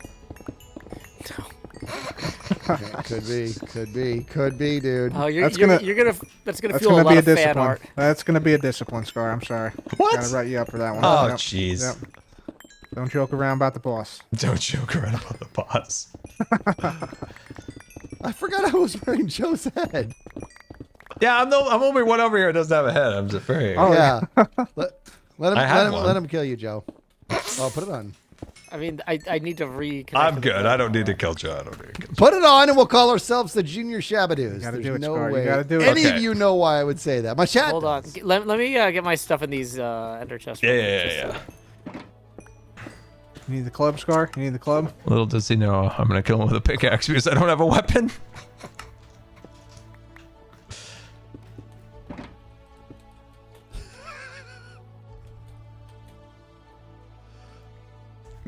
Could be, dude. Oh, That's you're gonna- gonna that's gonna That's fuel a gonna lot be a of fan discipline. art. That's gonna be a discipline, Scar. I'm sorry. What? Gotta write you up for that one. Oh, Yep. jeez. Yep. Don't joke around about the boss. Don't joke around about the boss. I forgot I was wearing Joe's head. Yeah, I'm only one over here that doesn't have a head. I'm just very. Oh, Yeah. let I have him one. let him kill you, Joe. Oh, put it on. I mean, I need to reconnect. I'm with the good. I don't need to kill Joe. I don't need to kill Joe. Put it on, and we'll call ourselves the Junior Shabadoos. gotta There's do it, no Scar. You way gotta do it. any Okay. of you know why I would say that. My chat. Hold on. does. Let me get my stuff in these ender chests. real quick, just Yeah. so- You need the club, Scar? You need the club? Little does he know, I'm gonna kill him with a pickaxe because I don't have a weapon.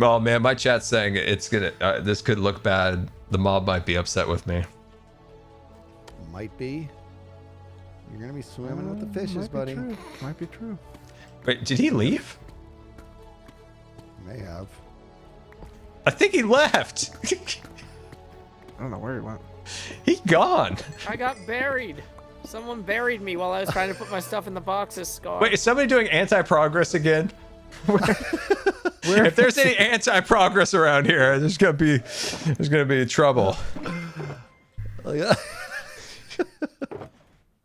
Oh man, my chat's saying it's gonna. This could look bad. The mob might be upset with me. Might be. You're gonna be swimming with the fishes, Might be buddy. true. Might be true. Wait, did he leave? May have. I think he left. I don't know where he went. He gone. I got buried. Someone buried me while I was trying to put my stuff in the boxes, Scar. Wait, is somebody doing anti-progress again? If there's any anti-progress around here, there's gonna be trouble. Oh, yeah.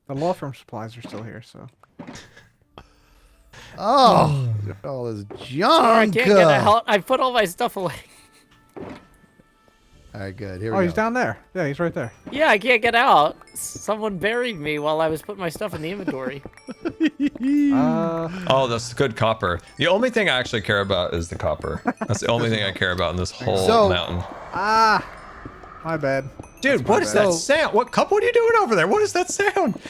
The law firm supplies are still here, so. Oh, all this junk. I can't get out. I put all my stuff away. All right, good. Here Oh, we he's go. down there. Yeah, he's right there. Yeah, I can't get out. Someone buried me while I was putting my stuff in the inventory. Oh, that's good copper. The only thing I actually care about is the copper. That's the only thing I care about in this whole So- mountain. My bad. Dude, what is that bad. sound? What cup? What are you doing over there? What is that sound?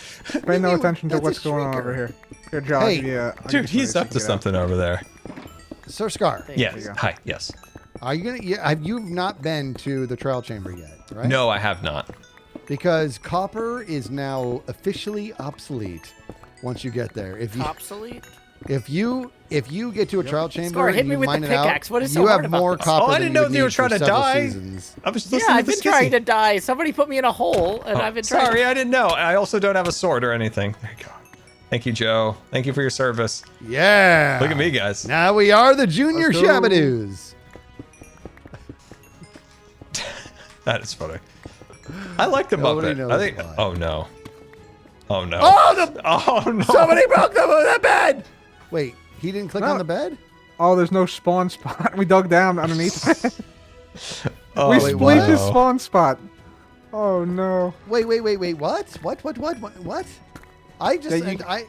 Pay no you- attention to that's a what's going on shrieker. over here. Here, Joe. Hey, I'll give you, I'll Dude, give you he's something up to so you can something over there. Sir Scar, Yes. go. Hi. Yes. are you gonna? Yeah, you've not been to the trial chamber yet, right? No, I have not. Because copper is now officially obsolete once you get there. Obsolete? If you get to a trial chamber Scar, hit and me you with the mine it out, pickaxe. What is so you hard have about more this? copper. Oh, I than didn't know would you were need trying for to several die. seasons. I was Yeah, listening I've to been the trying skizzy. to die. Somebody put me in a hole, and I've been trying. Sorry, I didn't know. I also don't have a sword or anything. There you go. Thank you, Joe. Thank you for your service. Yeah. Look at me, guys. Now we are the Junior Let's go. Shabadoos. That is funny. I like the Nobody Muppet. knows I think. why. Oh no. Oh no. Oh, Oh no. somebody broke the bed. Wait, he didn't click No. on the bed? Oh, there's no spawn spot. We dug down underneath. Oh, We wait, split what? his spawn spot. Oh no. Wait. What? What? I just Yeah, you-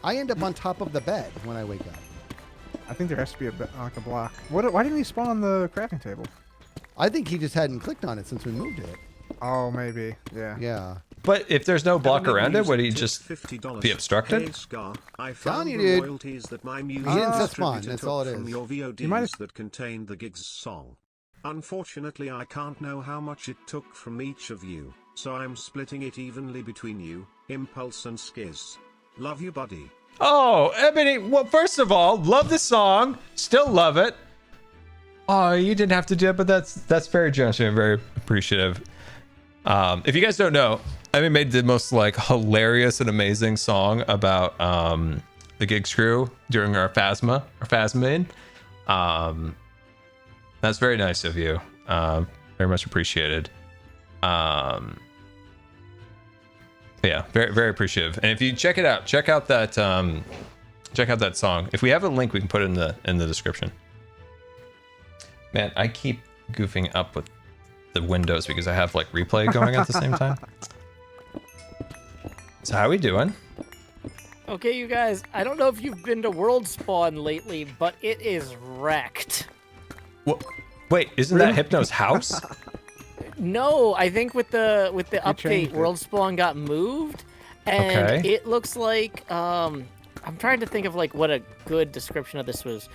I end up on top of the bed when I wake up. I think there has to be like a block. Why didn't he spawn on the crafting table? I think he just hadn't clicked on it since we moved it. Oh, maybe. Yeah. Yeah. But if there's no block Government around it, would he music just tips $50. be obstructed? Hey, Scar, I Telling found you, the dude. royalties that my music didn't set spawn, distributor that's took all it from is. your VODs might have- that contained the Gigs song. Unfortunately, I can't know how much it took from each of you, so I'm splitting it evenly between you, Impulse and Skiz. Love you, buddy. Oh, Ebony, well, first of all, love the song. Still love it. Oh, you didn't have to do it, but that's very generous and very appreciative. If you guys don't know, Ebony made the most like hilarious and amazing song about the Gigs crew during our Phasmin. That's very nice of you. Very much appreciated. Yeah, very very appreciative. And if you check it out, check out that song. If we have a link, we can put it in the description. Man, I keep goofing up with the windows because I have like replay going at the same time. So how we doing? Okay, you guys, I don't know if you've been to World Spawn lately, but it is wrecked. Well, wait, isn't that Hypno's house? No, I think with the update, changed it. World Spawn got moved, and Okay. it looks like I'm trying to think of like what a good description of this was.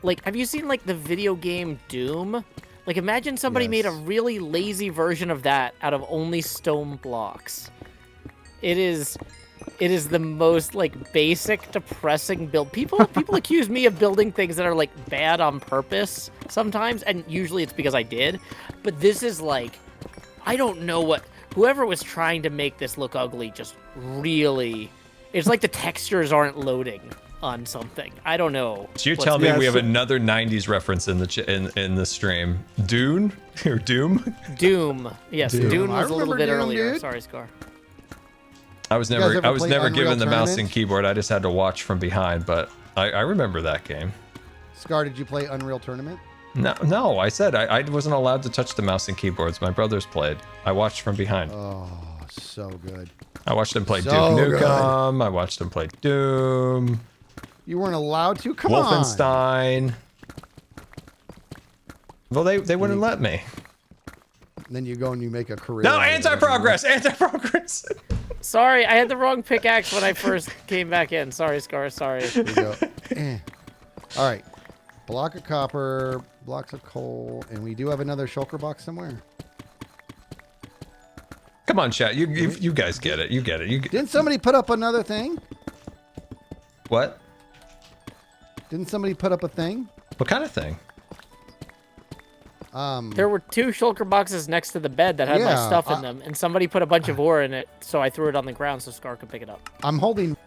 Like, have you seen like the video game Doom? Like, imagine somebody made a Yes. really lazy version of that out of only stone blocks. It is the most like basic, depressing build. People accuse me of building things that are like bad on purpose sometimes, and usually it's because I did. But this is like, I don't know what whoever was trying to make this look ugly just really. It's like the textures aren't loading on something. I don't know. So you're what's telling me Yeah, we have so- another 90s reference in the in the stream. Dune? Or Doom? Doom. Yes, Doom. Doom I was a little remember bit Doom, earlier. dude. Sorry, Scar. I was You guys never ever play Unreal given the mouse and Tournament? keyboard. I just had to watch from behind, but I remember that game. Scar, did you play Unreal Tournament? No, I said I wasn't allowed to touch the mouse and keyboards. My brothers played. I watched from behind. Oh, so good. I watched them play So Duke good. Nukem. I watched them play Doom, You weren't allowed to? Come on. Wolfenstein. Well, they wouldn't let me. Then you go and you make a career. No, out of it. anti-progress, anti-progress. Sorry, I had the wrong pickaxe when I first came back in. Sorry, Scar. Sorry. There you go. All right. Block of copper, blocks of coal, and we do have another shulker box somewhere. Come on, chat. You guys get it. You get it. Didn't somebody put up another thing? What? Didn't somebody put up a thing? What kind of thing? There were 2 shulker boxes next to the bed that had my Yeah, stuff in them, and somebody put a bunch of ore in it, so I threw it on the ground so Scar could pick it up. I'm holding.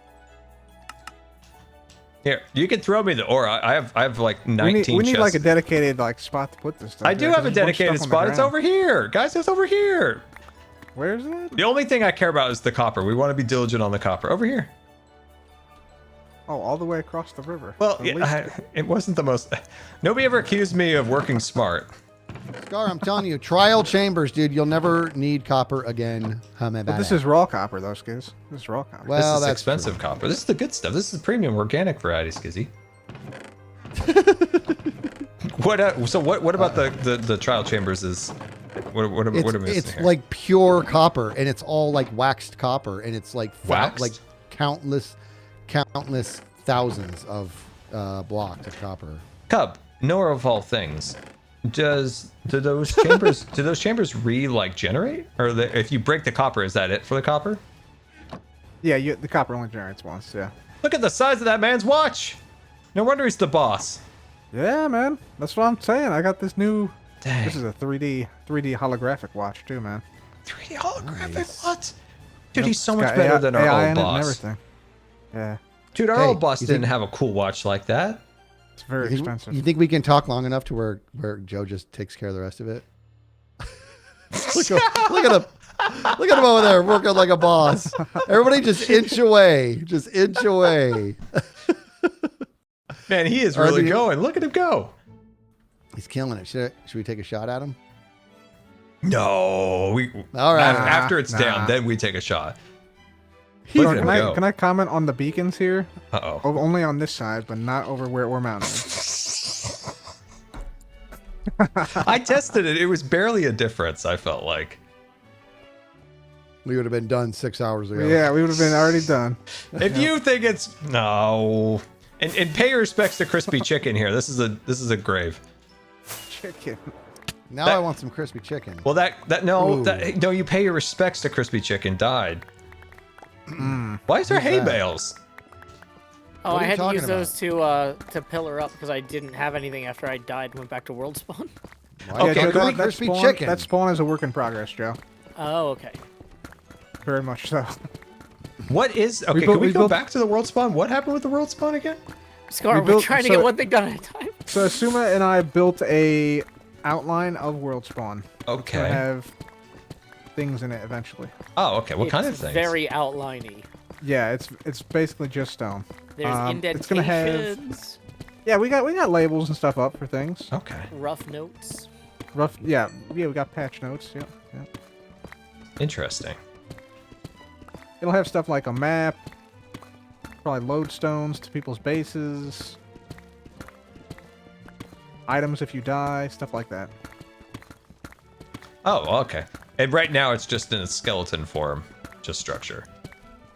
Here, you can throw me the ore. I have like 19 We need like a chests. dedicated like spot to put this stuff. I do yeah, have a 'cause there's bunch of dedicated stuff on the spot. It's ground. over here. Guys, it's over here. Where is it? The only thing I care about is the copper. We want to be diligent on the copper. Over here. Oh, all the way across the river. Well, At least- it wasn't the most... Nobody ever accused me of working smart. Scar, I'm telling you, trial chambers, dude. You'll never need copper again. But this is raw copper, though, Skiz. This is raw copper. Well, This is that's expensive copper. This is the good stuff. This is premium organic variety, Skizzy. What about the trial chambers is... What am I missing It's here? like pure copper, and it's all like waxed copper, and it's like Waxed? like countless thousands of blocks of copper. Cub, knower of all things, do those chambers generate, or if you break the copper, is that it for the copper? Yeah, the copper only generates once, yeah. Look at the size of that man's watch. No wonder he's the boss. Yeah, man. That's what I'm saying. I got this new... Dang. This is a 3D holographic watch, too, man. 3D holographic. Nice. What? Dude, Yep, he's so it's much got better than our AI old in it and boss. everything. Yeah, Dude, our Hey, old boss you didn't think- have a cool watch like that. it's very expensive. You think we can talk long enough to where Joe just takes care of the rest of it? look at him. Look at him over there working like a boss. Everybody just inch away. Just inch away. Man, he is Are really the- going. Look at him go. He's killing it. Should we take a shot at him? No, All right. After it's down, Nah. then we take a shot. Hold Look on, at him go. can I comment on the beacons here? Uh-oh. Only on this side, but not over where we're mounted. I tested it. It was barely a difference, I felt like. We would have been done 6 hours ago. Yeah, we would have been already done. If you think it's no, and pay your respects to Crispy Chicken here. This is a grave. Chicken. Now That- I want some crispy chicken. Well, Ooh. no, you pay your respects to Crispy Chicken. Died. Why is there Who's hay that? bales? Oh, What are I you had to talking use those to pillar up because I didn't have anything after I died and went back to World Spawn. Why Okay, do you can want we- crispy spawn, chicken? that spawn is a work in progress, Joe. Oh, okay. Very much so. What is okay? built- Can we we go built- back to the world spawn? What happened with the world spawn again? Scar, We we're built- trying to so- get one thing done at a time. So Suma and I built a outline of world spawn. It's Okay. gonna have things in it eventually. Oh, okay. What kind of It's things? very outliney. Yeah, it's basically just stone. There's It's gonna have indentations. Yeah, we got labels and stuff up for things. Okay. Rough notes. Rough. Yeah, we got patch notes. Yeah, yeah. Interesting. It'll have stuff like a map, probably lodestones to people's bases, items if you die, stuff like that. Oh, okay. And right now it's just in a skeleton form, just structure.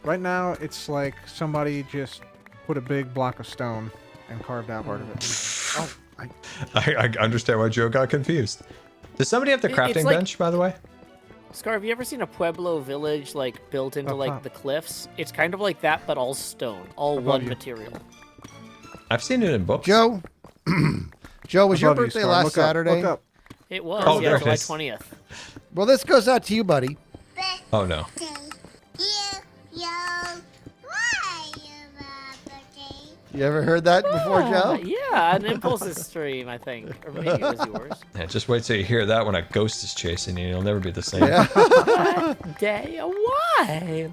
Right now, it's like somebody just put a big block of stone and carved out part of it. Oh, I understand why Joe got confused. Does somebody have the It's crafting like- bench, by the way? Scar, have you ever seen a Pueblo village like built into like the cliffs? It's kind of like that, but all stone, all Above one you. material. I've seen it in books. Joe. Joe, was your Above you, birthday Scar. last Look up, Saturday? Look up. It was, Oh, there yeah, it July is. 20th. Well, this goes out to you, buddy. Oh, no. You ever heard that before, Joe? Yeah, an Impulse's stream, I think. Or maybe it was yours. Yeah, just wait till you hear that when a ghost is chasing you. You'll never be the same. What day? Why?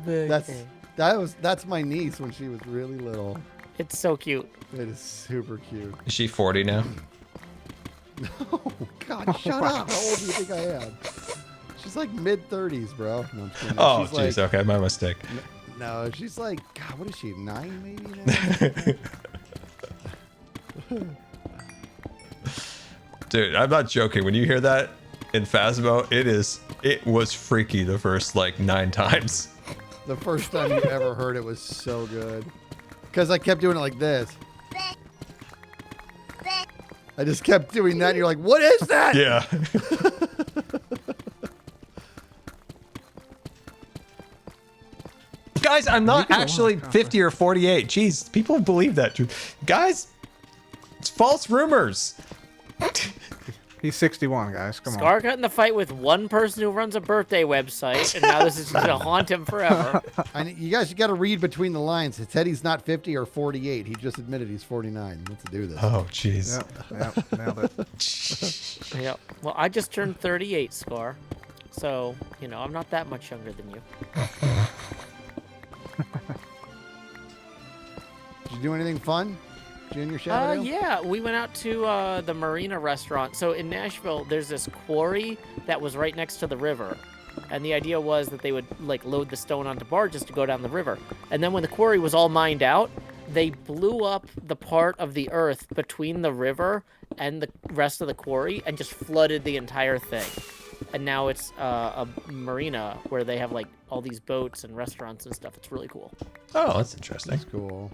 That's my niece when she was really little. It's so cute. It is super cute. Is she 40 now? Oh God, shut up! How old do you think I am? She's like mid-30s, bro. No, I'm kidding. Oh, She's jeez. like, Okay, my mistake. no, she's like, God, what is she? 9 maybe now? Dude, I'm not joking. When you hear that in Phasmo, it was freaky the first like 9 times. The first time you ever heard it was so good, because I kept doing it like this. I just kept doing that, and you're like, "What is that?" Yeah. Guys, I'm not actually 50 or 48. Jeez, people believe that. Guys, it's false rumors. He's 61, guys. Come on. Scar got in the fight with one person who runs a birthday website, and now this is going to haunt him forever. You guys, you got to read between the lines. It said he's not 50 or 48. He just admitted he's 49. Let's do this. Oh, jeez. Yep, nailed it. Yep. Well, I just turned 38, Scar. So, you know, I'm not that much younger than you. Did you do anything fun? Junior Shadow? Yeah, we went out to the Marina restaurant. So in Nashville, there's this quarry that was right next to the river. And the idea was that they would like load the stone onto barges to go down the river. And then when the quarry was all mined out, they blew up the part of the earth between the river and the rest of the quarry and just flooded the entire thing. And now it's a marina where they have like all these boats and restaurants and stuff. It's really cool. Oh, that's interesting. That's cool.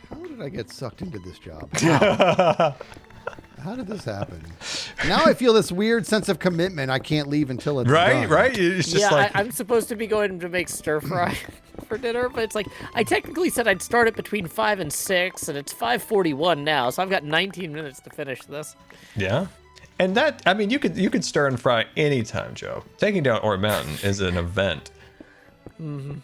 How did I get sucked into this job? How did this happen? Now I feel this weird sense of commitment. I can't leave until it's Right, done. right? It's just Yeah, like... I'm supposed to be going to make stir fry for dinner, but it's like I technically said I'd start it between 5 and 6, and it's 5:41 now, so I've got 19 minutes to finish this. Yeah. And that, I mean, you could stir and fry anytime, Joe. Taking down Ore Mountain is an event. I'm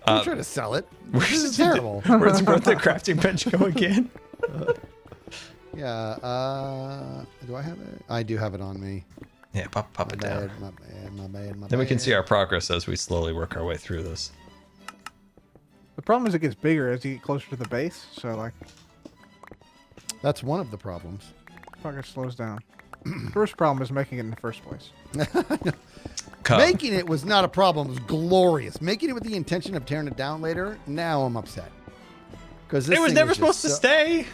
trying to sell it. This is terrible. Where's the crafting bench go again? Yeah, do I have it? I do have it on me. Yeah, pop it down. My bad. Then we can see our progress as we slowly work our way through this. The problem is it gets bigger as you get closer to the base, so like That's one of the problems. progress slows down. First problem is making it in the first place. Come. Making it was not a problem. It was glorious. Making it with the intention of tearing it down later, now I'm upset. Because It was never supposed to stay.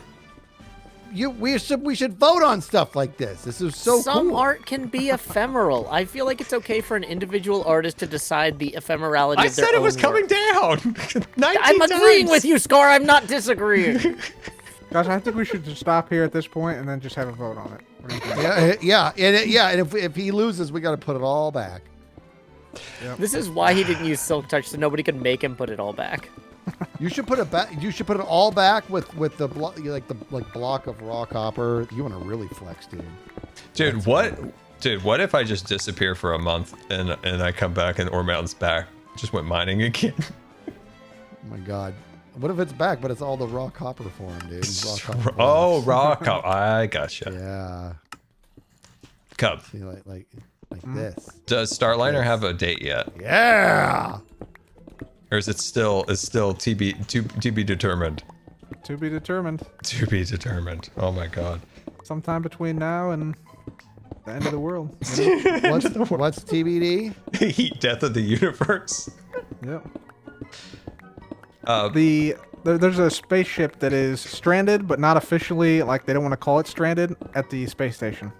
We should vote on stuff like this. This is so Some cool. art can be ephemeral. I feel like it's okay for an individual artist to decide the ephemerality I of their said it own was coming work. down. 19 I'm agreeing times. with you, Scar. I'm not disagreeing. Guys, I think we should just stop here at this point and then just have a vote on it. What do you think? And if he loses, we got to put it all back. This is why he didn't use Silk Touch, so nobody could make him put it all back. You should put it back. You should put it all back with the block of raw copper. You want to really flex, dude. Dude, what if I just disappear for a month and I come back and Ore Mountain's back? Just went mining again. Oh my god. What if it's back, but it's all the raw copper form, dude? Raw copper Oh, blocks. raw copper. I gotcha. Yeah. Cub, See, like this. does Starliner have a date yet? Yeah. Or is it still to be determined? To be determined. To be determined. Oh my god. Sometime between now and the end of the world. What's TBD? Heat death of the universe. Yep. The There's a spaceship that is stranded, but not officially, like they don't want to call it stranded, at the space station.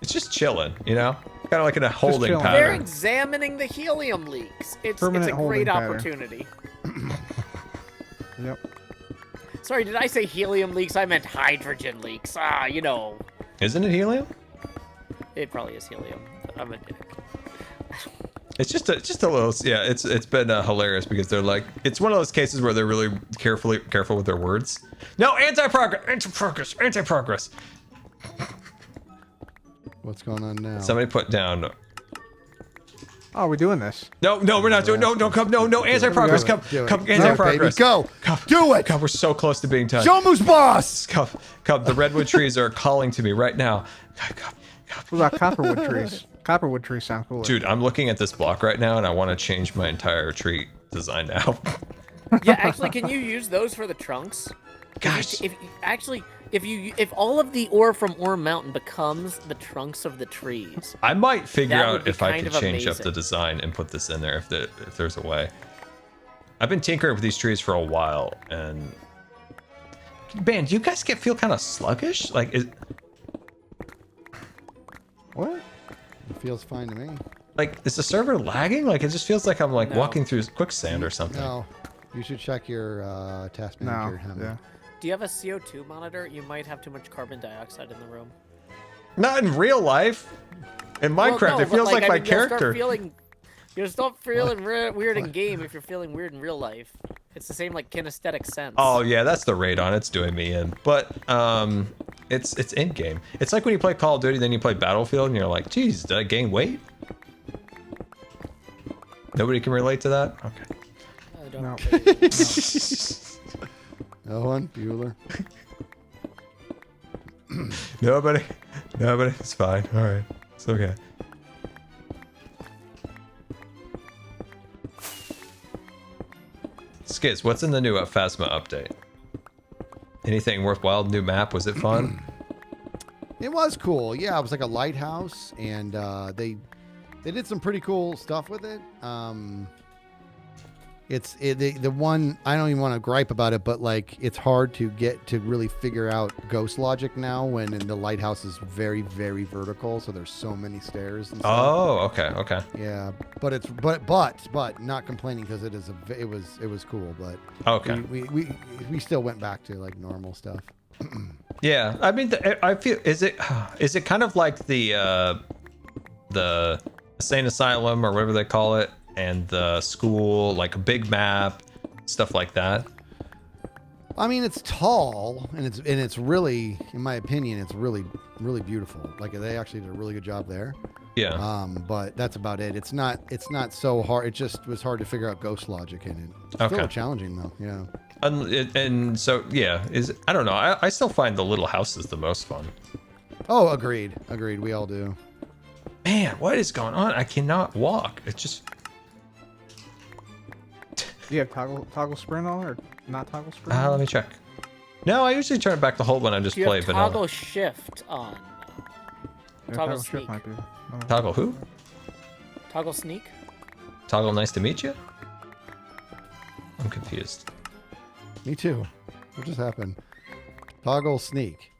It's just chilling, you know? Kind of like in a holding chilling. They're pattern. examining the helium leaks. It's Permanent a holding great pattern. opportunity. Yep. Sorry, did I say helium leaks? I meant hydrogen leaks. Ah, you know. Isn't it helium? It probably is helium. I'm a dick. It's just a little, yeah. It's been hilarious because they're like, it's one of those cases where they're really careful with their words. No, anti-progress. What's going on now? Somebody put down. Oh, we're doing this. No, we're not doing. No, come, no, anti-progress. Come, Do it. come, Go, anti-progress. baby, go. Come, Do it. Come, we're so close to being done. Show 'em who's boss. Come. The redwood trees are calling to me right now. Come. What about copperwood trees? Copperwood trees sound cooler. Dude, I'm looking at this block right now, and I want to change my entire tree design now. Yeah, actually, can you use those for the trunks? Gosh. If all of the ore from Ore Mountain becomes the trunks of the trees, I might figure That would out be if I kind could of change up the amazing. design and put this in there if there's a way. I've been tinkering with these trees for a while, and man, do you guys feel kind of sluggish? Like, What? It feels fine to me. is the server lagging? Like, it just feels like I'm like No. walking through quicksand or something. No. You should check your task manager. No. Hemi. Yeah. do you have a CO2 monitor? You might have too much carbon dioxide in the room. Not in real life. In Minecraft, Well, no, it feels but, like I my mean, character. You'll stop feeling weird in game if you're feeling weird in real life. It's the same like kinesthetic sense. Oh yeah, that's the radon. It's doing me in. But it's in game. It's like when you play Call of Duty, then you play Battlefield, and you're like, geez, did I gain weight? Nobody can relate to that. Okay. I don't No. No one? Bueller? Nobody. It's fine. All right. It's okay. Skiz, what's in the new Phasma update? Anything worthwhile? New map? Was it fun? It was cool. Yeah, it was like a lighthouse, and they did some pretty cool stuff with it. The one I don't even want to gripe about it, but like it's hard to get to really figure out ghost logic now when the lighthouse is very, very vertical, so there's so many stairs and stuff. Oh, okay. Yeah, but it's but not complaining because it was cool, but Okay. we still went back to like normal stuff. Yeah, I mean, I feel is it kind of like the insane asylum or whatever they call it, and the school, like a big map, stuff like that. I mean, it's tall and it's really, in my opinion, it's really, really beautiful. Like they actually did a really good job there. Yeah. But that's about it. It's not so hard. It just was hard to figure out ghost logic in it. It's Okay. still challenging though. Yeah. And so yeah, I don't know. I still find the little houses the most fun. Oh, agreed. We all do. Man, what is going on? I cannot walk. It's just. Do you have toggle sprint on or not toggle sprint? Let me check. No, I usually turn it back to hold when I just Do you play have vanilla. toggle shift on? Yeah, toggle shift sneak. might be. Oh. Toggle who? Toggle sneak? Toggle nice to meet you? I'm confused. Me too. What just happened? Toggle sneak.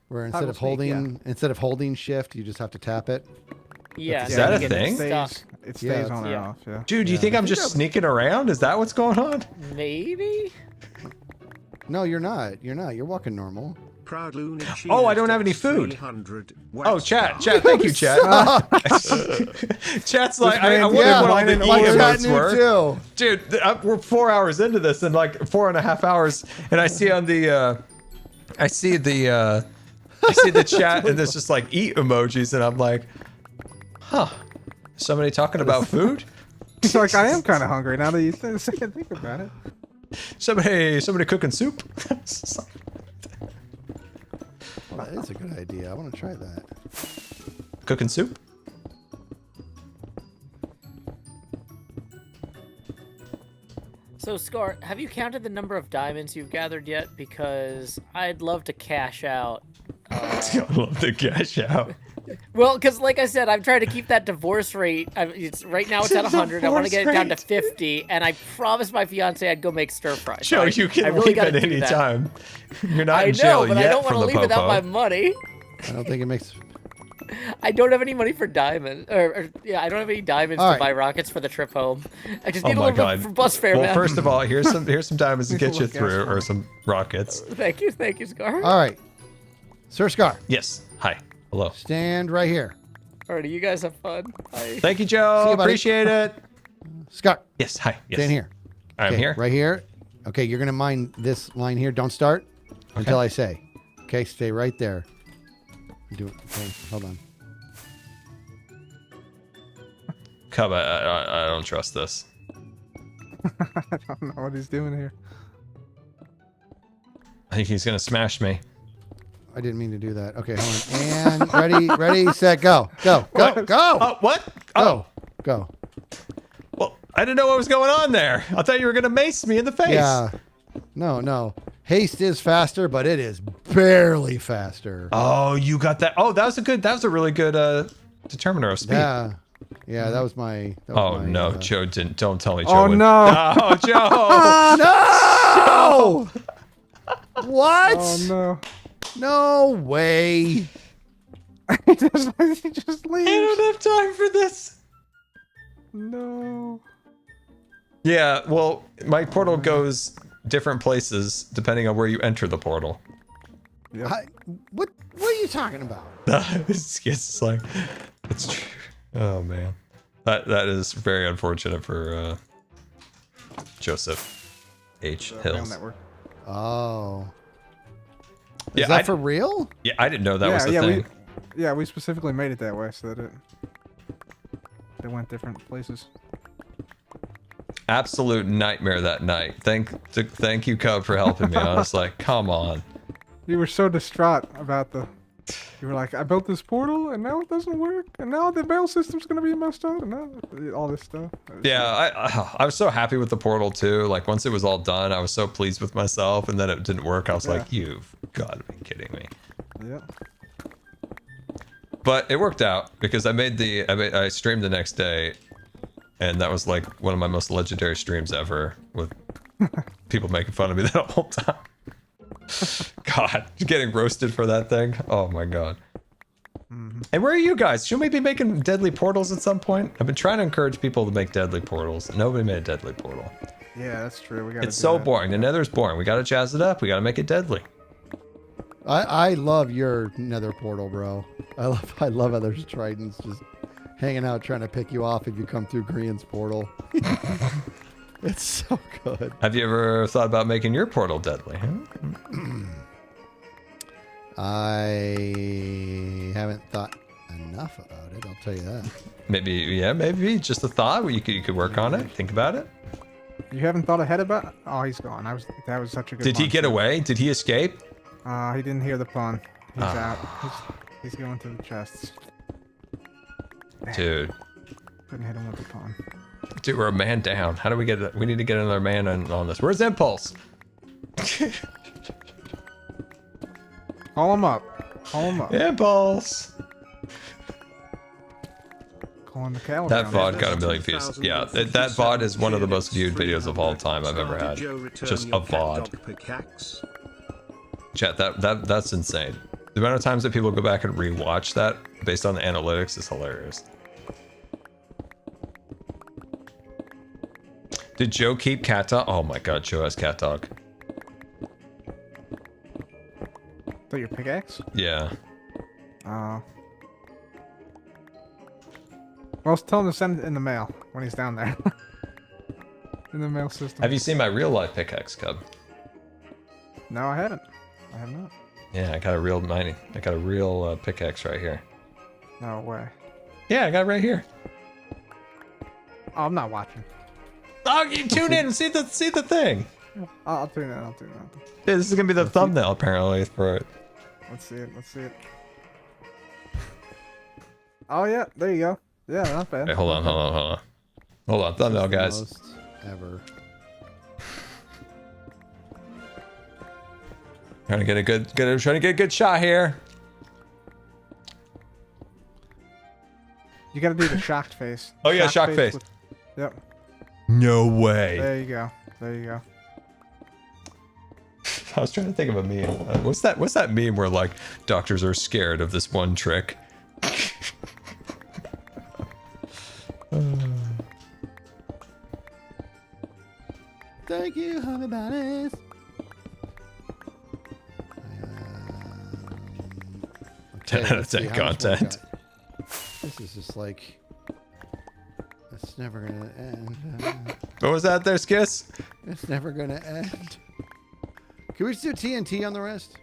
Where Toggle sneak, instead of holding shift, you just have to tap it. Yeah. Is so that you a get thing? stuck. It stays Yeah, on and yeah. off. Yeah. Dude, do you Yeah. think I'm just sneaking around? Is that what's going on? Maybe? No, you're not. You're walking normal. Proud Looney Oh, I don't have any food. 300 Oh, chat. Thank you, chat. Chat's like, I wondered yeah, what all the my chat emotes knew were. too. Dude, we're 4 hours into this, and like 4.5 hours, and I see on the, I see the chat, and there's just like eat emojis, and I'm like, huh, somebody talking about food? It's like I am kind of hungry now that you think about it. Somebody cooking soup? Oh, that is a good idea. I want to try that. Cooking soup? So, Scar, have you counted the number of diamonds you've gathered yet? Because I'd love to cash out. I love the cash out. Well, because like I said, I'm trying to keep that divorce rate. Right now it's at 100. I want to get it down to 50, and I promised my fiance I'd go make stir fry. Joe, you can leave at any time. You're not in jail but yet I don't want from to the leave without my popo. money. I don't think it makes. I don't have any money for diamonds. Yeah, I don't have any diamonds to buy rockets for the trip home. I just need a little bit for bus fare, well, man. first of all, here's some diamonds to get you through, or some rockets. Thank you, Scar. All right, Sir Scar. Yes. Hi. Hello. Stand right here. Alrighty, you guys have fun. Bye. Thank you, Joe. See you, buddy. Appreciate it. Scar. Yes. Hi. Yes. Stand here. I'm Okay, here. Right here. Okay, you're gonna mine this line here. Don't start until I say. Okay, stay right there. Do it. Okay, hold on. Cub, I don't trust this. I don't know what he's doing here. I think he's gonna smash me. I didn't mean to do that. Okay, hold on. And ready, set, go. Go. Oh, what? Go. Well, I didn't know what was going on there. I thought you were gonna mace me in the face. Yeah. No. Haste is faster, but it is barely faster. Oh, you got that. Oh, that was a really good determiner of speed. Yeah, that was my. Oh no, Joe didn't. Don't tell me Joe. Oh no! Oh, Joe! No! What? Oh no! No way! he just leaves. I don't have time for this. No. Yeah, well, my portal goes different places depending on where you enter the portal. Yep. What are you talking about? It's like, it's true. Oh man, that is very unfortunate for Joseph H. Hills. Network. Oh. Yeah, Is that for real? Yeah, I didn't know that was the thing. We specifically made it that way so that they went different places. Absolute nightmare that night. Thank you, Cub, for helping me. I was like, come on. You were so distraught about you were like, I built this portal and now it doesn't work, and now the mail system's gonna be messed up, and now all this stuff. Yeah, I was so happy with the portal too. Like once it was all done, I was so pleased with myself, and then it didn't work. I was like, you've got to be kidding me. Yeah. But it worked out because I streamed the next day, and that was like one of my most legendary streams ever, with people making fun of me that whole time. God, getting roasted for that thing. Oh my god. Mm-hmm. And where are you guys? Shouldn't we be making deadly portals at some point? I've been trying to encourage people to make deadly portals. Nobody made a deadly portal. Yeah, that's true. We got. It's so boring. The Nether's boring. We gotta jazz it up. We gotta make it deadly. I love your nether portal, bro. I love how there's tridents just hanging out trying to pick you off if you come through Grian's portal. It's so good. Have you ever thought about making your portal deadly? I haven't thought enough about it, I'll tell you that. Maybe just a thought. You could work on it. Think about it. You haven't thought ahead about it? Oh, he's gone. That was such a good. Did he pun, get too. away? Did he escape? He didn't hear the pun. He's out. He's going to the chests. Dude. Couldn't hit him with the pun. Dude, we're a man down. How do we get it? We need to get another man on this. Where's Impulse? Call him up. Call him up. Impulse. Calling the cow. That down. VOD got a million views. Yeah, that VOD is one of the most viewed videos of all time I've ever had. Just a VOD. Chat, that's insane. The amount of times that people go back and rewatch that based on the analytics is hilarious. Did Joe keep cat dog? Oh my god, Joe has cat dog. Is that your pickaxe? Yeah. Well, tell him to send it in the mail when he's down there. In the mail system. Have you seen my real life pickaxe, Cub? No, I haven't. I have not. Yeah, I got a real pickaxe right here. No way. Yeah, I got it right here. Oh, I'm not watching. Oh, you tune in and see the thing. I'll tune in. Yeah, this is gonna be the thumbnail apparently for it. Let's see it. Oh yeah, there you go. Yeah, not bad. Wait, hold on. Thumbnail, guys. Most ever. Trying to get a good shot here. You gotta do the shocked face. Oh yeah, shock face. Yep. No way. There you go. There you go. I was trying to think of a meme. What's that meme where like doctors are scared of this one trick? Thank you, Honey Bunnies. 10 out of 10 content. This is just like, it's never gonna end. What was that there, Skis? It's never gonna end. Can we just do TNT on the rest?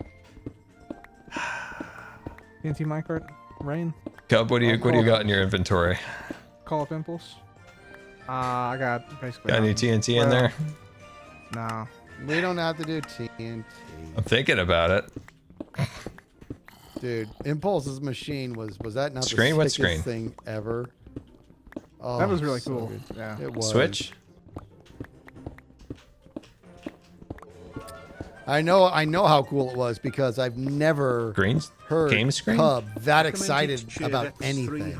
TNT minecart. Rain. Cub, what do you got in your inventory? Call up impulse. I got basically. Got any TNT in there? No. We don't have to do TNT. I'm thinking about it. Dude, Impulse's machine was that not Screen? the What sickest screen? thing ever? Oh, That was really so cool. good. Yeah. It was. Switch? I know how cool it was because I've never Greens? heard Game screen? Cub that excited about anything.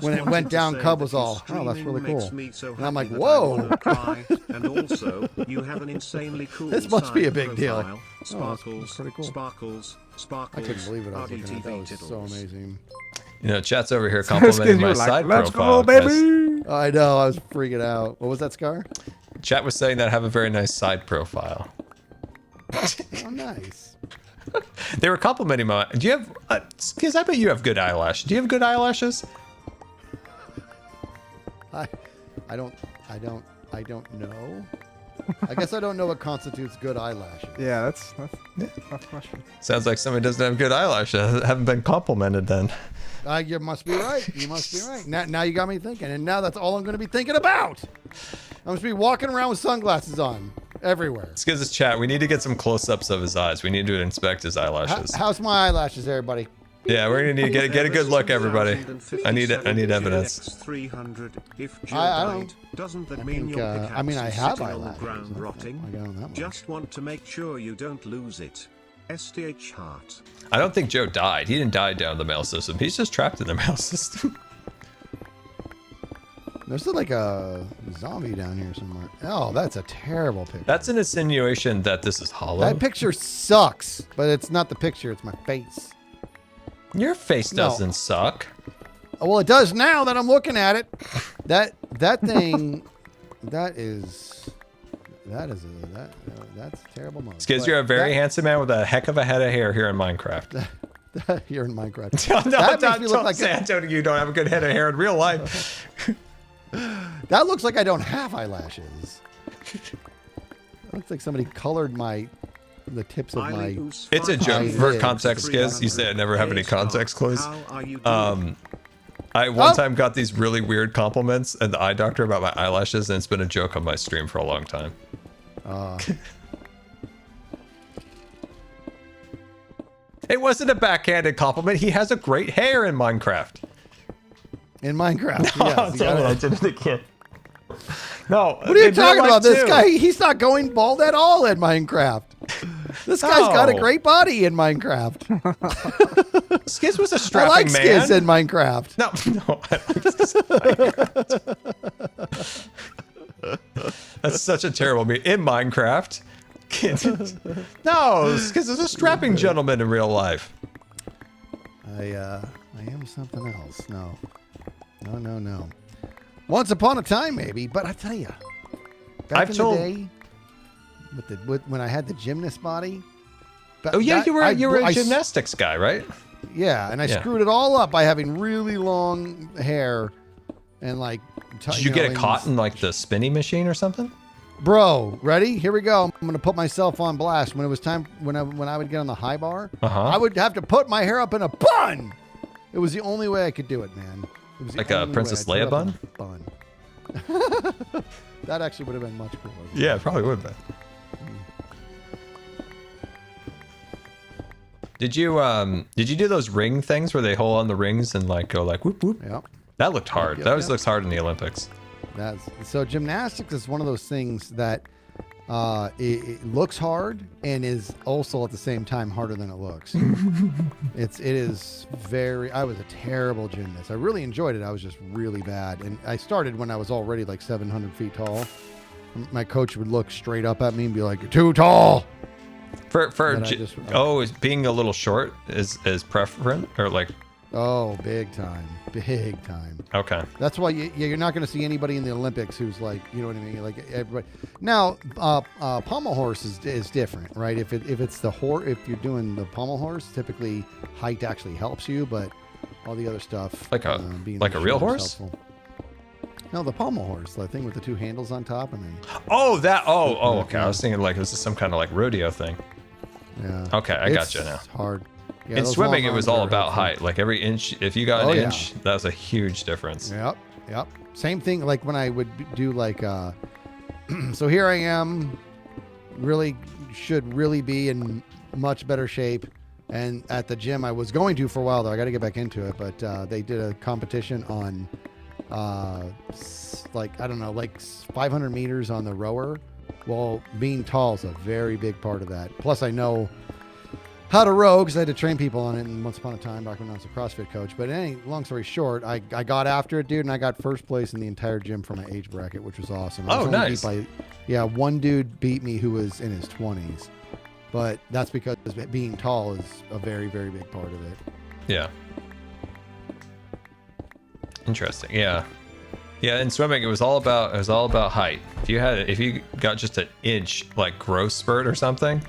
When it went down, Cub was all, "Oh, that's really cool." And I'm like, "Whoa!" And also, you have an insanely cool. This must be a big deal. profile. Oh, Sparkles, that's pretty cool. sparkles, sparkles. I couldn't believe it. I was looking at that. That RDTV was so tittles. amazing. You know, chat's over here Skis, complimenting you my were like, side let's profile. go, guys. baby. I know. I was freaking out. What was that, Scar? Chat was saying that I have a very nice side profile. Oh, nice. They were complimenting my. Do you have? Skis, I bet you have good eyelashes. Do you have good eyelashes? I don't know. I guess I don't know what constitutes good eyelashes. Yeah, that's a tough question. Sounds like somebody doesn't have good eyelashes. Haven't been complimented then. You must be right. You must be right. Now you got me thinking, and now that's all I'm going to be thinking about. I'm just be walking around with sunglasses on everywhere. Skis, this chat. We need to get some close-ups of his eyes. We need to inspect his eyelashes. How's my eyelashes, everybody? Yeah, we're gonna need to get a good look, everybody. I need evidence. 300. If Joe I don't- died, doesn't that I mean think, your I pickaxe mean, I is have sitting on the eyelashes. ground I rotting? got on that much. Just want to make sure you don't lose it. STH heart. I don't think Joe died. He didn't die down the mail system. He's just trapped in the mail system. There's like a zombie down here somewhere. Oh, that's a terrible picture. That's an insinuation that this is hollow. That picture sucks, but it's not the picture. It's my face. Your face No. doesn't suck. Oh, well, it does now that I'm looking at it. That thing, that's a terrible moment. Skizz, you're a very handsome man with a heck of a head of hair here in Minecraft. You're in Minecraft. Don't makes me look like say Antonio, you don't have a good head of hair in real life. That looks like I don't have eyelashes. It looks like somebody colored the tips of my. It's a joke. eyelids. For context, Skizz, you say I never have any context clues. How are you doing? I one time got these really weird compliments at the eye doctor about my eyelashes, and it's been a joke on my stream for a long time. It wasn't a backhanded compliment. He has a great hair in Minecraft. In Minecraft, yes. I did it again. No. What are you talking about? This guy, he's not going bald at all in Minecraft. This guy's got a great body in Minecraft. Skizz was a I strapping like man. Skizz in Minecraft. No, I like Skizz in Minecraft. That's such a terrible meme. In Minecraft. No, Skizz is a strapping gentleman in real life. I am something else. No. Once upon a time, maybe, but I tell you, back in the day, when I had the gymnast body. Oh yeah, you were a gymnastics guy, right? Yeah, and I screwed it all up by having really long hair, and like. Did you get it caught in like the spinning machine or something? Bro, ready? Here we go. I'm gonna put myself on blast. When it was time, when I would get on the high bar, I would have to put my hair up in a bun. It was the only way I could do it, man. It was like a Princess Leia bun? Bun. That actually would have been much cooler. Yeah, it probably would have been. Did you do those ring things where they hold on the rings and like go like whoop whoop? Yep. That looked hard. Yep, that always looks hard in the Olympics. So gymnastics is one of those things that It looks hard and is also at the same time harder than it looks. It is very. I was a terrible gymnast. I really enjoyed it. I was just really bad, and I started when I was already like 700 feet tall. My coach would look straight up at me and be like, "You're too tall." Is being a little short is preferent or like? Oh, big time. Okay. That's why you're not going to see anybody in the Olympics who's like, you know what I mean? Like everybody. Now, pommel horse is different, right? If it's the horse, if you're doing the pommel horse, typically height actually helps you, but all the other stuff, like a real horse. No, the pommel horse, the thing with the two handles on top. I mean. Okay. I was thinking like this is some kind of like rodeo thing. Yeah. Okay, I got you now. It's hard. Yeah, in swimming, it was all about height. Like every inch, if you got an inch, that was a huge difference. Yep. Same thing. Like when I would do like, so here I am, should really be in much better shape. And at the gym I was going to for a while though, I got to get back into it. But they did a competition on, like 500 meters on the rower. Well, being tall is a very big part of that. Plus, I know how to row because I had to train people on it once upon a time back when I was a CrossFit coach. But long story short, I got after it, dude, and I got first place in the entire gym for my age bracket, which was awesome. I was only nice. beat by, one dude beat me who was in his 20s. But that's because being tall is a very, very big part of it. Yeah. Interesting. Yeah. Yeah, in swimming, it was all about height. If you got just an inch like growth spurt or something,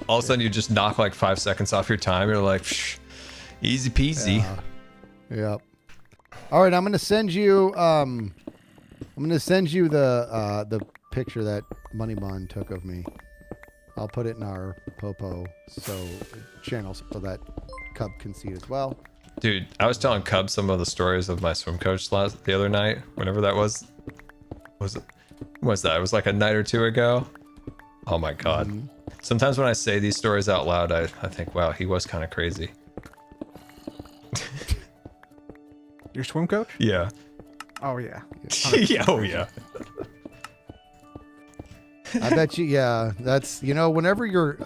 all of a sudden you just knock like 5 seconds off your time. You're like, easy peasy. Yep. All right, I'm gonna send you the picture that Moneybond took of me. I'll put it in our Popo channel so that Cub can see it as well. Dude, I was telling Cub some of the stories of my swim coach the other night, whenever that was. What was that? It was like a night or two ago. Oh my God. Mm-hmm. Sometimes when I say these stories out loud, I think, wow, he was kind of crazy. Your swim coach? Yeah. Oh yeah. Yeah. I bet you, that's, whenever you're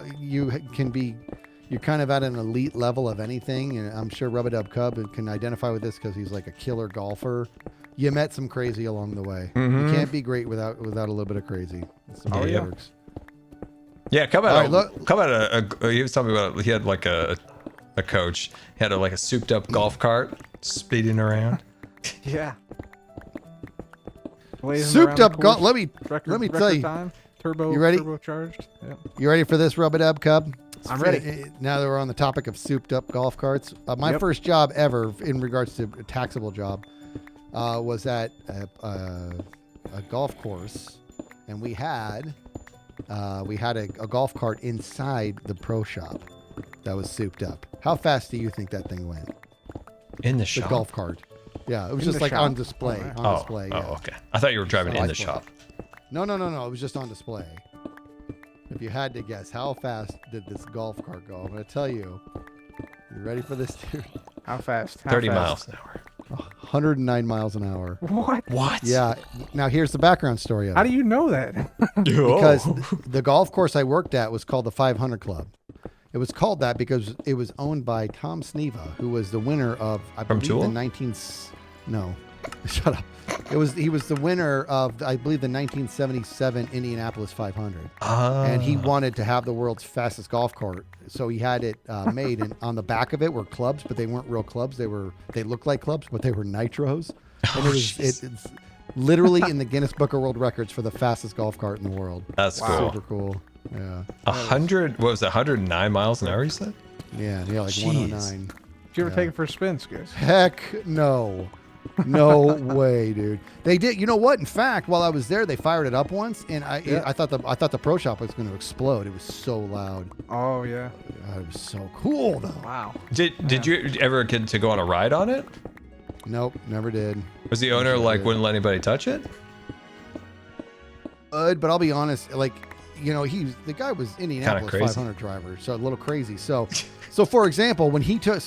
kind of at an elite level of anything, and I'm sure Rub-a-Dub Cub can identify with this because he's like a killer golfer. You met some crazy along the way. Mm-hmm. You can't be great without a little bit of crazy. Works. Yeah, he was telling me about, he had like a coach. He had like a souped up golf cart speeding around. Yeah. Souped up golf. Let me tell you. Time. Turbo. You ready? Turbocharged. Yep. You ready for this, Rub-a-Dub Cub? I'm ready. Now that we're on the topic of souped up golf carts, my first job ever in regards to a taxable job was at a golf course, and we had a golf cart inside the pro shop that was souped up. How fast do you think that thing went? In the shop? The golf cart. Yeah, it was just like shop? on display. On display. Yeah. Oh, okay. I thought you were driving in the shop. No. It was just on display. If you had to guess, how fast did this golf cart go? I'm going to tell you. You ready for this, dude? How fast? 30 miles an hour. 109 miles an hour. What? Yeah. Now, here's the background story of it. How do you know that? Because the golf course I worked at was called the 500 Club. It was called that because it was owned by Tom Sneva, who was the winner of, I believe, No. Shut up. He was the winner of, I believe, the 1977 Indianapolis 500. And he wanted to have the world's fastest golf cart. So he had it made, and on the back of it were clubs, but they weren't real clubs. They looked like clubs, but they were nitros. And it's literally in the Guinness Book of World Records for the fastest golf cart in the world. That's cool. Super cool. Yeah. 109 miles an hour, you said? Yeah, like 109. Did you ever take it for a spin, Skis? Heck no. No way, dude. They did. You know what? In fact, while I was there, they fired it up once, and I thought the pro shop was going to explode. It was so loud. Oh yeah. It was so cool though. Wow. Did you ever get to go on a ride on it? Nope, never did. Was the owner wouldn't let anybody touch it? But I'll be honest, like, the guy was Indianapolis crazy. 500 driver, so a little crazy. So for example, when he took,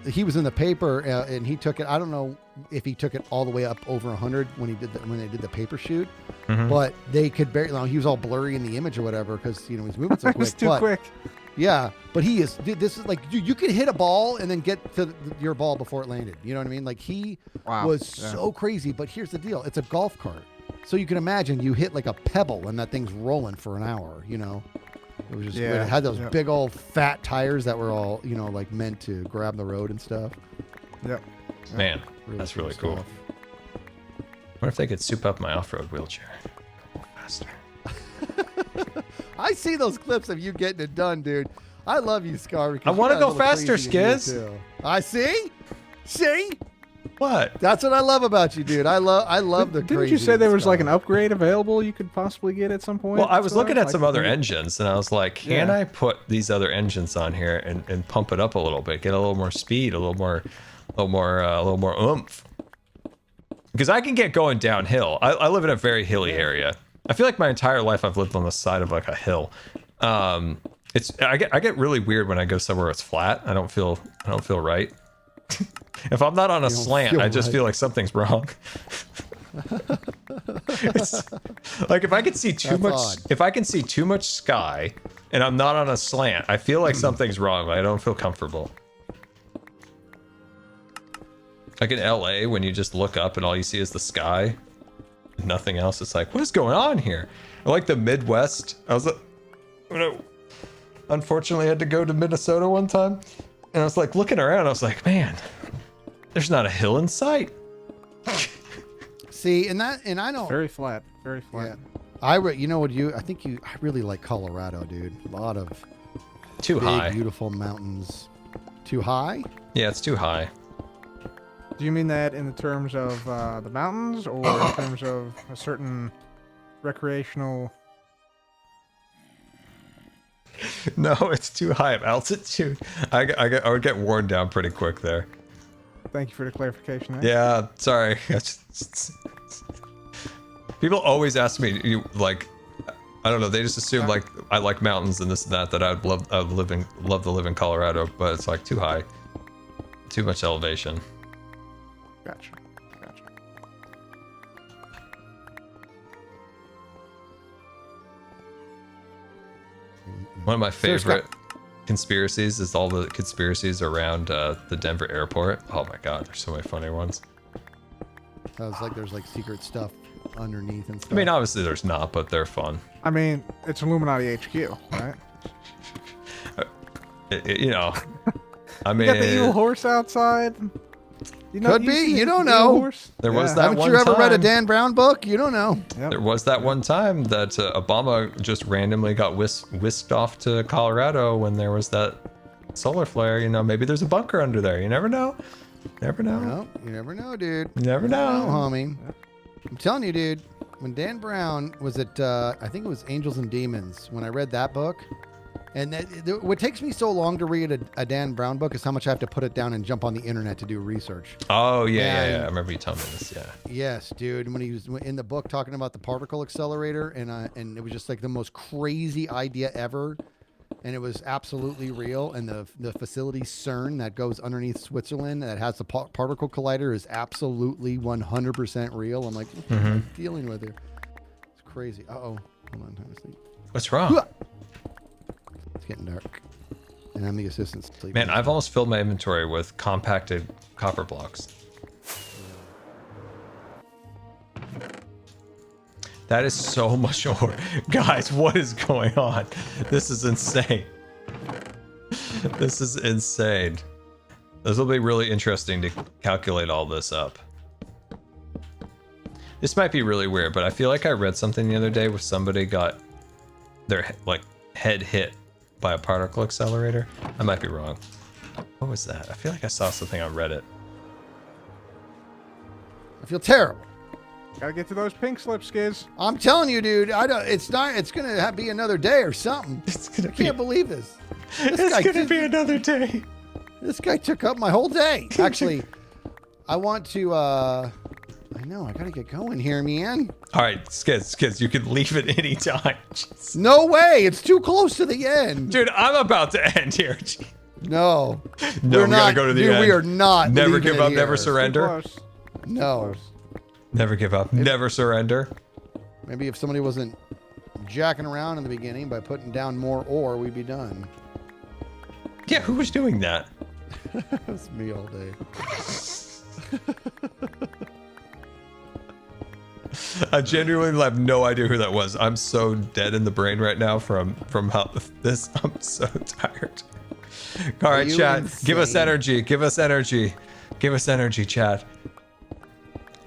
he was in the paper and he took it. I don't know if he took it all the way up over 100 when they did the paper shoot, but they could barely. He was all blurry in the image or whatever because he's moving so It was quick. too quick. Yeah, but this is like you could hit a ball and then get to your ball before it landed. You know what I mean? Like he was so crazy. But here's the deal: it's a golf cart, so you can imagine you hit like a pebble and that thing's rolling for an hour. It was just it had those big old fat tires that were all like meant to grab the road and stuff. Yep. Man, that's really cool. stuff. What if they could soup up my off-road wheelchair? Go faster. I see those clips of you getting it done, dude. I love you, Scar. I want to go faster, Skiz. I see. What? That's what I love about you, dude. I love the Didn't crazy. you say there was like an upgrade available you could possibly get at some point? Well, I was looking at Like, some other engines, and I was like, can Yeah. I put these other engines on here and pump it up a little bit, get a little more speed, a little more oomph? Because I can get going downhill. I live in a very hilly area. I feel like my entire life I've lived on the side of like a hill. I get really weird when I go somewhere it's flat. I don't feel right. If I'm not on a slant, feel I just right. feel like something's wrong. It's, like if I can see too That's much, odd. if I can see too much sky and I'm not on a slant, I feel like something's wrong. I don't feel comfortable. Like in LA, when you just look up and all you see is the sky, nothing else. It's like, what is going on here? I like the Midwest. Unfortunately, I had to go to Minnesota one time, and I was like looking around. I was like, man, there's not a hill in sight. See, and I don't. Very flat. Very flat. Yeah. I really like Colorado, dude. A lot of Too big, high. beautiful mountains. Too high? Yeah, it's too high. Do you mean that in the terms of the mountains, or in terms of a certain recreational? No, it's too high of altitude. I would get worn down pretty quick there. Thank you for the clarification there. Yeah, sorry. People always ask me, I don't know. They just assume like I like mountains and this and that I'd love to live in Colorado, but it's like too high, too much elevation. Gotcha. One of my Sir, favorite conspiracies is all the conspiracies around the Denver airport. Oh my god, there's so many funny ones. Sounds like there's like secret stuff underneath and stuff. I mean, obviously there's not, but they're fun. I mean, it's Illuminati HQ, right? I mean, You got the evil horse outside. Could be, see you the don't evil know. horse? There was Yeah. that Haven't one you ever read a time- Dan Brown book? You don't know. Yep. There was that one time that Obama just randomly got whisked off to Colorado when there was that solar flare. Maybe there's a bunker under there. You never know. Never know. No, you never know, dude. You never know. No, homie. I'm telling you, dude. When Dan Brown was at, I think it was Angels and Demons, when I read that book, and what takes me so long to read a Dan Brown book is how much I have to put it down and jump on the internet to do research. Oh yeah. And- I remember you telling me this. Yeah. Yes, dude. When he was in the book talking about the particle accelerator, and it was just like the most crazy idea ever, and it was absolutely real. And the facility CERN that goes underneath Switzerland that has the particle collider is absolutely 100% real. I'm like, what am I dealing with here? It's crazy. Hold on, time to sleep. What's wrong? It's getting dark, and I'm the assistant sleeping. Man, I've almost filled my inventory with compacted copper blocks. That is so much ore. Guys, what is going on? This is insane. This is insane. This will be really interesting to calculate all this up. This might be really weird, but I feel like I read something the other day where somebody got their head hit by a particle accelerator. I might be wrong. What was that? I feel like I saw something on Reddit. I feel terrible. Gotta get to those pink slips, Skiz. I'm telling you, dude. It's not. It's gonna be another day or something. I can't believe this. It's gonna be another day. This guy took up my whole day. Actually, I want to. I know. I gotta get going here, man. All right, Skids, you can leave at any time. Jeez. No way. It's too close to the end. Dude, I'm about to end here. No. No, we gotta go to the end. We are not. Never leaving give it up, here. never surrender. Close. No. Never give up, never surrender. Maybe if somebody wasn't jacking around in the beginning by putting down more ore, we'd be done. Yeah, who was doing that? That's me all day. I genuinely have no idea who that was. I'm so dead in the brain right now from how this. I'm so tired. All right, you chat. insane? Give us energy. Give us energy. Give us energy, chat.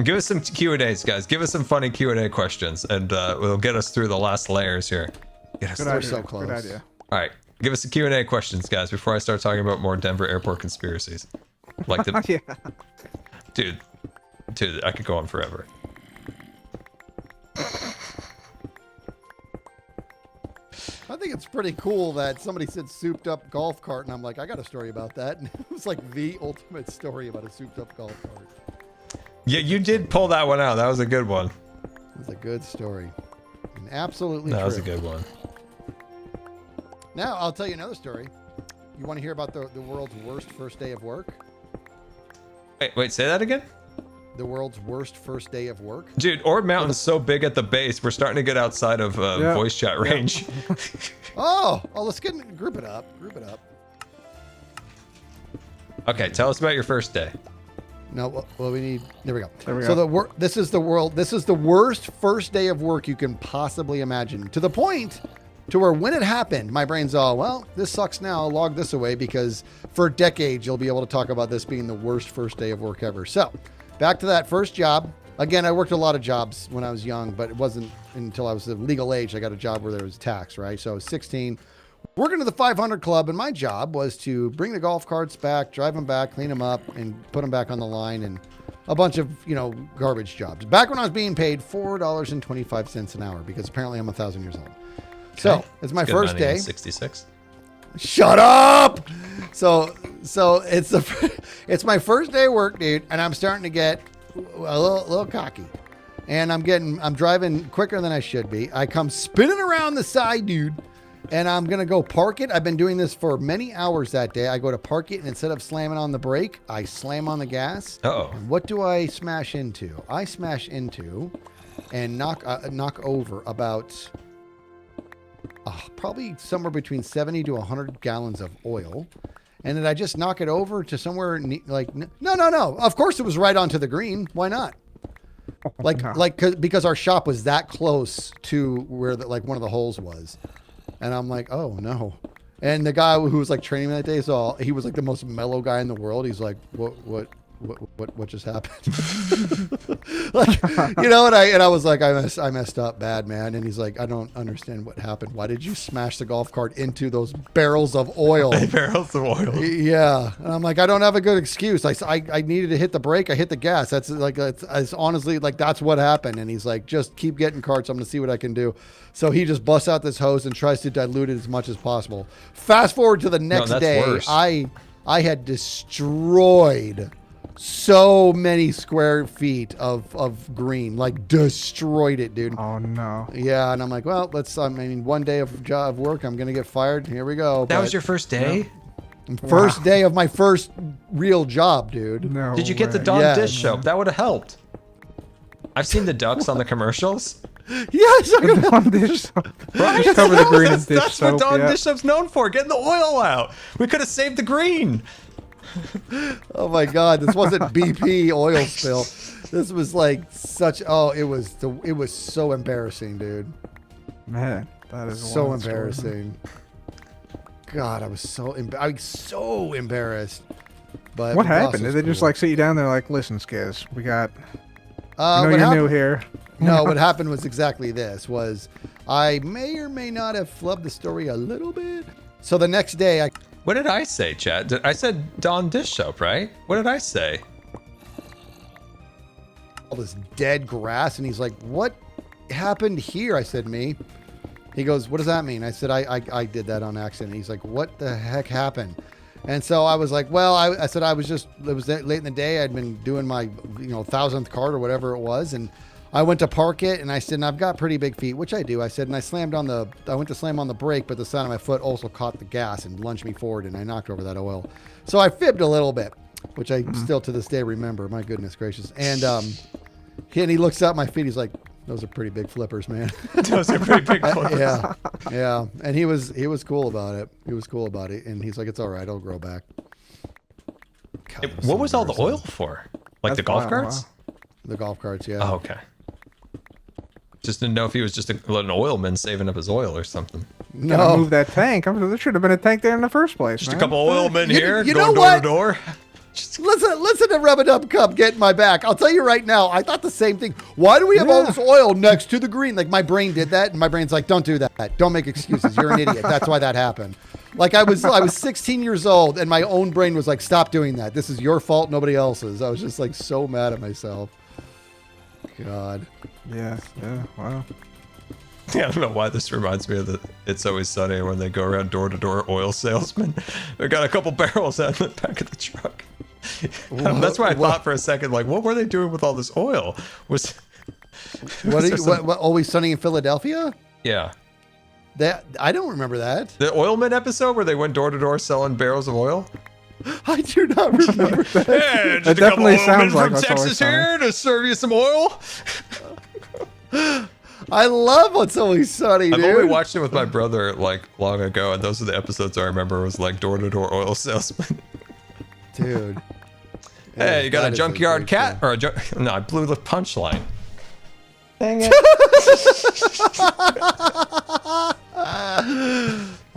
Give us some Q&As, guys. Give us some funny Q&A questions, and we'll get us through the last layers here. Get us Good through. idea. so close. Good idea. All right, give us some Q&A questions, guys, before I start talking about more Denver airport conspiracies. Like the Yeah. dude, I could go on forever. I think it's pretty cool that somebody said souped up golf cart, and I'm like, I got a story about that. And it was like the ultimate story about a souped up golf cart. Yeah, you did pull that one out. That was a good one. It was a good story. And absolutely That true. was a good one. Now, I'll tell you another story. You want to hear about the world's worst first day of work? Wait, say that again? The world's worst first day of work? Dude, Orb Mountain's so big at the base, we're starting to get outside of Yeah. voice chat range. Oh, let's group it up. Group it up. Okay, tell us about your first day. No, well, we need. There we go. There we So go. this is the worst first day of work you can possibly imagine. To the point to where when it happened, my brain's all, well, this sucks now. I'll log this away because for decades you'll be able to talk about this being the worst first day of work ever. So, back to that first job. Again, I worked a lot of jobs when I was young, but it wasn't until I was of legal age I got a job where there was tax, right? So I was 16. Working at the 500 Club, and my job was to bring the golf carts back, drive them back, clean them up, and put them back on the line, and a bunch of, garbage jobs. Back when I was being paid $4.25 an hour, because apparently I'm 1,000 years old. So, it's my first day. 66. Shut up! So it's my first day of work, dude, and I'm starting to get a little cocky. And I'm driving quicker than I should be. I come spinning around the side, dude. And I'm going to go park it. I've been doing this for many hours that day. I go to park it, and instead of slamming on the brake, I slam on the gas. Uh-oh. And what do I smash into? I smash into and knock over about probably somewhere between 70 to 100 gallons of oil. And then I just knock it over to somewhere no. Of course it was right onto the green. Why not? Because our shop was that close to where one of the holes was. And I'm like, oh no. And the guy who was like training me that day, he was like the most mellow guy in the world. He's like, what just happened? And I was like, I messed up bad, man. And he's like, I don't understand what happened. Why did you smash the golf cart into those barrels of oil? Barrels of oil. Yeah. And I'm like, I don't have a good excuse. I needed to hit the brake. I hit the gas. That's honestly that's what happened. And he's like, just keep getting carts. I'm going to see what I can do. So he just busts out this hose and tries to dilute it as much as possible. Fast forward to the next day. Worse. I had destroyed so many square feet of green, destroyed it, dude. Oh no. Yeah, and I'm like, well, one day of work, I'm gonna get fired. Here we go. That was your first day? First day of my first real job, dude. No. Did you get the way. Dawn Yeah. dish soap? That would have helped. I've seen the ducks on the commercials. Yes, Dawn dish soap. Right? Just cover the green in dish That's soap. what Dawn yeah. dish soap's known for, getting the oil out. We could have saved the green. oh my God, this wasn't BP oil spill. This was it was so embarrassing, dude. Man, that is a So wild story. embarrassing. God, I was so embarrassed. But What the boss happened? was Did they just cool. sit you down there listen, Skiz, we got, What you're happened- new here. No, what happened was exactly this. I may or may not have flubbed the story a little bit. So the next day, What did I say, Chad? I said Dawn dish soap, right? What did I say? all this dead grass, and he's like, "What happened here?" I said, "Me." He goes, "What does that mean?" I said, I did that on accident." He's like, "What the heck happened?" And so I was like, well, I said it was late in the day. I'd been doing my, 1,000th cart or whatever it was. And I went to park it and I said, and I've got pretty big feet, which I do. I said, and I went to slam on the brake, but the side of my foot also caught the gas and lunged me forward and I knocked over that oil. So I fibbed a little bit, which I still to this day remember. My goodness gracious. And he looks up my feet. He's like, those are pretty big flippers, man. Those are pretty big flippers. Yeah. And he was cool about it. He was cool about it. And he's like, it's all right. I'll grow back. God, What was all the oil for? Like the golf carts? The golf carts, yeah. Oh, okay. Just didn't know if he was just an oilman saving up his oil or something. Gotta move that tank. There should have been a tank there in the first place. Just man. a couple oilmen here you going know door what? to door. Listen to Rub It Up Cup getting my back. I'll tell you right now, I thought the same thing. Why do we have all this oil next to the green? Like my brain did that, and my brain's like, don't do that. Don't make excuses. You're an idiot. That's why that happened. Like I was 16 years old, and my own brain was like, stop doing that. This is your fault, nobody else's. I was just like so mad at myself. God. Yeah. Wow. Yeah, I don't know why this reminds me of the It's Always Sunny when they go around door to door oil salesmen. They got a couple barrels out in the back of the truck. That's why I thought for a second, like, what were they doing with all this oil? What Always Sunny in Philadelphia? Yeah. That I don't remember that. The Oilman episode where they went door to door selling barrels of oil? I do not remember that. Yeah, just It a couple definitely oilmen sounds like from What's Always Texas Sunny. here to serve you some oil. I love What's Always Sunny, I've dude. only watched it with my brother like long ago, and those are the episodes I remember was like door to door oil salesman. Dude. Hey, you got That a is junkyard great cat show. or a no? I blew the punchline. Dang it!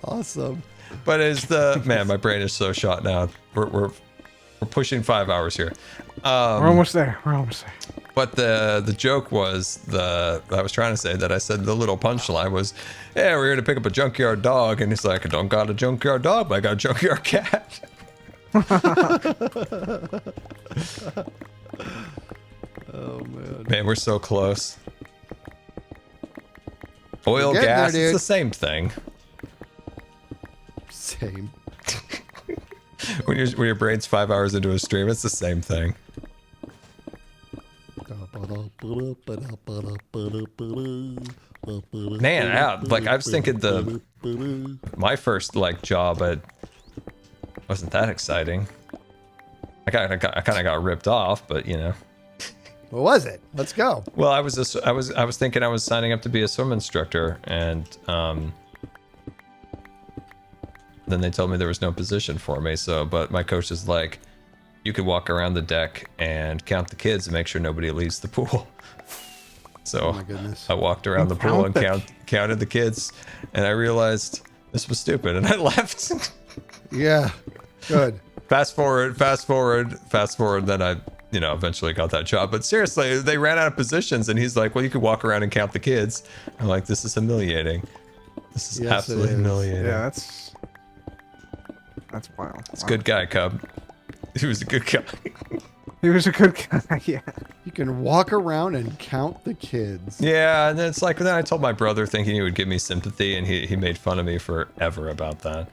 Awesome. But man, my brain is so shot now. We're pushing 5 hours here. We're almost there. But the joke was I was trying to say that I said the little punchline was, yeah, we're here to pick up a junkyard dog, and he's like, I don't got a junkyard dog, but I got a junkyard cat. Oh man. Man, we're so close. Oil, We're getting gas, there, it's dude. the same thing. Same. When your brain's 5 hours into a stream, it's the same thing. Man, yeah, like I was thinking my first like job wasn't that exciting. I kind of got ripped off, but you know. What was it? Let's go. Well, I was thinking I was signing up to be a swim instructor, and then they told me there was no position for me. So, but my coach is like, you could walk around the deck and count the kids and make sure nobody leaves the pool. So Oh my goodness. I walked around the pool and counted the kids, and I realized this was stupid, and I left. Yeah. Good. Fast forward. Then I, eventually got that job. But seriously, they ran out of positions, and he's like, "Well, you could walk around and count the kids." I'm like, "This is humiliating. This is Yes, it absolutely is. humiliating." Yeah, that's wild. It's a good guy, Cub. He was a good guy. He was a good guy. Yeah. You can walk around and count the kids. Yeah, and then it's like, then I told my brother thinking he would give me sympathy, and he made fun of me forever about that.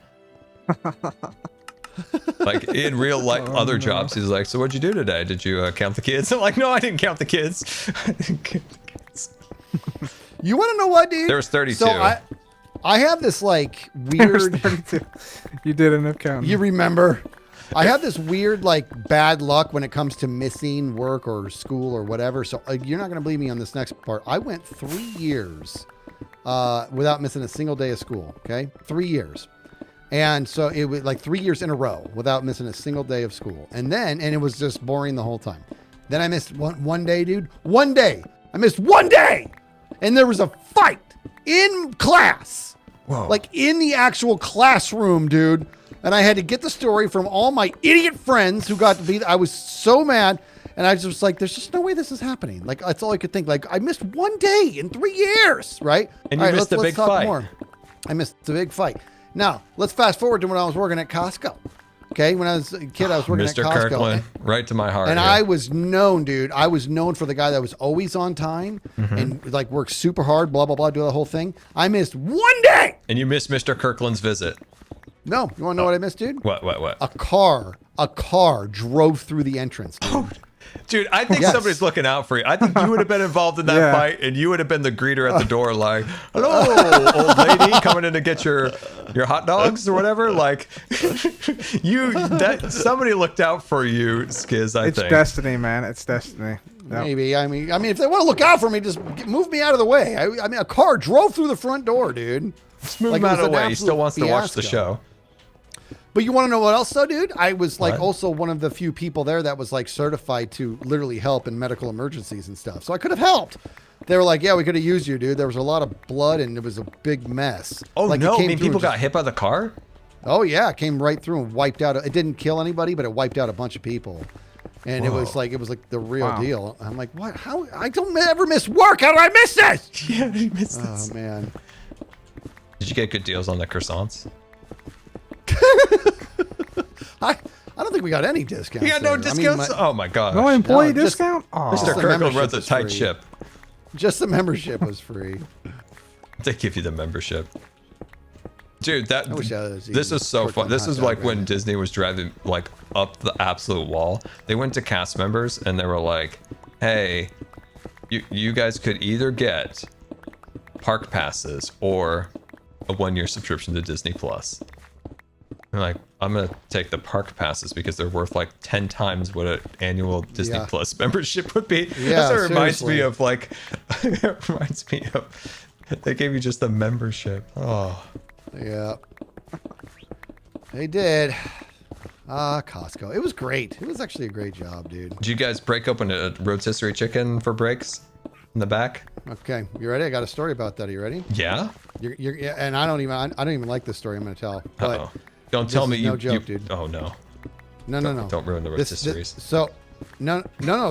Like in real life, other jobs, he's like, "So what'd you do today? Did you count the kids?" I'm like, "No, I didn't count the kids." I didn't count the kids. You want to know what, dude? There was 32. So I have this like There's weird. 32. You did end up counting. You remember? I have this weird like bad luck when it comes to missing work or school or whatever. So you're not gonna believe me on this next part. I went 3 years without missing a single day of school. Okay, 3 years. And so it was like 3 years in a row without missing a single day of school. And it was just boring the whole time. Then I missed one day, dude. 1 day. I missed 1 day. And there was a fight in class. Whoa. Like in the actual classroom, dude. And I had to get the story from all my idiot friends who got to be there. I was so mad. And I was just like, there's just no way this is happening. Like, that's all I could think. Like, I missed 1 day in 3 years, right? And you missed the big talk fight. more. I missed the big fight. Now, let's fast forward to when I was working at Costco. Okay, when I was a kid, I was working Mr. at Costco. Kirkland, right to my heart. And here. I was known, dude. I was known for the guy that was always on time and like worked super hard, blah, blah, blah, do the whole thing. I missed 1 day. And you missed Mr. Kirkland's visit. No, you want to know what I missed, dude? What? A car drove through the entrance, dude. Dude, I think Yes. somebody's looking out for you. I think you would have been involved in that Yeah. fight, and you would have been the greeter at the door, like, "Hello, old lady, coming in to get your hot dogs or whatever." Like, somebody looked out for you, Skiz. I It's think. destiny, man. It's destiny. Yep. Maybe. I mean, if they want to look out for me, just move me out of the way. I mean, a car drove through the front door, dude. Just move Like, him it out was of the an way. He still absolute wants to watch the fiasco. show. But you want to know what else, though, dude? I was like What? also one of the few people there that was like certified to literally help in medical emergencies and stuff. So I could have helped. They were like, "Yeah, we could have used you, dude. There was a lot of blood and it was a big mess." Oh like, it no! I came mean, through people and got just- hit by the car. Oh yeah, it came right through and wiped out. It didn't kill anybody, but it wiped out a bunch of people. And it was Whoa. like the real Wow. deal. I'm like, what? How? I don't ever miss work. How do I miss this? Yeah, he missed Oh this. man. Did you get good deals on the croissants? I don't think we got any discounts. You got no there. I mean, discounts? Oh my god. No employee No, just- discount? Oh, Mr. the Kirkland membership runs a is tight free. ship. just the membership was free. They give you the membership. Dude, I wish I was this eating is so fun. Kirkland This hot is dog like right when now. Disney was driving like up the absolute wall. They went to cast members and they were like, "Hey, you guys could either get park passes or a 1-year subscription to Disney Plus." I'm like, I'm gonna take the park passes because they're worth like 10 times what an annual Disney Yeah. Plus membership would be. Yeah, That's what it reminds seriously. me of. Like, it reminds me of. They gave you just a membership. Oh. Yeah. They did. Costco. It was great. It was actually a great job, dude. Did you guys break open a rotisserie chicken for breaks in the back? Okay, you ready? I got a story about that. Are you ready? Yeah. Yeah, and I don't even like this story. I'm going to tell. But Uh-oh. Don't tell this me is you. no joke, you dude. Oh no. no. Don't ruin the rotisseries. So, no,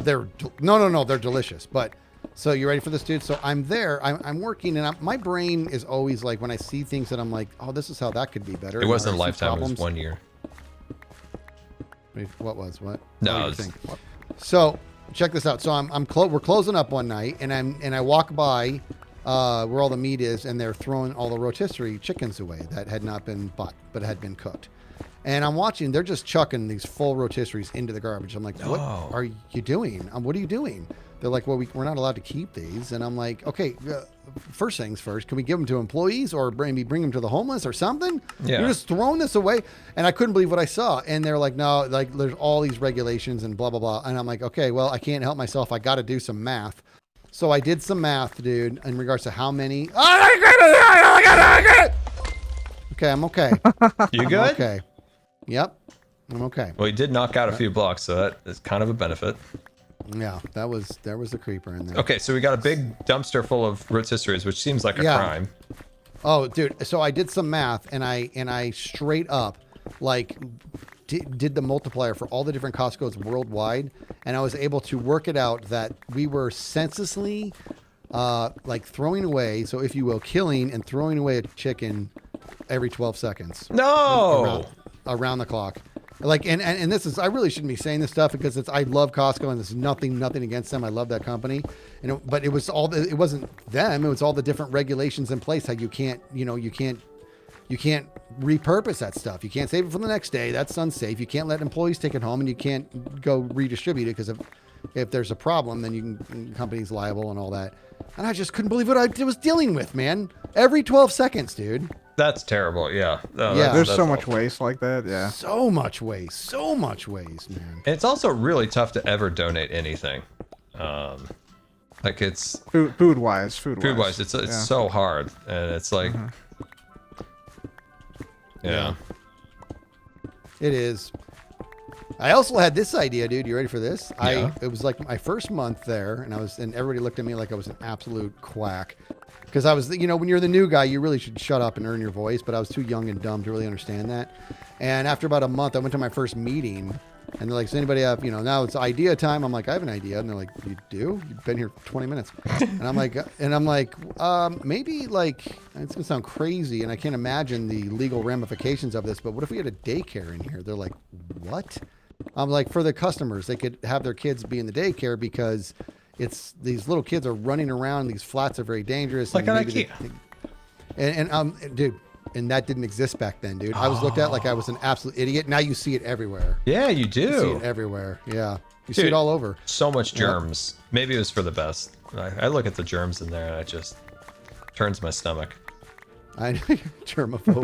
they're delicious. But so you ready for this, dude? So I'm there. I'm working, and my brain is always like when I see things that I'm like, oh, this is how that could be better. It and wasn't I see Lifetime. It was problems. 1 year. Wait, what was what? No, Oh, it you was- think. So check this out. So we're closing up one night, and I walk by where all the meat is, and they're throwing all the rotisserie chickens away that had not been bought but had been cooked. And I'm watching. They're just chucking these full rotisseries into the garbage. I'm like, what No. are you doing? What are you doing? They're like, well, we're not allowed to keep these. And I'm like, okay, first things first, can we give them to employees or maybe bring them to the homeless or something? Yeah. You're just throwing this away. And I couldn't believe what I saw. And they're like, no, like there's all these regulations and blah, blah, blah. And I'm like, okay, well, I can't help myself. I got to do some math. So I did some math, dude, in regards to how many. Okay, I'm okay. You I'm good? okay. Yep. I'm okay. Well, you did knock out a few blocks, so that is kind of a benefit. Yeah, there was the creeper in there. Okay, so we got a big dumpster full of rotisseries, which seems like a Yeah. crime. Oh, dude. So I did some math, and I straight up like did the multiplier for all the different Costco's worldwide, and I was able to work it out that we were senselessly like throwing away, so if you will, killing and throwing away a chicken every 12 seconds. No. Around the clock. Like and this is, I really shouldn't be saying this stuff because I love Costco and there's nothing against them. I love that company. But it was it wasn't them. It was all the different regulations in place. How you can't repurpose that stuff. You can't save it for the next day. That's unsafe. You can't let employees take it home, and you can't go redistribute it because if there's a problem, then the company's liable and all that. And I just couldn't believe what I was dealing with, man. Every 12 seconds, dude. That's terrible. Yeah. No, Yeah. There's that's so much awful. waste like that. Yeah. So much waste, man. It's also really tough to ever donate anything. Like it's Food wise, it's yeah. so hard, and it's like, yeah. It is. I also had this idea, dude. You ready for this? Yeah. It was like my first month there, and everybody looked at me like I was an absolute quack. Because I was, when you're the new guy, you really should shut up and earn your voice. But I was too young and dumb to really understand that. And after about a month, I went to my first meeting, and they're like, "Does anybody have, now it's idea time?" I'm like, "I have an idea," and they're like, "You do? You've been here 20 minutes." and I'm like, maybe like it's gonna sound crazy, and I can't imagine the legal ramifications of this. But what if we had a daycare in here? They're like, "What?" I'm like, for the customers, they could have their kids be in the daycare because these little kids are running around. These flats are very dangerous. Like and an maybe IKEA. dude, and that didn't exist back then, dude. I was looked at like I was an absolute idiot. Now you see it everywhere. Yeah, you You see do. it everywhere. Yeah, you Dude, see it all over. So much germs. Maybe it was for the best. I look at the germs in there and it just turns my stomach. I know you're germaphobe.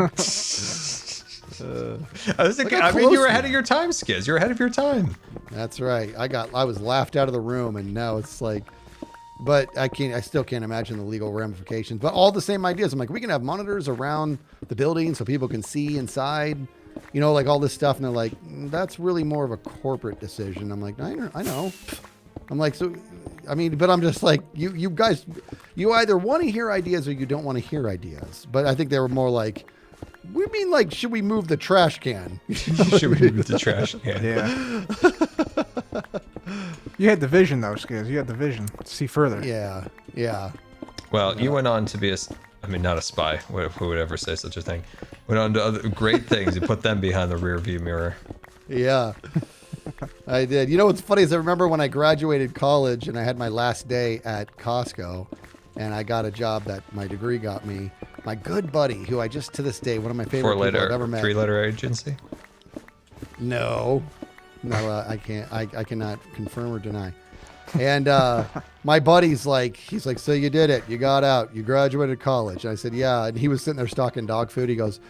I was thinking, Look how I mean, you close were you ahead are. of your time, Skiz. You're ahead of your time. That's right. I was laughed out of the room, and now it's like, but I still can't imagine the legal ramifications. But all the same ideas. I'm like, we can have monitors around the building so people can see inside, you know, like all this stuff. And they're like, that's really more of a corporate decision. I'm like, I know. I'm like, so, I mean, but I'm just like, you guys, you either want to hear ideas or you don't want to hear ideas. But I think they were more like, we mean like, should we move the trash can? Should we move the trash can? Yeah. You had the vision, though, Skiz. You had the vision to see further. Yeah. Well, you went on to be I mean, not a spy. Who would ever say such a thing? Went on to other great things. You put them behind the rear view mirror. Yeah. I did. You know what's funny is I remember when I graduated college and I had my last day at Costco and I got a job that my degree got me. My good buddy, who I just to this day, one of my favorite people I've ever met. 3-letter agency? No, I can't. I cannot confirm or deny. And my buddy's like, he's like, so you did it. You got out. You graduated college. And I said, yeah. And he was sitting there stocking dog food. He goes,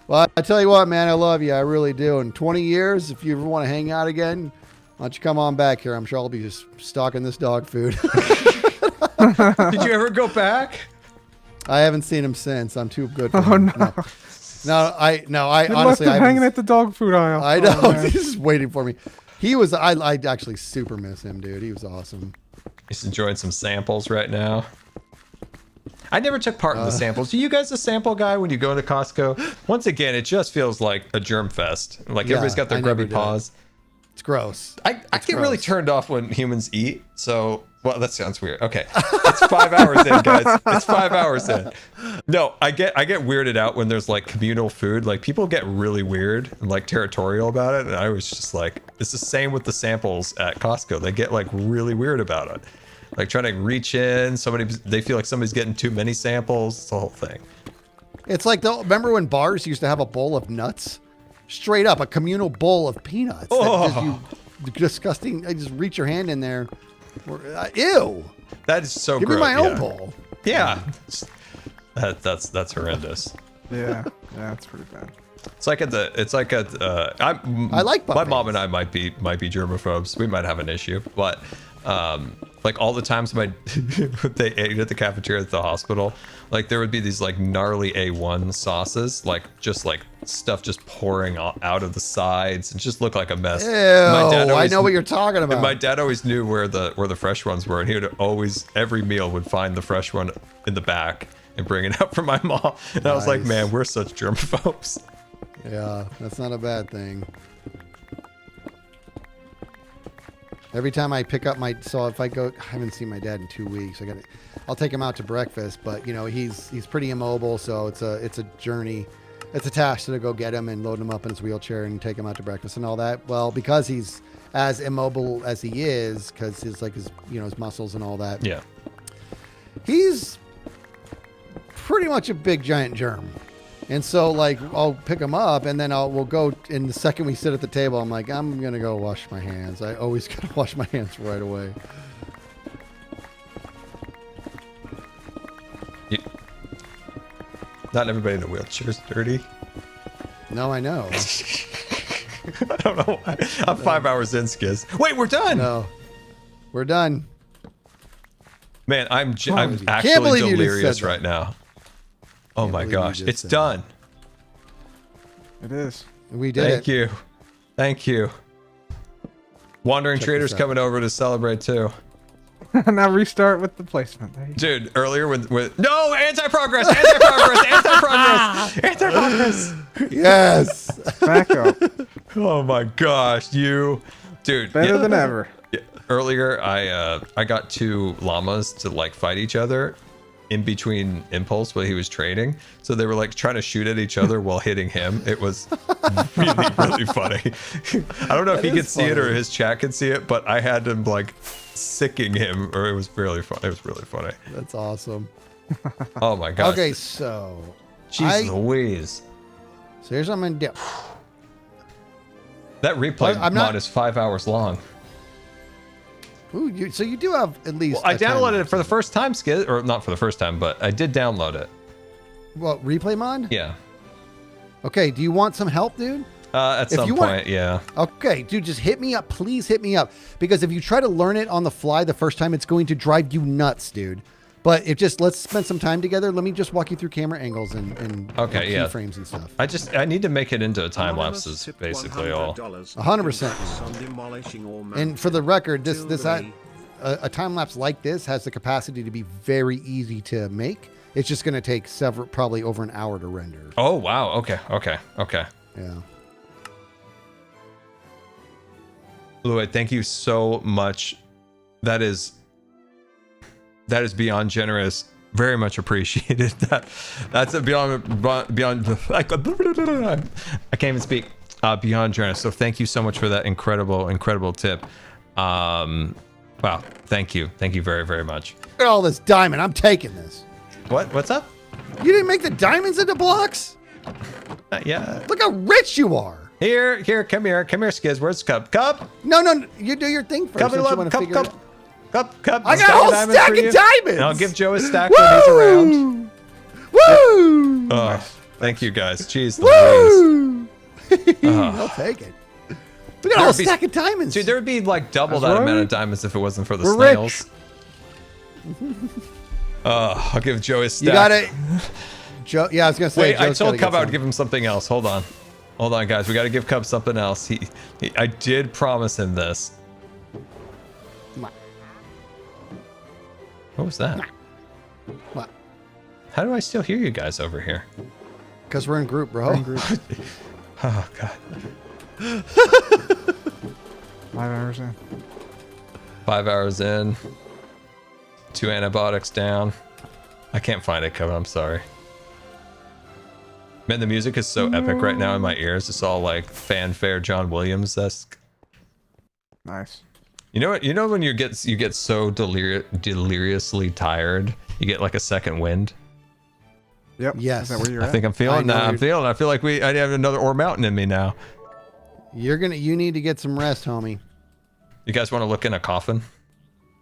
well, I tell you what, man, I love you. I really do. In 20 years, if you ever want to hang out again, why don't you come on back here? I'm sure I'll be just stocking this dog food. Did you ever go back? I haven't seen him since. I'm too good for Oh, him. no. No, I You honestly, left him hanging at the dog food aisle. I know. Oh, man. He's just waiting for me. He was, I actually super miss him, dude. He was awesome. He's enjoying some samples right now. I never took part in the samples. Are you guys a sample guy when you go into Costco? Once again, it just feels like a germ fest. Like Yeah, everybody's got their I never grubby did. paws. It's gross. I get really gross. turned off when humans eat. So, well, that sounds weird. Okay, it's 5 hours in, guys. It's 5 hours in. No, I get weirded out when there's like communal food. Like people get really weird and like territorial about it, and I was just like, it's the same with the samples at Costco. They get like really weird about it, like trying to reach in. They feel like somebody's getting too many samples. It's the whole thing. It's like, remember when bars used to have a bowl of nuts? Straight up, a communal bowl of peanuts. Oh. Disgusting. I just reach your hand in there. Ew. That is so Give gross. me my own yeah. bowl. Yeah, that's horrendous. Yeah, it's pretty bad. It's like I like my buffets. mom and I might be germaphobes. We might have an issue, but like all the times they ate at the cafeteria at the hospital, like there would be these like gnarly A1 sauces, like just like stuff just pouring out of the sides and just look like a mess. Ew, I know what you're talking And about. my dad always knew where the fresh ones were, and he would always, every meal, would find the fresh one in the back and bring it out for my mom. And I was like, Nice. man, we're such germaphobes. Yeah, that's not a bad thing. Every time I pick up so if I go, I haven't seen my dad in 2 weeks. I'll take him out to breakfast, but you know, he's pretty immobile, so it's a journey. It's a task to go get him and load him up in his wheelchair and take him out to breakfast and all that. Well, because he's as immobile as he is, because his muscles and all that. Yeah. He's pretty much a big giant germ. And so like I'll pick him up and then we'll go, and the second we sit at the table, I'm like, I'm going to go wash my hands. I always got to wash my hands right away. Not everybody in a wheelchair is dirty. No, I know. I don't know why. I'm 5 hours in, Skiz. Wait, we're done. No, we're done. Man, I'm Can't actually believe you just delirious said that. right now. Oh my believe you gosh, just it's said done. It is. We did Thank you. Thank you. Wandering Check Traders this out. coming over to celebrate too. Now restart with the placement. There you go. Dude, earlier with no anti-progress, anti-progress, anti-progress, anti-progress. Yes. Back up. Oh my gosh, dude. Better than ever. Yeah, earlier, I got two llamas to like fight each other in between impulse while he was training. So they were like trying to shoot at each other while hitting him. It was really, really funny. I don't know if he That could is see it or funny. his chat could see it, but I had him like sicking him, or it was really fun. It was really funny. That's awesome. Oh my gosh. Okay, so Jeez Louise. So here's what I'm gonna do. That replay I'm mod is 5 hours long. Ooh, so you do have at least. Well, I downloaded it for the first time, Skid, or not for the first time, but I did download it. What, replay mod? Yeah. Okay, do you want some help, dude? At some point, yeah. Okay, dude, just hit me up. Please hit me up. Because if you try to learn it on the fly the first time, it's going to drive you nuts, dude. But let's spend some time together. Let me just walk you through camera angles and okay, yeah, frames and stuff. I need to make it into a time lapse is basically all. 100%. And for the record, a time lapse like this has the capacity to be very easy to make. It's just going to take probably over an hour to render. Oh wow. Okay. Yeah. Louis, thank you so much. That is beyond generous. Very much appreciated. That's a beyond. I can't even speak. Beyond generous. So thank you so much for that incredible tip. Wow. Thank you very, very much. Look at all this diamond. I'm taking this. What's up? You didn't make the diamonds into blocks? Yeah. Look how rich you are. Here, come here, Skiz. Where's Cup? No, you do your thing first. Cup. I got a whole stack of diamonds. And I'll give Joe a stack when he's around. Woo! Oh, thank you guys. Jeez Woo! I'll take it. We got a whole stack of diamonds. Dude, there would be like double that amount of diamonds if it wasn't for the We're snails. I'll give Joe a stack. You got it. Joe, yeah, I was gonna say. Wait, I told Cub I would give him something else. Hold on, guys. We got to give Cub something else. I did promise him this. What was that? What? How do I still hear you guys over here? Because we're in group, bro. Oh god. 5 hours in. 5 hours in. 2 antibiotics down. I can't find it, Kevin. I'm sorry. Man, the music is so epic right now in my ears. It's all like fanfare John Williams-esque. Nice. You know what? You know when you get so deliriously tired, you get like a second wind. Yep. Yes. Is that where you're I at? think I'm feeling that. I feel like I have another ore mountain in me now. You need to get some rest, homie. You guys want to look in a coffin?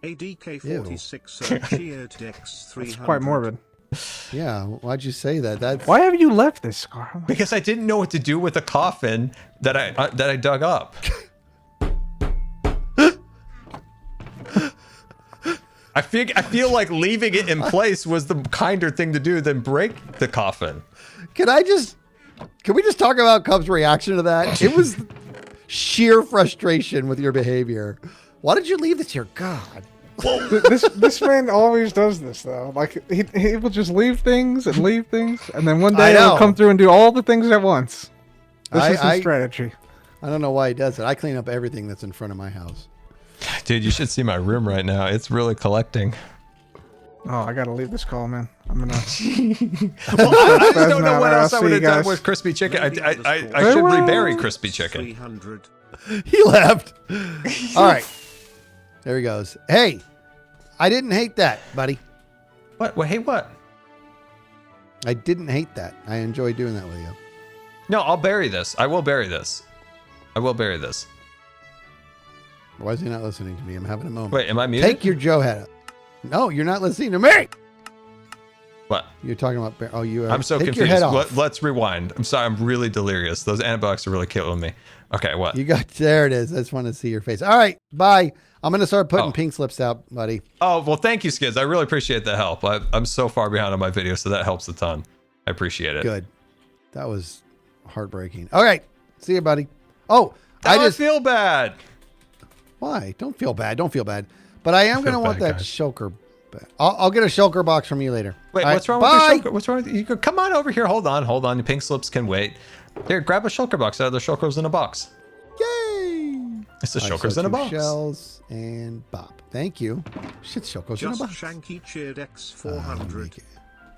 ADK46 cheered X300. It's quite morbid. Yeah. Why'd you say that? That's Why have you left this, Carl? Because I didn't know what to do with a coffin that I dug up. I feel like leaving it in place was the kinder thing to do than break the coffin. Can we just talk about Cub's reaction to that? It was sheer frustration with your behavior. Why did you leave this here? God. this man always does this though. Like he will just leave things, and then one day he'll come through and do all the things at once. This is his strategy. I don't know why he does it. I clean up everything that's in front of my house. Dude, you should see my room right now. It's really collecting. Oh, I gotta leave this call, man. I'm gonna. Well, I just don't know what else I would have done with crispy chicken. I should rebury crispy chicken. 300. He left. All right. There he goes. Hey, I didn't hate that, buddy. What? Hey, what? I didn't hate that. I enjoy doing that with you. No, I'll bury this. I will bury this. Why is he not listening to me? I'm having a moment. Wait, am I muted? Take your Joe head up. No, you're not listening to me. What? You're talking about. Oh, you are. I'm so take confused. Your head off. Let's rewind. I'm sorry. I'm really delirious. Those antibiotics are really killing me. Okay, what? There it is. I just want to see your face. All right, bye. I'm going to start putting pink slips out, buddy. Oh, well, thank you, Skids. I really appreciate the help. I'm so far behind on my video, so that helps a ton. I appreciate it. Good. That was heartbreaking. All right. See you, buddy. Oh, I feel bad. Why? Don't feel bad. But I am going to want that shulker. I'll get a shulker box from you later. Wait, what's wrong with the shulker? What's wrong with you? Come on over here. Hold on. The pink slips can wait. Here, grab a shulker box out of the shulkers in a box. Yay! It's the shulkers in a box. Shells and bop. Thank you. Shit, shulkers in a box. Shanky cheered X400.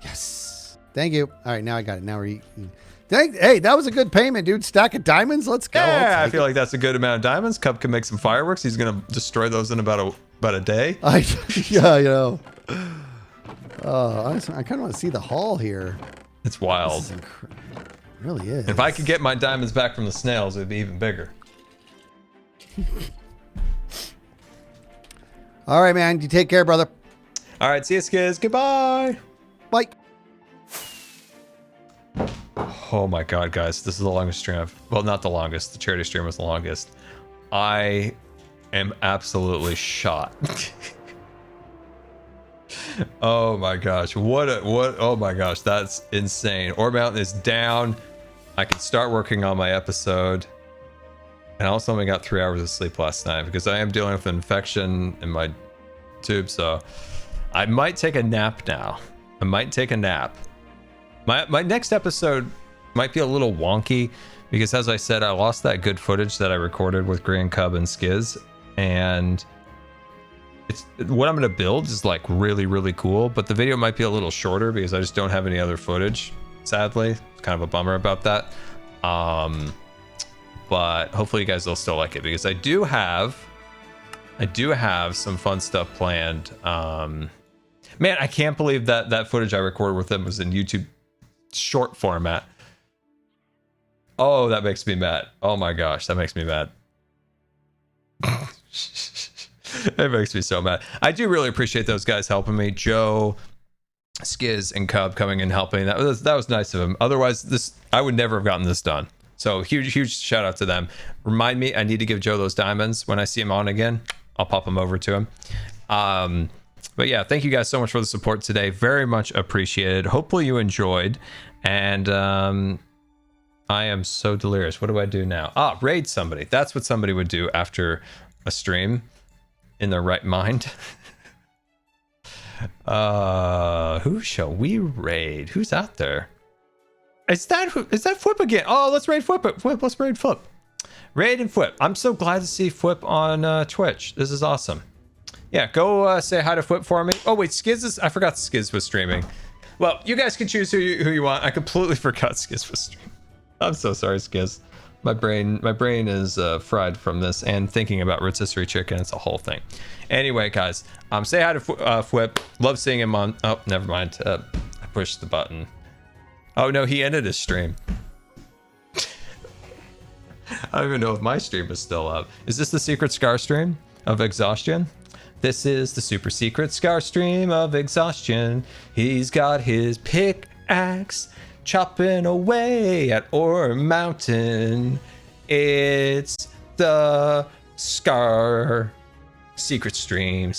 Yes. Thank you. All right, now I got it. Now we're eating. Hey, that was a good payment, dude. Stack of diamonds. Let's go. Yeah, I feel like that's a good amount of diamonds. Cub can make some fireworks. He's gonna destroy those in about a day. Yeah, you know. I kind of want to see the haul here. It's wild. This is it really is. If I could get my diamonds back from the snails, it'd be even bigger. All right, man. You take care, brother. All right, see you, Skiz. Goodbye. Bye. Oh my god, guys, this is the longest stream I've... Well, not the longest. The charity stream was the longest. I am absolutely shot. Oh my gosh, oh my gosh, that's insane. Ore Mountain is down. I can start working on my episode. And I also only got 3 hours of sleep last night because I am dealing with an infection in my tube, so I might take a nap now. I might take a nap. My next episode might be a little wonky because, as I said, I lost that good footage that I recorded with Grand Cub and Skiz, and it's what I'm gonna build is like really, really cool, but the video might be a little shorter because I just don't have any other footage, sadly. It's kind of a bummer about that. But hopefully you guys will still like it because I do have some fun stuff planned. Man, I can't believe that footage I recorded with them was in YouTube short format. Oh, that makes me mad. Oh my gosh, that makes me mad. It makes me so mad. I do really appreciate those guys helping me. Joe, Skiz, and Cub coming and helping. That was nice of them. Otherwise, I would never have gotten this done. So huge shout out to them. Remind me, I need to give Joe those diamonds when I see him on again. I'll pop them over to him. But yeah, thank you guys so much for the support today. Very much appreciated. Hopefully you enjoyed. And I am so delirious. What do I do now? Ah, raid somebody. That's what somebody would do after a stream in their right mind. Who shall we raid? Who's out there? Is that Flip again? Oh, let's raid Flip. Let's raid Flip. Raid and Flip. I'm so glad to see Flip on Twitch. This is awesome. Yeah, go say hi to Flip for me. Oh wait, I forgot Skiz was streaming. Well, you guys can choose who you want. I completely forgot Skiz was streaming. I'm so sorry, Skiz. My brain is fried from this and thinking about rotisserie chicken. It's a whole thing. Anyway, guys, say hi to Flip. Love seeing him on. Oh, never mind. I pushed the button. Oh no, he ended his stream. I don't even know if my stream is still up. Is this the secret scar stream of exhaustion? This is the super secret scar stream of exhaustion. He's got his pickaxe chopping away at Ore Mountain. It's the scar secret stream.